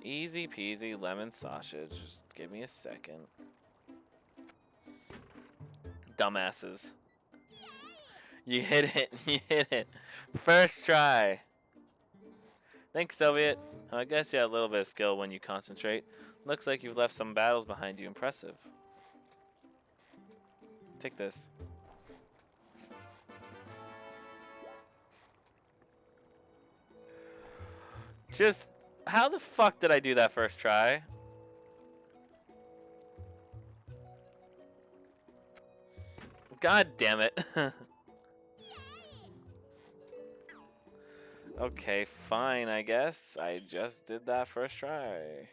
Easy peasy lemon sausage. Just give me a second. Dumbasses. You hit it. You hit it. First try. Thanks, Soviet. I guess you had a little bit of skill when you concentrate. Looks like you've left some battles behind you. Impressive. Take this. Just, how the fuck did I do that first try? God damn it. Okay, fine, I guess. I just did that first try.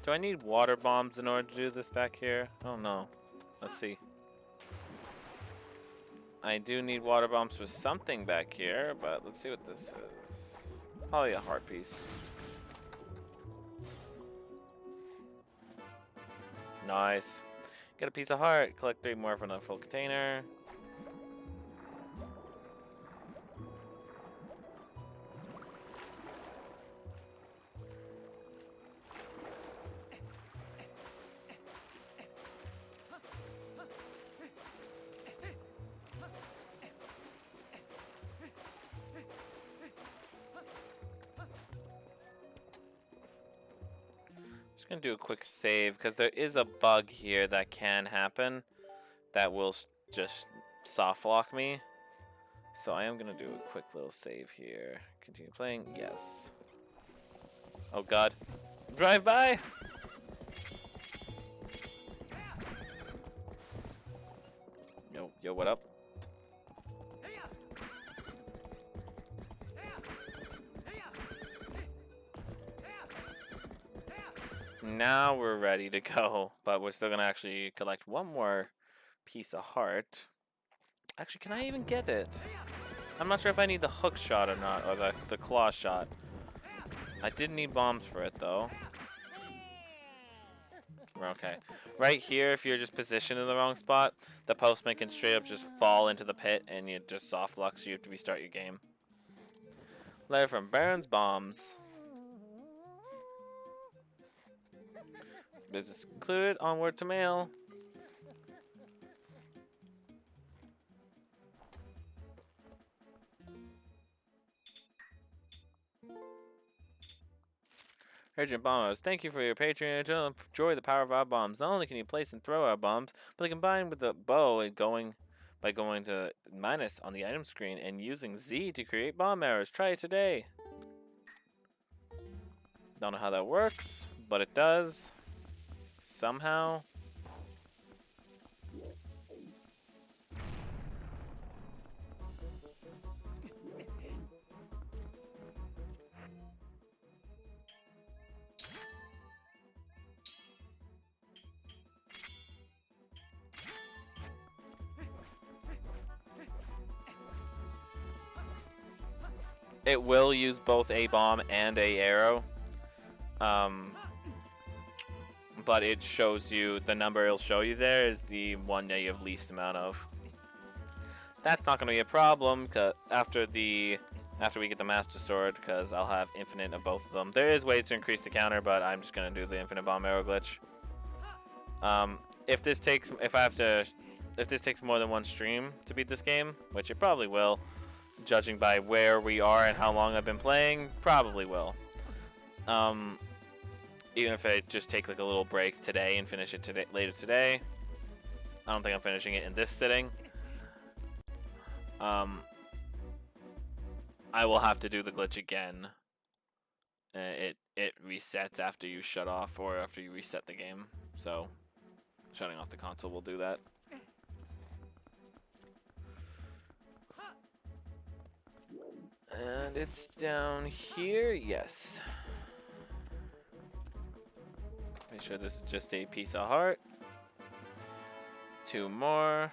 Do I need water bombs in order to do this back here? Oh no. Let's see. I do need water bombs for something back here, but let's see what this is. Probably a heart piece. Nice. Get a piece of heart. Collect 3 more from the full container. Just gonna do a quick save because there is a bug here that can happen that will just soft lock me. So I am gonna do a quick little save here. Continue playing. Yes. Oh god. Drive by. Yo, what up? Now we're ready to go, but we're still gonna actually collect one more piece of heart. Actually, can I even get it? I'm not sure if I need the hook shot or not, or the claw shot. I did need bombs for it though. Okay. Right here, if you're just positioned in the wrong spot, the postman can straight up just fall into the pit and it just soft locks you to restart your game. Letter from Baron's Bombs. Business concluded. Onward to mail. Urgent Bombers, thank you for your patronage. Enjoy the power of our bombs. Not only can you place and throw our bombs, but they combine with the bow and by going to minus on the item screen and using Z to create bomb arrows. Try it today. Don't know how that works, but it does. Somehow. It will use both a bomb and a arrow. But it shows you, the number it'll show you there is the one that you have least amount of. That's not going to be a problem cause after we get the Master Sword, because I'll have infinite of both of them. There is ways to increase the counter, but I'm just going to do the infinite bomb arrow glitch. If this takes more than one stream to beat this game, which it probably will, judging by where we are and how long I've been playing, probably will. Even if I just take like a little break today and finish it later today, I don't think I'm finishing it in this sitting. I will have to do the glitch again. It resets after you shut off or after you reset the game. So shutting off the console will do that. And it's down here, yes. Make sure this is just a piece of heart. 2 more.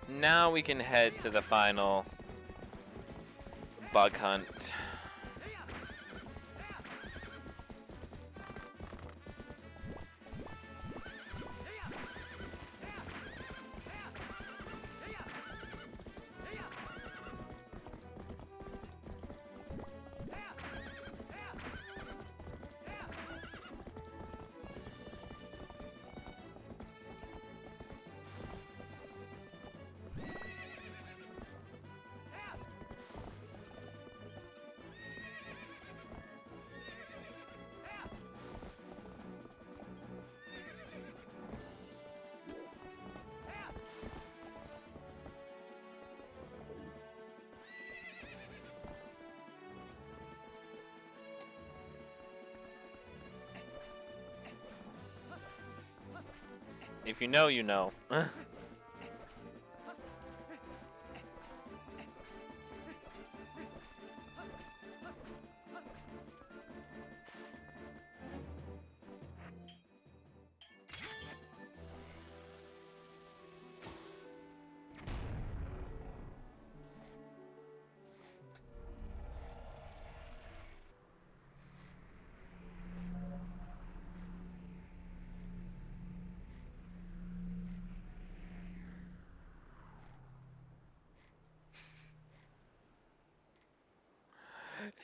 Now we can head to the final bug hunt. If you know, you know.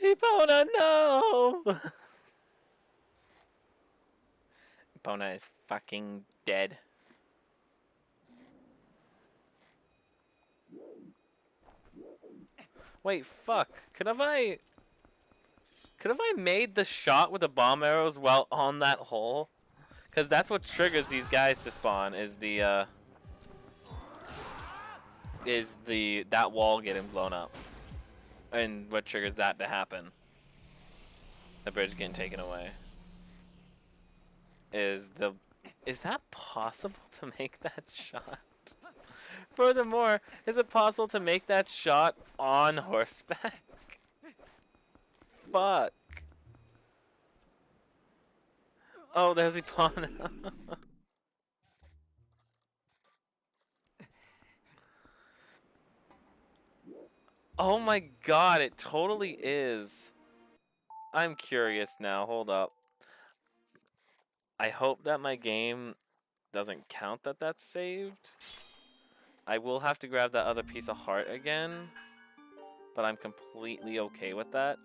Epona, no! Epona is fucking dead. Wait, fuck. Could have I made the shot with the bomb arrows while on that hole? Because that's what triggers these guys to spawn, is that wall getting blown up. And what triggers that to happen? The bridge getting taken away. Is that possible to make that shot? Furthermore, is it possible to make that shot on horseback? Fuck. Oh, there's Epona. Oh my god, it totally is. I'm curious now. Hold up. I hope that my game doesn't count that that's saved. I will have to grab that other piece of heart again, but I'm completely okay with that.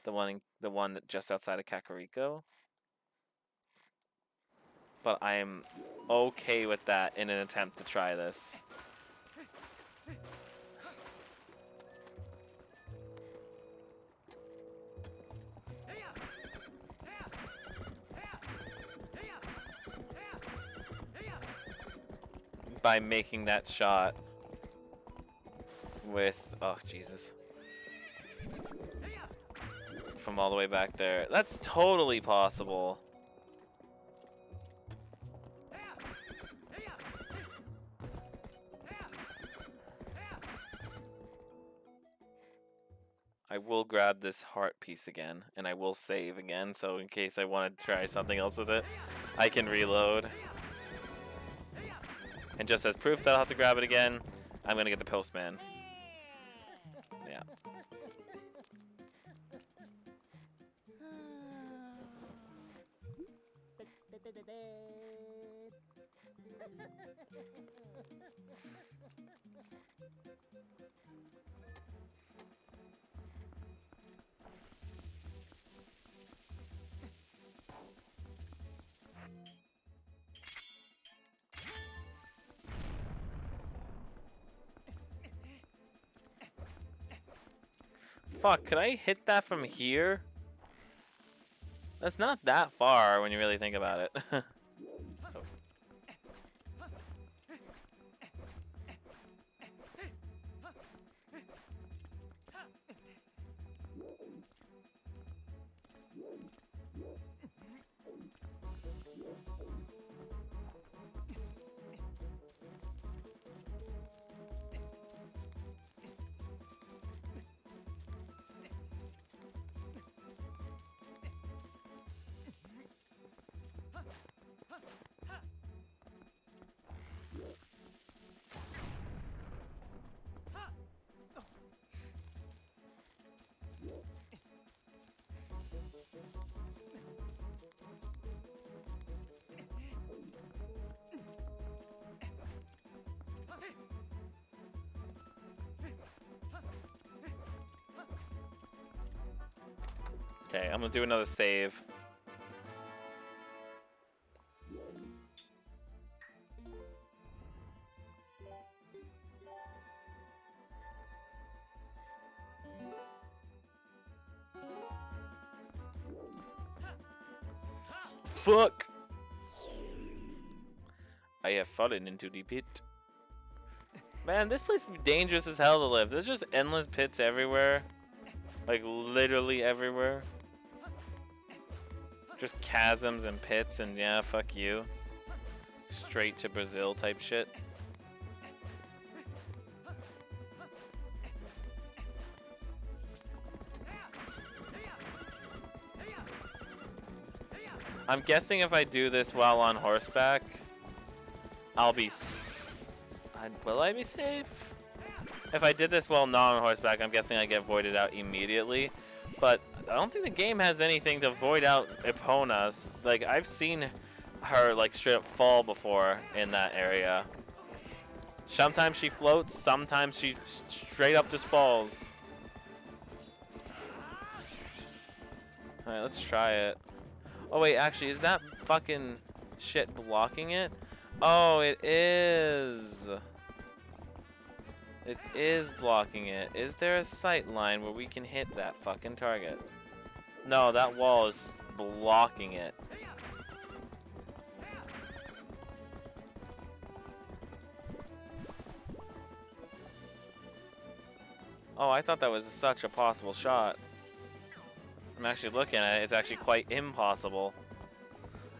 The one just outside of Kakariko. But I am okay with that in an attempt to try this. By making that shot with, oh Jesus, from all the way back there. That's totally possible. I will grab this heart piece again, and I will save again, so in case I want to try something else with it, I can reload. And just as proof that I'll have to grab it again, I'm gonna get the postman. Yeah. Fuck, could I hit that from here? That's not that far when you really think about it. Oh. Okay, I'm gonna do another save. Fuck! I have fallen into the pit. Man, this place is dangerous as hell to live. There's just endless pits everywhere. Like, literally everywhere. Just chasms and pits and yeah, fuck you. Straight to Brazil type shit. I'm guessing if I do this while on horseback, I'll be... will I be safe? If I did this while not on horseback, I'm guessing I get voided out immediately. But I don't think the game has anything to void out Epona's. Like, I've seen her, like, straight up fall before in that area. Sometimes she floats, sometimes she straight up just falls. Alright, let's try it. Oh, wait, actually, is that fucking shit blocking it? Oh, it is. It is blocking it. Is there a sight line where we can hit that fucking target? No, that wall is blocking it. Oh, I thought that was such a possible shot. I'm actually looking at it. It's actually quite impossible.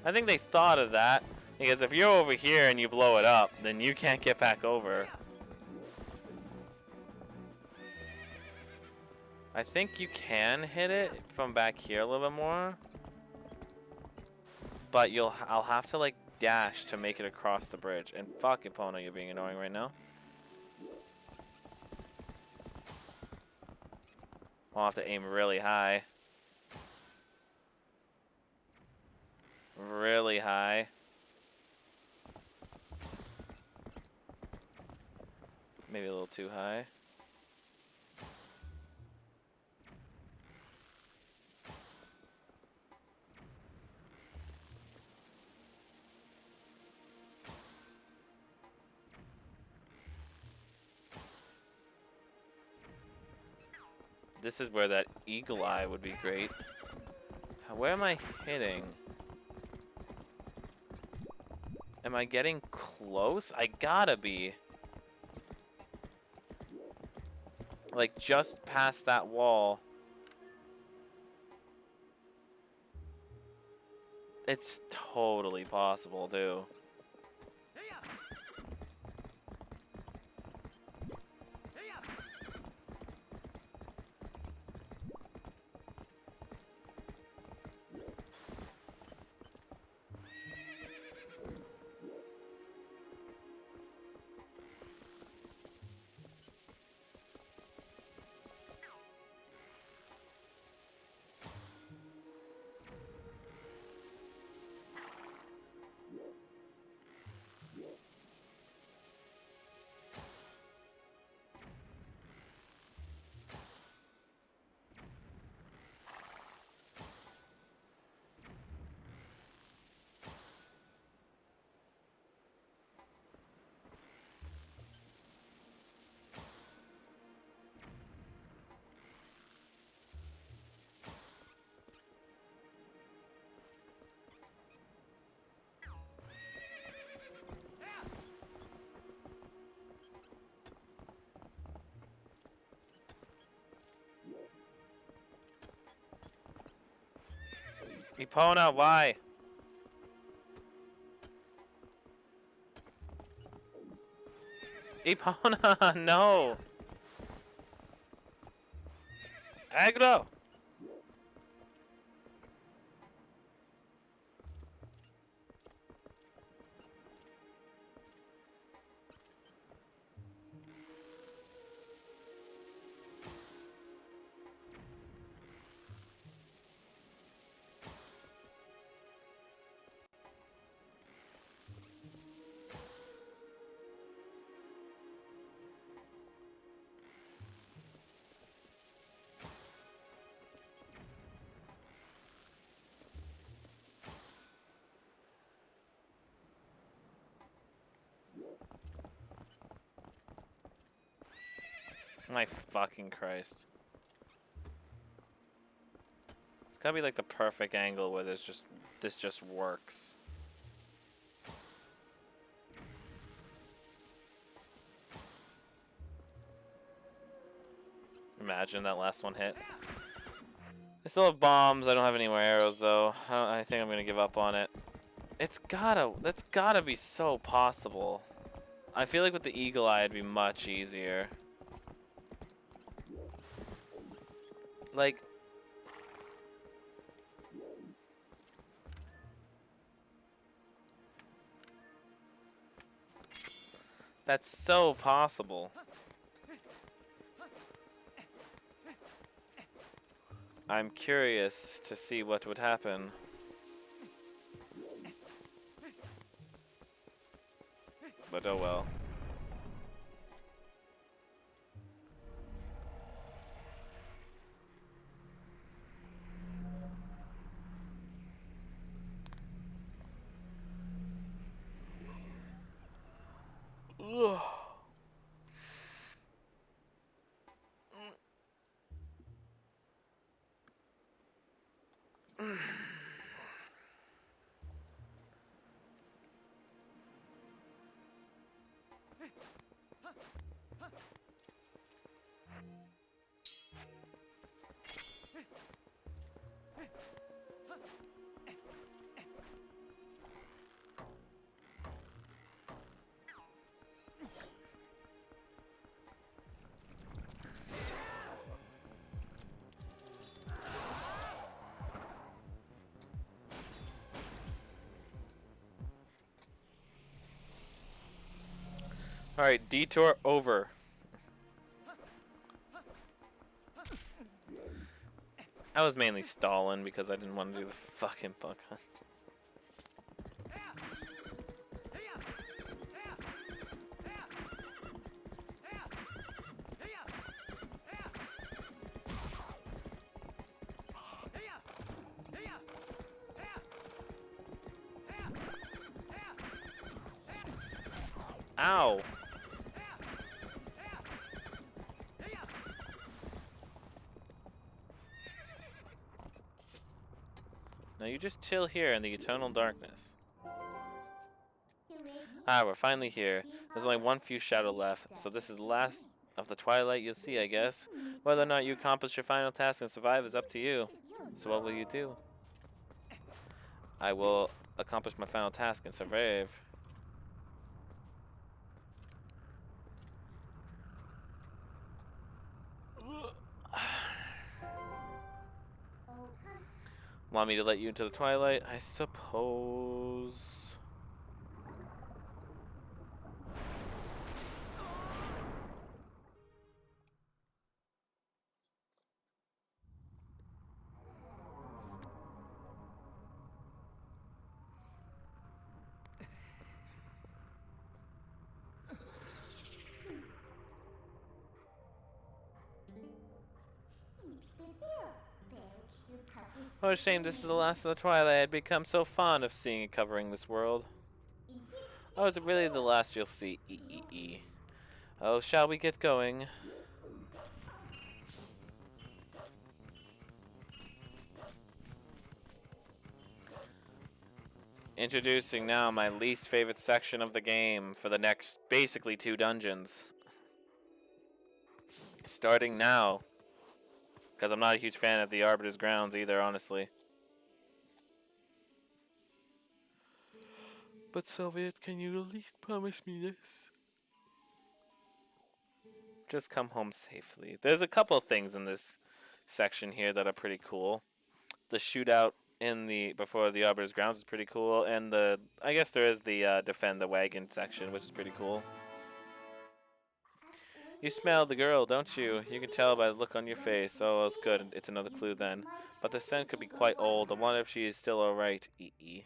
I think they thought of that, because if you're over here and you blow it up, then you can't get back over. I think you can hit it from back here a little bit more, but I'll have to like dash to make it across the bridge. And fuck, Epona, you're being annoying right now. I'll have to aim really high. Really high. Maybe a little too high. This is where that eagle eye would be great. Where am I hitting? Am I getting close? I gotta be. Like, just past that wall. It's totally possible, too. Epona, why? Epona, no! Aggro! My fucking Christ. It's gotta be like the perfect angle where this just works. Imagine that last one hit. I still have bombs. I don't have any more arrows though. I think I'm gonna give up on it. That's gotta be so possible. I feel like with the eagle eye it'd be much easier. Like, that's so possible. I'm curious to see what would happen. But oh well. Ugh. Alright, detour over. I was mainly stalling because I didn't want to do the fucking bug hunt. Ow! You just chill here in the eternal darkness. Ah, we're finally here. There's only one few shadow left, so this is the last of the twilight you'll see, I guess. Whether or not you accomplish your final task and survive is up to you. So what will you do? I will accomplish my final task and survive. Want me to let you into the twilight? I suppose. Oh, shame this is the last of the twilight. I'd become so fond of seeing it covering this world. Oh, is it really the last you'll see? Oh, shall we get going? Introducing now my least favorite section of the game for the next basically 2 dungeons. Starting now. Because I'm not a huge fan of the Arbiter's Grounds either, honestly. But Soviet, can you at least promise me this? Just come home safely. There's a couple of things in this section here that are pretty cool. The shootout in the before the Arbiter's Grounds is pretty cool, and I guess there is the defend the wagon section, which is pretty cool. You smell the girl, don't you? You can tell by the look on your face. Oh, it's good. It's another clue then. But the scent could be quite old. I wonder if she is still alright. Hey,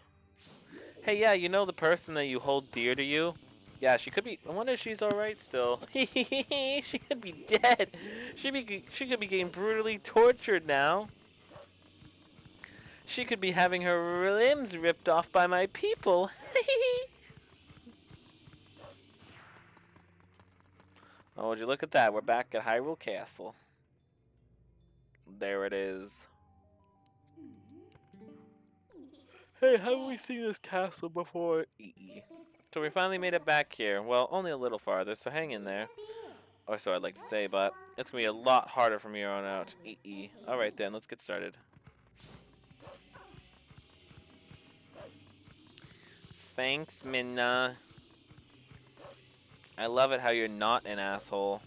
yeah, you know the person that you hold dear to you? Yeah, she could be. I wonder if she's alright still. She could be dead. She could be getting brutally tortured now. She could be having her limbs ripped off by my people. Oh, would you look at that? We're back at Hyrule Castle. There it is. Hey, haven't we seen this castle before? So we finally made it back here. Well, only a little farther, so hang in there. Or so I'd like to say, but it's going to be a lot harder from here on out. Alright then, let's get started. Thanks, Minna. I love it how you're not an asshole.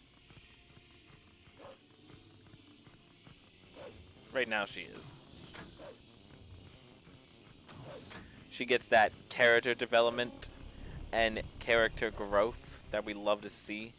Right now she is. She gets that character development and character growth that we love to see.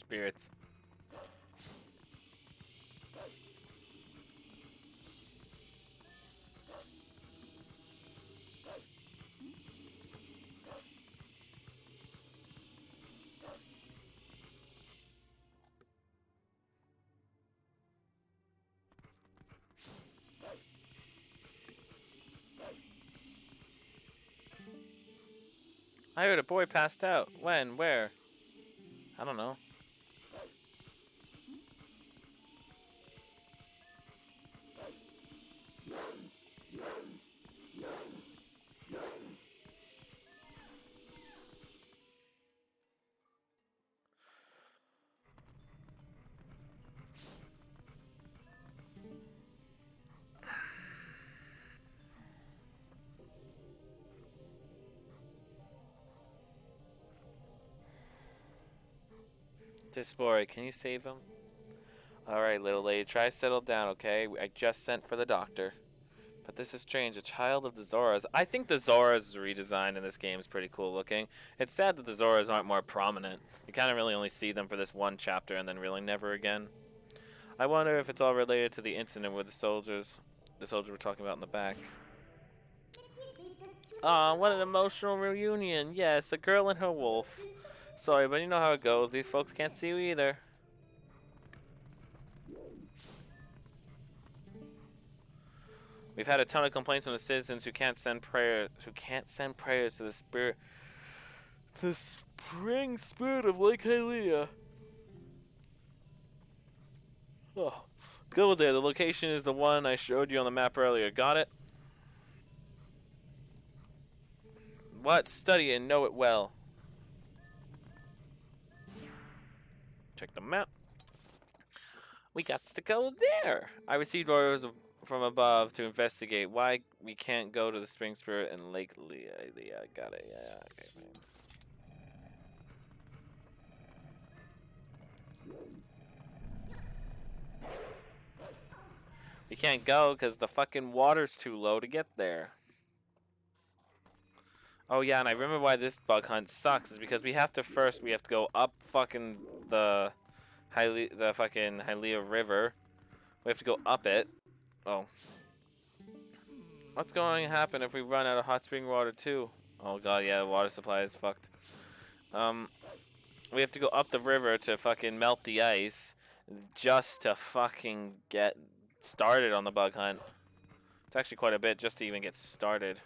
spirits. I heard a boy passed out. When? Where? I don't know. This boy, can you save him? Alright, little lady, try to settle down, okay? I just sent for the doctor. But this is strange, a child of the Zoras. I think the Zoras redesign in this game is pretty cool looking. It's sad that the Zoras aren't more prominent. You kind of really only see them for this one chapter and then really never again. I wonder if it's all related to the incident with the soldier we're talking about in the back. Aw, what an emotional reunion. Yes, a girl and her wolf. Sorry, but you know how it goes. These folks can't see you either. We've had a ton of complaints from the citizens who can't send prayers to the spring spirit of Lake Hylia. Oh, go there. The location is the one I showed you on the map earlier. Got it? What? Study it and know it well. Check the map. We got to go there. I received orders from above to investigate why we can't go to the Spring Spirit and Lake Leah. Got it. Yeah, okay, man. We can't go because the fucking water's too low to get there. Oh yeah, and I remember why this bug hunt sucks is because we have to go up fucking the fucking Hylia River. We have to go up it. Oh. What's going to happen if we run out of hot spring water too? Oh god, yeah, the water supply is fucked. We have to go up the river to fucking melt the ice just to fucking get started on the bug hunt. It's actually quite a bit just to even get started.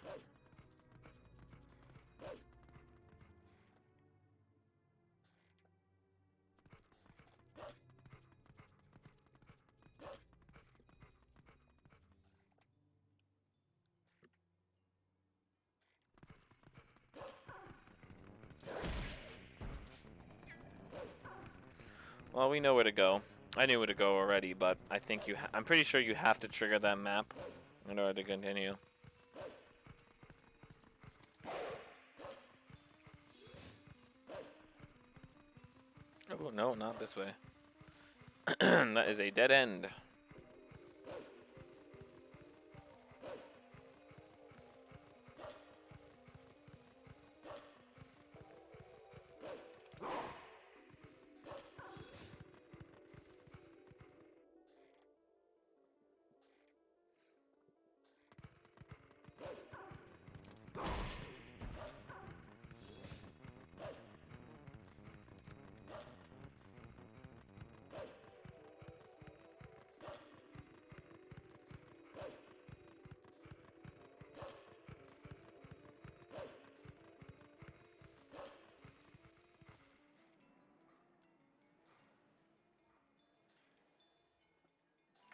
Well, we know where to go. I knew where to go already, but I think I'm pretty sure you have to trigger that map in order to continue. Oh, no, not this way. That is a dead end.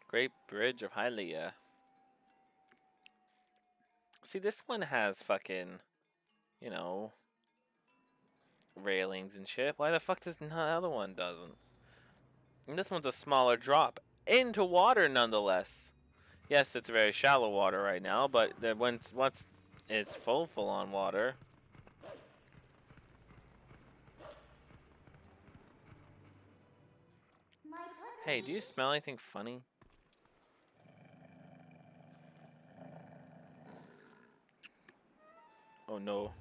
Great Bridge of Hylia. See, this one has fucking, you know, railings and shit. Why the fuck does the other one doesn't? And this one's a smaller drop into water nonetheless. Yes, it's very shallow water right now, but once it's full on water. Hey, do you smell anything funny? Oh no.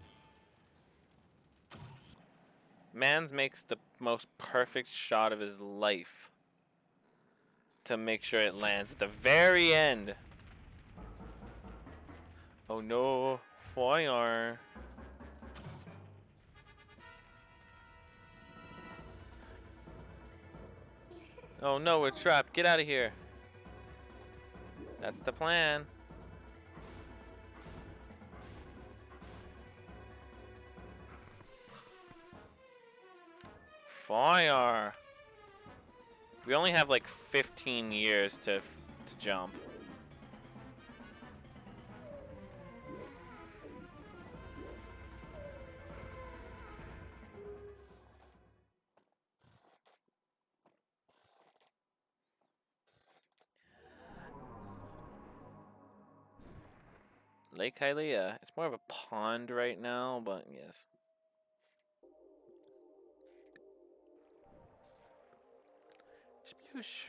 most perfect shot of his life to make sure it lands at the very end. Oh no, fire. Oh no, we're trapped. Get out of here. That's the plan. Fire. We only have like 15 years to jump. Lake Hylia. It's more of a pond right now, but yes. Sploosh.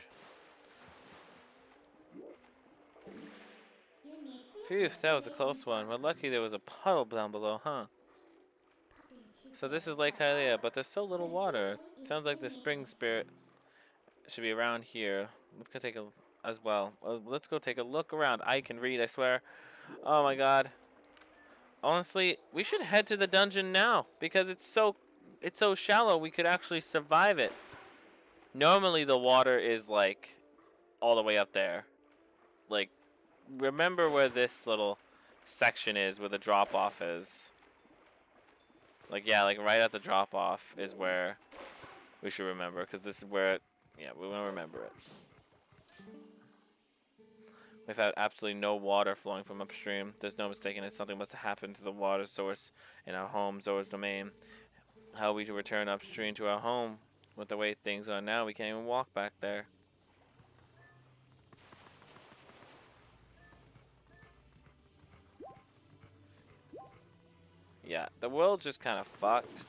Phew, that was a close one. We're lucky there was a puddle down below, huh? So this is Lake Hylia, but there's so little water. Sounds like the spring spirit should be around here. Let's go take a as well. Let's go take a look around. I can read, I swear. Oh my god. Honestly, we should head to the dungeon now because it's so shallow we could actually survive it. Normally the water is like all the way up there. Like, remember where this little section is where the drop off is. Like, yeah, like right at the drop off is where we should remember, because this is where yeah, we want to remember it. We've had absolutely no water flowing from upstream. There's no mistaking it. Something must have happened to the water source in our home, Zora's domain. How we to return upstream to our home? With the way things are now, we can't even walk back there. Yeah, the world's just kind of fucked.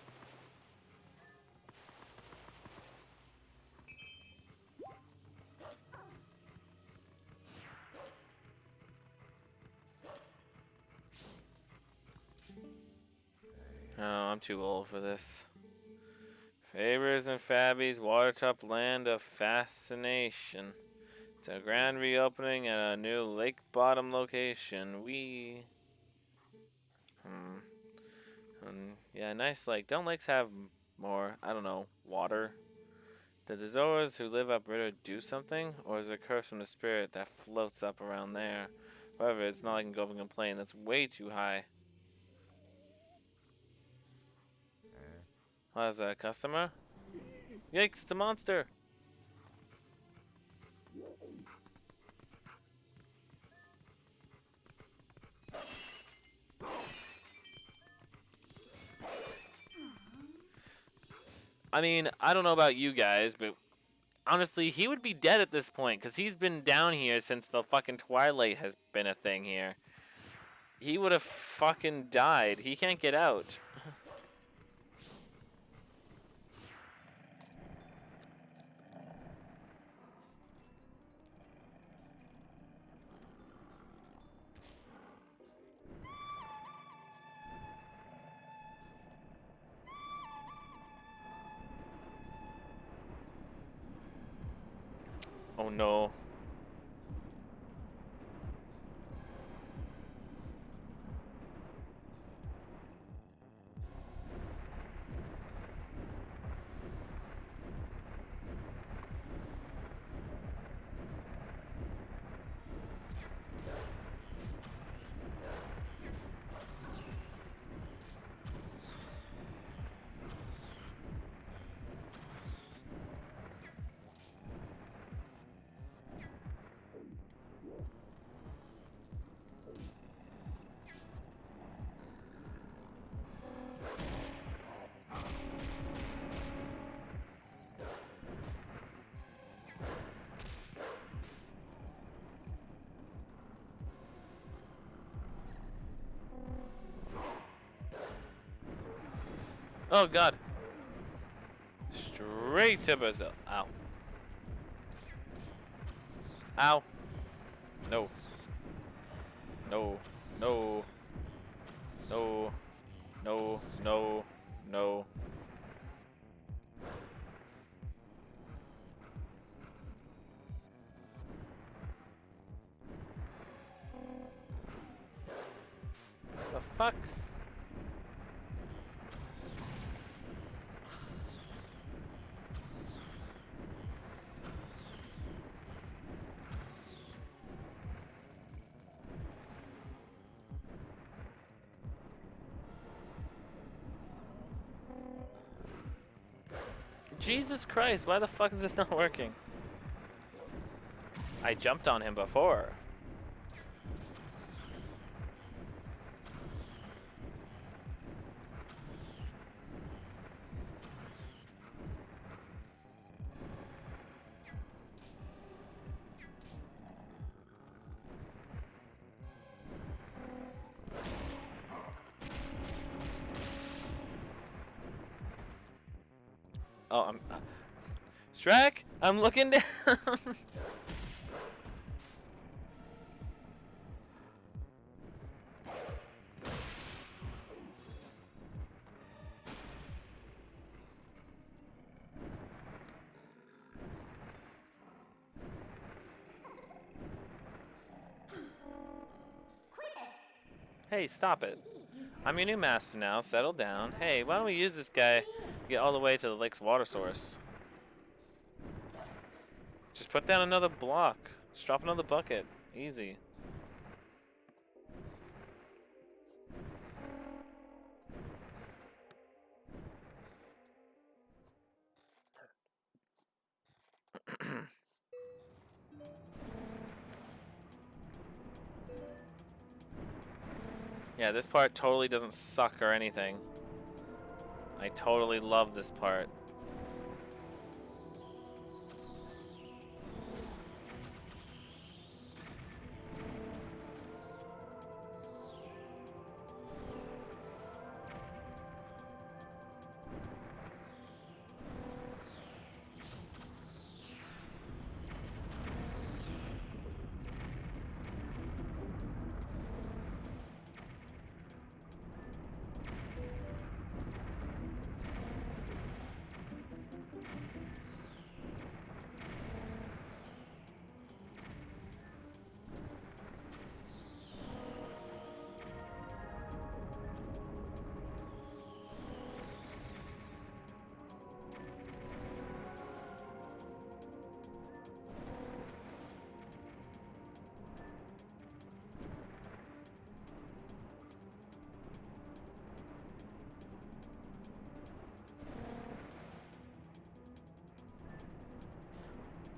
Oh, I'm too old for this. Favors and Fabby's Watertop Land of Fascination. It's a grand reopening at a new lake bottom location. Yeah, nice lake. Don't lakes have more, I don't know, water? Did the Zoras who live upriver do something? Or is it a curse from the spirit that floats up around there? However, it's not like I can go up and complain. That's way too high. Oh, is that a customer? Yikes, it's a monster! I mean, I don't know about you guys, but honestly, he would be dead at this point, because he's been down here since the fucking Twilight has been a thing here. He would have fucking died. He can't get out. Oh no. Oh god. Straight to Brazil. Ow. Ow. No. No. No. No. No. No. No. fuck? Jesus Christ, why the fuck is this not working? I jumped on him before. Oh, I'm... Shrek, I'm looking down. Hey, stop it. I'm your new master now. Settle down. Hey, why don't we use this guy to get all the way to the lake's water source? Just put down another block. Just drop another bucket. Easy. Yeah, this part totally doesn't suck or anything. I totally love this part.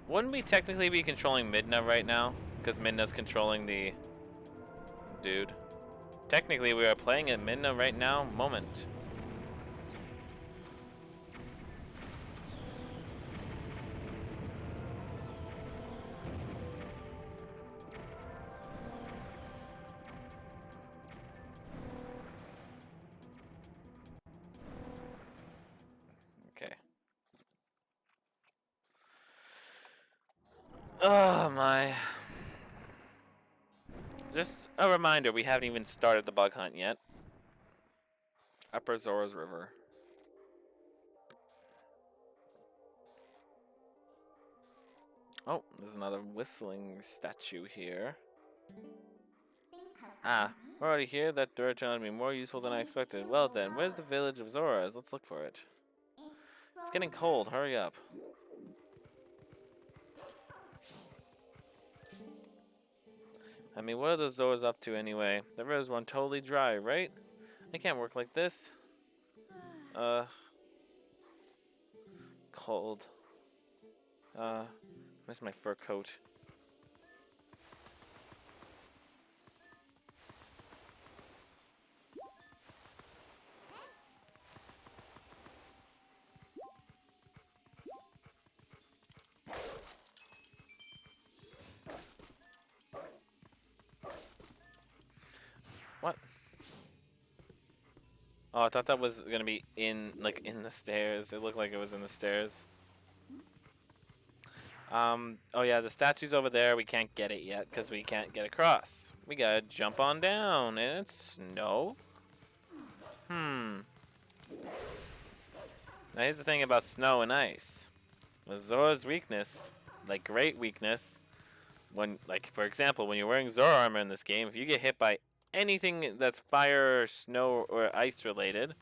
Wouldn't we technically be controlling Midna right now? Because Midna's controlling the dude. Technically, we are playing at Midna right now. Moment. Okay. Oh my. Just a reminder, we haven't even started the bug hunt yet. Upper Zora's River. Oh, there's another whistling statue here. Ah, we're already here? That door turned out to be more useful than I expected. Well then, where's the village of Zoras? Let's look for it. It's getting cold, hurry up. I mean, what are the Zoras up to anyway? The rivers run totally dry, right? They can't work like this. Cold. Where's my fur coat? What? Oh, I thought that was gonna be in the stairs. It looked like it was in the stairs. Oh yeah, the statue's over there. We can't get it yet because we can't get across. We gotta jump on down, and it's snow. Now here's the thing about snow and ice. With Zora's weakness, like great weakness, when, like, for example, when you're wearing Zora armor in this game, if you get hit by anything that's fire, snow, or ice related,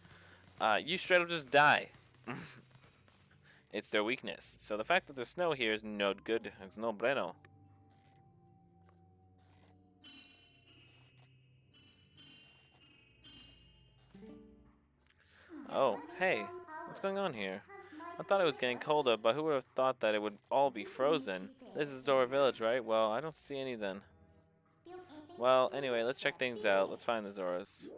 you straight up just die. It's their weakness. So the fact that there's snow here is no good. It's no bueno. Oh, hey. What's going on here? I thought it was getting colder, but who would have thought that it would all be frozen? This is Dora Village, right? Well, I don't see any then. Well, anyway, let's check things out. Let's find the Zoras.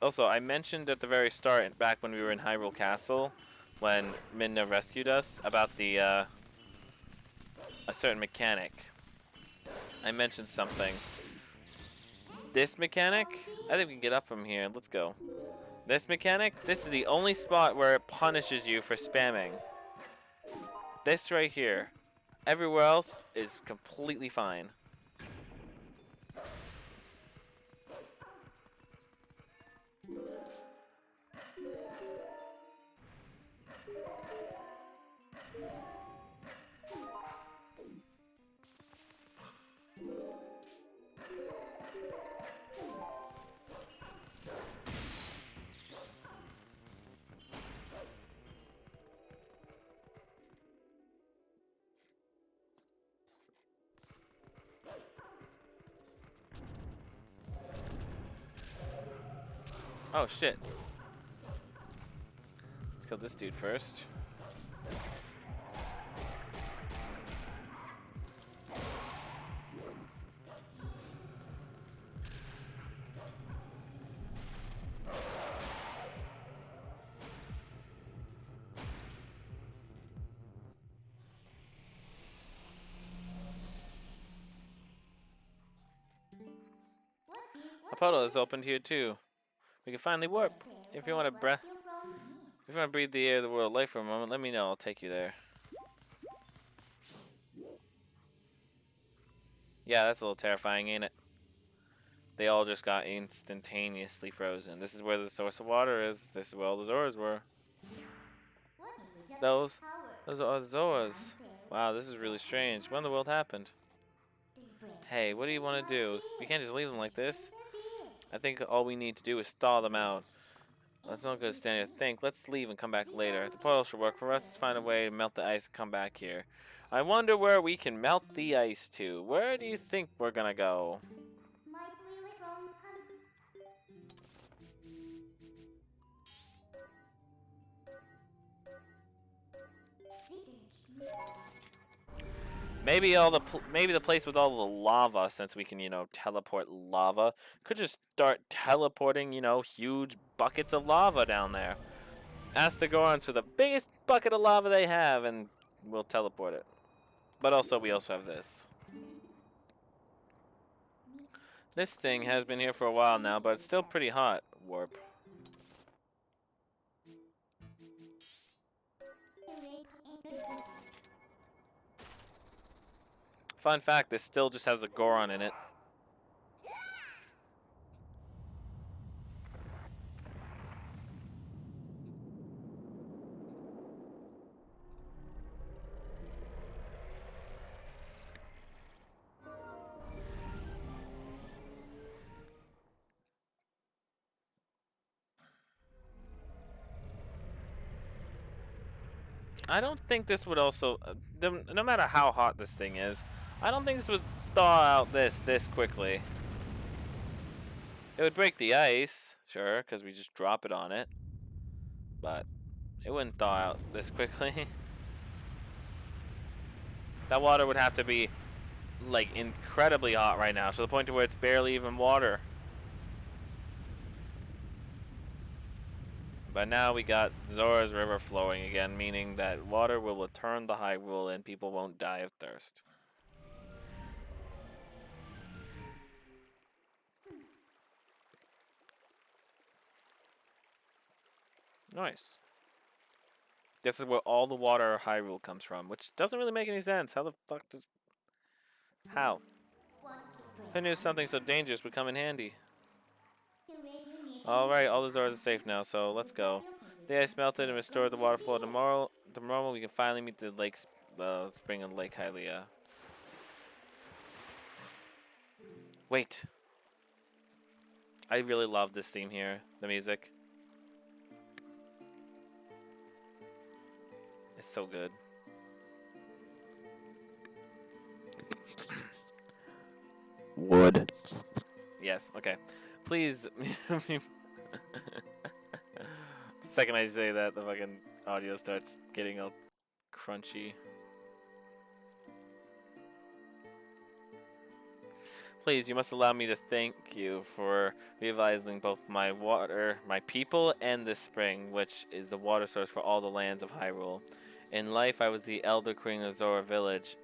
Also, I mentioned at the very start, back when we were in Hyrule Castle, when Midna rescued us, about the, a certain mechanic. I mentioned something. This mechanic? I think we can get up from here. Let's go. This mechanic? This is the only spot where it punishes you for spamming. This right here. Everywhere else is completely fine. Oh shit. Let's kill this dude first. A portal is opened here too. We can finally warp. If you want to breathe the air of the world of life for a moment, let me know. I'll take you there. Yeah, that's a little terrifying, ain't it? They all just got instantaneously frozen. This is where the source of water is. This is where all the Zoras were. Those are the Zoras. Wow, this is really strange. When in the world happened? Hey, what do you want to do? We can't just leave them like this. I think all we need to do is stall them out. Let's not go stand here and think. Let's leave and come back later. The portal should work for us. Let's find a way to melt the ice and come back here. I wonder where we can melt the ice to. Where do you think we're gonna go? Maybe maybe the place with all the lava, since we can, you know, teleport lava, could just start teleporting, you know, huge buckets of lava down there. Ask the Gorons for the biggest bucket of lava they have, and we'll teleport it. But also, we also have this. This thing has been here for a while now, but it's still pretty hot. Warp. Fun fact, this still just has a Goron in it. I don't think this would also, no matter how hot this thing is, I don't think this would thaw out this quickly. It would break the ice, sure, because we just drop it on it. But it wouldn't thaw out this quickly. That water would have to be, like, incredibly hot right now, to the point to where it's barely even water. But now we got Zora's River flowing again, meaning that water will return to Hyrule and people won't die of thirst. Nice. This is where all the water of Hyrule comes from, which doesn't really make any sense. How the fuck does... How? Who knew something so dangerous would come in handy? Alright, all the Zoras are safe now, so let's go. The ice melted and restored the water flow. Tomorrow we can finally meet the spring and Lake Hylia. Wait. I really love this theme here. The music. It's so good. Wood. Yes, okay. Please. The second I say that, the fucking audio starts getting all crunchy. Please, you must allow me to thank you for revitalizing both my water, my people, and this spring, which is the water source for all the lands of Hyrule. In life, I was the elder queen of Zora village,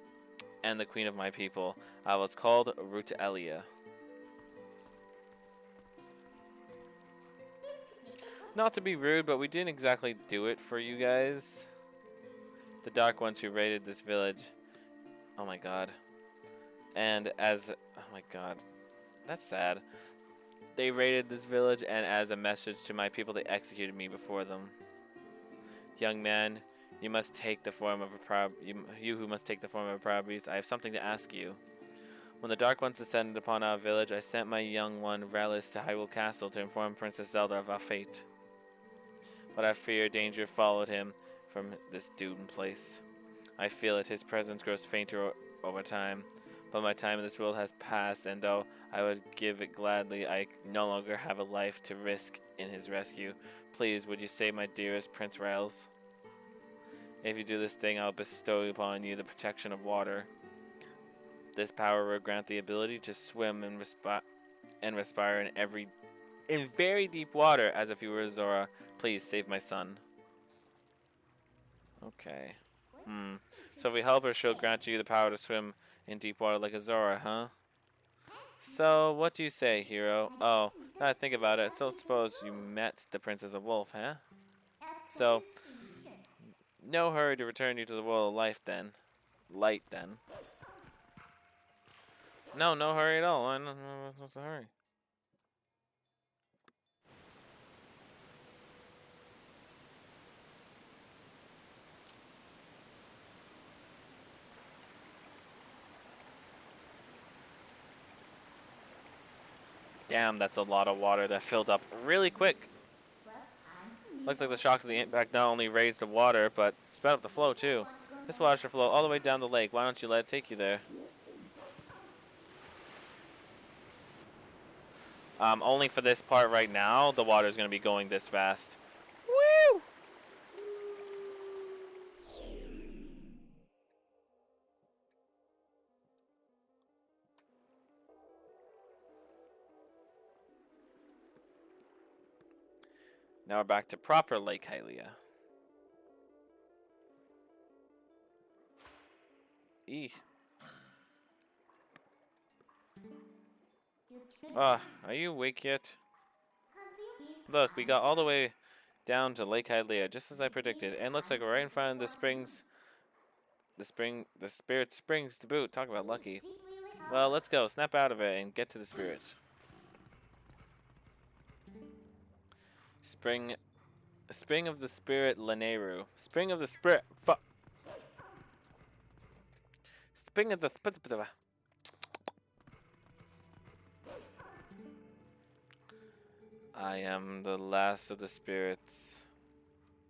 and the queen of my people. I was called Rutelia. Not to be rude, but we didn't exactly do it for you guys. The dark ones who raided this village. Oh my god. And as... Oh my god. That's sad. They raided this village, and as a message to my people, they executed me before them. Young man, you must take the form of a proud... You who must take the form of a proud beast, I have something to ask you. When the Dark Ones descended upon our village, I sent my young one, Relish, to Hyrule Castle to inform Princess Zelda of our fate. But I fear danger followed him from this doomed place. I feel it, his presence grows fainter over time. But my time in this world has passed, and though I would give it gladly, I no longer have a life to risk in his rescue. Please, would you save my dearest Prince Rails? If you do this thing, I'll bestow upon you the protection of water. This power will grant the ability to swim and respire in very deep water, as if you were Zora. Please save my son. Okay. So if we help her, she'll grant you the power to swim in deep water like a Zora, huh? So, what do you say, hero? Oh, now I think about it, I still suppose you met the Princess of Wolf, huh? So, no hurry to return you to the world of life, then. Light, then. No, no hurry at all. What's the hurry? Damn, that's a lot of water that filled up really quick. Looks like the shock of the impact not only raised the water, but sped up the flow too. This water should flow all the way down the lake. Why don't you let it take you there? Only for this part right now, the water's going to be going this fast. Woo! Now we're back to proper Lake Hylia. Eek. Are you awake yet? Look, we got all the way down to Lake Hylia, just as I predicted, and looks like we're right in front of the springs. The spirit springs to boot. Talk about lucky. Well, let's go. Snap out of it and get to the spirits. Spring of the Spirit Laneru. Spring of the Spirit. Spring of the. I am the last of the spirits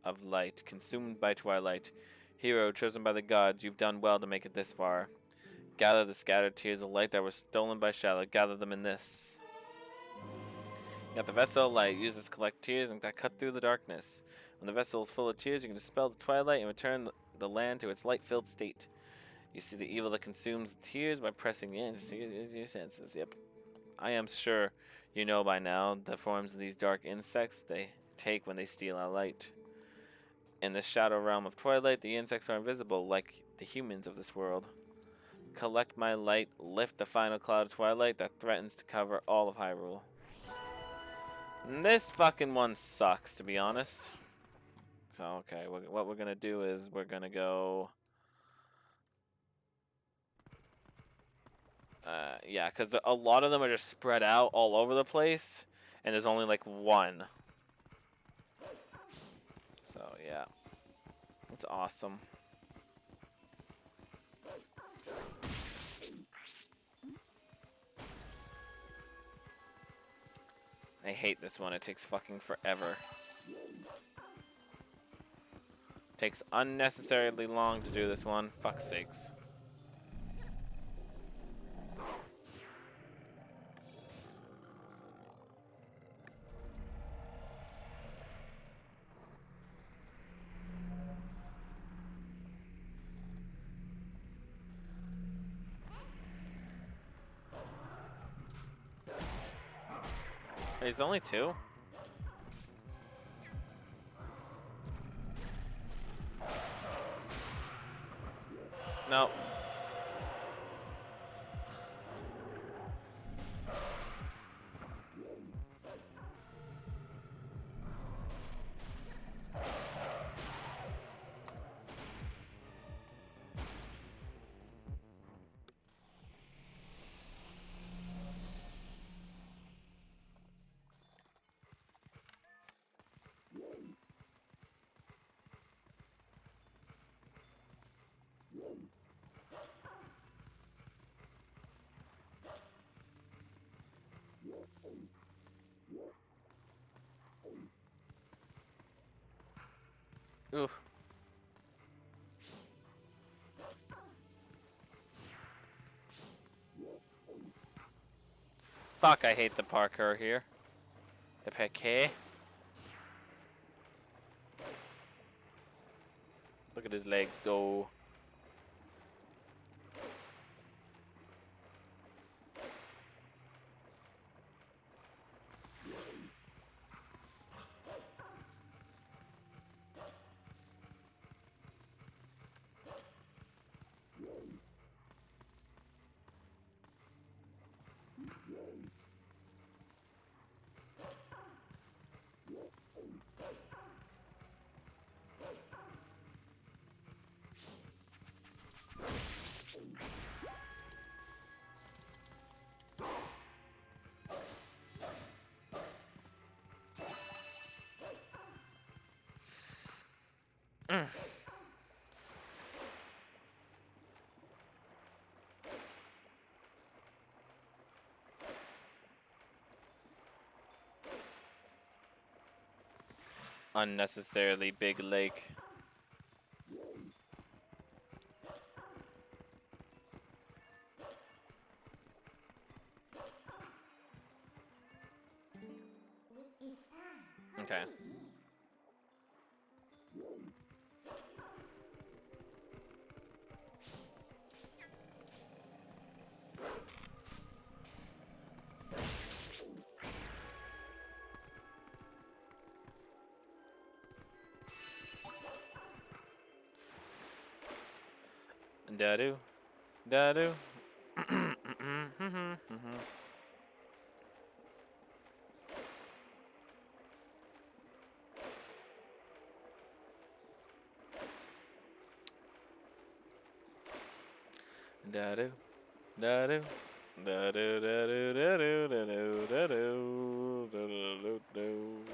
of light, consumed by twilight. Hero chosen by the gods, you've done well to make it this far. Gather the scattered tears of light that were stolen by shadow. Gather them in this. You got the vessel of light. Use this to collect tears and that cut through the darkness. When the vessel is full of tears, you can dispel the twilight and return the land to its light-filled state. You see the evil that consumes tears by pressing in your senses. Yep. I am sure you know by now the forms of these dark insects they take when they steal our light. In the shadow realm of twilight, the insects are invisible like the humans of this world. Collect my light, lift the final cloud of twilight that threatens to cover all of Hyrule. And this fucking one sucks, to be honest. So, okay, what we're gonna do is we're gonna go... yeah, because a lot of them are just spread out all over the place, and there's only like one. So, yeah. It's awesome. I hate this one. It takes fucking forever. Takes unnecessarily long to do this one. Fuck's sakes. There's only two? No. Oof. Fuck, I hate the parkour here. The parquet. Look at his legs go. Unnecessarily big lake. Okay. Da-do. Da-do. Da-do. Da-do. Da-do, da-do, da-do, da-do, da-do, da-do, da-do.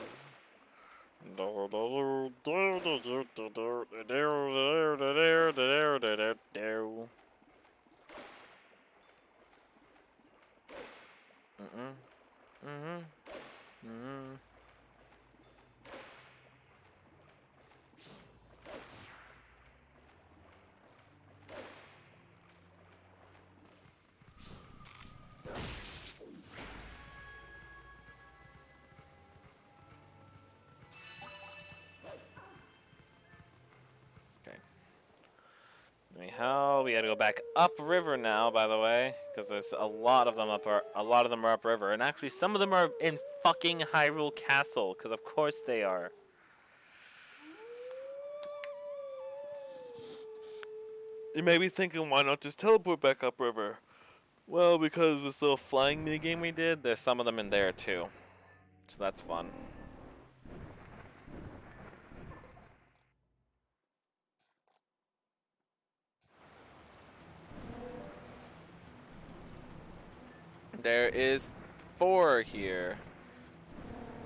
How we gotta go back upriver now, by the way, because there's a lot of them are upriver, and actually some of them are in fucking Hyrule Castle, because of course they are. You may be thinking, why not just teleport back upriver? Well, because this little flying minigame we did, there's some of them in there too, so that's fun. There is 4 here.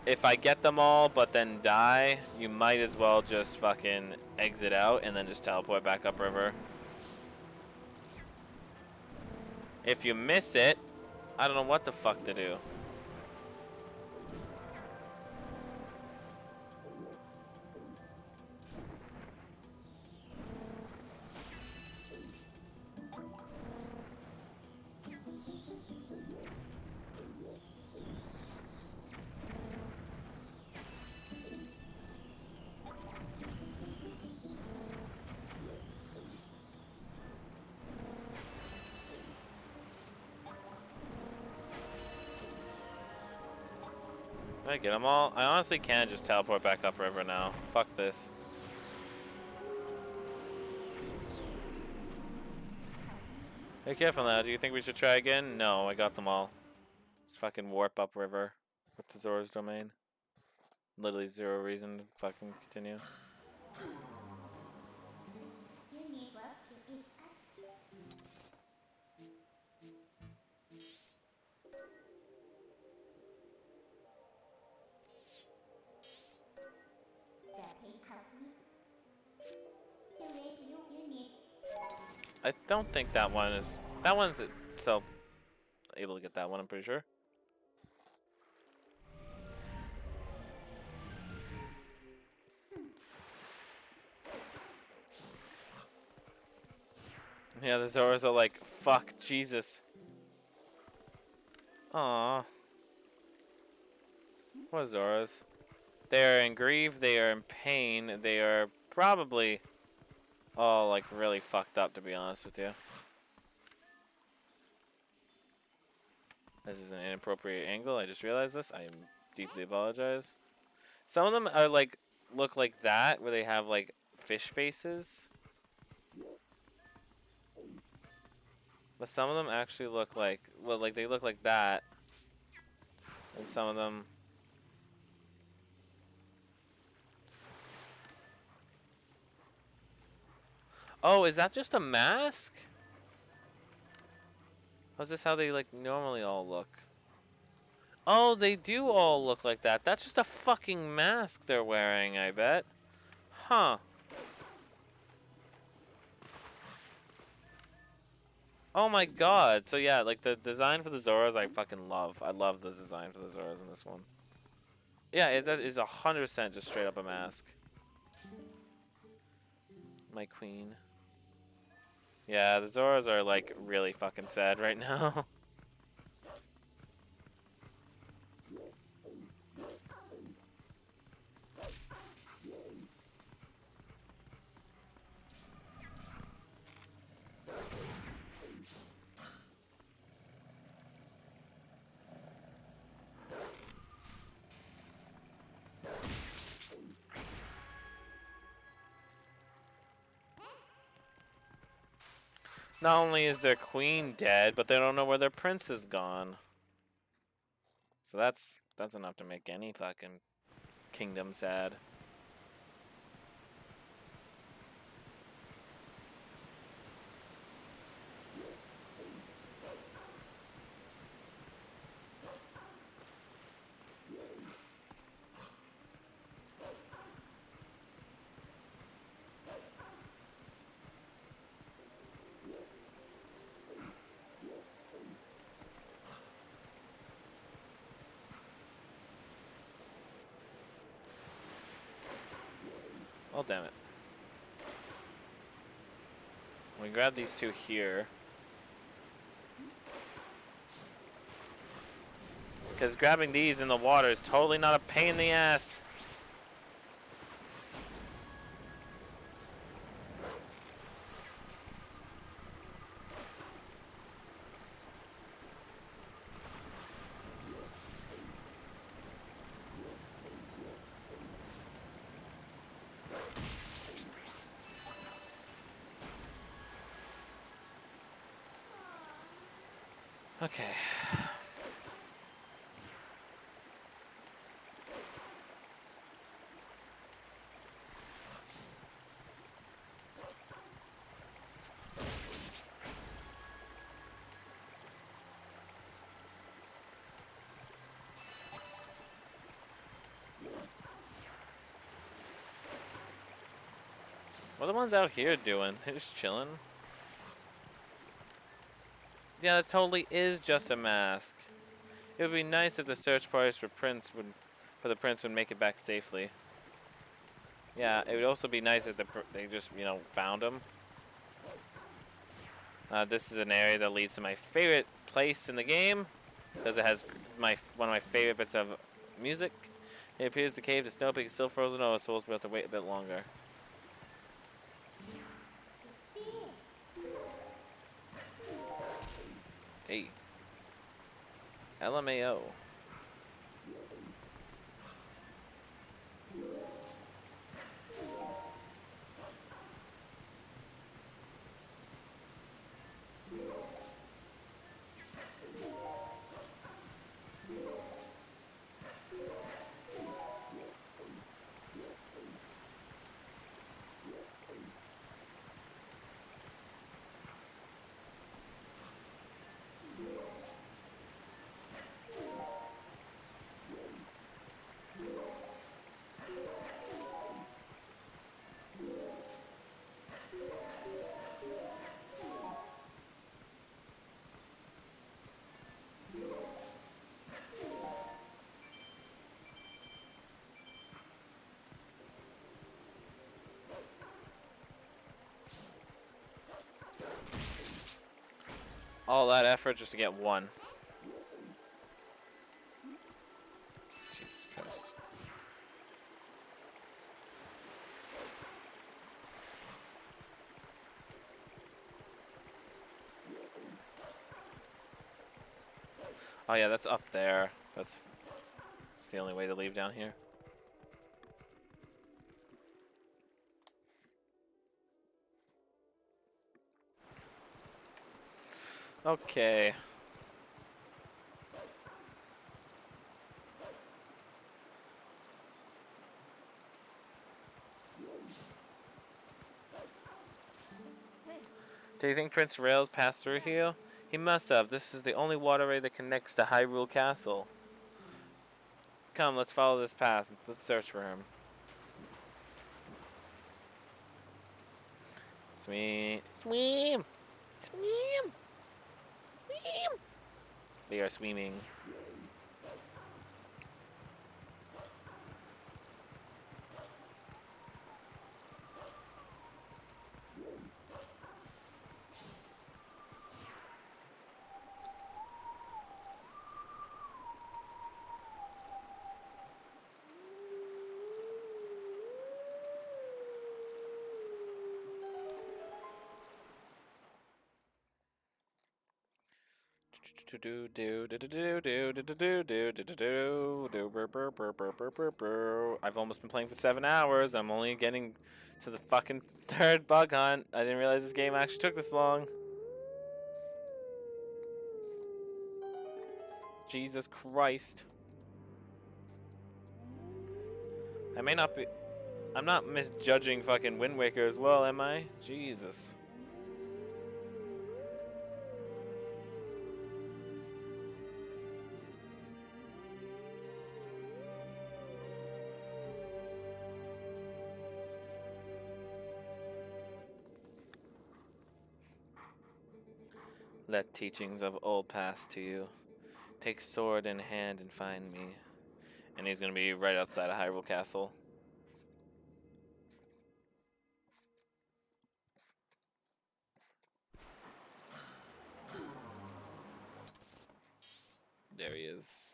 If I get them all but then die, you might as well just fucking exit out and then just teleport back upriver. If you miss it, I don't know what the fuck to do. I get them all. I honestly can just teleport back upriver now. Fuck this. Hey, careful now. Do you think we should try again? No, I got them all. Just fucking warp upriver with the Zora's domain. Literally zero reason to fucking continue. I don't think that one is. That one's still able to get that one, I'm pretty sure. Yeah, the Zoras are like, fuck, Jesus. Aww. What Zoras? They are in grief, they are in pain, they are probably all like really fucked up, to be honest with you. This is an inappropriate angle, I just realized this. I deeply apologize. Some of them are like, look like that, where they have like fish faces. But some of them actually look like, well, like they look like that. And some of them... Oh, is that just a mask? Or is this how they like normally all look? Oh, they do all look like that. That's just a fucking mask they're wearing, I bet. Huh. Oh my god. So yeah, like the design for the Zoras I fucking love. I love the design for the Zoras in this one. Yeah, it is 100% just straight up a mask. My queen. Yeah, the Zoras are like really fucking sad right now. Not only is their queen dead, but they don't know where their prince is gone. So that's enough to make any fucking kingdom sad. Oh, damn it. We grab these two here. Because grabbing these in the water is totally not a pain in the ass. Okay. What are the ones out here doing? They're just chilling. Yeah, that totally is just a mask. It would be nice if the search parties for the prince would make it back safely. Yeah, it would also be nice if they just, you know, found him. This is an area that leads to my favorite place in the game, because it has one of my favorite bits of music. It appears the cave to Snow Peak is still frozen over, so we'll have to wait a bit longer. Hey. LMAO. All that effort just to get one. Jesus Christ. Oh yeah, that's up there. That's the only way to leave down here. Okay. Do you think Prince Rails passed through here? He must have. This is the only waterway that connects to Hyrule Castle. Come, let's follow this path. Let's search for him. Swim. Swim! Swim! Swim! They are swimming. I've almost been playing for 7 hours. I'm only getting to the fucking third bug hunt. I didn't realize this game actually took this long. Jesus Christ. I may not be... I'm not misjudging fucking Wind Waker as well, am I? Jesus. Let teachings of old pass to you. Take sword in hand and find me. And he's gonna be right outside of Hyrule Castle. There he is.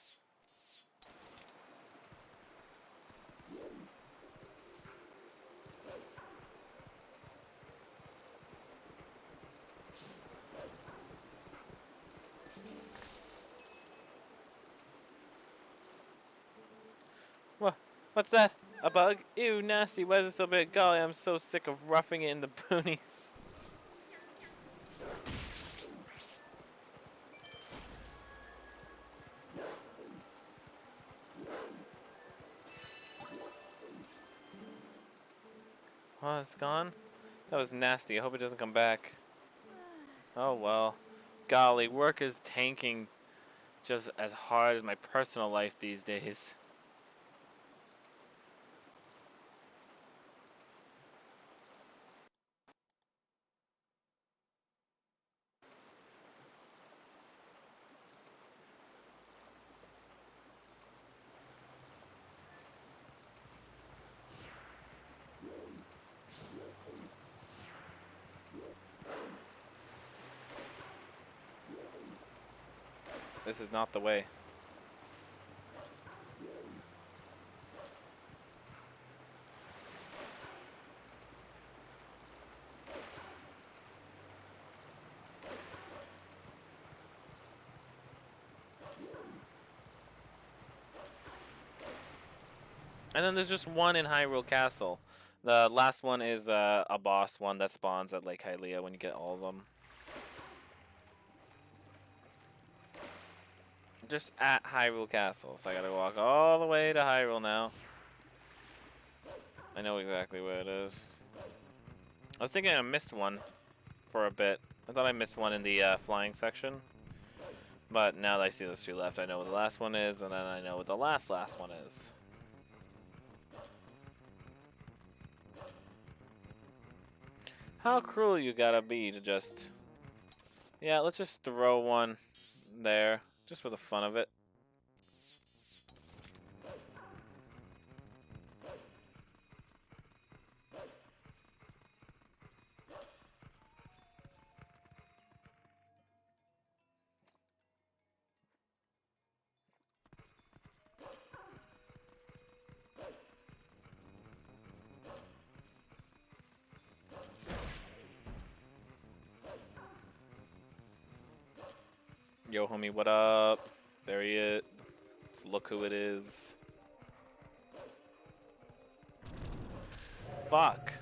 What's that? A bug? Ew, nasty. Why is it so big? Golly, I'm so sick of roughing it in the boonies. Oh, it's gone? That was nasty. I hope it doesn't come back. Oh, well. Golly, work is tanking just as hard as my personal life these days. This is not the way. And then there's just one in Hyrule Castle. The last one is a boss one that spawns at Lake Hylia when you get all of them. Just at Hyrule Castle, so I gotta walk all the way to Hyrule now. I know exactly where it is. I was thinking I missed one for a bit. I thought I missed one in the flying section. But now that I see those two left, I know what the last one is, and then I know what the last one is. How cruel you gotta be to just... Yeah, let's just throw one there, just for the fun of it. Yo, homie, what up? There he is. Let's look who it is. Fuck.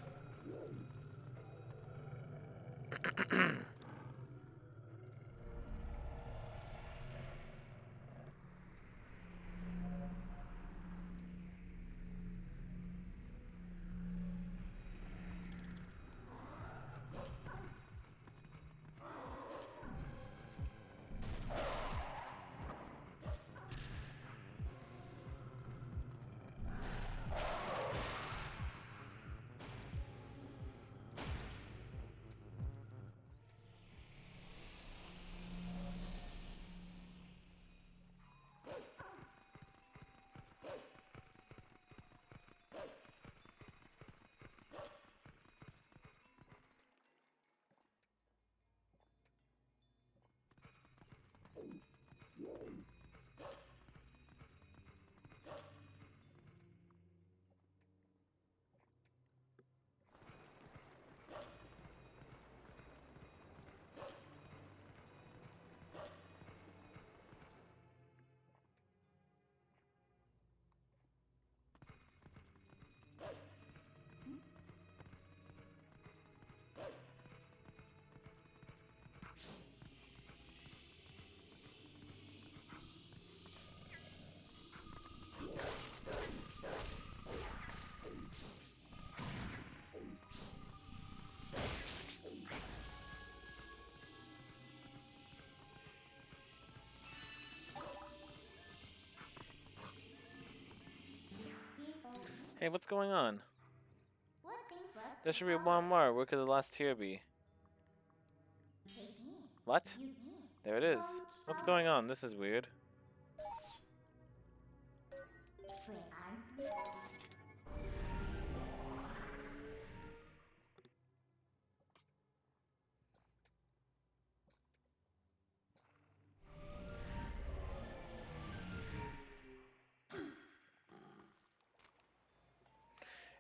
Hey, what's going on? There should be one more. Where could the last tier be? What? There it is. What's going on? This is weird.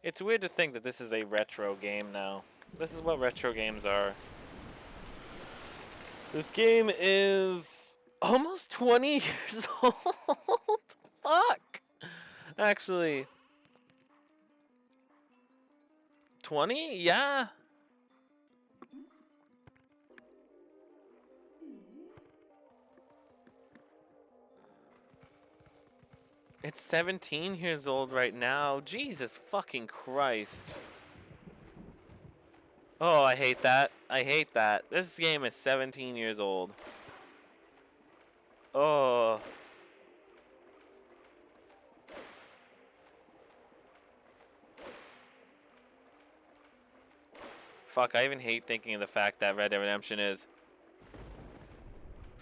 It's weird to think that this is a retro game now. This is what retro games are. This game is almost 20 years old. Fuck. Actually. 20? Yeah. It's 17 years old right now. Jesus fucking Christ. Oh, I hate that. I hate that. This game is 17 years old. Oh. Fuck, I even hate thinking of the fact that Red Dead Redemption is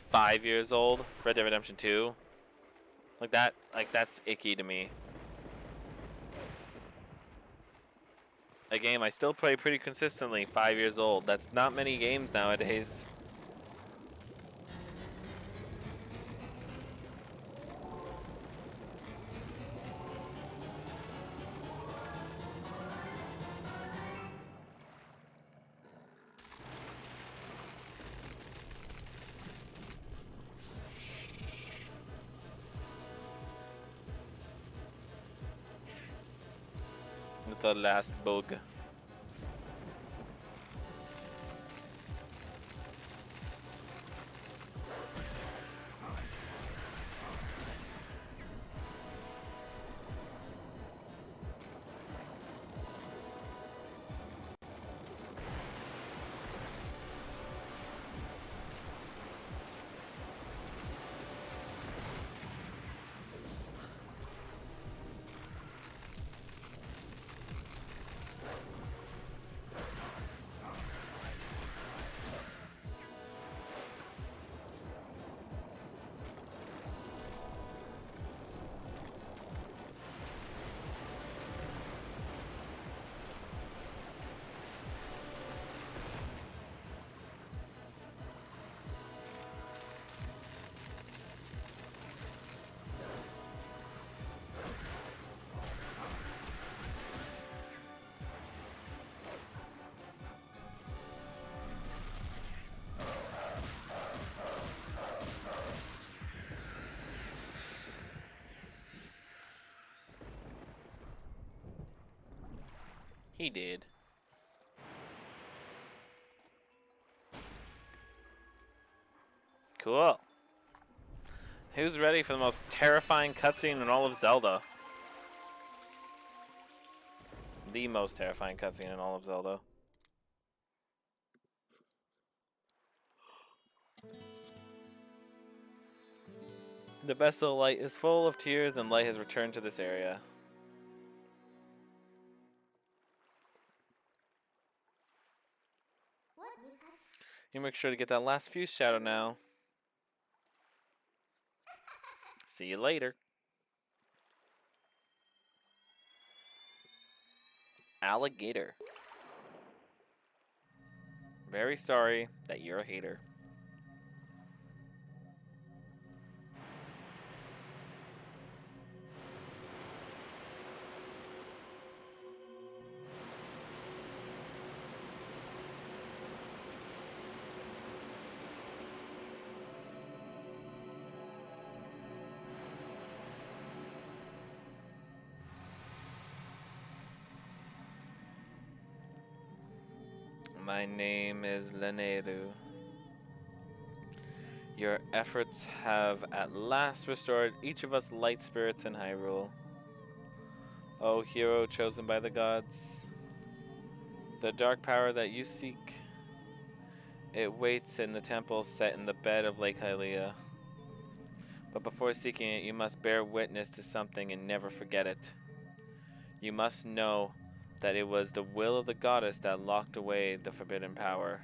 5 years old. Red Dead Redemption 2. That's icky to me. A game I still play pretty consistently, 5 years old. That's not many games nowadays. With the last bug. He did. Cool. Who's ready for the most terrifying cutscene in all of Zelda? The most terrifying cutscene in all of Zelda. The vessel of light is full of tears, and light has returned to this area. You make sure to get that last fuse shadow now. See you later. Alligator. Very sorry that you're a hater. My name is Leneru. Your efforts have at last restored each of us light spirits in Hyrule. O hero chosen by the gods, the dark power that you seek, it waits in the temple set in the bed of Lake Hylia. But before seeking it, you must bear witness to something and never forget it. You must know that it was the will of the goddess that locked away the forbidden power.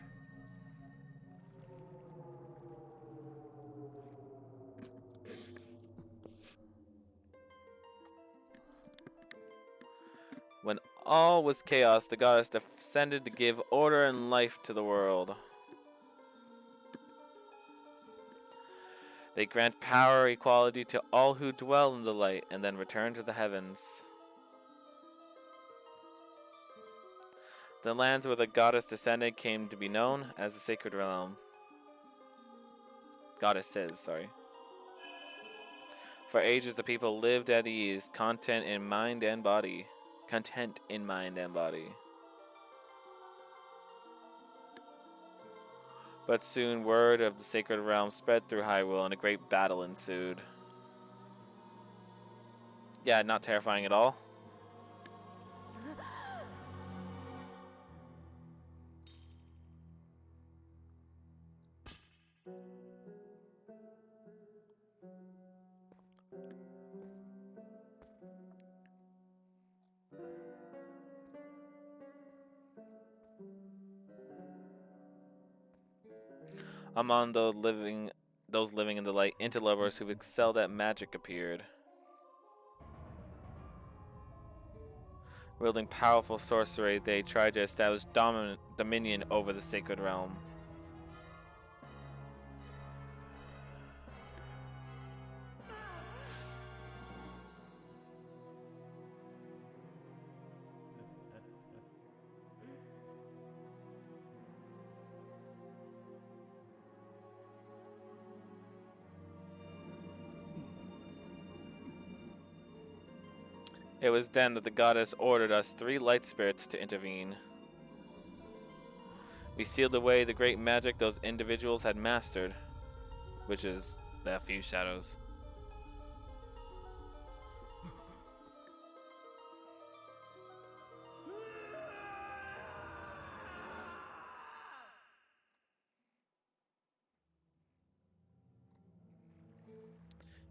When all was chaos, the goddess descended to give order and life to the world. They grant power equality to all who dwell in the light and then return to the heavens. The lands where the goddess descended came to be known as the Sacred Realm. Goddesses, sorry. For ages the people lived at ease, content in mind and body. Content in mind and body. But soon word of the Sacred Realm spread through Hyrule and a great battle ensued. Yeah, not terrifying at all. Among those living in the light, interlopers who excelled at magic appeared. Wielding powerful sorcery, they tried to establish dominion over the Sacred Realm. It was then that the goddess ordered us 3 light spirits to intervene. We sealed away the great magic those individuals had mastered, which is the fuse shadows.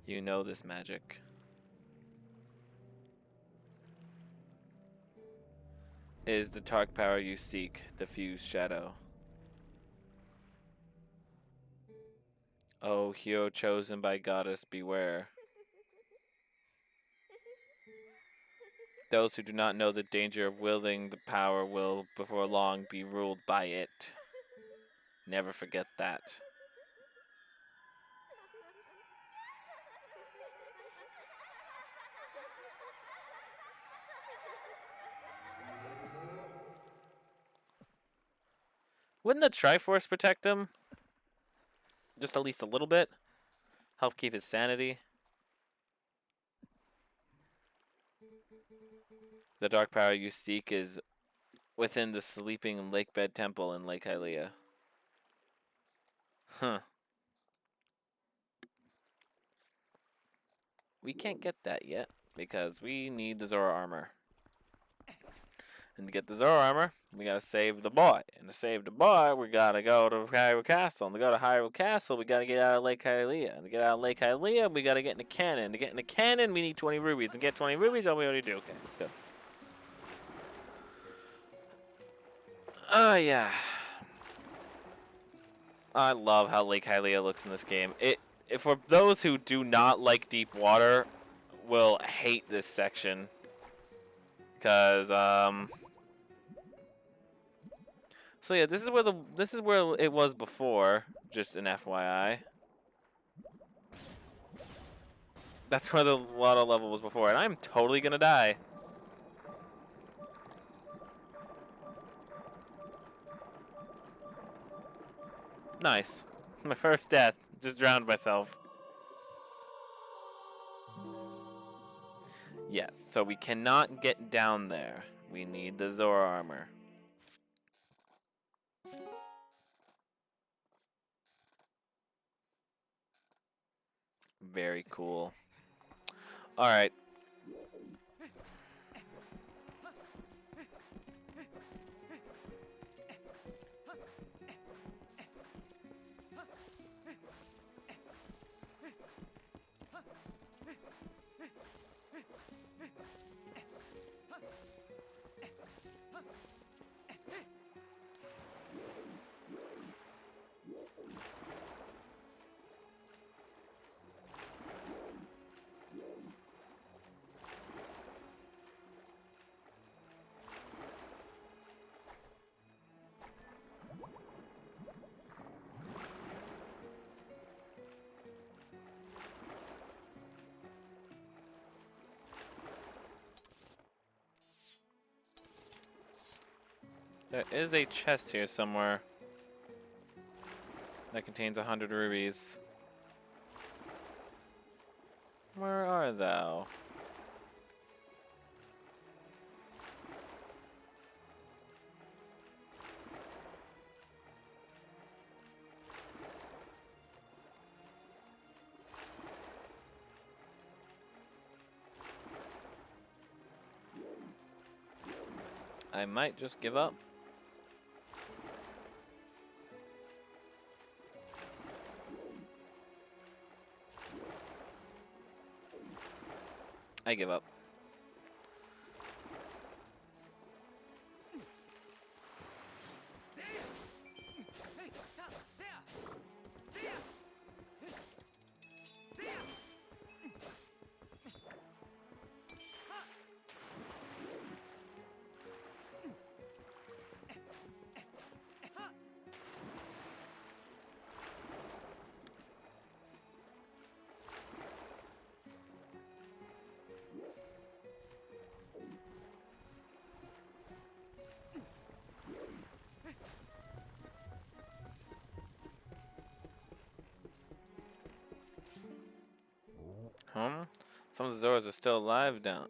You know this magic. It is the dark power you seek, the fused shadow. O hero chosen by goddess, beware. Those who do not know the danger of wielding the power will, before long, be ruled by it. Never forget that. Wouldn't the Triforce protect him? Just at least a little bit? Help keep his sanity? The dark power you seek is within the sleeping lakebed temple in Lake Hylia. Huh. We can't get that yet because we need the Zora armor. And to get the Zora armor, we gotta save the boy. And to save the boy, we gotta go to Hyrule Castle. And to go to Hyrule Castle, we gotta get out of Lake Hylia. And to get out of Lake Hylia, we gotta get in the cannon. To get in the cannon, we need 20 rubies. And get 20 rubies, all we already do. Okay, let's go. Oh, yeah. I love how Lake Hylia looks in this game. For those who do not like deep water, will hate this section. Because, so yeah, this is where it was before, just an FYI. That's where the water level was before, and I'm totally gonna die. Nice. My first death. Just drowned myself. Yes, so we cannot get down there. We need the Zora armor. Very cool. Alright. There is a chest here somewhere that contains 100 rubies. Where are thou? I might just give up. I give up. Some of the Zoras are still alive down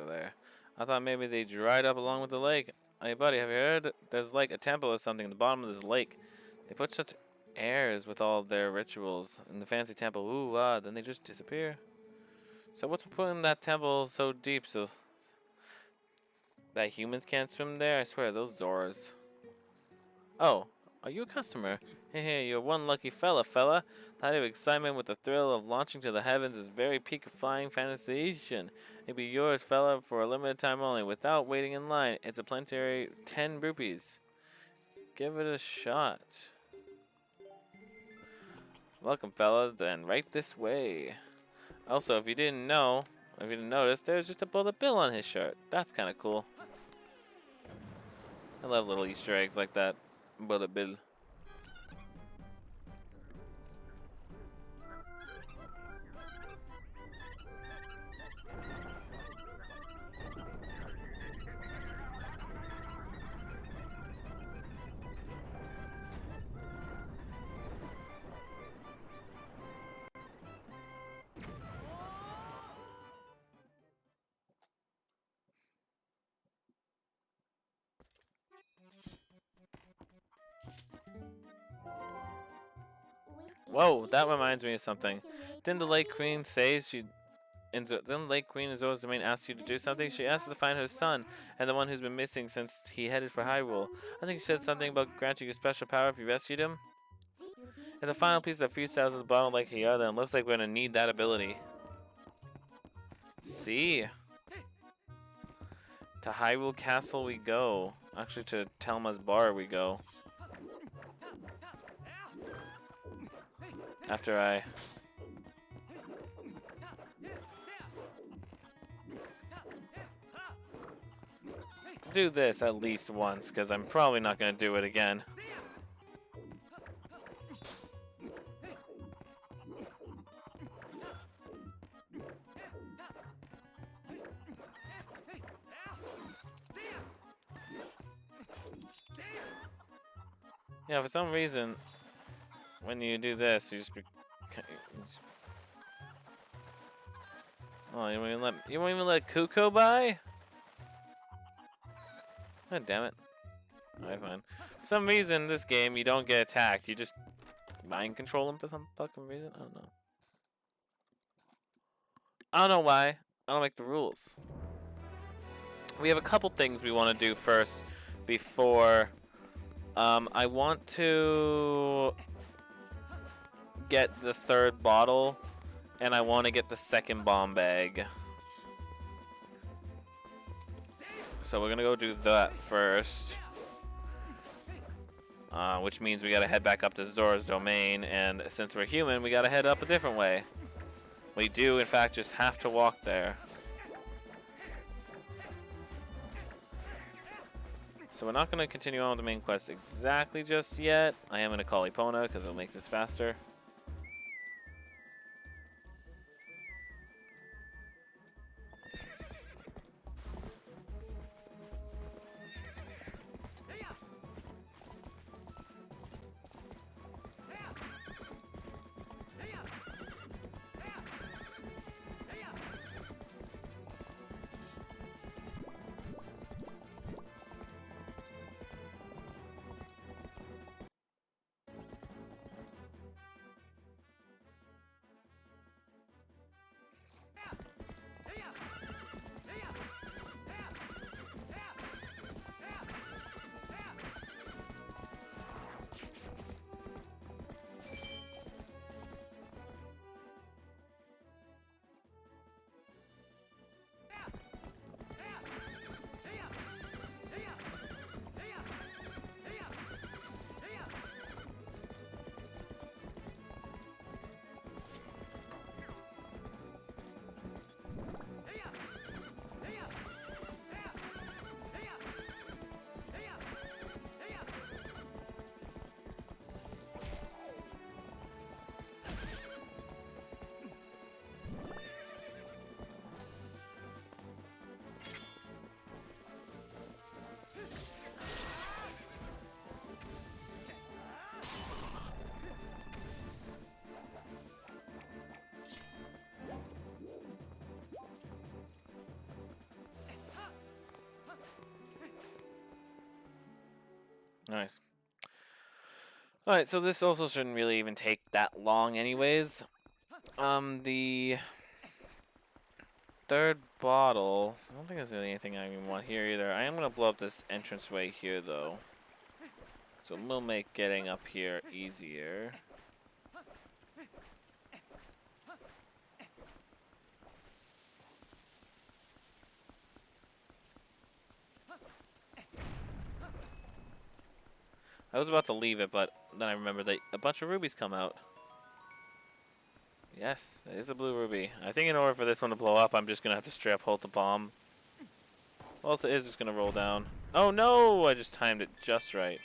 there. I thought maybe they dried up along with the lake. Hey buddy, have you heard? There's like a temple or something at the bottom of this lake. They put such airs with all their rituals in the fancy temple. Ooh, then they just disappear. So what's putting that temple so deep so that humans can't swim there? I swear, those Zoras. Oh, are you a customer? Hey, you're one lucky fella. The height of excitement with the thrill of launching to the heavens is very peak of flying fascination. It be yours, fella, for a limited time only, without waiting in line. It's a planetary 10 rupees. Give it a shot. Welcome, fella, then right this way. Also, if you didn't notice, there's just a bullet bill on his shirt. That's kind of cool. I love little Easter eggs like that. Bullet bill. Whoa, that reminds me of something. Didn't the Lake Queen say she... Didn't Lake Queen in Zora's Domain ask you to do something? She asked us to find her son, and the one who's been missing since he headed for Hyrule. I think she said something about granting you special power if you rescued him. If the final piece of the fuse cells at the bottom like here, then it looks like we're gonna need that ability. See? To Hyrule Castle we go. Actually, to Telma's Bar we go. After I... do this at least once, because I'm probably not going to do it again. Yeah, for some reason, when you do this, you just be... Oh, you won't even let Kuko by? God damn it. Alright, fine. For some reason, this game, you don't get attacked. You just mind control them for some fucking reason. I don't know. I don't know why. I don't make the rules. We have a couple things we want to do first before... I want to get the third bottle, and I want to get the second bomb bag. So we're gonna go do that first. Which means we gotta head back up to Zora's Domain, and since we're human, we gotta head up a different way. We do, in fact, just have to walk there. So we're not gonna continue on with the main quest exactly just yet. I am gonna call Epona because it'll make this faster. Nice. Alright, so this also shouldn't really even take that long anyways. The third bottle, I don't think there's really anything I even want here either. I am going to blow up this entranceway here though. So it will make getting up here easier. I was about to leave it, but then I remembered that a bunch of rubies come out. Yes, it is a blue ruby. I think in order for this one to blow up, I'm just going to have to straight up hold the bomb. Also, it is just going to roll down. Oh no! I just timed it just right.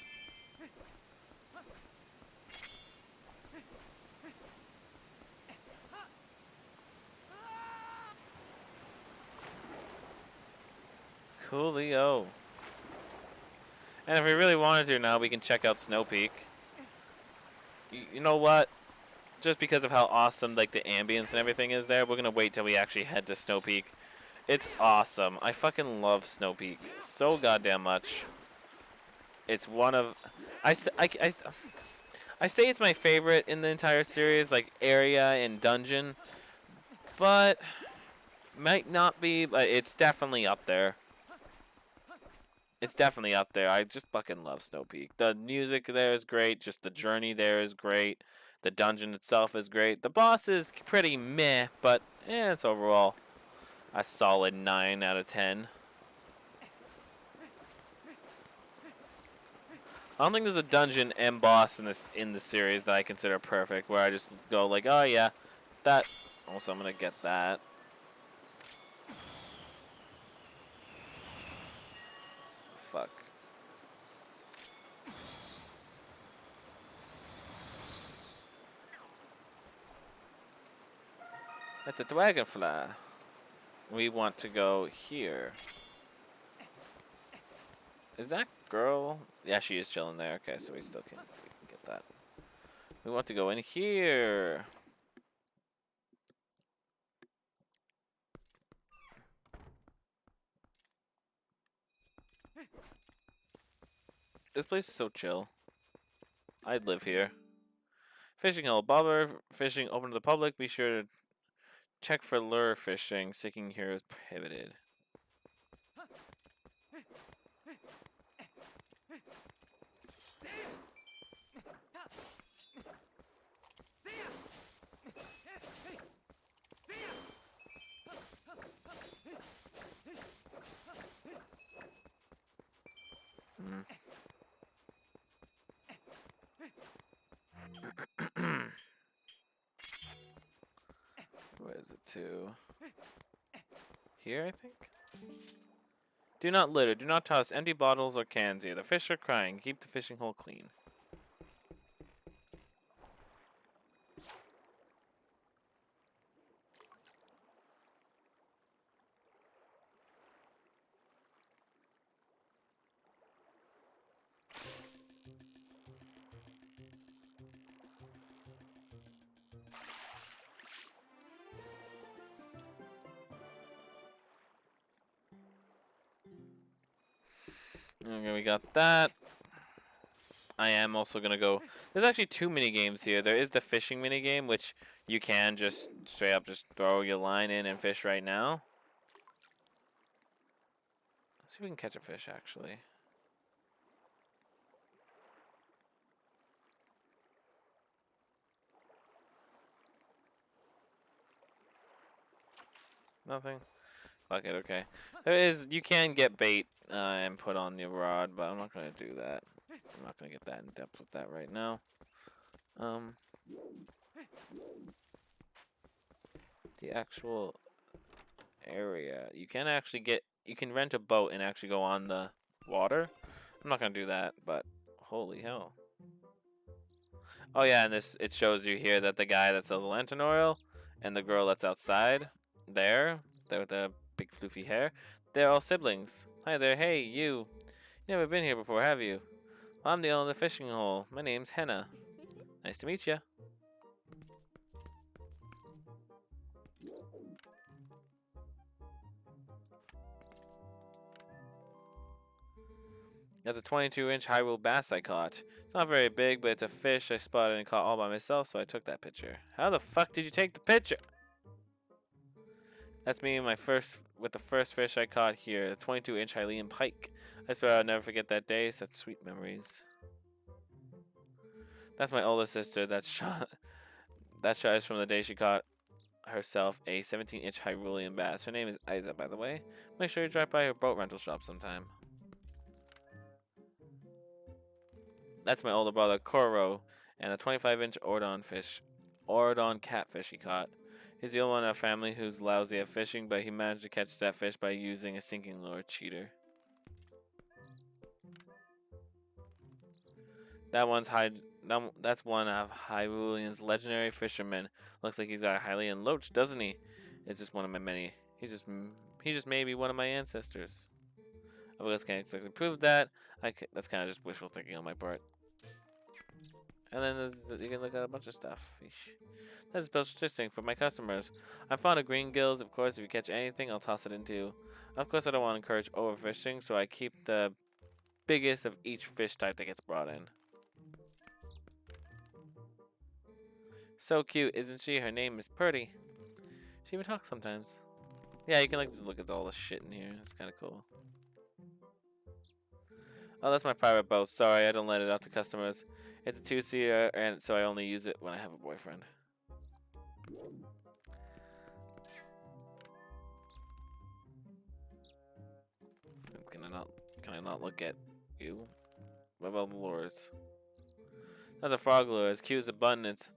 Coolio. And if we really wanted to now, we can check out Snow Peak. You know what? Just because of how awesome like the ambience and everything is there, we're going to wait till we actually head to Snow Peak. It's awesome. I fucking love Snow Peak so goddamn much. It's one of... I say it's my favorite in the entire series, like area and dungeon, but might not be. But it's definitely up there. It's definitely up there. I just fucking love Snow Peak. The music there is great. Just the journey there is great. The dungeon itself is great. The boss is pretty meh, but it's overall a solid 9 out of 10. I don't think there's a dungeon and boss in the series that I consider perfect, where I just go like, oh yeah, that. Also, I'm gonna get that. Fuck. That's a dragonfly. We want to go here. Is that girl? Yeah, she is chilling there. Okay, so we can get that. We want to go in here. This place is so chill. I'd live here. Fishing hole. Bobber fishing open to the public. Be sure to check for lure fishing. Sinking here is prohibited. Where is it to? Here, I think? Do not litter. Do not toss empty bottles or cans here. The fish are crying. Keep the fishing hole clean. Okay, we got that. I am also gonna go. There's actually 2 mini games here. There is the fishing mini game, which you can just straight up just throw your line in and fish right now. Let's see if we can catch a fish actually. Nothing. Fuck it. Okay. There is. You can get bait and put on your rod, but I'm not gonna do that. I'm not gonna get that in depth with that right now. The actual area. You can actually get. You can rent a boat and actually go on the water. I'm not gonna do that, but holy hell. Oh yeah, and this it shows you here that the guy that sells the lantern oil and the girl that's outside there, with the big floofy hair, they're all siblings. Hi there, hey you. You never been here before, have you? Well, I'm the owner of the fishing hole. My name's Henna. Nice to meet you. That's a 22-inch high-rule bass I caught. It's not very big, but it's a fish I spotted and caught all by myself, so I took that picture. How the fuck did you take the picture? That's me with the first fish I caught here, the 22-inch Hylian pike. I swear I'll never forget that day, such sweet memories. That's my older sister. That shot is from the day she caught herself a 17-inch Hyrulean bass. Her name is Isa, by the way. Make sure you drop by her boat rental shop sometime. That's my older brother, Koro, and a 25-inch Ordon catfish he caught. He's the only one in our family who's lousy at fishing, but he managed to catch that fish by using a sinking lure. Cheater. That's one of Hyrulean's legendary fishermen. Looks like he's got a Hylian loach, doesn't he? It's just one of my many. He just may be one of my ancestors. I guess can't exactly prove that. That's kind of just wishful thinking on my part. And then you can look at a bunch of stuff. That's a special statistic for my customers. I'm fond of green gills. Of course, if you catch anything, I'll toss it into. Of course, I don't want to encourage overfishing, so I keep the biggest of each fish type that gets brought in. So cute, isn't she? Her name is Purdy. She even talks sometimes. Yeah, you can like just look at all the shit in here. It's kind of cool. Oh, that's my private boat. Sorry, I don't let it out to customers. It's a two-seater, and so I only use it when I have a boyfriend. Can I not look at you? What about the lures? That's a frog lure. As cute as a button, it's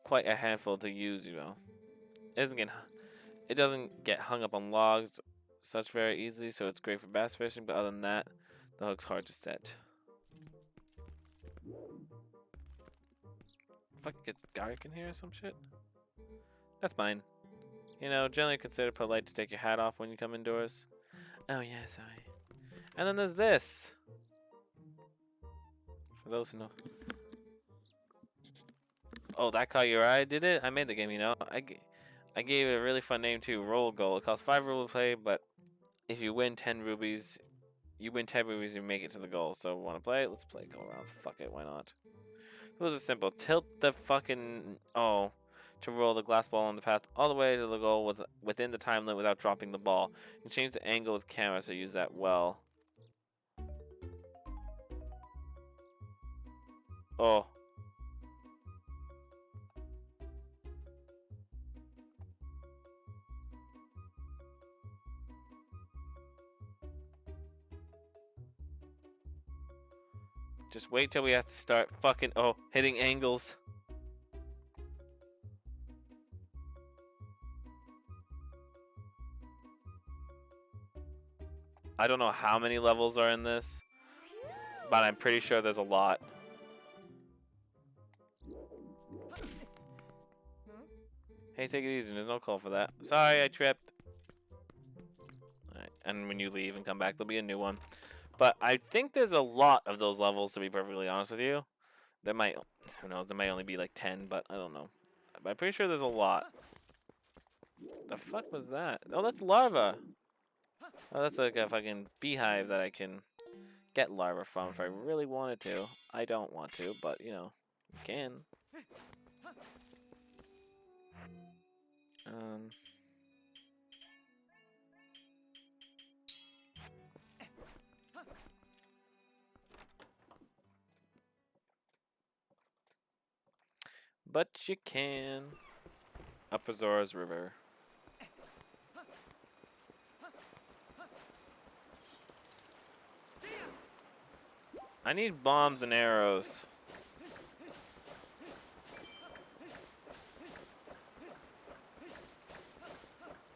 quite a handful to use, you know. It doesn't get hung up on logs such very easily, so it's great for bass fishing, but other than that, the hook's hard to set. If I could get dark in here or some shit. That's fine. You know, generally consider polite to take your hat off when you come indoors. Oh yeah, sorry. And then there's this. For those who know. Oh, that caught your eye, did it? I made the game, you know. I gave it a really fun name too, Roll Goal. It costs 5 rubles to play, but if you win 10 rubies, you make it to the goal. So, want to play? Let's play a couple rounds. Fuck it, why not? It was simple. Tilt the fucking to roll the glass ball on the path all the way to the goal within the time limit without dropping the ball. You can change the angle with camera, so use that well. Oh. Just wait till we have to start fucking hitting angles. I don't know how many levels are in this, but I'm pretty sure there's a lot. Hey, take it easy. There's no call for that. Sorry, I tripped. Alright, and when you leave and come back, there'll be a new one. But I think there's a lot of those levels, to be perfectly honest with you. There might, who knows, there might only be like 10, but I don't know. But I'm pretty sure there's a lot. The fuck was that? Oh, that's larva. Oh, that's like a fucking beehive that I can get larva from if I really wanted to. I don't want to, but, you know, you can. But you can. Up Azora's River. I need bombs and arrows.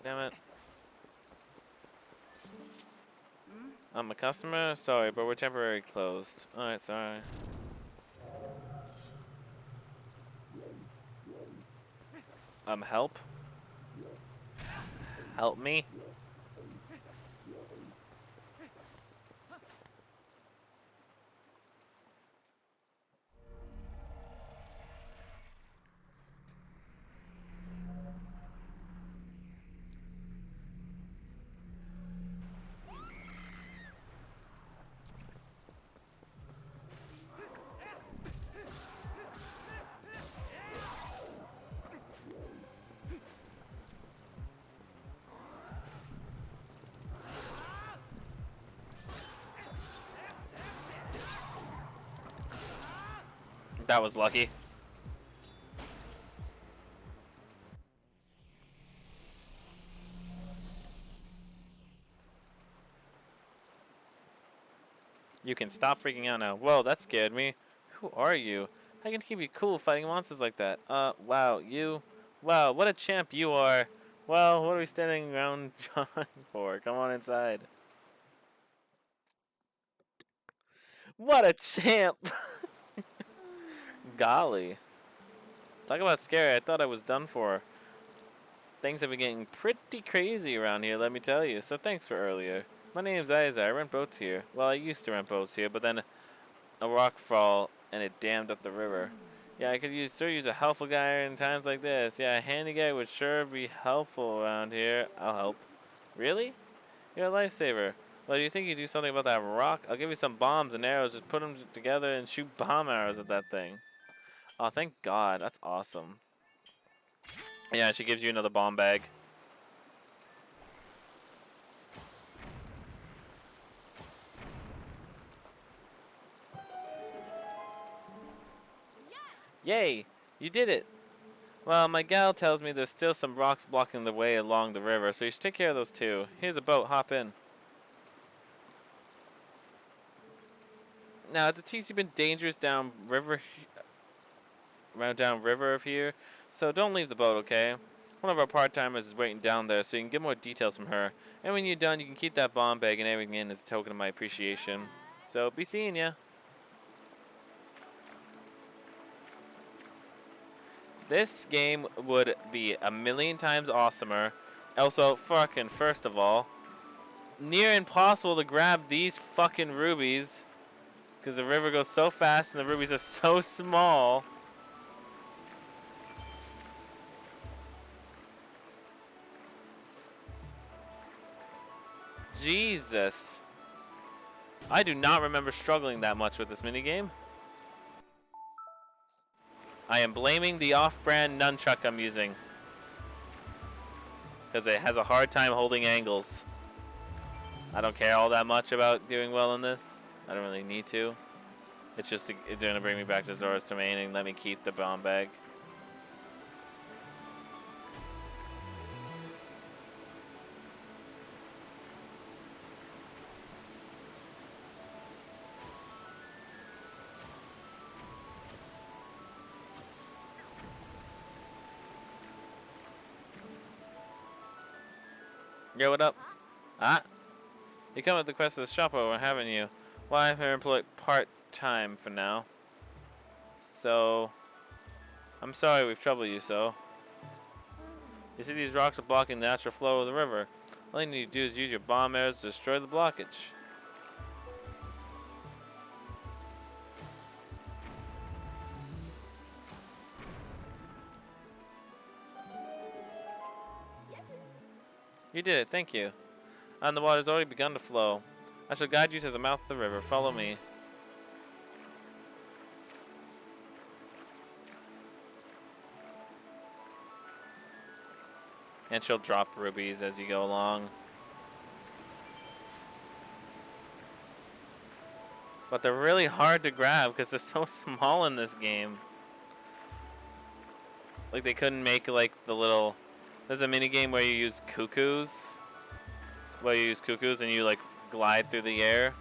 Damn it. I'm a customer? Sorry, but we're temporarily closed. Alright, sorry. Help? Help me? That was lucky. You can stop freaking out now. Whoa, that scared me. Who are you? How can you keep you cool fighting monsters like that? Wow, you... Wow, what a champ you are. Well, what are we standing around John for? Come on inside. What a champ! Golly. Talk about scary. I thought I was done for. Things have been getting pretty crazy around here, let me tell you. So thanks for earlier. My name's Isa. I rent boats here. Well, I used to rent boats here, but then a rock fall and it dammed up the river. Yeah, I could sure use a helpful guy in times like this. Yeah, a handy guy would sure be helpful around here. I'll help. Really? You're a lifesaver. Well, do you think you do something about that rock? I'll give you some bombs and arrows. Just put them together and shoot bomb arrows at that thing. Oh, thank God. That's awesome. Yeah, she gives you another bomb bag. Yay! You did it! Well, my gal tells me there's still some rocks blocking the way along the river, so you should take care of those too. Here's a boat, hop in. Now, it's a teensy bit dangerous down river of here, so don't leave the boat, okay? One of our part-timers is waiting down there, so you can get more details from her. And when you're done, you can keep that bomb bag and everything in as a token of my appreciation. So, be seeing ya. This game would be a million times awesomer. Also, fucking, first of all, near impossible to grab these fucking rubies because the river goes so fast and the rubies are so small. Jesus. I do not remember struggling that much with this minigame. I am blaming the off-brand nunchuck I'm using because it has a hard time holding angles. I don't care all that much about doing well in this. I don't really need to. It's just it's going to bring me back to Zora's Domain and let me keep the bomb bag. Yo, what up? Ah? You come at the quest of the shop owner, haven't you? Well, I'm here employed part-time for now. So, I'm sorry we've troubled you so. You see these rocks are blocking the natural flow of the river. All you need to do is use your bomb arrows to destroy the blockage. You did it, thank you. And the water's already begun to flow. I shall guide you to the mouth of the river. Follow me. And she'll drop rubies as you go along. But they're really hard to grab because they're so small in this game. Like they couldn't make like the little... There's a mini game where you use cuckoos. And you like glide through the air.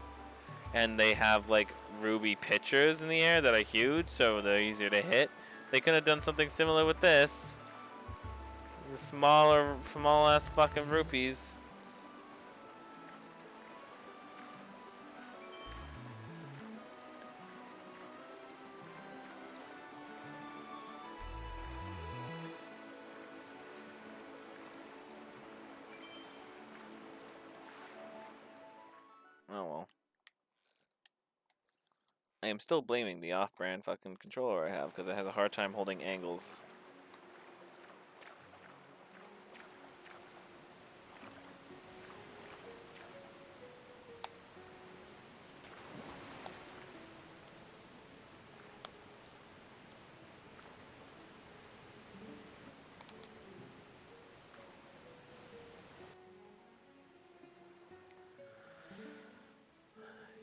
And they have like ruby pitchers in the air that are huge, so they're easier to hit. They could have done something similar with this. The small ass fucking rupees. Oh well. I am still blaming the off-brand fucking controller I have because it has a hard time holding angles.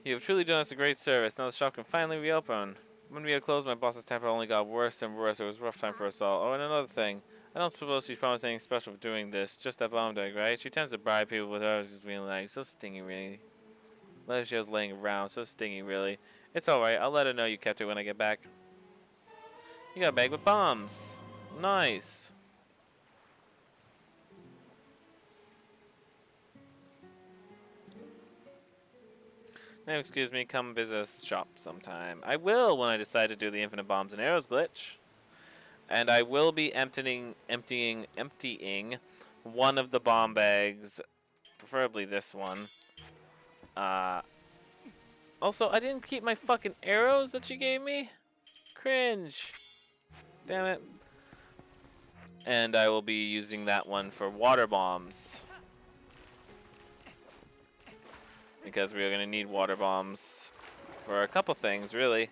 You have truly done us a great service. Now the shop can finally reopen. When we had closed, my boss's temper only got worse and worse. It was a rough time for us all. Oh, and another thing. I don't suppose she's promised anything special for doing this. Just that bomb egg, right? She tends to bribe people with hers just being like, so stingy, really. Let her she was laying around. So stingy, really. It's alright. I'll let her know you kept it when I get back. You got a bag with bombs. Nice. Now, excuse me, come visit us shop sometime. I will when I decide to do the infinite bombs and arrows glitch. And I will be emptying one of the bomb bags, preferably this one. Also, I didn't keep my fucking arrows that she gave me. Cringe. Damn it. And I will be using that one for water bombs. Because we are going to need water bombs for a couple things, really.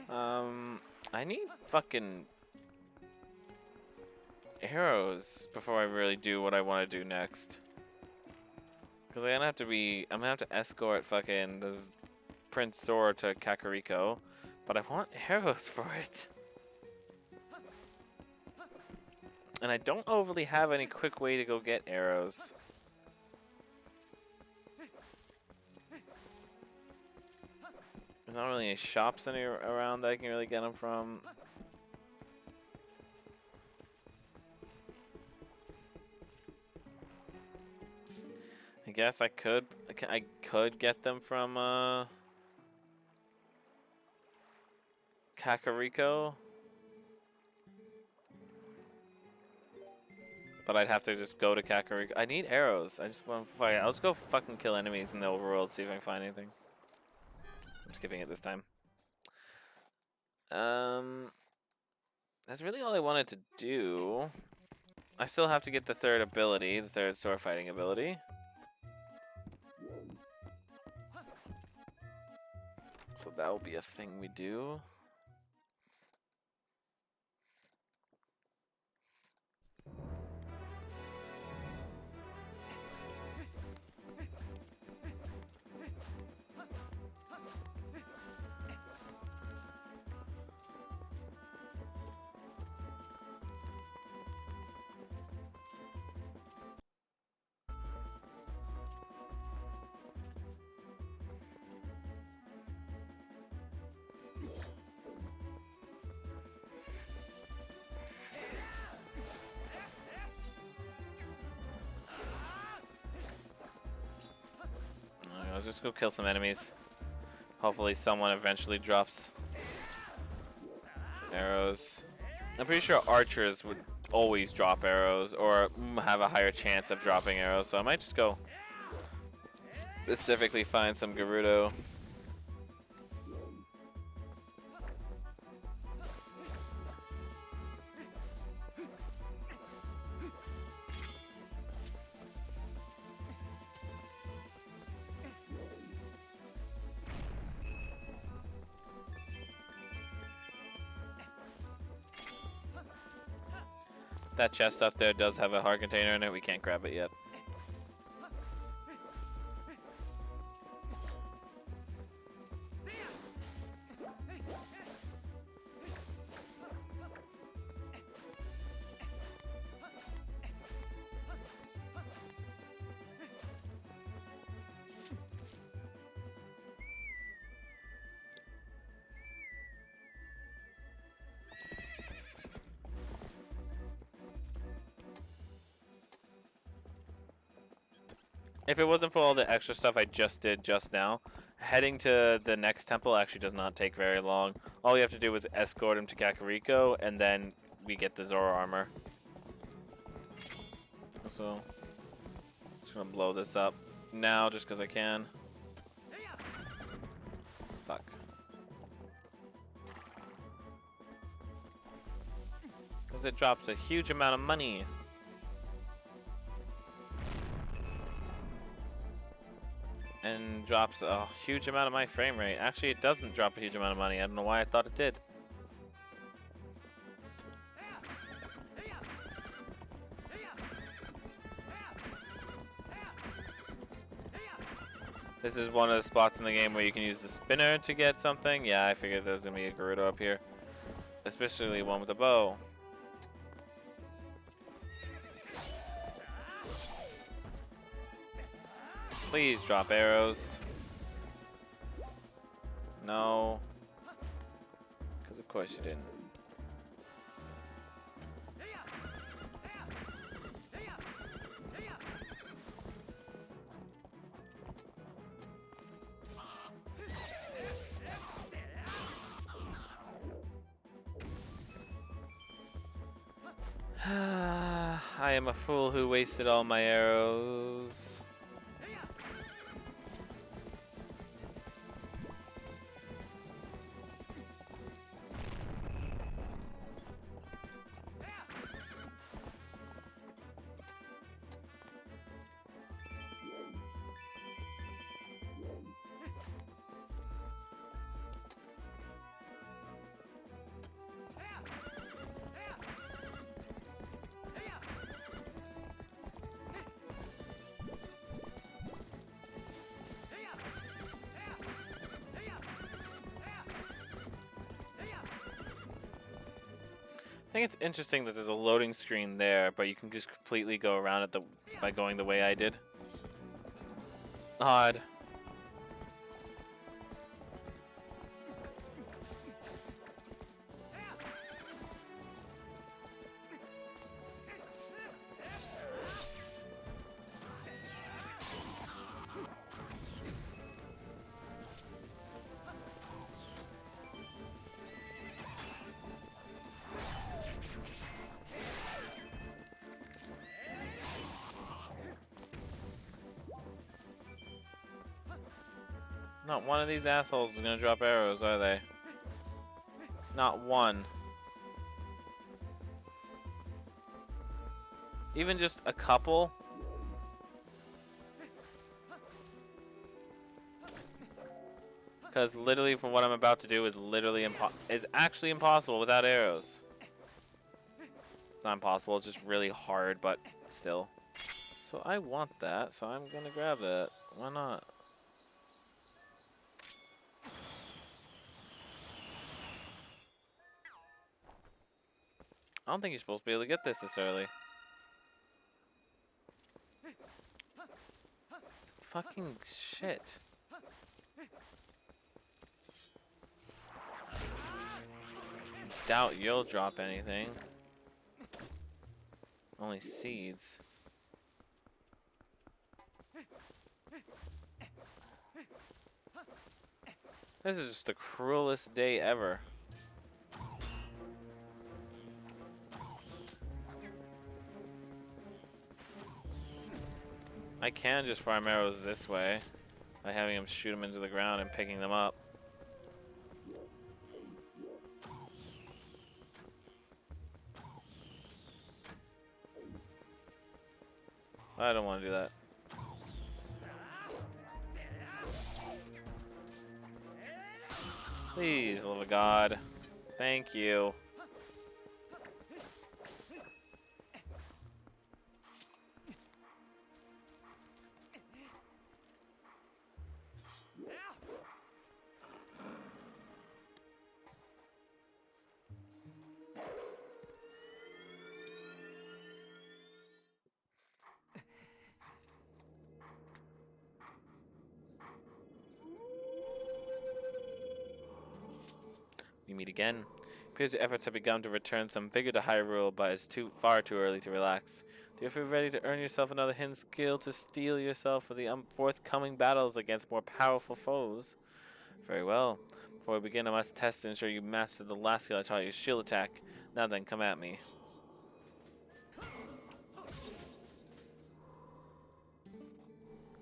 I need fucking arrows before I really do what I want to do next. Cause I'm gonna have to escort fucking this Prince Zora to Kakariko, but I want arrows for it. And I don't overly have any quick way to go get arrows. There's not really any shops around that I can really get them from. I guess I could get them from Kakariko. But I'd have to just go to Kakariko. I need arrows. I just want to fight. I'll just go fucking kill enemies in the overworld, see if I can find anything. I'm skipping it this time. That's really all I wanted to do. I still have to get the third ability, the third sword fighting ability. So that will be a thing we do. I'll just go kill some enemies. Hopefully someone eventually drops arrows. I'm pretty sure archers would always drop arrows or have a higher chance of dropping arrows, so I might just go specifically find some Gerudo. That chest up there does have a heart container in it. We can't grab it yet. If it wasn't for all the extra stuff I just did just now, heading to the next temple actually does not take very long. All you have to do is escort him to Kakariko, and then we get the Zora armor. So, just gonna blow this up now just because I can. Fuck. Because it drops a huge amount of money. And drops a huge amount of my frame rate. Actually, it doesn't drop a huge amount of money. I don't know why I thought it did. This is one of the spots in the game where you can use the spinner to get something. Yeah, I figured there's gonna be a Gerudo up here. Especially one with a bow. Please drop arrows. No. Because of course you didn't. I am a fool who wasted all my arrows. think it's interesting that there's a loading screen there, but you can just completely go around it by going the way I did. Odd. Not one of these assholes is gonna drop arrows, are they? Not one. Even just a couple? Because literally, from what I'm about to do, is literally actually impossible without arrows. It's not impossible. It's just really hard, but still. So I want that, so I'm gonna grab it. Why not? I don't think you're supposed to be able to get this early. Fucking shit. Doubt you'll drop anything. Only seeds. This is just the cruelest day ever. I can just farm arrows this way by having him shoot them into the ground and picking them up. I don't want to do that. Please, love of God. Thank you. We meet again. Appears your efforts have begun to return some vigor to Hyrule, but it's far too early to relax. Do you feel ready to earn yourself another hidden skill to steel yourself for the forthcoming battles against more powerful foes? Very well. Before we begin, I must test to ensure you mastered the last skill I taught you, shield attack. Now then, come at me.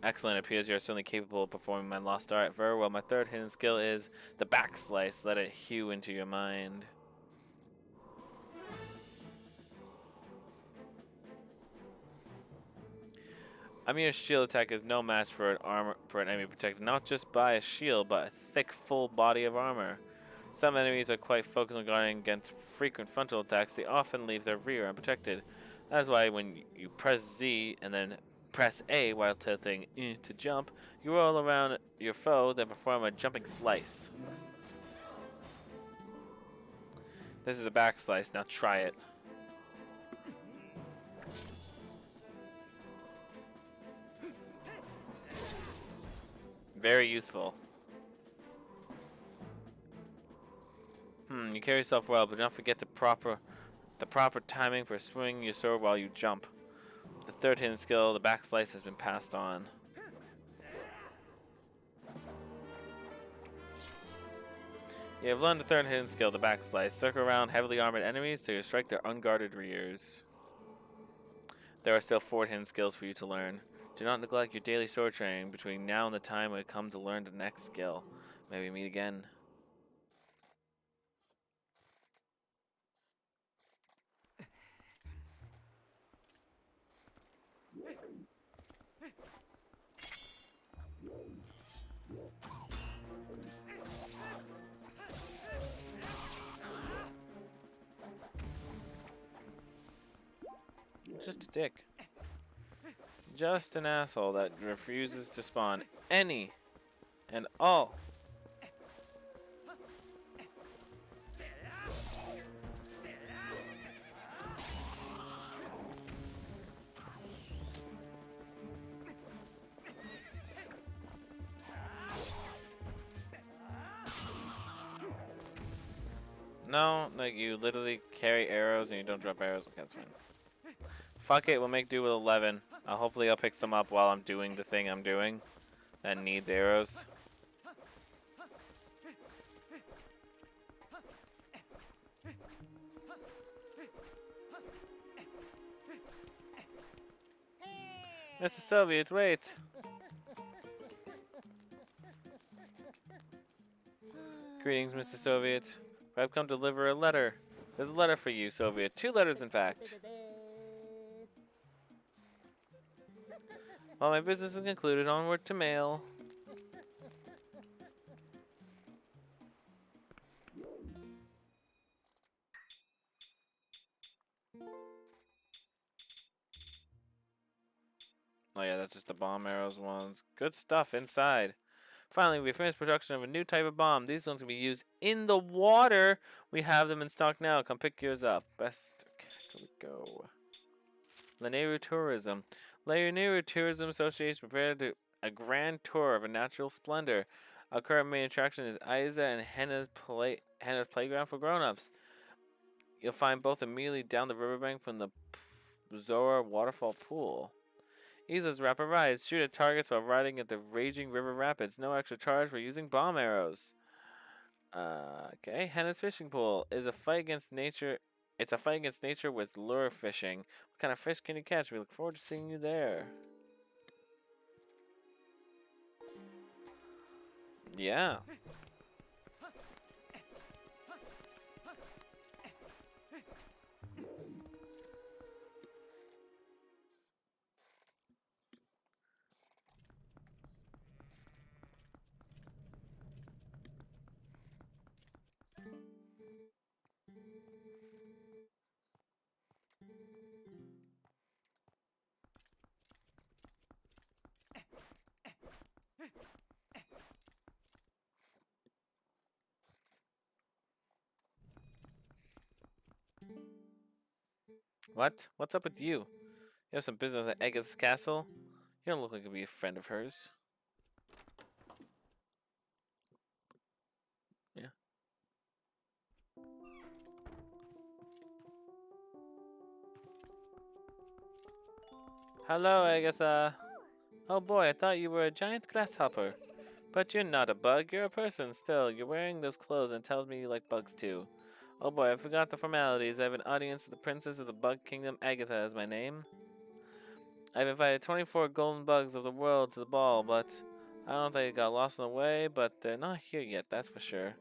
Excellent. It appears you are certainly capable of performing my lost art. Very well. My third hidden skill is the back slice. Let it hew into your mind. Amir's shield attack is no match for an enemy protected not just by a shield, but a thick, full body of armor. Some enemies are quite focused on guarding against frequent frontal attacks. They often leave their rear unprotected. That is why when you press Z and then press A while tilting to jump, you roll around your foe, then perform a jumping slice. This is the back slice. Now try it. Very useful. You carry yourself well, but do not forget the proper timing for swinging your sword while you jump. The third hidden skill, the back slice, has been passed on. You have learned the third hidden skill, the back slice. Circle around heavily armored enemies to strike their unguarded rears. There are still 4 hidden skills for you to learn. Do not neglect your daily sword training between now and the time when it comes to learn the next skill. May we meet again. Just a dick. Just an asshole that refuses to spawn any and all. No, like you literally carry arrows and you don't drop arrows. Okay, that's fine. Fuck it, we'll make do with 11. Hopefully I'll pick some up while I'm doing the thing I'm doing that needs arrows. Mr. Soviet, wait. Greetings, Mr. Soviet. I've come to deliver a letter. There's a letter for you, Soviet. 2 letters, in fact. Well, my business is concluded. Onward to mail. Oh yeah, that's just the bomb arrows ones. Good stuff inside. Finally, we finished production of a new type of bomb. These ones can be used in the water. We have them in stock now. Come pick yours up. Best. Okay, here we go. Lanayru Tourism. Lanayru Tourism Association prepared a grand tour of a natural splendor. Our current main attraction is Isa and Henna's playground for grown-ups. You'll find both immediately down the riverbank from the Zora waterfall pool. Isa's rapid rides. Shoot at targets while riding at the raging river rapids. No extra charge for using bomb arrows. Okay. Henna's fishing pool is a fight against nature. It's a fight against nature with lure fishing. What kind of fish can you catch? We look forward to seeing you there. Yeah. What? What's up with you? You have some business at Agatha's castle? You don't look like you'd be a friend of hers. Yeah. Hello, Agatha. Oh boy, I thought you were a giant grasshopper. But you're not a bug, you're a person still. You're wearing those clothes and tells me you like bugs too. Oh boy, I forgot the formalities. I have an audience with the Princess of the Bug Kingdom. Agatha is my name. I've invited 24 golden bugs of the world to the ball, but I don't think they got lost on the way, but they're not here yet, that's for sure.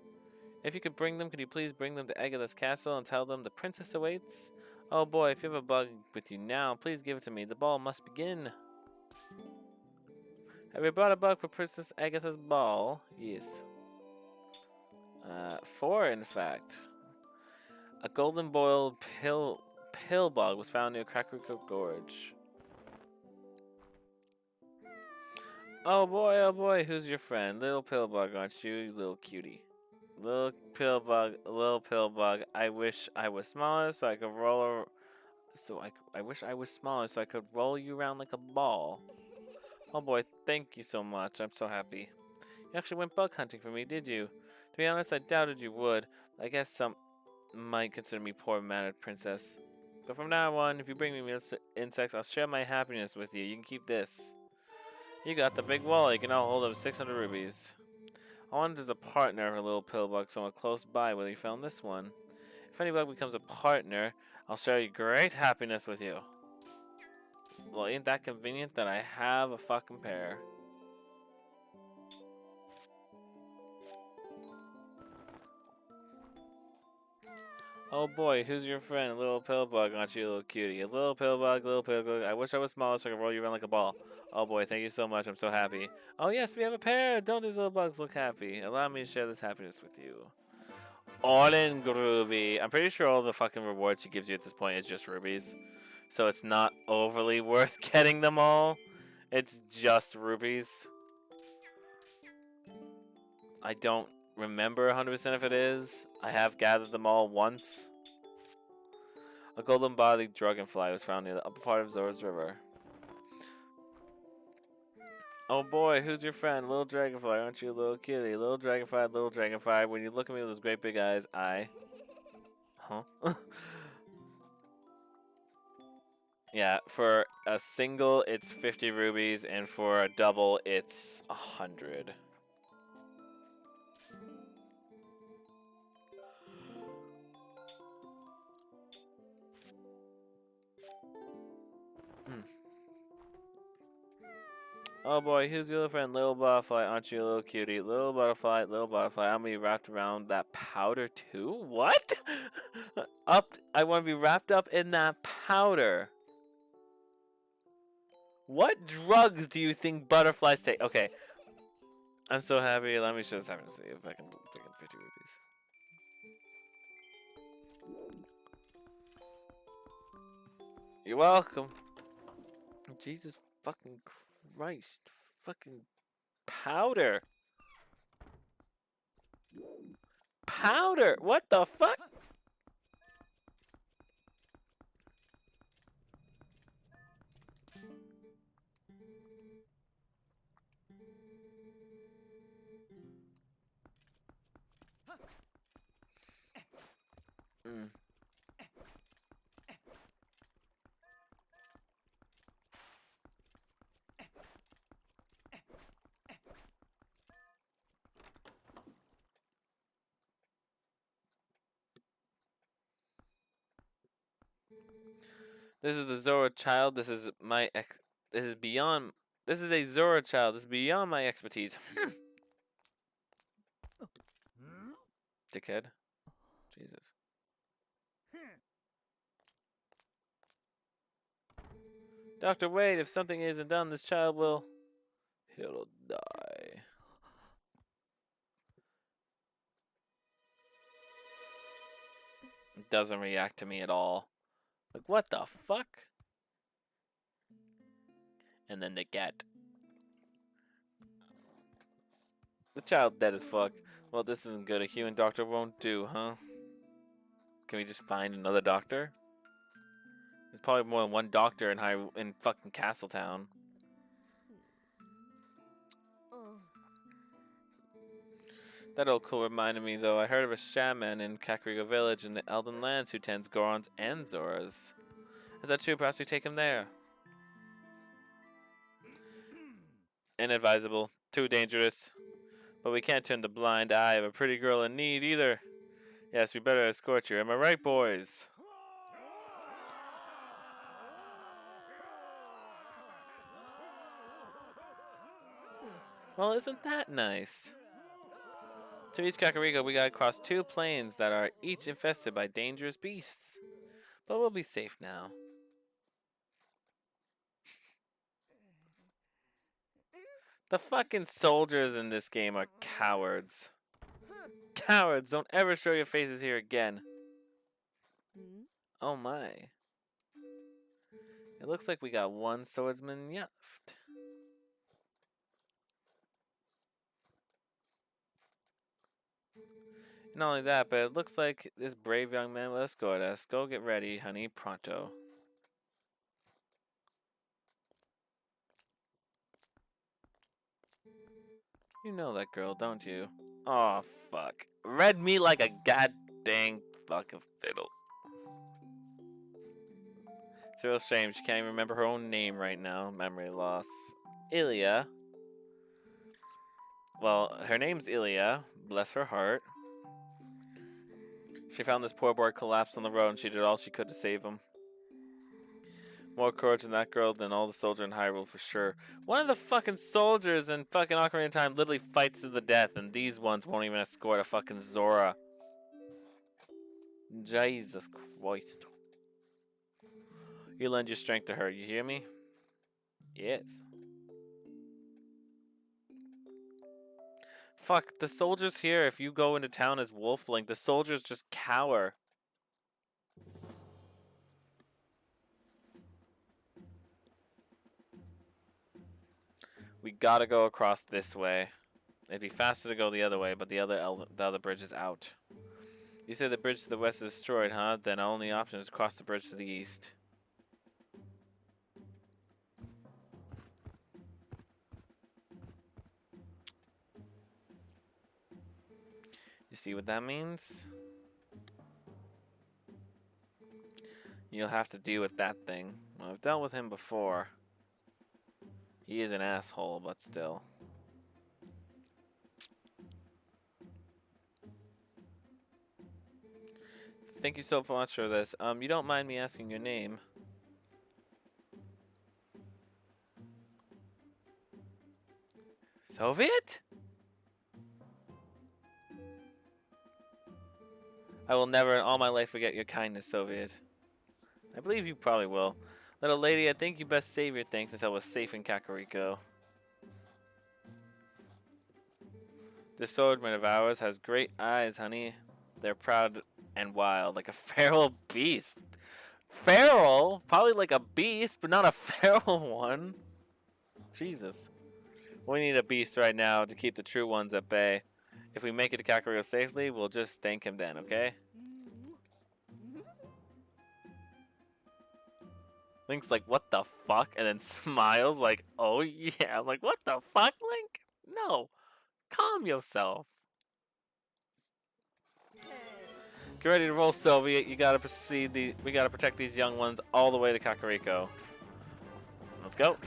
If you could bring them, could you please bring them to Agatha's castle and tell them the princess awaits? Oh boy, if you have a bug with you now, please give it to me. The ball must begin. Have you brought a bug for Princess Agatha's ball? Yes. 4, in fact. A golden boiled pill bug was found near Kakariko Gorge. Oh boy, who's your friend? Little pill bug, aren't you, you little cutie? Little pill bug. I wish I was smaller so I could roll. I wish I was smaller so I could roll you around like a ball. Oh boy, thank you so much. I'm so happy. You actually went bug hunting for me, did you? To be honest, I doubted you would. I guess some might consider me poor-mannered, princess. But from now on, if you bring me insects, I'll share my happiness with you. You can keep this. You got the big wallet. You can now hold up 600 rubies. I wanted as a partner of a little pill bug, someone close by where you found this one. If any bug becomes a partner, I'll share you great happiness with you. Well, ain't that convenient that I have a fucking pair? Oh boy, who's your friend? A little pill bug, aren't you, a little cutie? A little pill bug, little pill bug. I wish I was smaller so I could roll you around like a ball. Oh boy, thank you so much. I'm so happy. Oh yes, we have a pair. Don't these little bugs look happy? Allow me to share this happiness with you. All in groovy. I'm pretty sure all the fucking rewards she gives you at this point is just rubies. So it's not overly worth getting them all. It's just rubies. I don't remember 100% if it is. I have gathered them all once. A golden-bodied dragonfly was found near the upper part of Zora's River. Oh boy, who's your friend? Little dragonfly, aren't you a little kitty? Little dragonfly, when you look at me with those great big eyes, Huh? Yeah, for a single, it's 50 rubies, and for a double, it's 100. Oh boy, who's your little friend? Little butterfly, aren't you a little cutie? Little butterfly, I'm gonna be wrapped around that powder too? What? I want to be wrapped up in that powder. What drugs do you think butterflies take? Okay, I'm so happy. Let me just have to see if I can pick up 50 rupees. You're welcome. Jesus fucking Christ. Fucking powder. Powder! What the fuck? Mm. This is the Zora child. This is my this is beyond. This is a Zora child. This is beyond my expertise. Dickhead. Jesus. Doctor, wait. If something isn't done, this child will. He'll die. It doesn't react to me at all. Like, what the fuck? And then the cat. The child dead as fuck. Well, this isn't good. A human doctor won't do, huh? Can we just find another doctor? There's probably more than one doctor in fucking Castletown. That old cool reminded me, though. I heard of a shaman in Kakariko Village in the Elden Lands who tends Gorons and Zoras. Is that true? Perhaps we take him there. Inadvisable. Too dangerous. But we can't turn the blind eye of a pretty girl in need either. Yes, we better escort you. Am I right, boys? Well, isn't that nice? To reach Kakariko, we gotta cross 2 plains that are each infested by dangerous beasts. But we'll be safe now. The fucking soldiers in this game are cowards. Cowards, don't ever show your faces here again. Oh my. It looks like we got 1 swordsman left. Not only that, but it looks like this brave young man will escort us. Go get ready, honey, pronto. You know that girl, don't you? Oh fuck. Read me like a goddamn fucking fiddle. It's a real shame she can't even remember her own name right now. Memory loss. Ilya. Well, her name's Ilya. Bless her heart. She found this poor boy collapsed on the road and she did all she could to save him. More courage in that girl than all the soldiers in Hyrule for sure. One of the fucking soldiers in fucking Ocarina of Time literally fights to the death, and these ones won't even escort a fucking Zora. Jesus Christ. You lend your strength to her, you hear me? Yes. Fuck, the soldiers here, if you go into town as Wolfling, the soldiers just cower. We gotta go across this way. It'd be faster to go the other way, but the other bridge is out. You said the bridge to the west is destroyed, huh? Then our only option is to cross the bridge to the east. You see what that means? You'll have to deal with that thing. Well, I've dealt with him before. He is an asshole, but still. Thank you so much for this. You don't mind me asking your name? Soviet? I will never in all my life forget your kindness, Soviet. I believe you probably will. Little lady, I think you best save your thanks since I was safe in Kakariko. This swordman of ours has great eyes, honey. They're proud and wild, like a feral beast. Feral? Probably like a beast, but not a feral one. Jesus. We need a beast right now to keep the true ones at bay. If we make it to Kakariko safely, we'll just thank him then, okay? Link's like, what the fuck? And then smiles like, oh yeah. I'm like, what the fuck, Link? No. Calm yourself. Get ready to roll, Soviet. You gotta proceed. We gotta protect these young ones all the way to Kakariko. Let's go.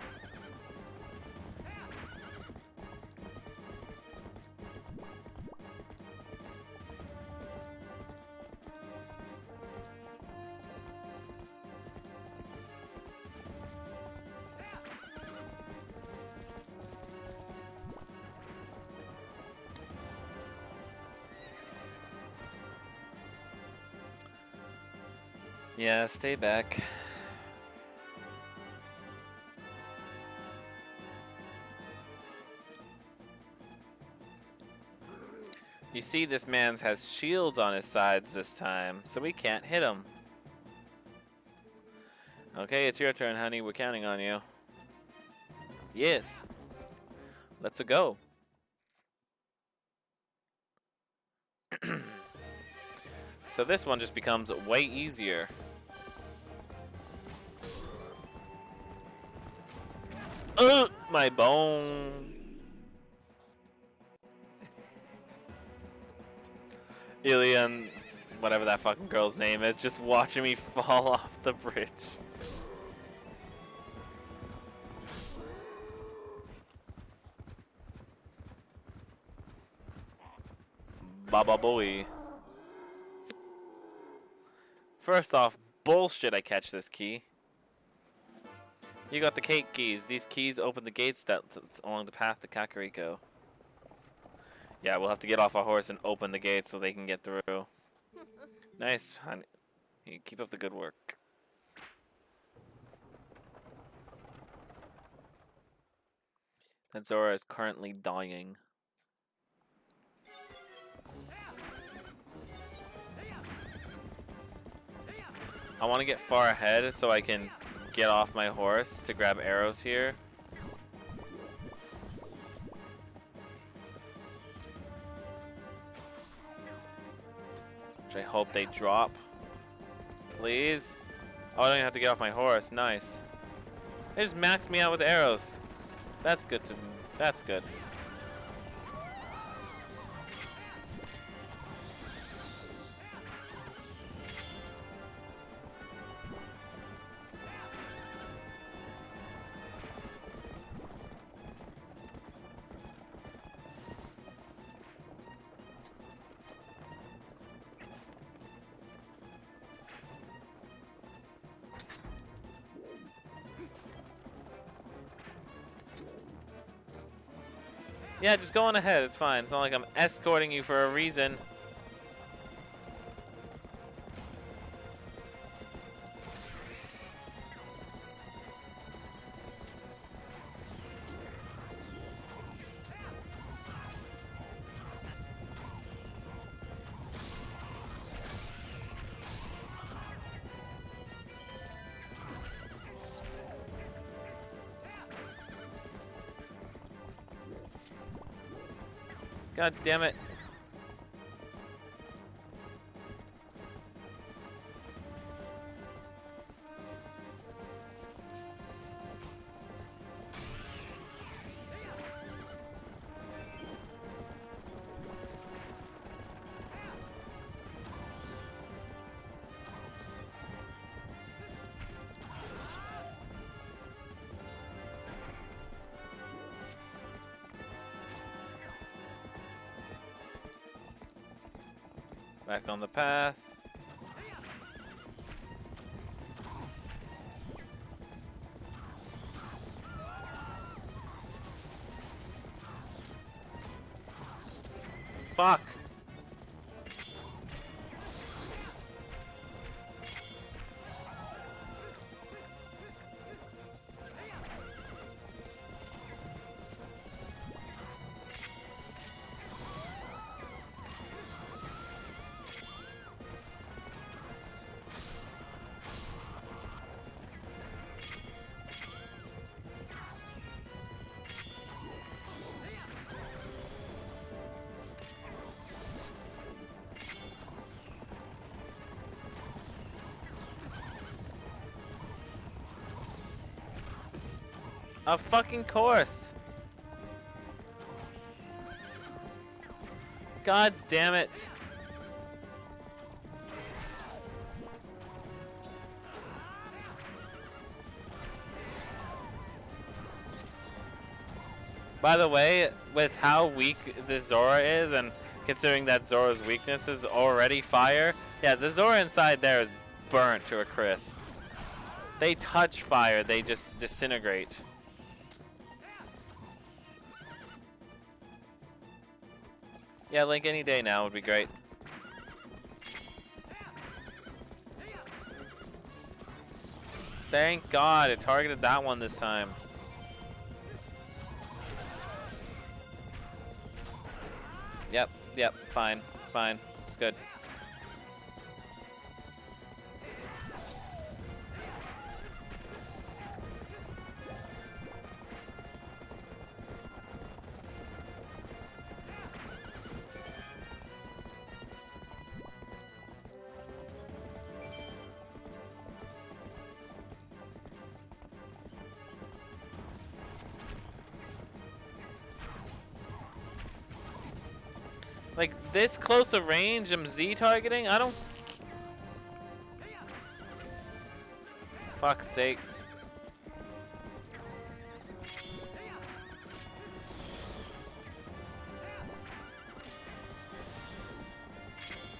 Yeah, stay back. You see, this man has shields on his sides this time, so we can't hit him. Okay, it's your turn, honey. We're counting on you. Yes. Let's go. So this one just becomes way easier. My bone. Ilian, whatever that fucking girl's name is, just watching me fall off the bridge. Baba boy. First off, bullshit I catch this key. You got the cake keys. These keys open the gates along the path to Kakariko. Yeah, we'll have to get off our horse and open the gates so they can get through. Nice, honey. You keep up the good work. That Zora is currently dying. I want to get far ahead so I can get off my horse to grab arrows here. Which I hope they drop. Please. Oh, I don't even have to get off my horse. Nice. They just maxed me out with arrows. That's good to. That's good. Yeah, just go on ahead. It's fine. It's not like I'm escorting you for a reason. God damn it. Back on the path. Fuck. Of fucking course. God damn it. By the way, with how weak the Zora is, and considering that Zora's weakness is already fire, yeah, the Zora inside there is burnt to a crisp. They touch fire, they just disintegrate. Yeah, Link any day now would be great. Thank God it targeted that one this time. Yep, fine, it's good. Like, this close of range, I'm Z targeting? I don't... Fuck's sakes.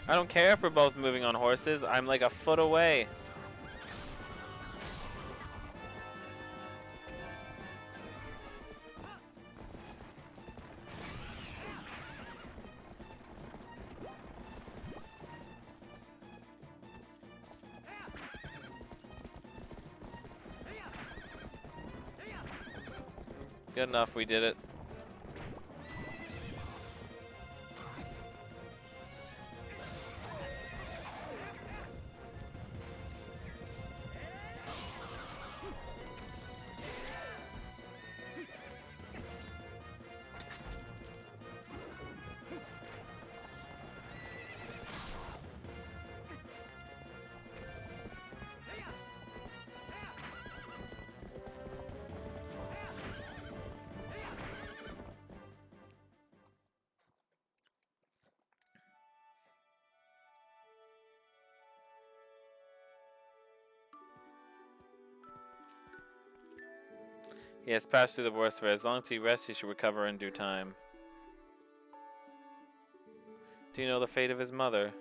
I don't care if we're both moving on horses. I'm like a foot away. Good enough, we did it. He has passed through the worst of it. As long as he rests, he should recover in due time. Do you know the fate of his mother?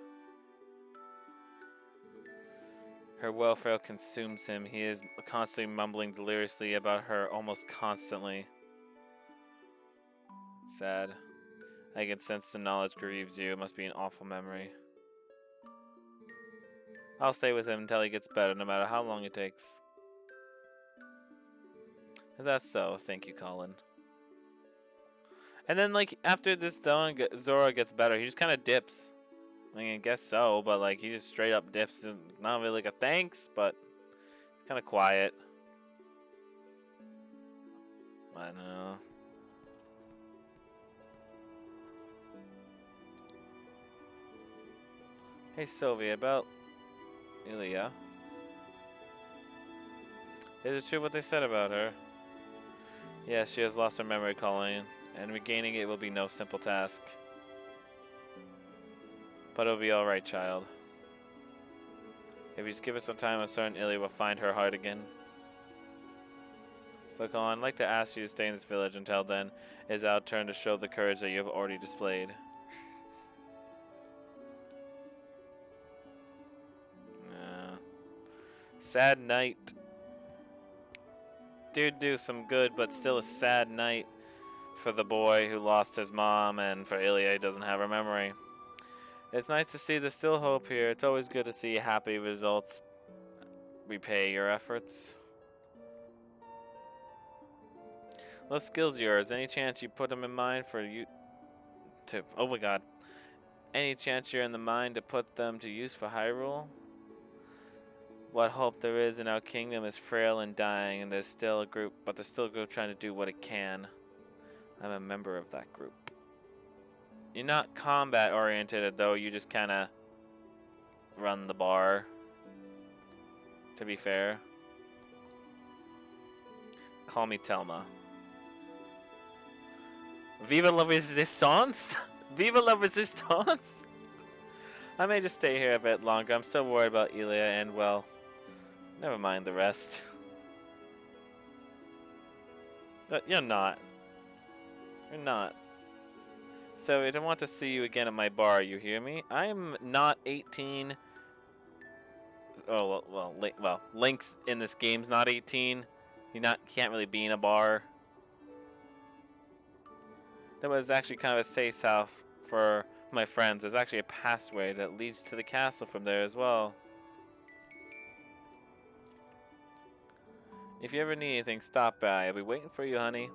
Her welfare consumes him. He is constantly mumbling deliriously about her almost constantly. Sad. I can sense the knowledge grieves you. It must be an awful memory. I'll stay with him until he gets better, no matter how long it takes. Is that so? Thank you, Colin. And then, like, after this Zora gets better, he just kind of dips. I mean, I guess so, but, like, he just straight up dips. There's not really like a thanks, but it's kind of quiet. I don't know. Hey, Sylvia, about Ilya. Is it true what they said about her? Yes, she has lost her memory, Colleen, and regaining it will be no simple task. But it'll be alright, child. If you just give us some time, I'm certain Ilya will find her heart again. So, Colin, I'd like to ask you to stay in this village until then. It is our turn to show the courage that you have already displayed. Sad night. Did do some good, but still a sad night for the boy who lost his mom and for Ilya who doesn't have her memory. It's nice to see there's still hope here. It's always good to see happy results repay your efforts. Those skills of yours, any chance you put them in mind for you to... Oh my god. Any chance you're in the mind to put them to use for Hyrule? What hope there is in our kingdom is frail and dying, and there's still a group trying to do what it can. I'm a member of that group. You're not combat oriented though, you just kinda run the bar. To be fair. Call me Telma. Viva la resistance? Viva la resistance? I may just stay here a bit longer. I'm still worried about Ilya and, well, never mind the rest. But you're not. You're not. So I don't want to see you again at my bar, you hear me? I'm not 18. Oh, well, Link's in this game's not 18. Can't really be in a bar. That was actually kind of a safe house for my friends. There's actually a passway that leads to the castle from there as well. If you ever need anything, stop by. I'll be waiting for you, honey.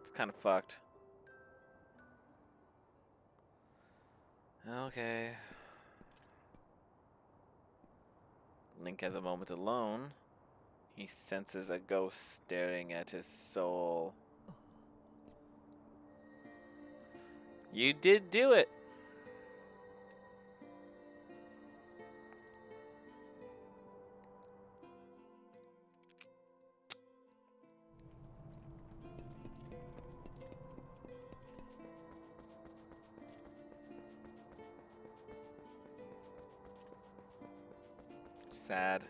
It's kind of fucked. Okay. Link has a moment alone. He senses a ghost staring at his soul. You did do it! Sad.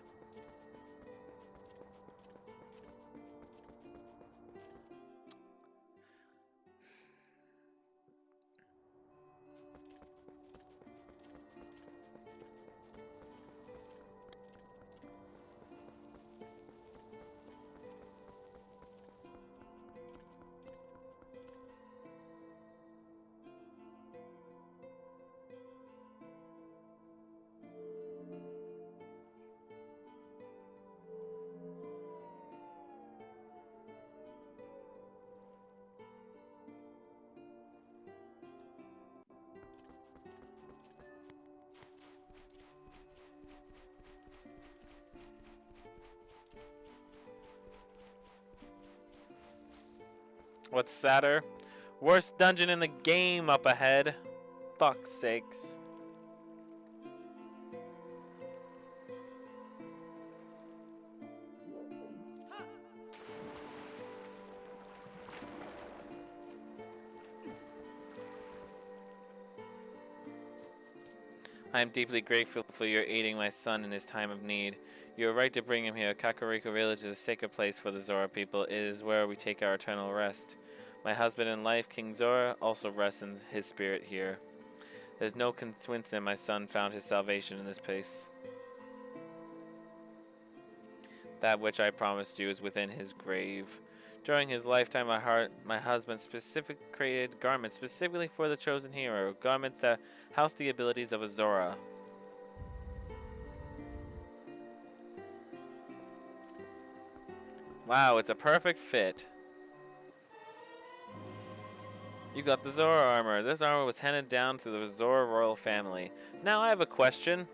What's sadder? Worst dungeon in the game up ahead. Fuck's sakes. I am deeply grateful for your aiding my son in his time of need. You are right to bring him here. Kakariko Village is a sacred place for the Zora people. It is where we take our eternal rest. My husband in life, King Zora, also rests in his spirit here. There's no coincidence my son found his salvation in this place. That which I promised you is within his grave. During his lifetime, my husband created garments specifically for the chosen hero. Garments that house the abilities of a Zora. Wow, it's a perfect fit. You got the Zora armor. This armor was handed down to the Zora royal family. Now I have a question.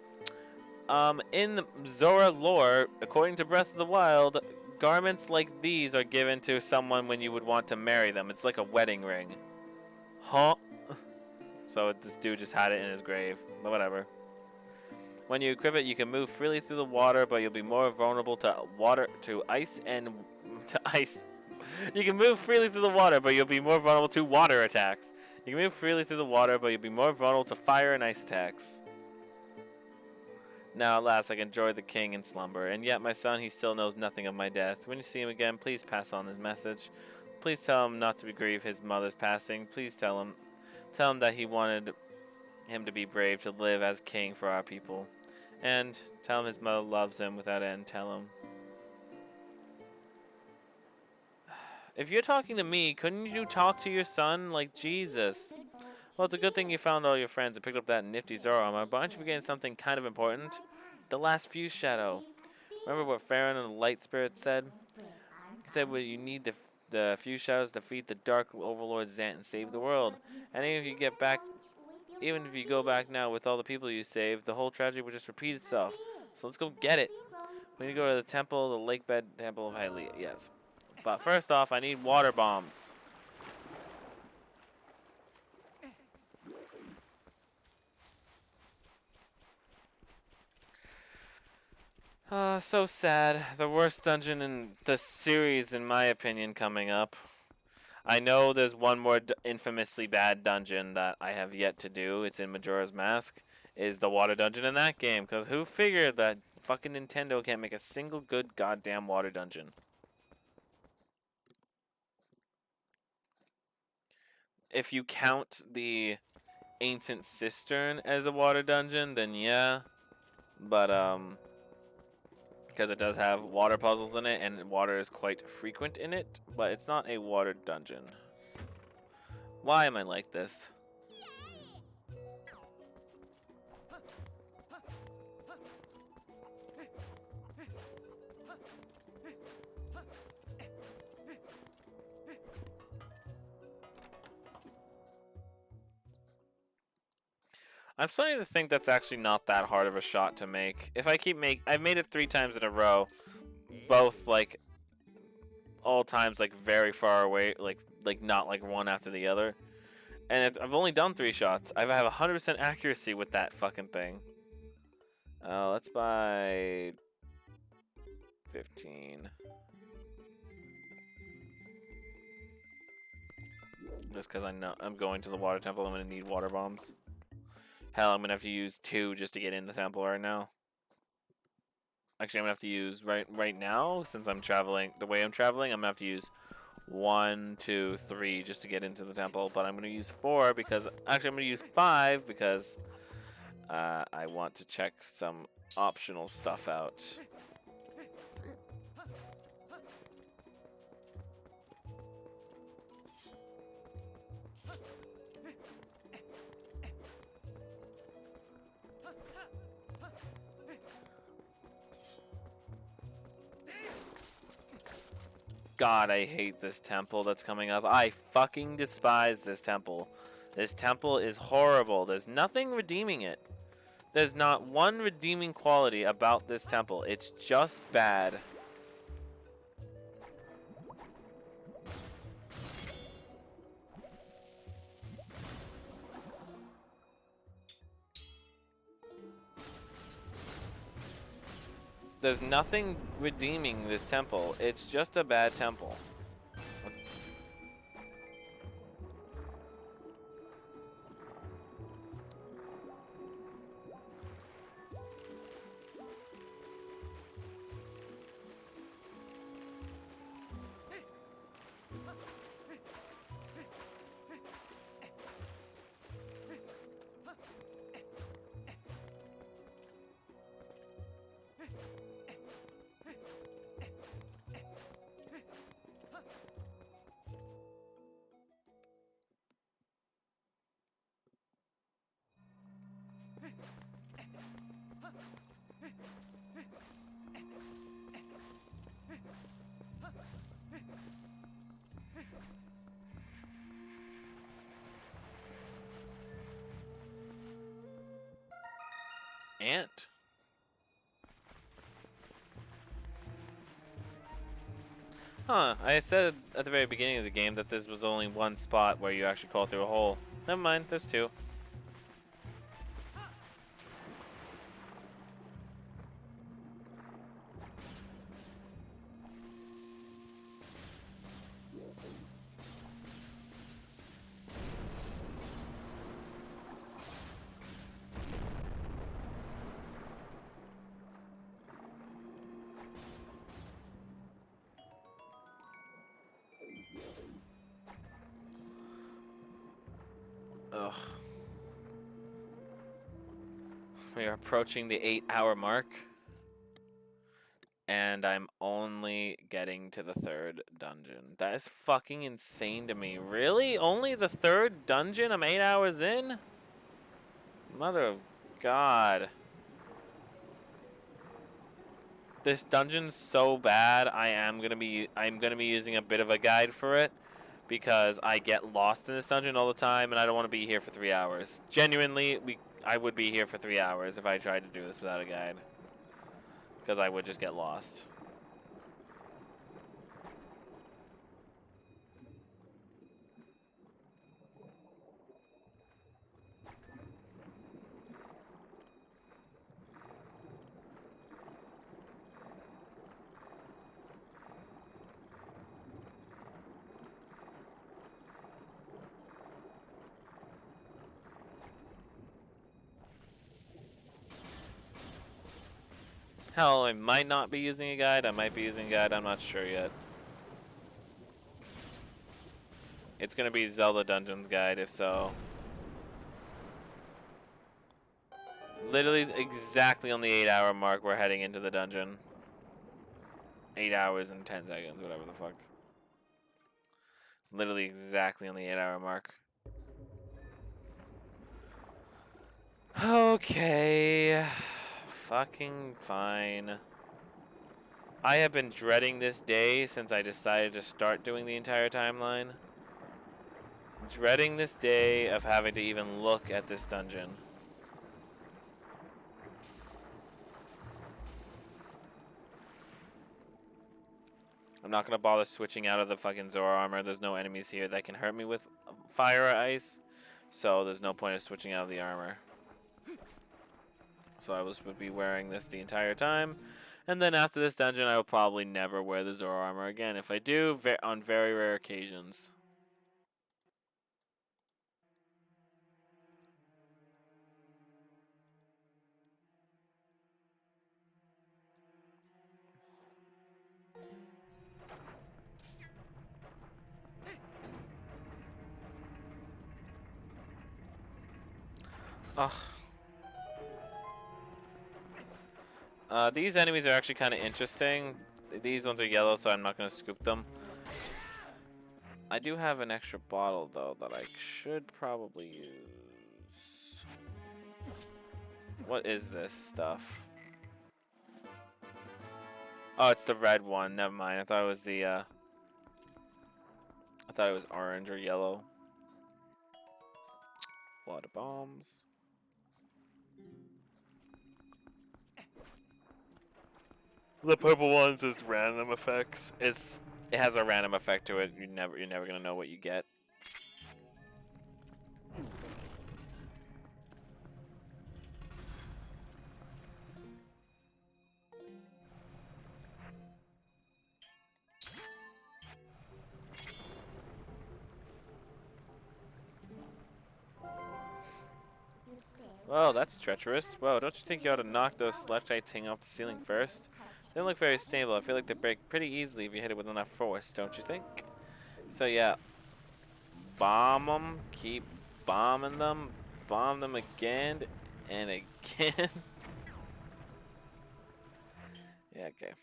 In the Zora lore, according to Breath of the Wild, garments like these are given to someone when you would want to marry them. It's like a wedding ring. Huh? So this dude just had it in his grave. But whatever. When you equip it, you can move freely through the water, but you'll be more vulnerable to ice. You can move freely through the water, but you'll be more vulnerable to water attacks. You can move freely through the water, but you'll be more vulnerable to fire and ice attacks. Now at last I can join the king in slumber, and yet my son, he still knows nothing of my death. When you see him again, please pass on his message. Please tell him not to grieve his mother's passing. Please tell him that he wanted him to be brave, to live as king for our people. And tell him his mother loves him without end. Tell him. If you're talking to me, couldn't you talk to your son? Like, Jesus. Well, it's a good thing you found all your friends and picked up that nifty Zoro armor, but aren't you forgetting something kind of important? The last fuse shadow. Remember what Farron and the Light Spirit said? He said, well, you need the fuse shadows to defeat the Dark Overlord Zant and save the world. And even if you go back now with all the people you saved, the whole tragedy will just repeat itself. So let's go get it. We need to go to the temple, the lakebed temple of Hylia. Yes. But first off, I need water bombs. So sad. The worst dungeon in the series, in my opinion, coming up. I know there's one more infamously bad dungeon that I have yet to do. It's in Majora's Mask. Is the water dungeon in that game. Because who figured that fucking Nintendo can't make a single good goddamn water dungeon? If you count the Ancient Cistern as a water dungeon, then yeah. But, because it does have water puzzles in it, and water is quite frequent in it, but it's not a water dungeon. Why am I like this? I'm starting to think that's actually not that hard of a shot to make. If I I've made it 3 times in a row, both like all times like very far away, like not like one after the other. And I've only done 3 shots. I have 100% accuracy with that fucking thing. Let's buy 15. Just because I know I'm going to the water temple, I'm gonna need water bombs. Hell, I'm gonna have to use 2 just to get in the temple right now. Actually, I'm gonna have to use right now, since I'm traveling the way I'm traveling. I'm gonna have to use 1, 2, 3 just to get into the temple. But I'm gonna use 4 because actually I'm gonna use 5 because I want to check some optional stuff out. God, I hate this temple that's coming up. I fucking despise this temple. This temple is horrible. There's nothing redeeming it. There's not one redeeming quality about this temple. It's just bad. There's nothing redeeming this temple. It's just a bad temple. Ant. Huh, I said at the very beginning of the game that this was only one spot where you actually crawl through a hole. Never mind, there's 2. Ugh. We are approaching the 8-hour mark. And I'm only getting to the 3rd dungeon. That is fucking insane to me. Really? Only the 3rd dungeon? I'm 8 hours in? Mother of God. This dungeon's so bad. I'm gonna be using a bit of a guide for it because I get lost in this dungeon all the time and I don't want to be here for 3 hours. Genuinely, I would be here for 3 hours if I tried to do this without a guide. Because I would just get lost. Hell, I might not be using a guide. I might be using a guide. I'm not sure yet. It's going to be Zelda Dungeons guide, if so. Literally exactly on the 8-hour mark, we're heading into the dungeon. 8 hours and 10 seconds, whatever the fuck. Literally exactly on the 8-hour mark. Okay. Fucking fine. I have been dreading this day since I decided to start doing the entire timeline. Dreading this day of having to even look at this dungeon. I'm not gonna bother switching out of the fucking Zora armor. There's no enemies here that can hurt me with fire or ice. So there's no point of switching out of the armor. So I would be wearing this the entire time. And then after this dungeon, I will probably never wear the Zora armor again. If I do, on very rare occasions. Ugh. These enemies are actually kind of interesting. These ones are yellow, so I'm not going to scoop them. I do have an extra bottle, though, that I should probably use. What is this stuff? Oh, it's the red one. Never mind. I thought it was the, I thought it was orange or yellow. A lot of bombs. The purple ones is random effects. It has a random effect to it. You're never gonna know what you get. Well, that's treacherous. Whoa, don't you think you ought to knock those stalactites hanging off the ceiling first? They don't look very stable. I feel like they break pretty easily if you hit it with enough force, don't you think? So yeah, bomb them, keep bombing them, bomb them again and again. Yeah, okay.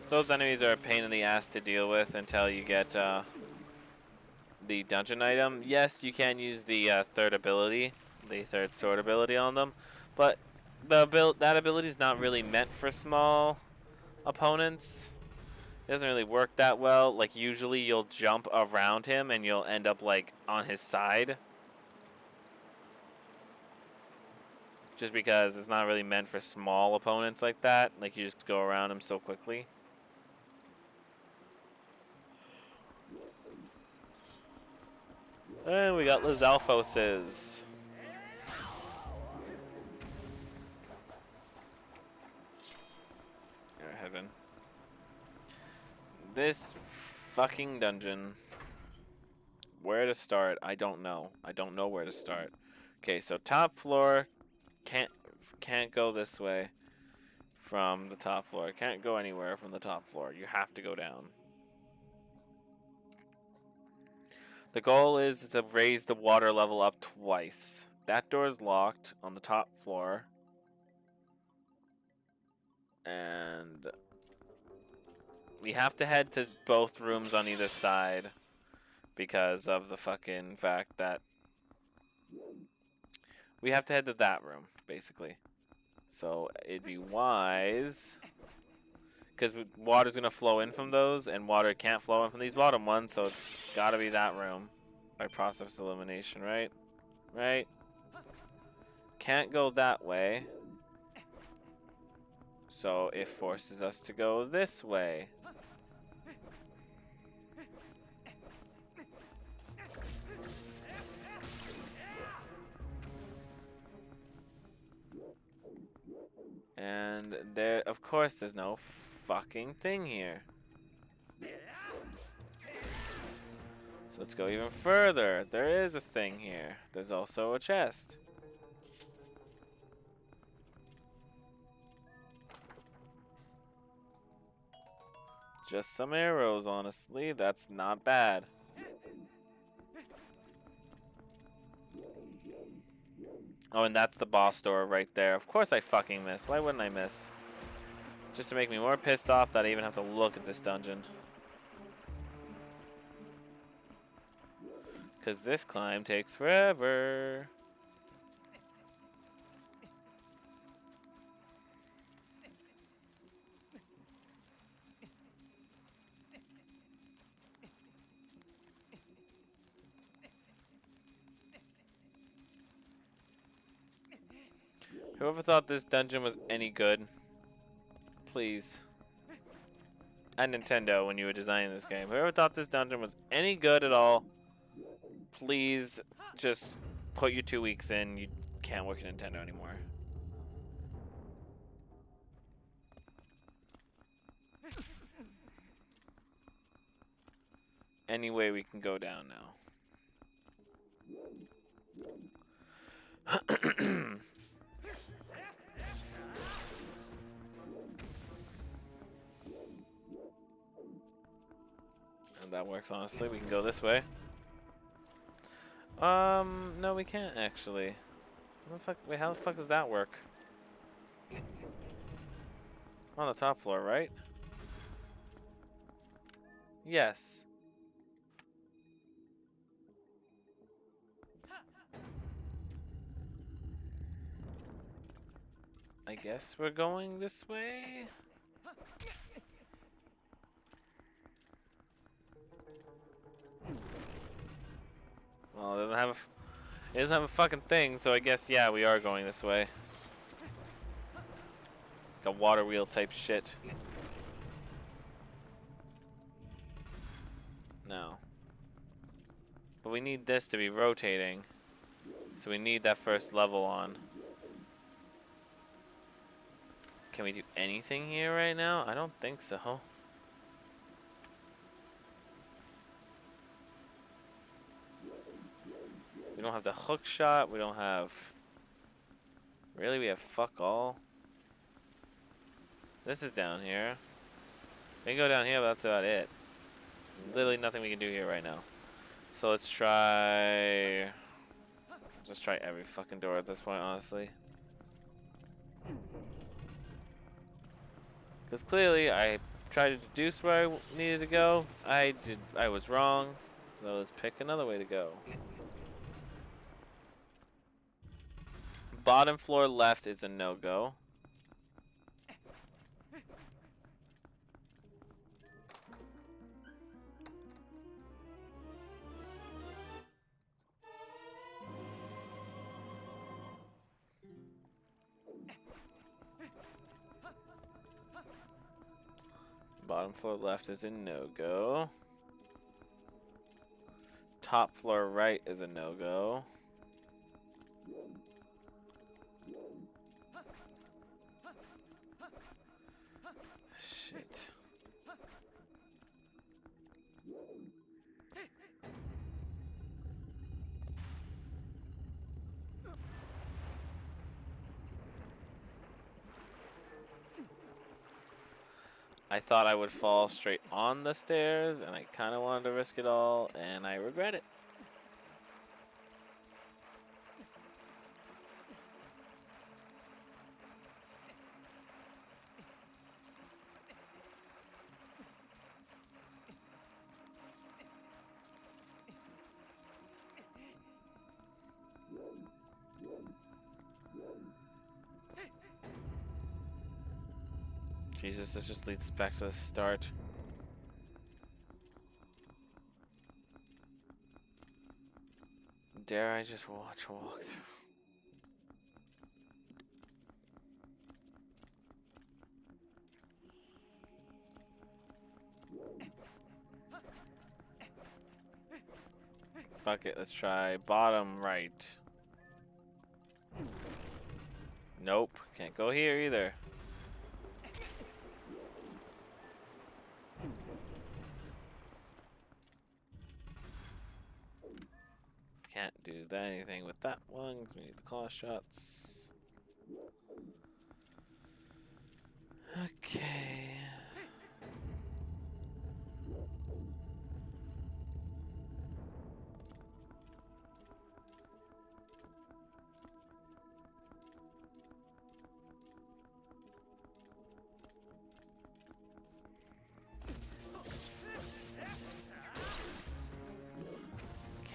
Those enemies are a pain in the ass to deal with until you get the dungeon item. Yes, you can use the third ability, the third sword ability on them, but that ability is not really meant for small opponents. It doesn't really work that well. Like, usually you'll jump around him and you'll end up like on his side. Just because it's not really meant for small opponents like that. Like, you just go around him so quickly. And we got Lizalfoses. Alright, heaven. This fucking dungeon. Where to start? I don't know. I don't know where to start. Okay, so top floor. Can't go this way. from the top floor. Can't go anywhere from the top floor. You have to go down. The goal is to raise the water level up twice. That door is locked on the top floor. And we have to head to both rooms on either side because of the fucking fact that we have to head to that room, basically. So it'd be wise, because water's going to flow in from those, and water can't flow in from these bottom ones, so it's got to be that room by process elimination, right? Right? Can't go that way, so it forces us to go this way. And there, of course, there's no fucking thing here. So let's go even further. There is a thing here. There's also a chest. Just some arrows, honestly. That's not bad. Oh, and that's the boss door right there. Of course I fucking missed. Why wouldn't I miss? Just to make me more pissed off that I even have to look at this dungeon. Because this climb takes forever. Whoever thought this dungeon was any good, please. And Nintendo, when you were designing this game, whoever thought this dungeon was any good at all, please just put your 2 weeks in. You can't work at Nintendo anymore. Anyway, we can go down now. And that works, honestly. We can go this way. No, we can't actually. How the fuck? Wait, how the fuck does that work? On the top floor, right? Yes. I guess we're going this way. Well, it doesn't have a fucking thing, so I guess yeah, we are going this way. Like a water wheel type shit. No. But we need this to be rotating. So we need that first level on. Can we do anything here right now? I don't think so. We don't have the hook shot. We don't have... Really? We have fuck all? This is down here. We can go down here, but that's about it. Literally nothing we can do here right now. So let's try... Just try every fucking door at this point, honestly. Because clearly I tried to deduce where I needed to go. I was wrong. So let's pick another way to go. Bottom floor left is a no-go. Bottom floor left is a no-go. Top floor right is a no-go. Shit. I thought I would fall straight on the stairs, and I kind of wanted to risk it all, and I regret it. Jesus, this just leads back to the start. Dare I just watch a walkthrough? Fuck it, let's try bottom right. Nope, can't go here either. Can't do anything with that one because we need the claw shots. Okay.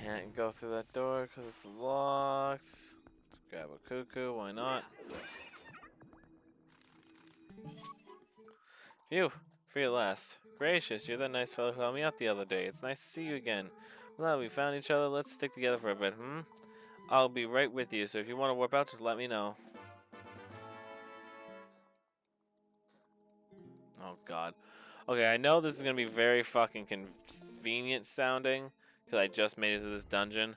Can't go through that door because it's locked. Let's grab a cuckoo, why not? Phew, free at last. Gracious, you're that nice fellow who helped me out the other day. It's nice to see you again. Well, we found each other. Let's stick together for a bit, I'll be right with you, so if you want to warp out, just let me know. Oh, God. Okay, I know this is going to be very fucking convenient sounding, because I just made it to this dungeon,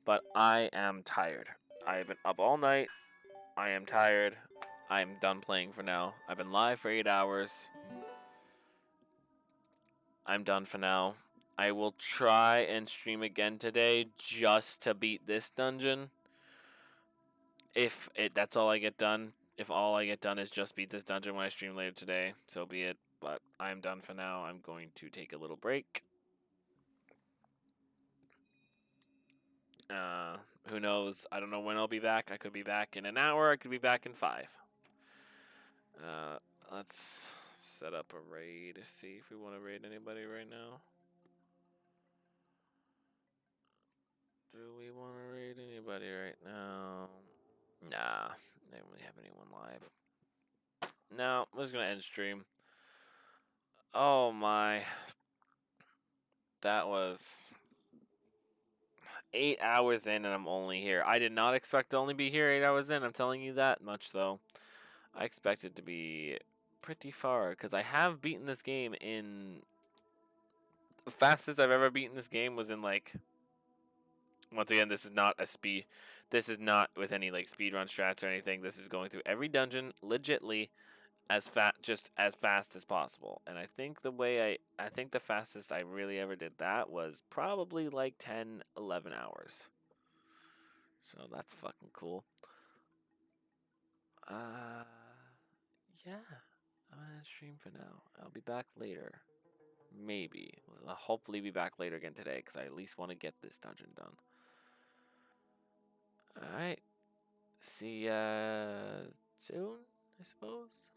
but I am tired. I have been up all night. I am tired. I am done playing for now. I've been live for 8 hours. I'm done for now. I will try and stream again today just to beat this dungeon. If that's all I get done. If all I get done is just beat this dungeon when I stream later today, so be it. But I'm done for now. I'm going to take a little break. Who knows? I don't know when I'll be back. I could be back in an hour. I could be back in 5. Let's set up a raid to see if we want to raid anybody right now. Do we want to raid anybody right now? Nah, I don't really have anyone live. No, I'm just gonna end stream. Oh my. That was 8 hours in and I'm only here. I did not expect to only be here 8 hours in. I'm telling you that much, though. I expected to be pretty far because I have beaten this game in... The fastest I've ever beaten this game was in, like... Once again, this is not a speed... This is not with any, like, speedrun strats or anything. This is going through every dungeon, legitly, just as fast as possible. And I think I think the fastest I really ever did that was probably like 10, 11 hours. So that's fucking cool. Yeah. I'm gonna stream for now. I'll be back later. Maybe. I'll hopefully be back later again today because I at least want to get this dungeon done. Alright. See ya soon, I suppose.